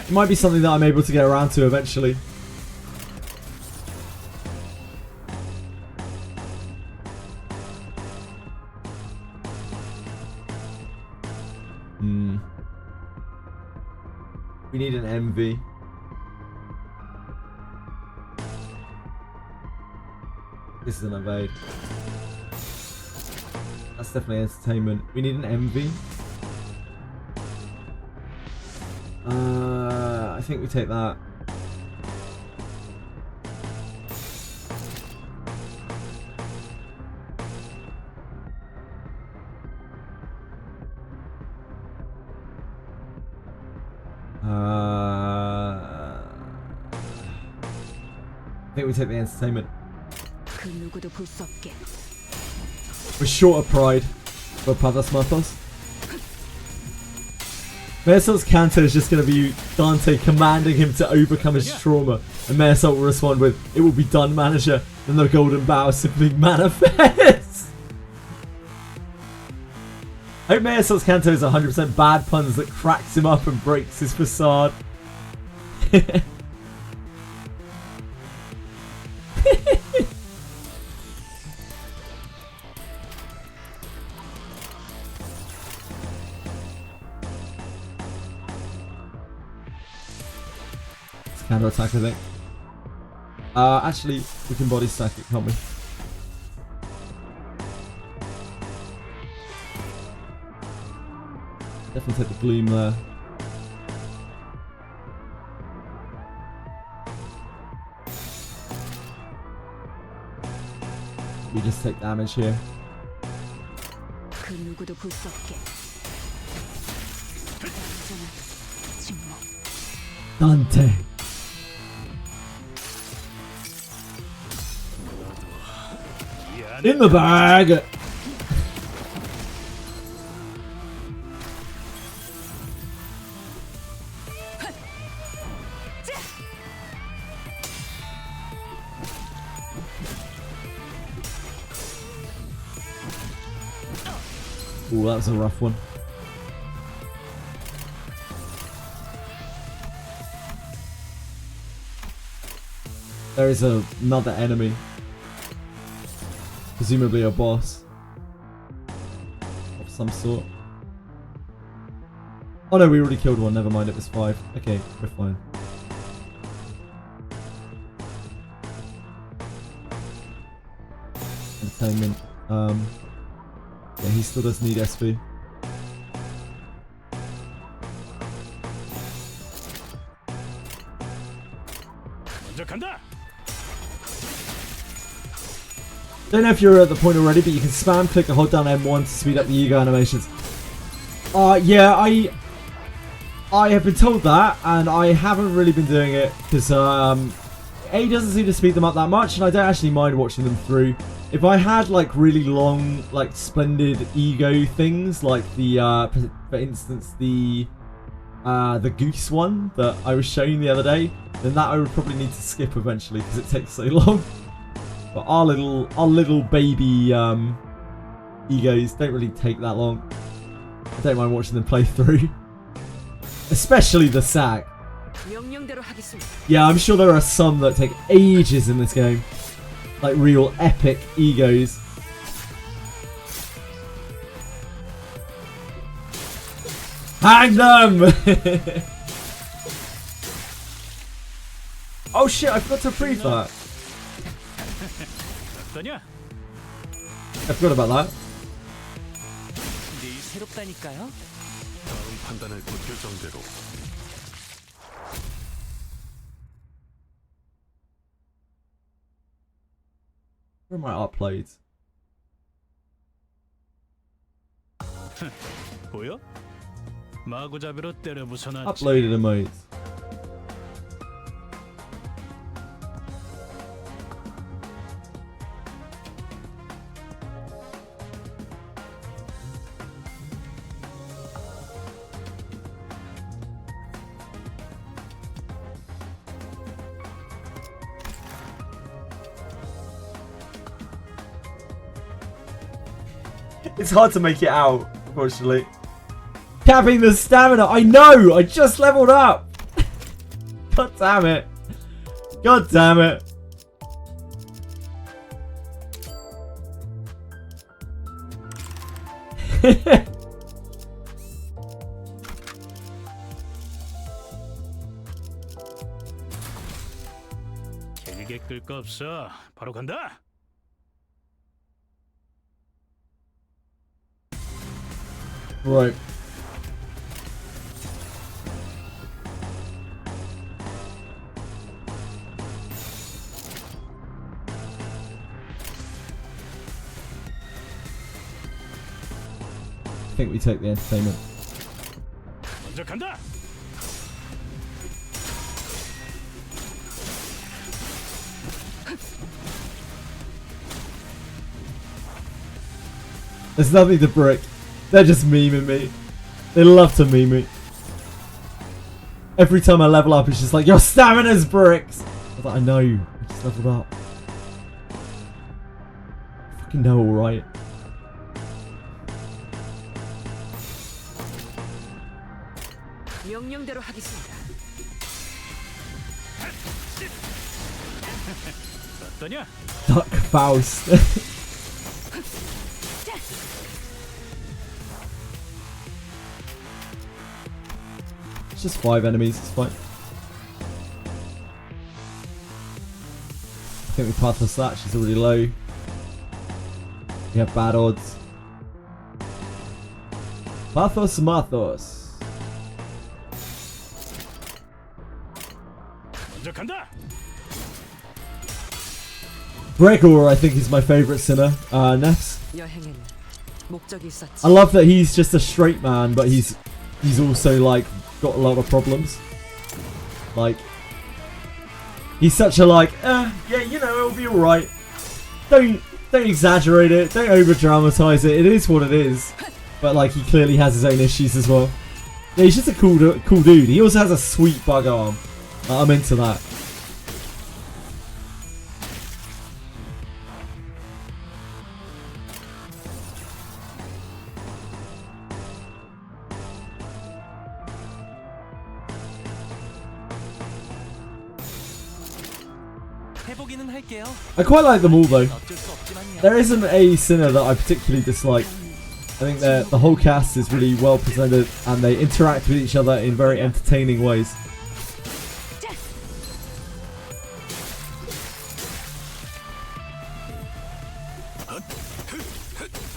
It might be something that I'm able to get around to eventually. We need an MV. This is an evade. That's definitely entertainment. We need an MV. I think we take that. I think we take the entertainment. We're short of pride for Padas Matos. Maya Salt's Kanto is just going to be Dante commanding him to overcome his trauma, and Maya Salt will respond with, "It will be done, manager," and the golden bow simply manifests. I hope Maya Salt's Kanto is 100% bad puns that cracks him up and breaks his facade. Counter attack, I think. Actually, we can body stack it, can't we? Definitely take the gloom there. We just take damage here. Dante. In the bag. Ooh, that was a rough one. There is another enemy. Presumably a boss of some sort. Oh no, we already killed one. Never mind, it was 5. Okay, we're fine. Entertainment. Yeah, he still does need SP. Don't know if you're at the point already, but you can spam click and hold down M1 to speed up the ego animations. Yeah, I have been told that, and I haven't really been doing it because A doesn't seem to speed them up that much, and I don't actually mind watching them through. If I had like really long, like splendid ego things, like the for instance the goose one that I was showing the other day, then that I would probably need to skip eventually because it takes so long. But our little baby egos don't really take that long. I don't mind watching them play through. Especially the sack. Yeah, I'm sure there are some that take ages in this game. Like real epic egos. Hang them! Oh shit, I forgot to prove that. I forgot about that. 다음 판단을 곧 결정대로. Where are my uploads? 보여? 마구잡이로 때려 부숴놨지. Uploaded emotes. It's hard to make it out, unfortunately. Capping the stamina. I know! I just leveled up! God damn it. God damn it. 길게 끌 거 없어. 바로 간다. Right. I think we take the entertainment. 먼저 간다. There's nothing to brick. They're just memeing me. They love to meme me. Every time I level up, it's just like, your stamina's bricks! I was like, I know, I just leveled up. I fucking know, alright. 명령대로 하겠습니다. 어떠냐? Duck Faust. It's just 5 enemies, it's fine. I think we pathos that, she's already low. We have bad odds. Pathos Mathos. 먼저 간다. Gregor, I think, is my favourite sinner. Nefs. 여행엔 목적이 있었지. I love that he's just a straight man, but he's also like got a lot of problems. Like, he's such a like, yeah, you know, it'll be alright. Don't exaggerate it. Don't over dramatize it. It is what it is. But like, he clearly has his own issues as well. Yeah, he's just a cool dude. He also has a sweet bug arm. I'm into that. I quite like them all though. There isn't a sinner that I particularly dislike. I think the whole cast is really well presented and they interact with each other in very entertaining ways.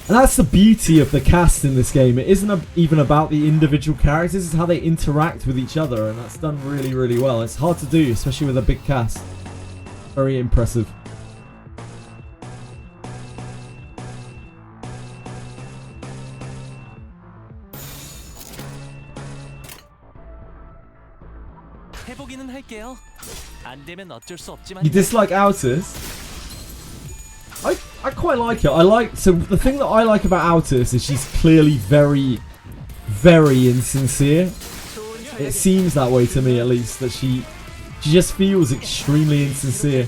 And that's the beauty of the cast in this game. It isn't even about the individual characters, it's how they interact with each other, and that's done really, really well. It's hard to do, especially with a big cast. Very impressive. You dislike Altus? I quite like it. So the thing that I like about Altus is she's clearly very, very insincere. It seems that way to me, at least, that she just feels extremely insincere.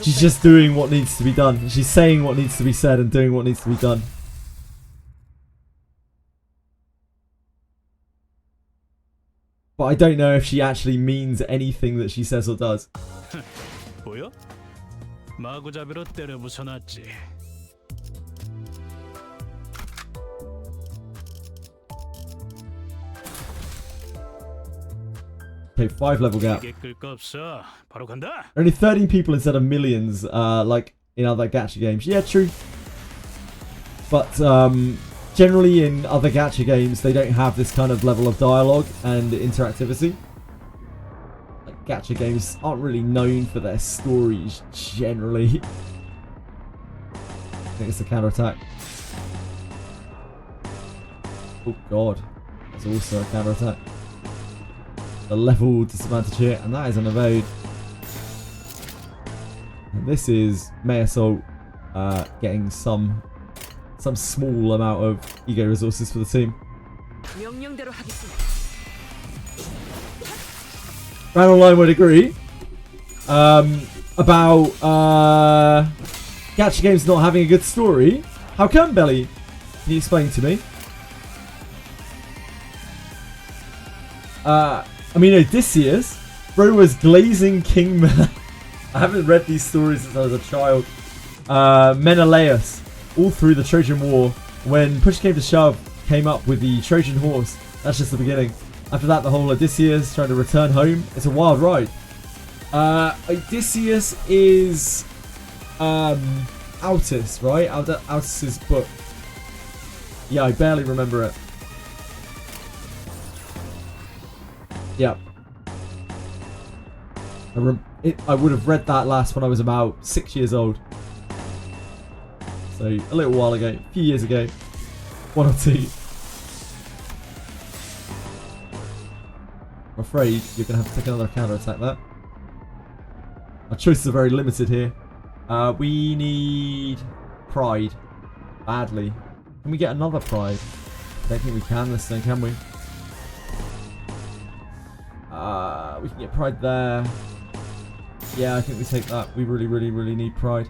She's just doing what needs to be done. She's saying what needs to be said and doing what needs to be done. But I don't know if she actually means anything that she says or does. 보여? 마구잡이로 때려 부숴놨지. Okay, 5 level gap. 길게 끌 거 없어. 바로 간다. Only 13 people instead of millions, like in other gacha games. Yeah, true. But generally in other gacha games, they don't have this kind of level of dialogue and interactivity. Like, gacha games aren't really known for their stories generally. I think it's the counter-attack. Oh god, there's also a counter-attack. The level disadvantage here, and that is an evade. And this is May Assault getting some small amount of ego resources for the team. Brand Online would agree about gacha games not having a good story. How come, Belly? Can you explain to me? I mean, Odysseus, bro was glazing Kingman. I haven't read these stories since I was a child. Menelaus, all through the Trojan War, when push came to shove, came up with the Trojan horse. That's just the beginning. After that, the whole Odysseus trying to return home. It's a wild ride. Odysseus is Altus, right? Altus's book. Yeah, I barely remember it. Yeah. I would have read that last when I was about 6 years old. So, a little while ago. A few years ago. 1 or 2. I'm afraid you're going to have to take another counter-attack there. Our choices are very limited here. We need Pride. Badly. Can we get another Pride? I don't think we can this thing, can we? We can get Pride there. Yeah, I think we take that. We really, really, really need Pride.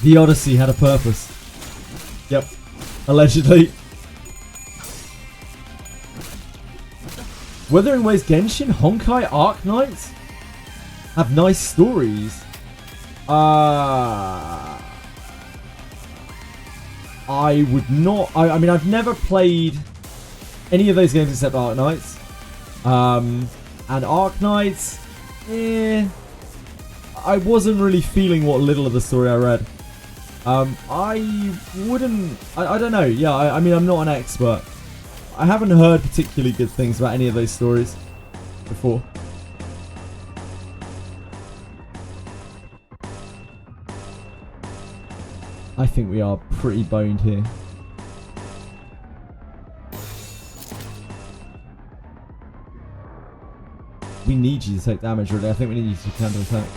The Odyssey had a purpose. Yep. Allegedly. Wuthering Waves Genshin, Honkai, Arknights have nice stories. I would not. I mean, I've never played any of those games except Arknights. And Arknights, I wasn't really feeling what little of the story I read. I wouldn't. I don't know. Yeah, I mean, I'm not an expert. I haven't heard particularly good things about any of those stories before. I think we are pretty boned here. We need you to take damage, really. I think we need you to counter attack.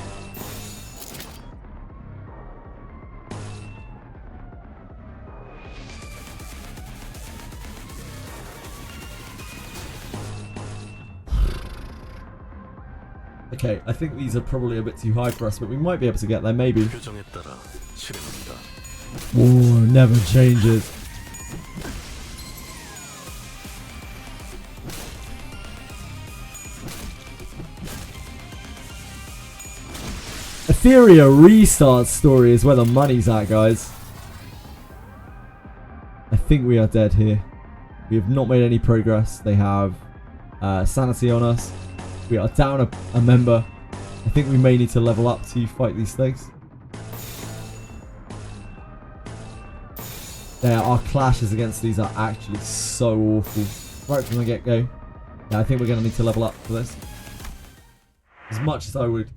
Okay, I think these are probably a bit too high for us, but we might be able to get there, maybe. War never changes. Etheria Restart story is where the money's at, guys. I think we are dead here. We have not made any progress. They have sanity on us. We are down a member. I think we may need to level up to fight these things. Our clashes against these are actually so awful. Right from the get-go. Yeah, I think we're going to need to level up for this. As much as I would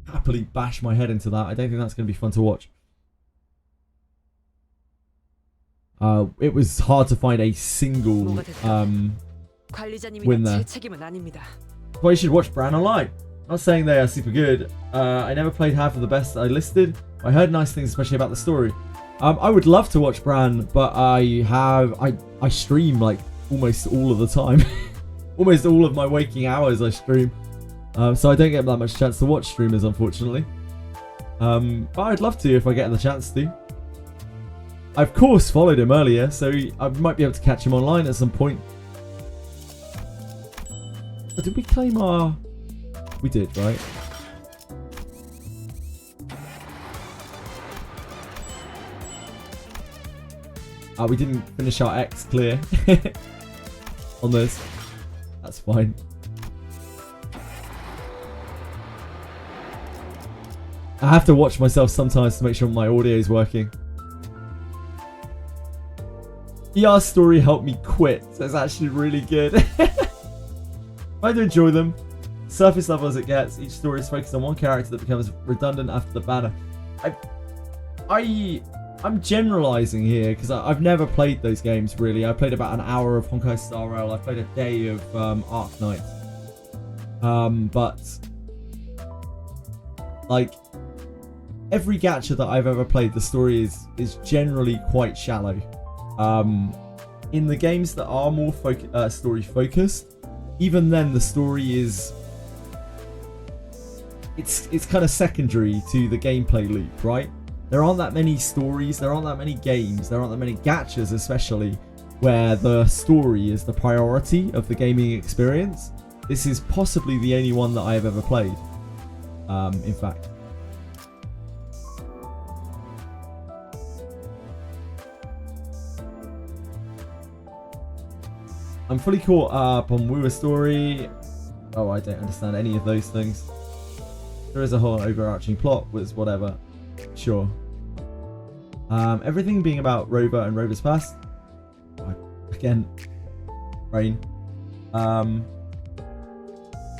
happily bash my head into that, I don't think that's going to be fun to watch. It was hard to find a single win there. Well, you should watch Brand Online. Not saying they are super good. I never played half of the best I listed. I heard nice things, especially about the story. I would love to watch Bran, but I stream like almost all of the time. Almost all of my waking hours I stream. So I don't get that much chance to watch streamers, unfortunately. But I'd love to if I get the chance to. I of course followed him earlier, so I might be able to catch him online at some point. But did we claim our... We did, right? We didn't finish our X clear on this. That's fine. I have to watch myself sometimes to make sure my audio is working. ER story helped me quit, so it's actually really good. I do enjoy them. Surface level as it gets. Each story is focused on one character that becomes redundant after the banner. I'm generalizing here because I've never played those games really. I played about an hour of Honkai Star Rail. I played a day of Arc Knight. But like every gacha that I've ever played, the story is generally quite shallow. In the games that are more story focused, even then the story is it's kind of secondary to the gameplay loop, right? There aren't that many stories, there aren't that many games, there aren't that many gachas especially where the story is the priority of the gaming experience. This is possibly the only one that I have ever played, in fact. I'm fully caught up on Wooer Story. Oh, I don't understand any of those things. There is a whole overarching plot, was whatever. Sure. Everything being about Rover and Rover's past. Again, brain.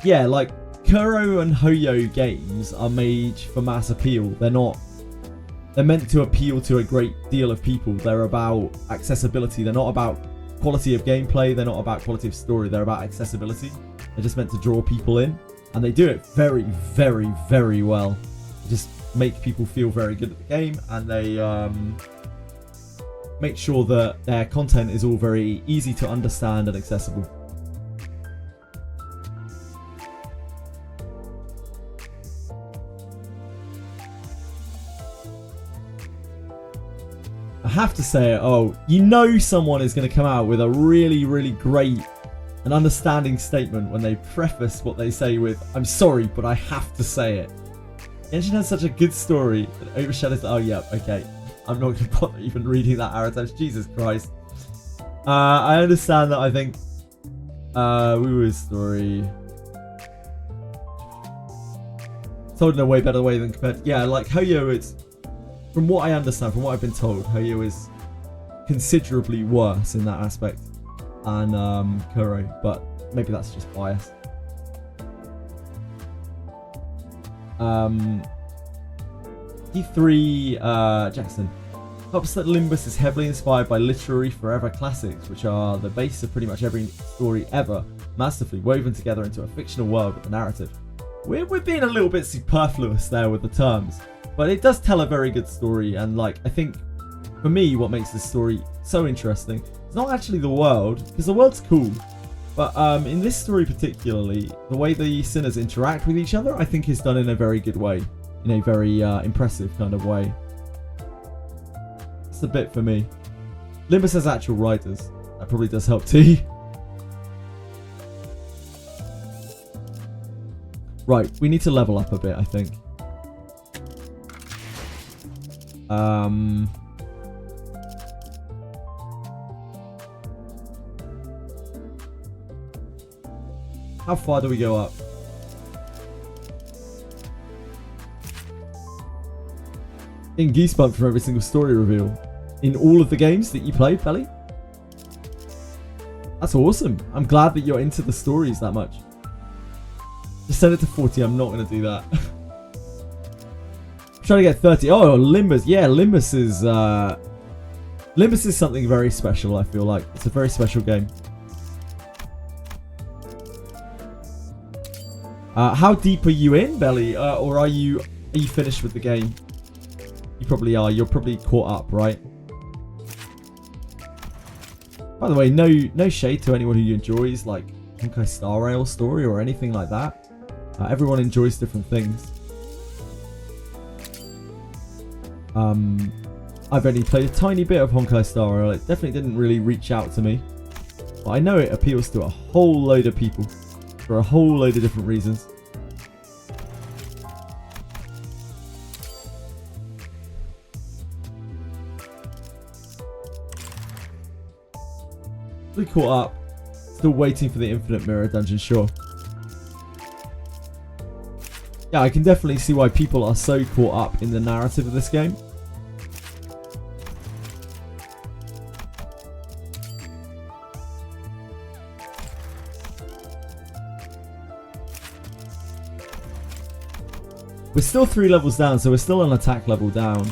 Yeah, like Kuro and Hoyo games are made for mass appeal. They're meant to appeal to a great deal of people. They're about accessibility. They're not about quality of gameplay. They're not about quality of story. They're about accessibility. They're just meant to draw people in, and they do it very, very, very well. They just make people feel very good at the game, and they make sure that their content is all very easy to understand and accessible. I have to say it. Oh, you know someone is going to come out with a really, really great and understanding statement when they preface what they say with, "I'm sorry, but I have to say it." Genshin has such a good story that overshadows... Oh, yeah, okay. I'm not going to bother even reading that Aratesh. Jesus Christ. I understand that I think... Woo's story... told in a way better way than compared... Yeah, like Hoyo, it's... From what I understand, from what I've been told, Hoyo is considerably worse in that aspect than Kuro, but maybe that's just bias. E3 Jackson helps that Limbus is heavily inspired by literary forever classics, which are the base of pretty much every story ever, masterfully woven together into a fictional world with a narrative. We're being a little bit superfluous there with the terms, but it does tell a very good story, and like I think for me what makes this story so interesting is not actually the world, because the world's cool, but in this story particularly, the way the sinners interact with each other I think is done in a very good way, in a very impressive kind of way. It's a bit for me. Limbus has actual writers, that probably does help too. Right, we need to level up a bit, I think. How far do we go up? In Goosebumps for every single story reveal. In all of the games that you played, Belly? That's awesome. I'm glad that you're into the stories that much. Just send it to 40. I'm not going to do that. I'm trying to get 30. Oh, Limbus. Yeah, Limbus is something very special, I feel like. It's a very special game. How deep are you in, Belly? Or are you finished with the game? You probably are. You're probably caught up, right? By the way, no shade to anyone who enjoys like Honkai Star Rail story or anything like that. Everyone enjoys different things. I've only played a tiny bit of Honkai Star Rail. It definitely didn't really reach out to me, but I know it appeals to a whole load of people for a whole load of different reasons. We caught up. Still waiting for the Infinite Mirror Dungeon, sure. Yeah, I can definitely see why people are so caught up in the narrative of this game. We're still 3 levels down, so we're still an attack level down.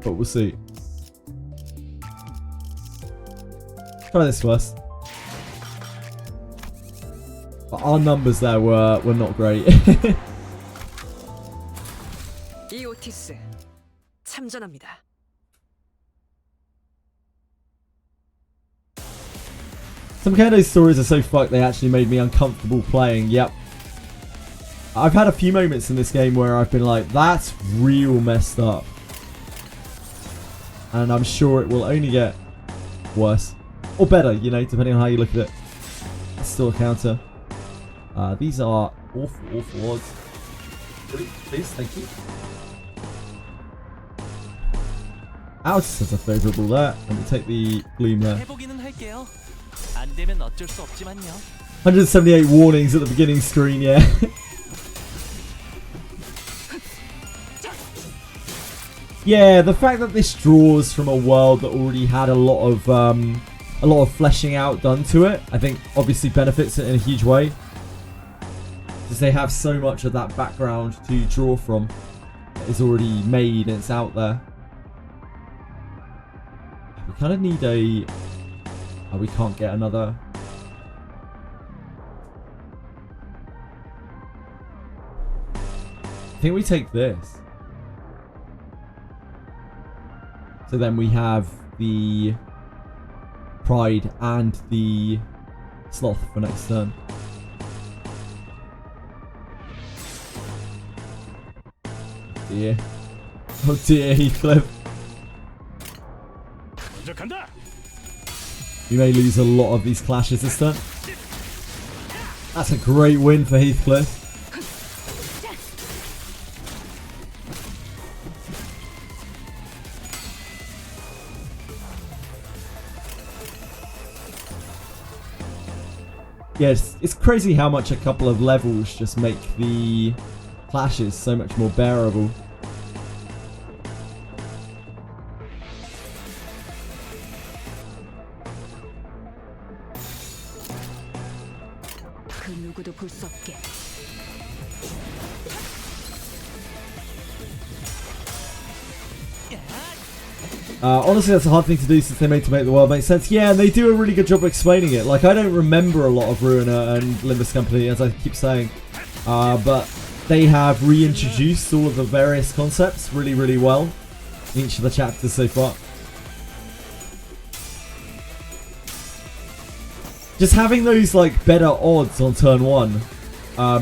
But we'll see. Try this first. But our numbers there were not great. 이오티스 참전합니다. Some CANTO stories are so fucked they actually made me uncomfortable playing. Yep. I've had a few moments in this game where I've been like, that's real messed up. And I'm sure it will only get worse. Or better, you know, depending on how you look at it. It's still a counter. These are awful odds. Please, thank you. Alex says a favourable there. Let me take the Gloom there. 178 warnings at the beginning screen, yeah. Yeah, the fact that this draws from a world that already had a lot of fleshing out done to it, I think obviously benefits it in a huge way. Because they have so much of that background to draw from that is already made and it's out there. We kind of need a... Oh, we can't get another... I think we take this. So then we have the Pride and the Sloth for next turn. Dear. Oh dear, Heathcliff. We may lose a lot of these clashes this turn. That's a great win for Heathcliff. Yes, it's crazy how much a couple of levels just make the clashes so much more bearable. Honestly, that's a hard thing to do since they made to make the world make sense. Yeah, and they do a really good job of explaining it. Like, I don't remember a lot of Ruiner and Limbus Company, as I keep saying. But they have reintroduced all of the various concepts really, really well in each of the chapters so far. Just having those, like, better odds on turn 1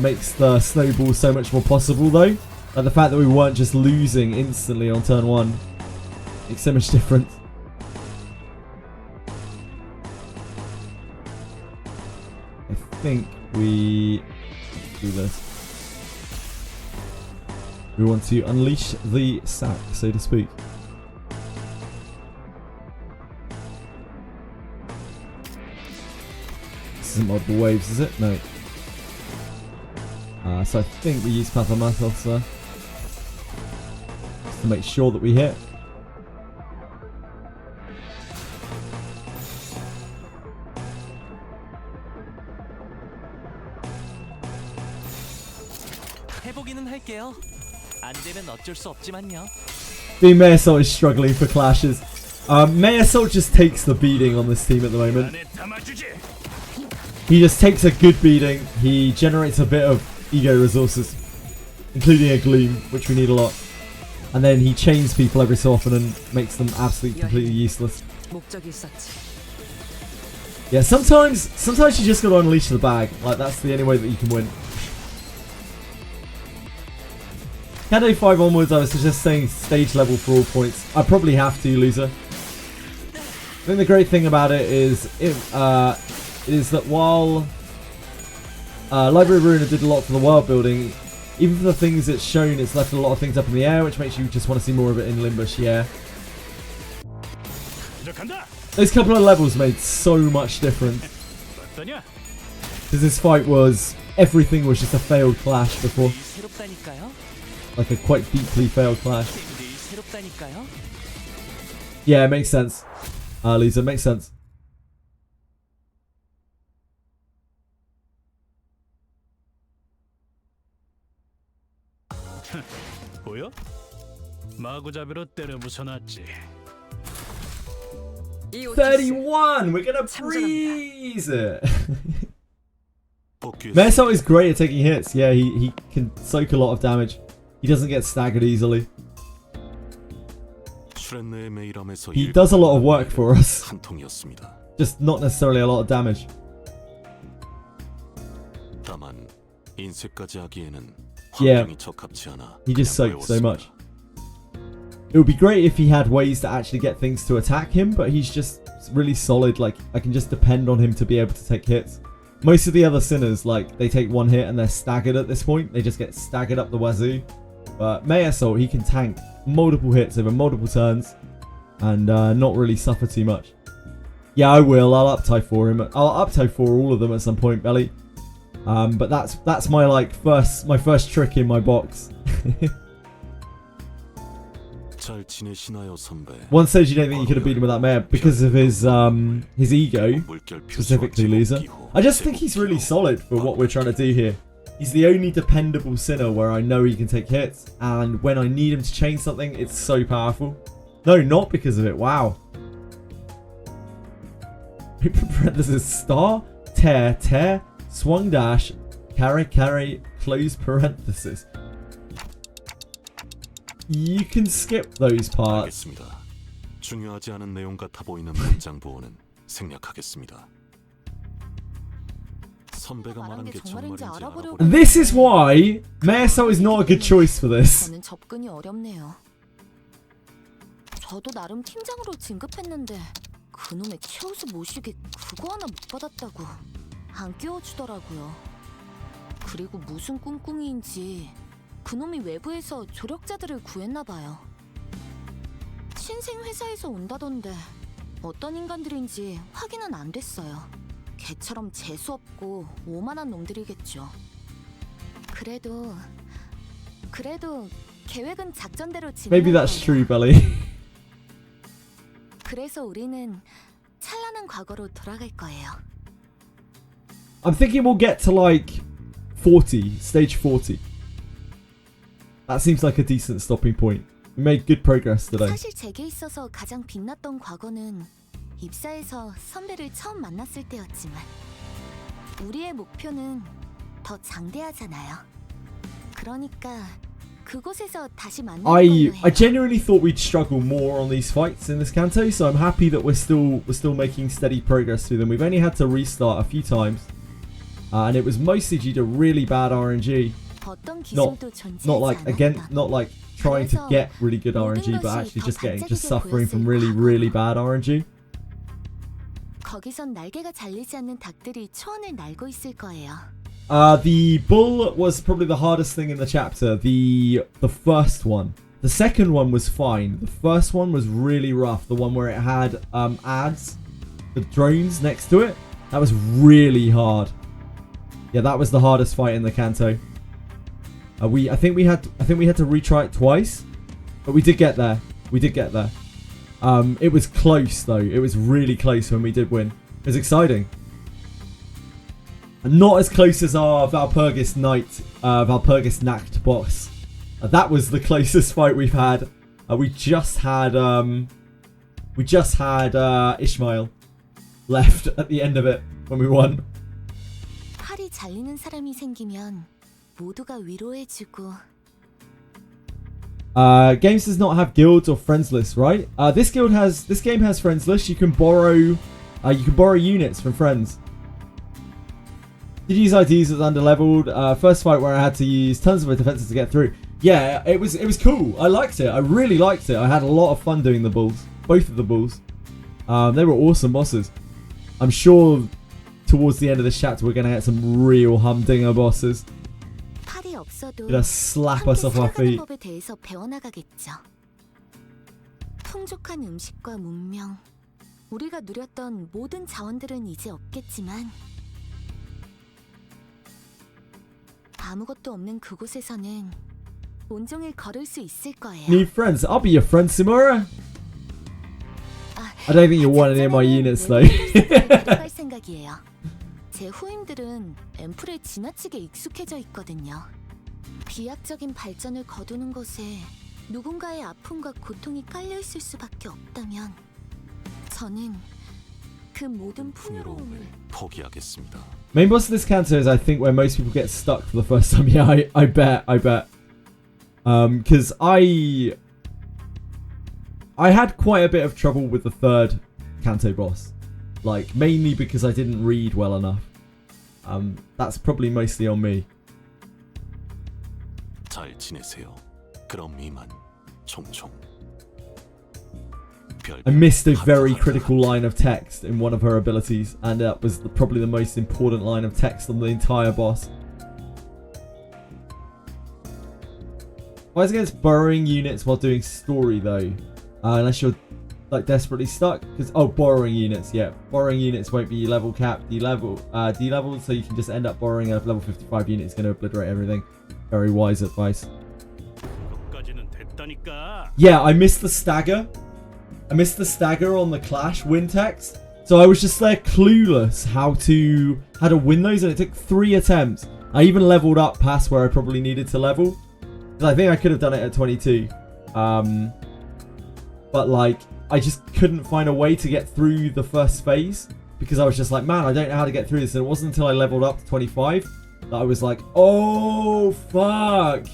makes the snowball so much more possible, though. Like, the fact that we weren't just losing instantly on turn 1. Makes so much difference. I think we do this. We want to unleash the sack, so to speak. This isn't multiple waves, is it? No. So I think we use Pathamathos there. Just to make sure that we hit. The Mayasol is struggling for clashes. Mayasol just takes the beating on this team at the moment. He just takes a good beating. He generates a bit of ego resources, including a Gloom, which we need a lot. And then he chains people every so often and makes them absolutely completely useless. Yeah, sometimes you just gotta unleash the bag. Like, that's the only way that you can win. CANTO 5 onwards, I was just saying stage level for all points. I probably have to, loser. I think the great thing about it is that while Library of Ruina did a lot for the world building, even for the things it's shown, it's left a lot of things up in the air, which makes you just want to see more of it in Limbus, yeah. Those couple of levels made so much difference. Because this fight was... everything was just a failed clash before. Like a quite deeply failed clash. Yeah, it makes sense. Lisa, makes sense. 보여? 마구잡이로 때려 부숴놨지. 31! We're gonna freeze it! Meso is great at taking hits. Yeah, he can soak a lot of damage. He doesn't get staggered easily. He does a lot of work for us. Just not necessarily a lot of damage. Yeah, he just soaks so much. It would be great if he had ways to actually get things to attack him, but he's just really solid. Like, I can just depend on him to be able to take hits. Most of the other sinners, like, they take one hit and they're staggered at this point. They just get staggered up the wazoo. But May Assault, he can tank multiple hits over multiple turns and not really suffer too much. Yeah, I will. I'll up-tie for him. I'll up-tie for all of them at some point, Belly. But that's my my first trick in my box. One stage you don't think you could have beaten without Maya because of his ego, specifically loser. I just think he's really solid for what we're trying to do here. He's the only dependable sinner where I know he can take hits, and when I need him to change something, it's so powerful. No, not because of it. Wow. Parenthesis star, tear, swung dash, carry, close parenthesis. You can skip those parts. 중요하지 않은 내용 같아 보이는 문장 보호는 생략하겠습니다. 선배가 말한 게 정말인지 알아보려고. This is why Meso is not a good choice for this. 저는 접근이 어렵네요. 저도 나름 팀장으로 진급했는데 그놈의 최우수 모시기 그거 하나 못 받았다고 안 끼워주더라고요. 그리고 무슨 꿍꿍이인지 그놈이 외부에서 조력자들을 구했나봐요. 신생 회사에서 온다던데 어떤 인간들인지 확인은 안 됐어요. 걔처럼 재수없고 오만한 놈들이겠죠. 그래도 계획은 작전대로 진행할 Maybe that's true, Belly. 그래서 우리는 찬란한 과거로 돌아갈 거예요. I'm thinking we'll get to like 40, stage 40. That seems like a decent stopping point. We made good progress today. 사실 제게 있어서 가장 빛났던 과거는 입사해서 선배를 처음 만났을 때였지만 우리의 목표는 더 장대하잖아요. 그러니까 그곳에서 다시 만나는 걸로 해요. I genuinely thought we'd struggle more on these fights in this Kanto, so I'm happy that we're still making steady progress through them. We've only had to restart a few times, and it was mostly due to really bad RNG. Not like trying to get really good RNG, but actually just suffering from really bad RNG. 거기선 날개가 잘리지 않는 닭들이 초원을 날고 있을 거예요. The bull was probably the hardest thing in the chapter. The first one. The second one was fine. The first one was really rough. The one where it had ads, the drones next to it. That was really hard. Yeah, that was the hardest fight in the Kanto. I think we had to retry it twice, but we did get there. It was close though. It was really close when we did win. It was exciting. Not as close as our Valpurgis Nacht boss. That was the closest fight we've had. We just had Ishmael left at the end of it when we won. 팔이 잘리는 사람이 생기면 모두가 위로해주고. Games does not have guilds or friends lists, right? This game has friends lists. You can borrow units from friends. Did you use IDs as underleveled? First fight where I had to use tons of defenses to get through. Yeah, it was cool. I liked it. I really liked it. I had a lot of fun doing the bulls. Both of the bulls. They were awesome bosses. I'm sure towards the end of this chapter we're gonna get some real humdinger bosses. Gonna slap us off our feet. 법에 대해서 배워나가겠죠. 풍족한 음식과 문명, 우리가 누렸던 모든 자원들은 이제 없겠지만 아무것도 없는 그곳에서는 온종일 걸을 수 있을 거예요. Need friends? I'll be your friend, Simura. I don't think you're one of my units though. 할 생각이에요. 제 후임들은 앰플에 지나치게 익숙해져 있거든요. 비약적인 발전을 거두는 것에 누군가의 아픔과 고통이 깔려 있을 수밖에 없다면 저는 그 모든 풍요로움을 포기하겠습니다. Main boss of this canto is, I think, where most people get stuck for the first time. Yeah, I bet. Because I had quite a bit of trouble with the third canto boss, like mainly because I didn't read well enough. That's probably mostly on me. 잘 지내세요. 그럼 이만 총총. I missed a very critical line of text in one of her abilities, and that was probably the most important line of text on the entire boss. Why is against borrowing units while doing story though? Unless you're like desperately stuck. Because borrowing units, yeah, borrowing units won't be level capped, de-leveled, so you can just end up borrowing a level 55 unit. It's going to obliterate everything. Very wise advice. Yeah, I missed the stagger. I missed the stagger on the Clash win text, so I was just there clueless how to win those, and it took 3 attempts. I even leveled up past where I probably needed to level, because I think I could have done it at 22. But like I just couldn't find a way to get through the first phase because I was just like, man, I don't know how to get through this. And it wasn't until I leveled up to 25 that I was like, oh fuck!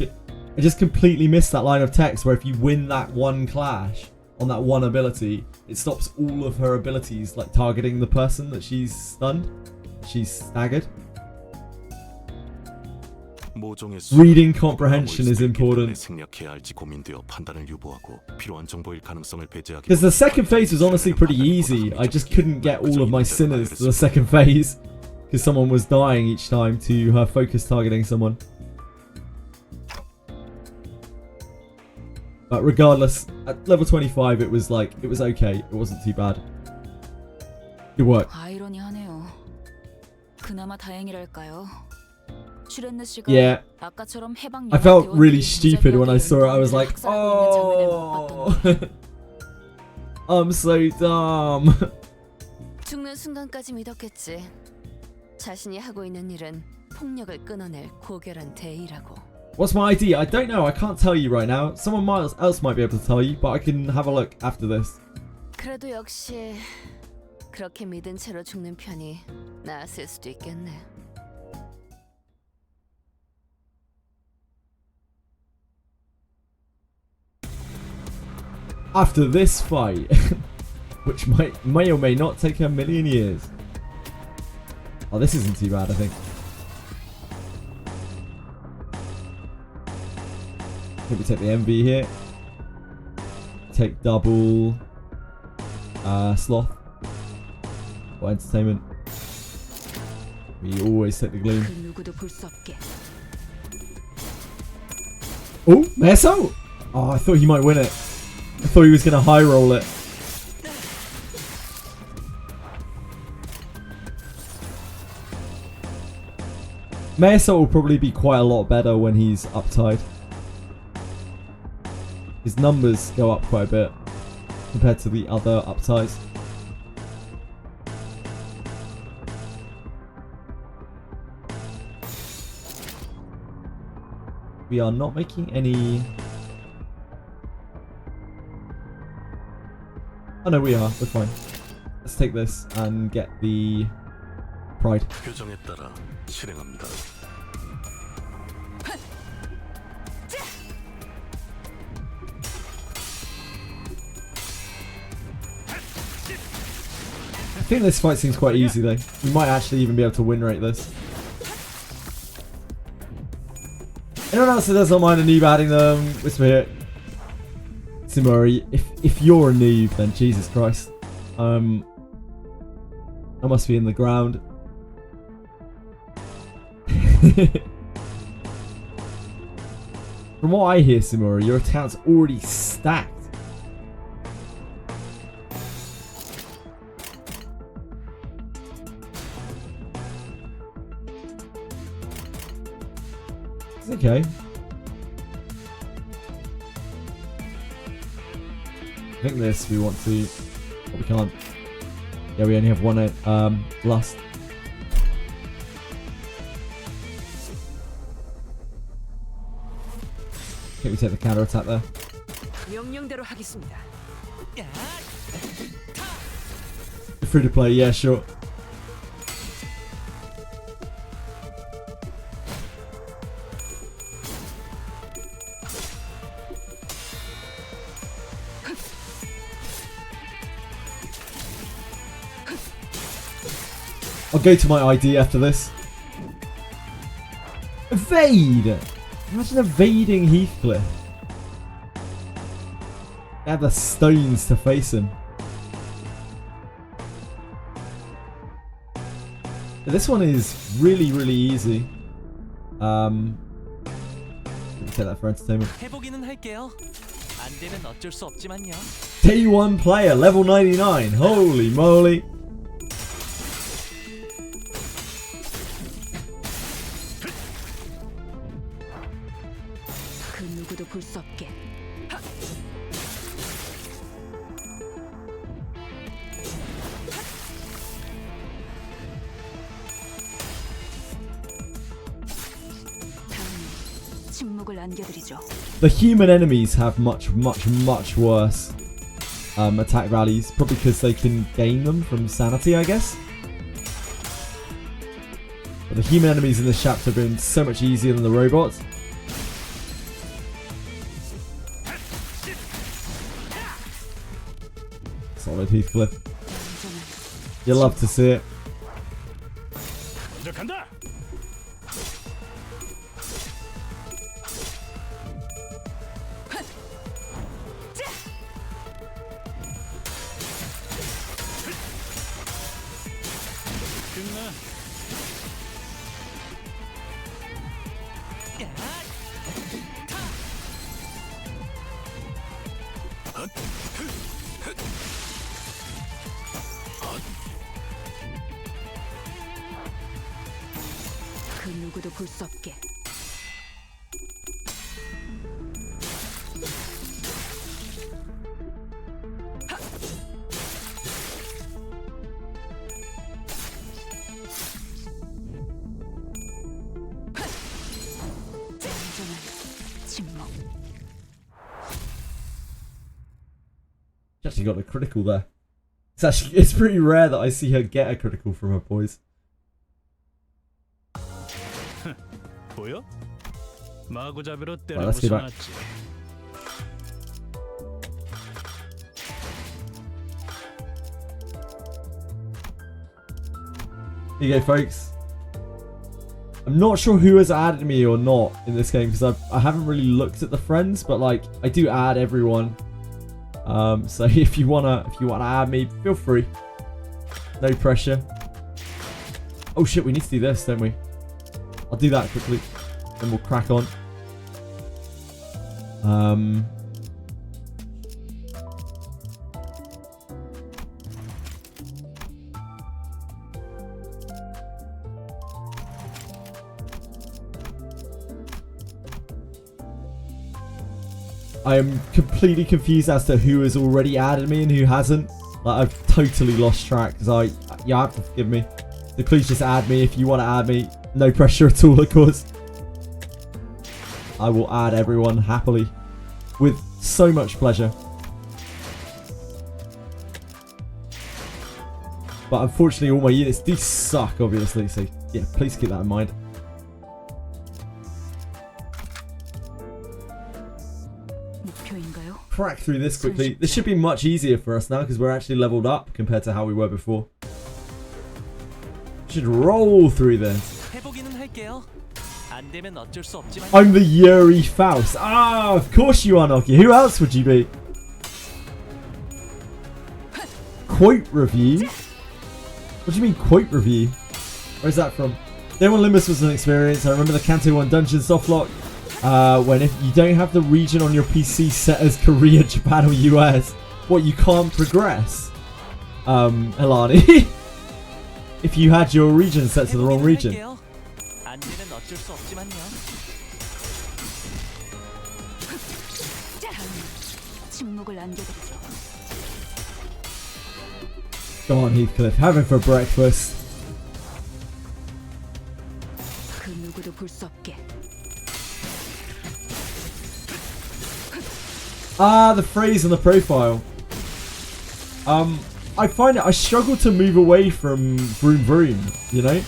I just completely missed that line of text where if you win that one clash on that one ability, it stops all of her abilities like targeting the person that she's stunned, she's staggered. Reading comprehension is important. Because the second phase was honestly pretty easy. I just couldn't get all of my sinners to the second phase because someone was dying each time to her focus targeting someone. But regardless, at level 25 it was okay. It wasn't too bad. Good work. 아이러니하네요. 그나마 다행이랄까요. Yeah, I felt really stupid when I saw it. I was like, oh, I'm so dumb. 죽는 순간까지 믿었겠지. 자신이 하고 있는 일은 폭력을 끊어낼 고결한 대의라고. What's my ID? I don't know. I can't tell you right now. Someone else might be able to tell you, but I can have a look after this. 그래도 역시 그렇게 믿은 채로 죽는 편이 나았을 수도 있겠네. After this fight, which may or may not take a million years. Oh, this isn't too bad, I think. Maybe take the MV here. Take double sloth or entertainment. We always take the gloom. Oh, Meso! Oh, I thought he might win it. I thought he was going to high roll it. Meso will probably be quite a lot better when he's uptide. His numbers go up quite a bit compared to the other uptides. We are not making any... Oh no, we are. We're fine. Let's take this and get the pride. 규정에 따라 실행합니다. I think this fight seems quite easy though. We might actually even be able to win rate this. Anyone else that doesn't mind a noob adding them? Whisper here. Simori, if you're a noob, then Jesus Christ. I must be in the ground. From what I hear, Simori, your account's already stacked. It's okay. I think this we want to... Oh, we can't. Yeah, we only have one lust. Can we take the counter attack there? 명령대로 하겠습니다. Free to play, yeah, sure. I'll go to my ID after this. Evade! Imagine evading Heathcliff. They have the stones to face him. This one is really, really easy. Let me take that for entertainment. 해보기는 할게요. 안 되면 어쩔 수 없지만요. Day 1 player, level 99. Holy moly. 그 누구도 볼 수 없게. 침묵을 안겨드리죠. The human enemies have much worse attack rallies, probably because they can gain them from sanity, I guess. But the human enemies in this chapter have been so much easier than the robots. Solid Heathcliff. You love to see it. 간다. 그 누구도 볼 수 없게. 침묵. She actually got a critical there. It's pretty rare that I see her get a critical from her boys. 보여? 마구잡이로 Right, let's go back. 때려부숴놨지. Here you go, folks. I'm not sure who has added me or not in this game because I haven't really looked at the friends, but like I do add everyone. So if you wanna add me, feel free. No pressure. Oh shit, we need to do this, don't we? I'll do that quickly, then we'll crack on. I am completely confused as to who has already added me and who hasn't. Like, I've totally lost track because you have to forgive me. So please just add me if you want to add me. No pressure at all, of course. I will add everyone happily. With so much pleasure. But unfortunately all my units do suck, obviously. So yeah, please keep that in mind. Crack through this quickly. This should be much easier for us now because we're actually leveled up compared to how we were before. Should roll through this. I'm the Yuri Faust. Ah, of course you are, Nokia. Who else would you be? Quote review? What do you mean quote review? Where's that from? Day 1 Limbus was an experience. I remember the Canto 1 dungeon softlock. When if you don't have the region on your PC set as Korea, Japan or US, what, you can't progress? Elani. If you had your region set to the wrong region. Go on, Heathcliff, have it for breakfast. Ah, the phrase on the profile. I find it, I struggle to move away from vroom vroom, you know?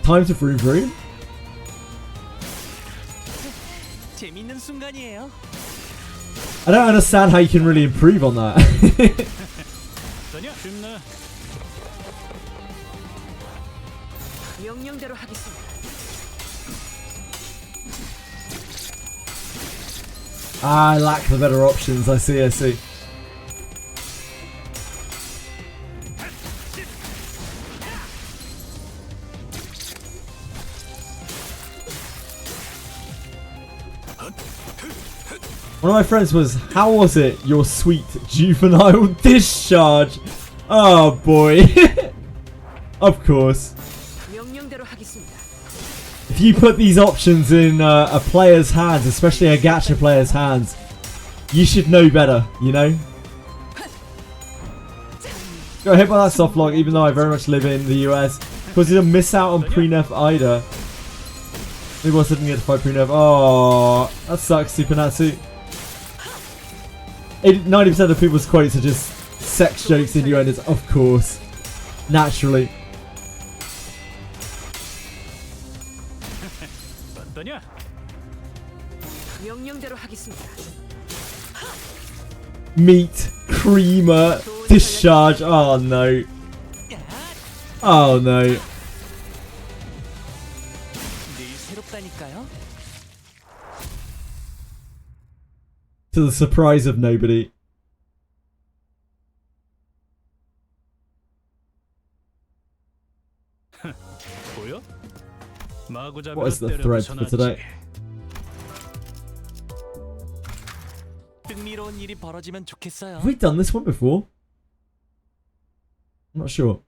Time to vroom vroom? 재밌는 순간이에요. I don't understand how you can really improve on that. 명령대로 하겠습니다. I lack the better options. I see, I see. One of my friends was, how was it, your sweet juvenile discharge? Oh boy. Of course. If you put these options in a player's hands, especially a gacha player's hands, you should know better, you know? Got hit by that soft lock, even though I very much live in the US. Because you miss out on pre-nerf Ida. Maybe I didn't get to fight pre-nerf. Oh, that sucks, Supernatsu. 90% of people's quotes are just sex jokes, innuendos, of course. Naturally. Meat, creamer, discharge. Oh no. Oh no. To the surprise of nobody. What is the thread for today? Have we done this one before? I'm not sure.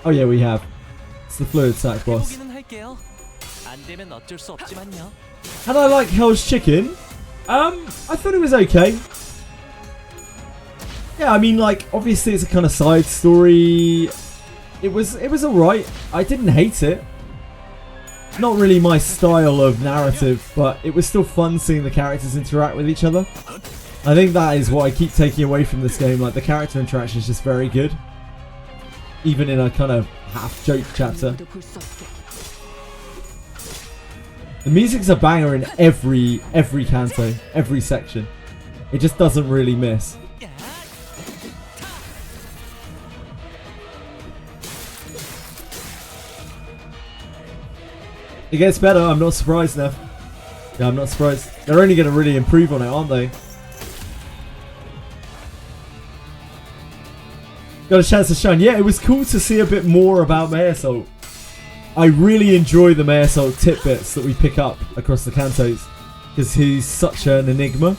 Oh yeah, we have. It's the fluid sack boss. How do I like Hell's Chicken? I thought it was okay. Yeah, I mean, like, obviously it's a kind of side story. It was alright. I didn't hate it. Not really my style of narrative, but it was still fun seeing the characters interact with each other. I think that is what I keep taking away from this game. Like, the character interaction is just very good. Even in a kind of half-joke chapter. The music's a banger in every canto, every section. It just doesn't really miss. It gets better, I'm not surprised, Nev. Yeah, I'm not surprised. They're only going to really improve on it, aren't they? Got a chance to shine. Yeah, it was cool to see a bit more about May Assault. I really enjoy the May Assault tidbits that we pick up across the cantos. Because he's such an enigma.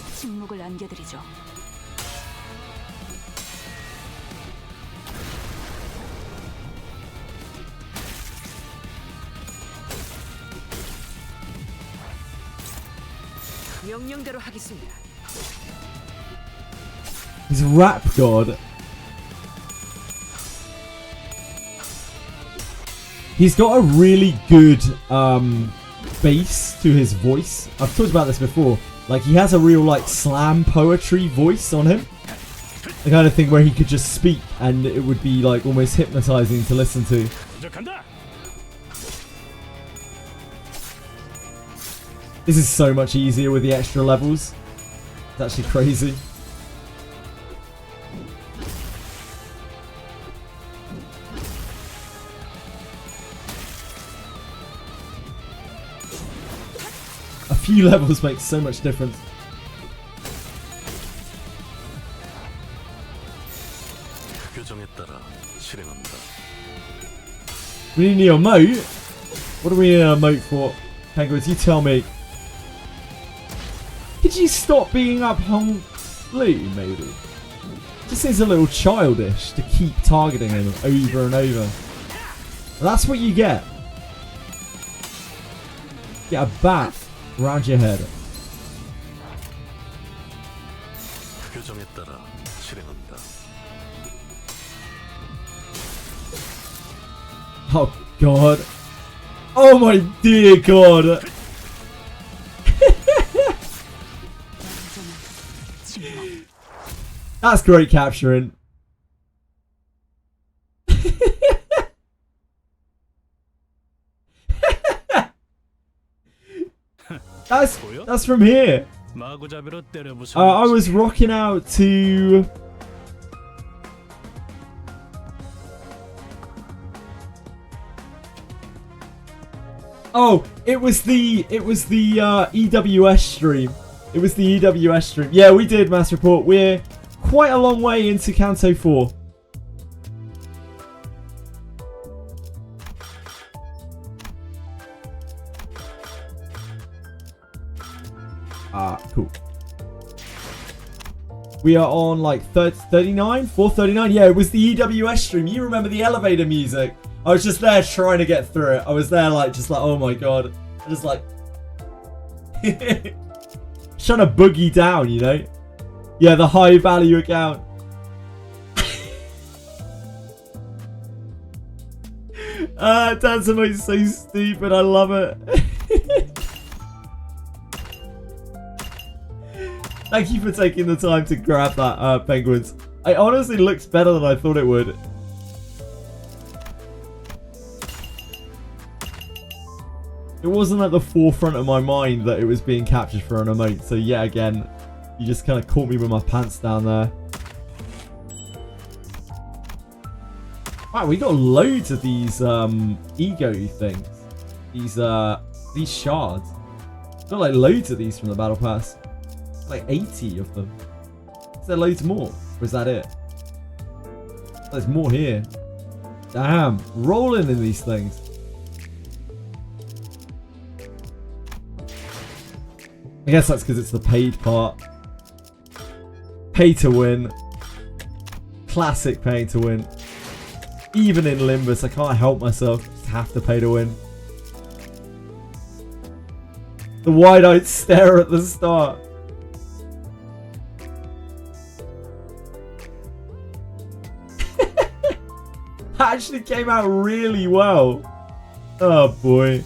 He's a rap god. He's got a really good bass to his voice. I've talked about this before. Like, he has a real, like, slam poetry voice on him. The kind of thing where he could just speak and it would be, like, almost hypnotizing to listen to. This is so much easier with the extra levels. It's actually crazy. A few levels make so much difference. We need an emote? What do we need an emote for? Penguins, you tell me. Could you stop being up Hong Lu, maybe? Just seems a little childish to keep targeting him over and over. That's what you get. Get a bat around your head. Oh, God. Oh, my dear God. That's great capturing. That's from here. I was rocking out to... Oh, it was the EWS stream. It was the EWS stream. Yeah, we did, Mass Report. We're quite a long way into Canto 4. Cool. We are on like 39? 439? Yeah, it was the EWS stream. You remember the elevator music. I was just there trying to get through it. I was there like, just like, oh my God. I just like... trying to boogie down, you know? Yeah, the high value account. That's almost so stupid. I love it. Thank you for taking the time to grab that, Penguins. It honestly looks better than I thought it would. It wasn't at the forefront of my mind that it was being captured for an emote. So yeah, again, you just kind of caught me with my pants down there. Wow, we got loads of these ego things. These shards. Got like loads of these from the battle pass. Like 80 of them. Is there loads more? Or is that it? There's more here. Damn, rolling in these things. I guess that's because it's the paid part. Pay to win. Classic pay to win. Even in Limbus, I can't help myself. Just have to pay to win. The wide-eyed stare at the start. That actually came out really well. Oh boy.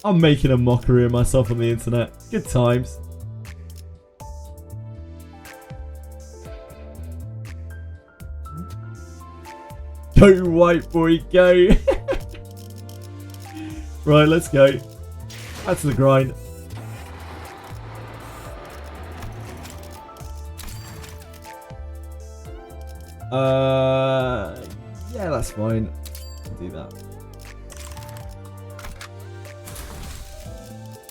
I'm making a mockery of myself on the internet. Good times. Go, white boy, go. Right, let's go. That's the grind. Yeah, that's fine. I'll do that.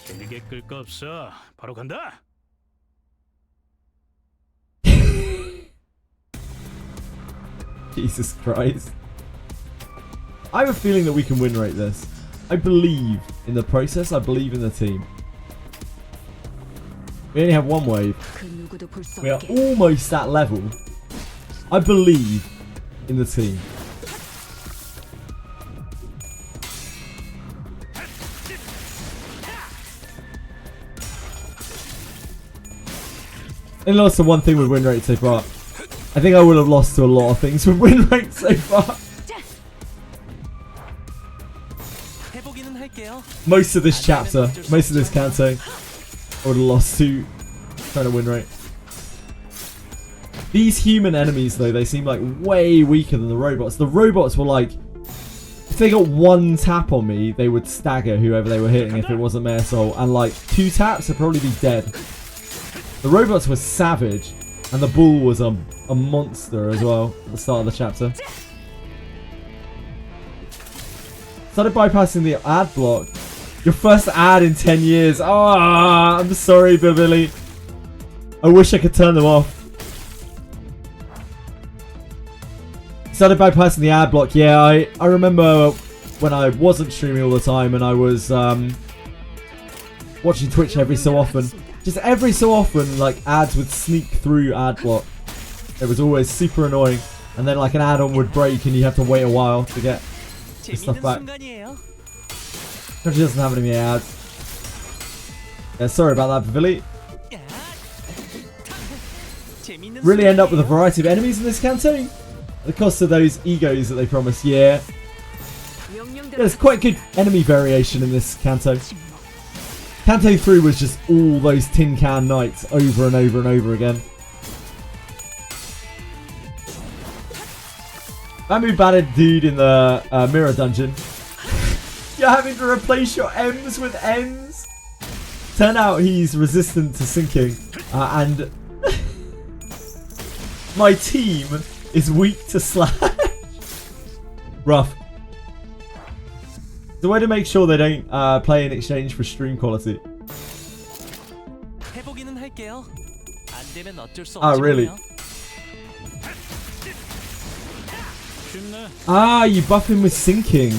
길게 끌 거 없어. 바로 간다. Jesus Christ. I have a feeling that we can win rate this. I believe in the process. I believe in the team. We only have one wave. We are almost at level. I believe in the team. And lost to one thing with win rate so far. I think I would have lost to a lot of things with win rate so far. Most of this chapter, most of this Canto, I would have lost to trying to win rate. These human enemies though, they seem like way weaker than the robots. The robots were like, if they got one tap on me, they would stagger whoever they were hitting if it wasn't Mayor Soul. And like 2 taps, they'd probably be dead. The robots were savage, and the bull was a monster as well at the start of the chapter. Started bypassing the ad block. Your first ad in 10 years. Oh, I'm sorry, Billy. I wish I could turn them off. Started bypassing the ad block. Yeah, I remember when I wasn't streaming all the time and I was watching Twitch every so often. Just every so often, like, ads would sneak through ad block. It was always super annoying. And then, like, an add-on would break and you have to wait a while to get the stuff back. Twitch doesn't have any ads. Yeah, sorry about that, Billy. Really end up with a variety of enemies in this Canto? At the cost of those egos that they promised, yeah. There's quite good enemy variation in this Kanto. Kanto 3 was just all those tin can knights over and over and over again. That move batted dude in the mirror dungeon. You're having to replace your M's with N's. Turn out he's resistant to sinking, and my team is weak to slash. Rough. It's a way to make sure they don't play in exchange for stream quality. Oh, really? Ah, you buff him with sinking.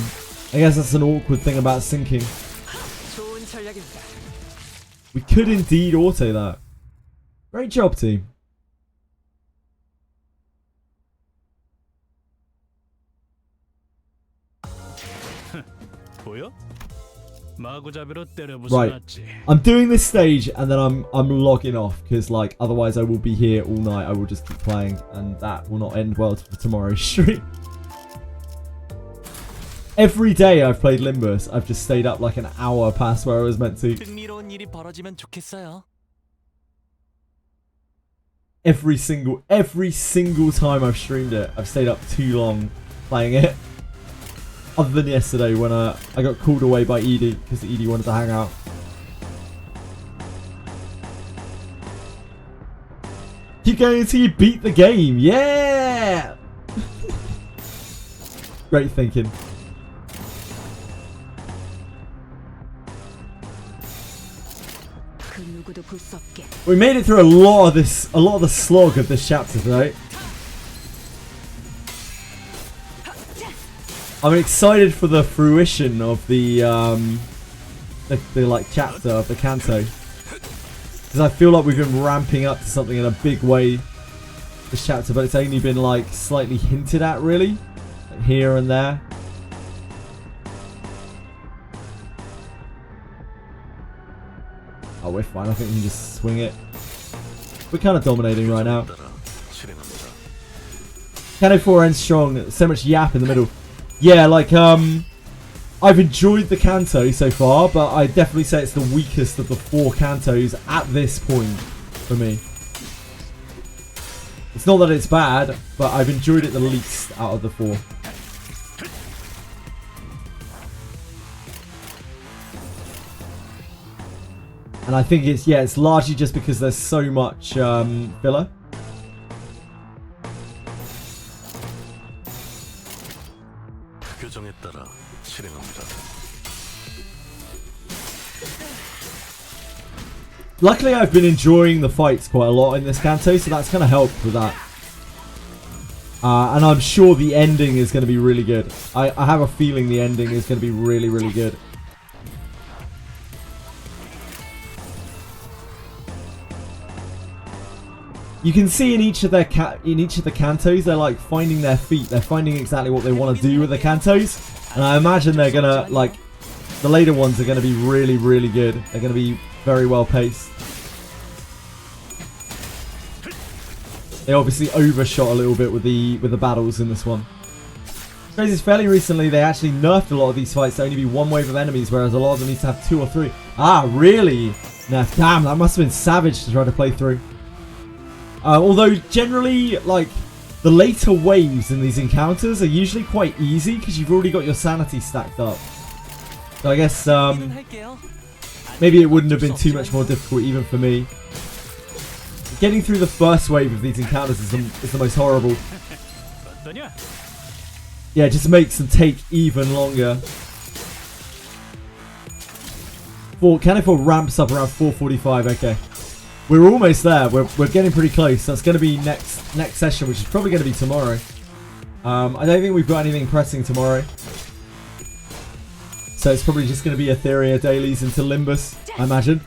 I guess that's an awkward thing about sinking. We could indeed auto that. Great job, team. Right, I'm doing this stage and then I'm logging off because like otherwise I will be here all night. I will just keep playing and that will not end well for tomorrow's stream. Every day I've played Limbus, I've just stayed up like an hour past where I was meant to. Every single time I've streamed it, I've stayed up too long playing it. Other than yesterday when I got called away by Edie because Edie wanted to hang out. Keep going until you beat the game. Yeah! Great thinking. We made it through a lot of the slog of this chapter today. I'm excited for the fruition of the like chapter of the Kanto, because I feel like we've been ramping up to something in a big way this chapter, but it's only been like slightly hinted at, really, like here and there. Oh, we're fine. I think we can just swing it. We're kind of dominating right now. Kanto 4 ends strong. So much yap in the middle. Yeah, like, I've enjoyed the Kanto so far, but I definitely say it's the weakest of the 4 Kantos at this point for me. It's not that it's bad, but I've enjoyed it the least out of the 4. And I think it's, yeah, it's largely just because there's so much filler. Luckily, I've been enjoying the fights quite a lot in this Kanto, so that's kind of helped with that. And I'm sure the ending is going to be really good. I have a feeling the ending is going to be really, really good. You can see in each of their the Kantos, they're like finding their feet. They're finding exactly what they want to do with the Kantos, and I imagine they're gonna like the later ones are gonna be really, really good. They're gonna be very well paced. They obviously overshot a little bit with the battles in this one. Crazy is fairly recently they actually nerfed a lot of these fights to only be one wave of enemies, whereas a lot of them need to have 2 or 3. Ah, really? Nerf. Damn, that must have been savage to try to play through. Although generally, like, the later waves in these encounters are usually quite easy because you've already got your sanity stacked up. So I guess maybe it wouldn't have been too much more difficult even for me. Getting through the first wave of these encounters is the most horrible. Yeah, it just makes them take even longer. Kanto 4 ramps up around 4:45. Okay. We're almost there. We're getting pretty close. That's going to be next session, which is probably going to be tomorrow. I don't think we've got anything pressing tomorrow. So it's probably just going to be Etheria dailies into Limbus, I imagine.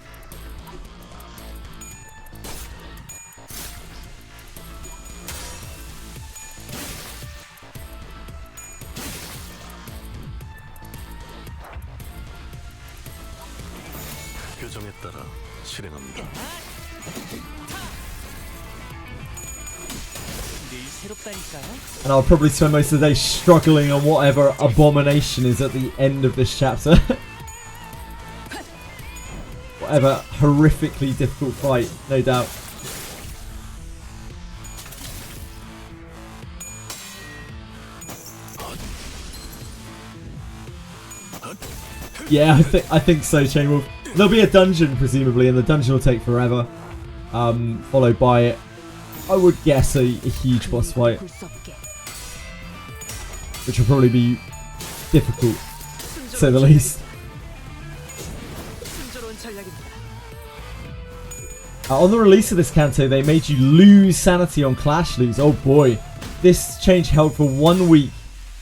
And I'll probably spend most of the day struggling on whatever abomination is at the end of this chapter. Whatever horrifically difficult fight, no doubt. Yeah, I think so, Chainwolf. There'll be a dungeon, presumably, and the dungeon will take forever. Followed by, I would guess, a huge boss fight. Which will probably be difficult, to say the least. On the release of this Canto, they made you lose sanity on Clash Lose. Oh boy. This change held for 1 week.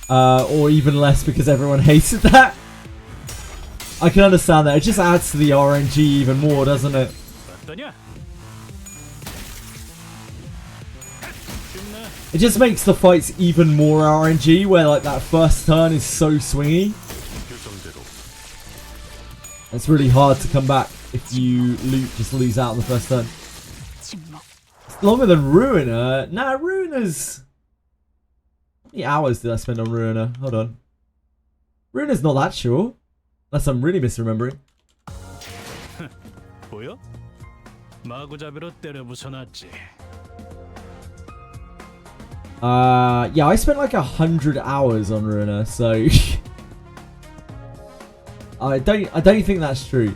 Or even less because everyone hated that. I can understand that. It just adds to the RNG even more, doesn't it? It just makes the fights even more RNG, where like that first turn is so swingy. It's really hard to come back if you just lose out on the first turn. It's longer than Ruiner. Nah, Ruiner's... How many hours did I spend on Ruiner? Hold on. Ruiner's not that short. Unless I'm really misremembering. Yeah, I spent like 100 hours on Ruiner, so I don't think that's true.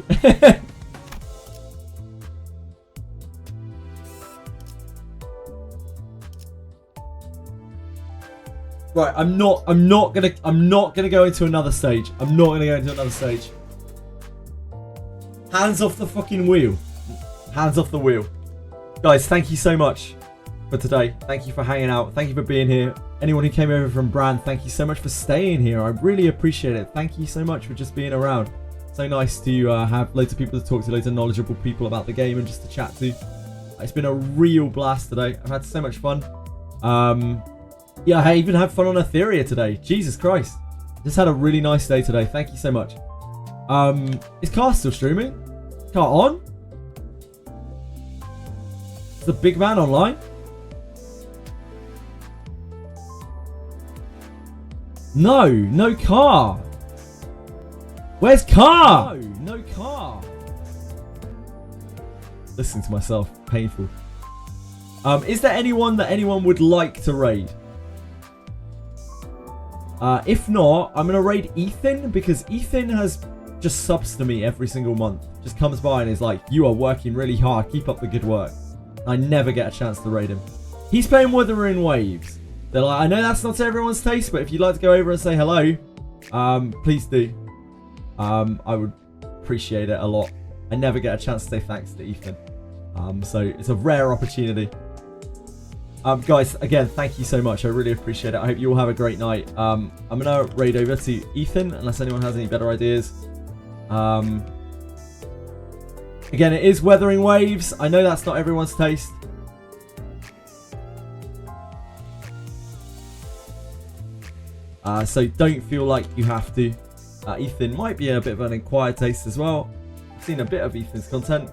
Right, I'm not gonna go into another stage. I'm not gonna go into another stage. Hands off the fucking wheel. Hands off the wheel. Guys, thank you so much for today. Thank you for hanging out. Thank you for being here. Anyone who came over from Brand, thank you so much for staying here. I really appreciate it. Thank you so much for just being around. So nice to have loads of people to talk to, loads of knowledgeable people about the game and just to chat to. It's been a real blast today. I've had so much fun. Yeah, I even had fun on Etheria today. Jesus Christ. Just had a really nice day today. Thank you so much. Is Car still streaming? Car on? Is the big man online? No Car. Where's Car? No Car. Listening to myself. Painful. Is there anyone that anyone would like to raid? If not, I'm going to raid Ethan, because Ethan has just subs to me every single month. Just comes by and is like, you are working really hard, keep up the good work. I never get a chance to raid him. He's playing Wuthering Waves. They're like, I know that's not to everyone's taste, but if you'd like to go over and say hello, please do. I would appreciate it a lot. I never get a chance to say thanks to Ethan. So it's a rare opportunity. Guys, again, thank you so much. I really appreciate it. I hope you all have a great night. I'm going to raid over to Ethan, unless anyone has any better ideas. Again, it is Wuthering Waves. I know that's not everyone's taste. So don't feel like you have to. Ethan might be a bit of an acquired taste as well. I've seen a bit of Ethan's content.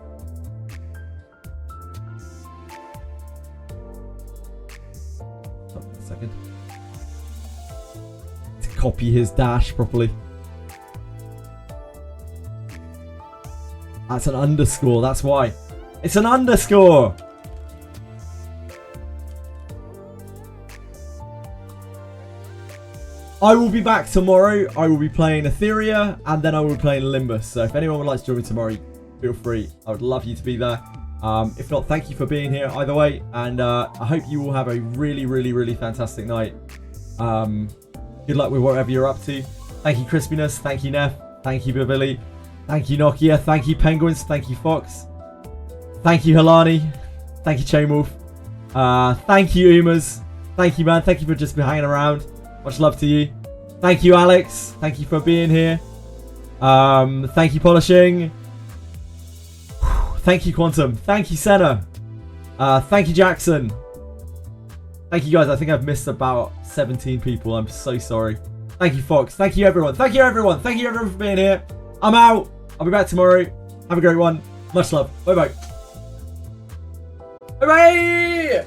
To copy his dash properly. That's an underscore, that's why. It's an underscore! I will be back tomorrow. I will be playing Etheria, and then I will be playing Limbus. So if anyone would like to join me tomorrow, feel free. I would love you to be there. If not, thank you for being here either way. And I hope you all have a really, really, really fantastic night. Good luck with whatever you're up to. Thank you, Crispiness. Thank you, Neff. Thank you, Billy. Thank you, Nokia. Thank you, Penguins. Thank you, Fox. Thank you, Halani. Thank you, Chainwolf. Thank you, Umas. Thank you, man. Thank you for just hanging around. Much love to you. Thank you, Alex. Thank you for being here. Thank you, Polishing. Thank you, Quantum. Thank you, Senna. Thank you, Jackson. Thank you, guys. I think I've missed about 17 people. I'm so sorry. Thank you, Fox. Thank you, everyone. Thank you, everyone. Thank you, everyone, for being here. I'm out. I'll be back tomorrow. Have a great one. Much love. Bye-bye. Bye-bye.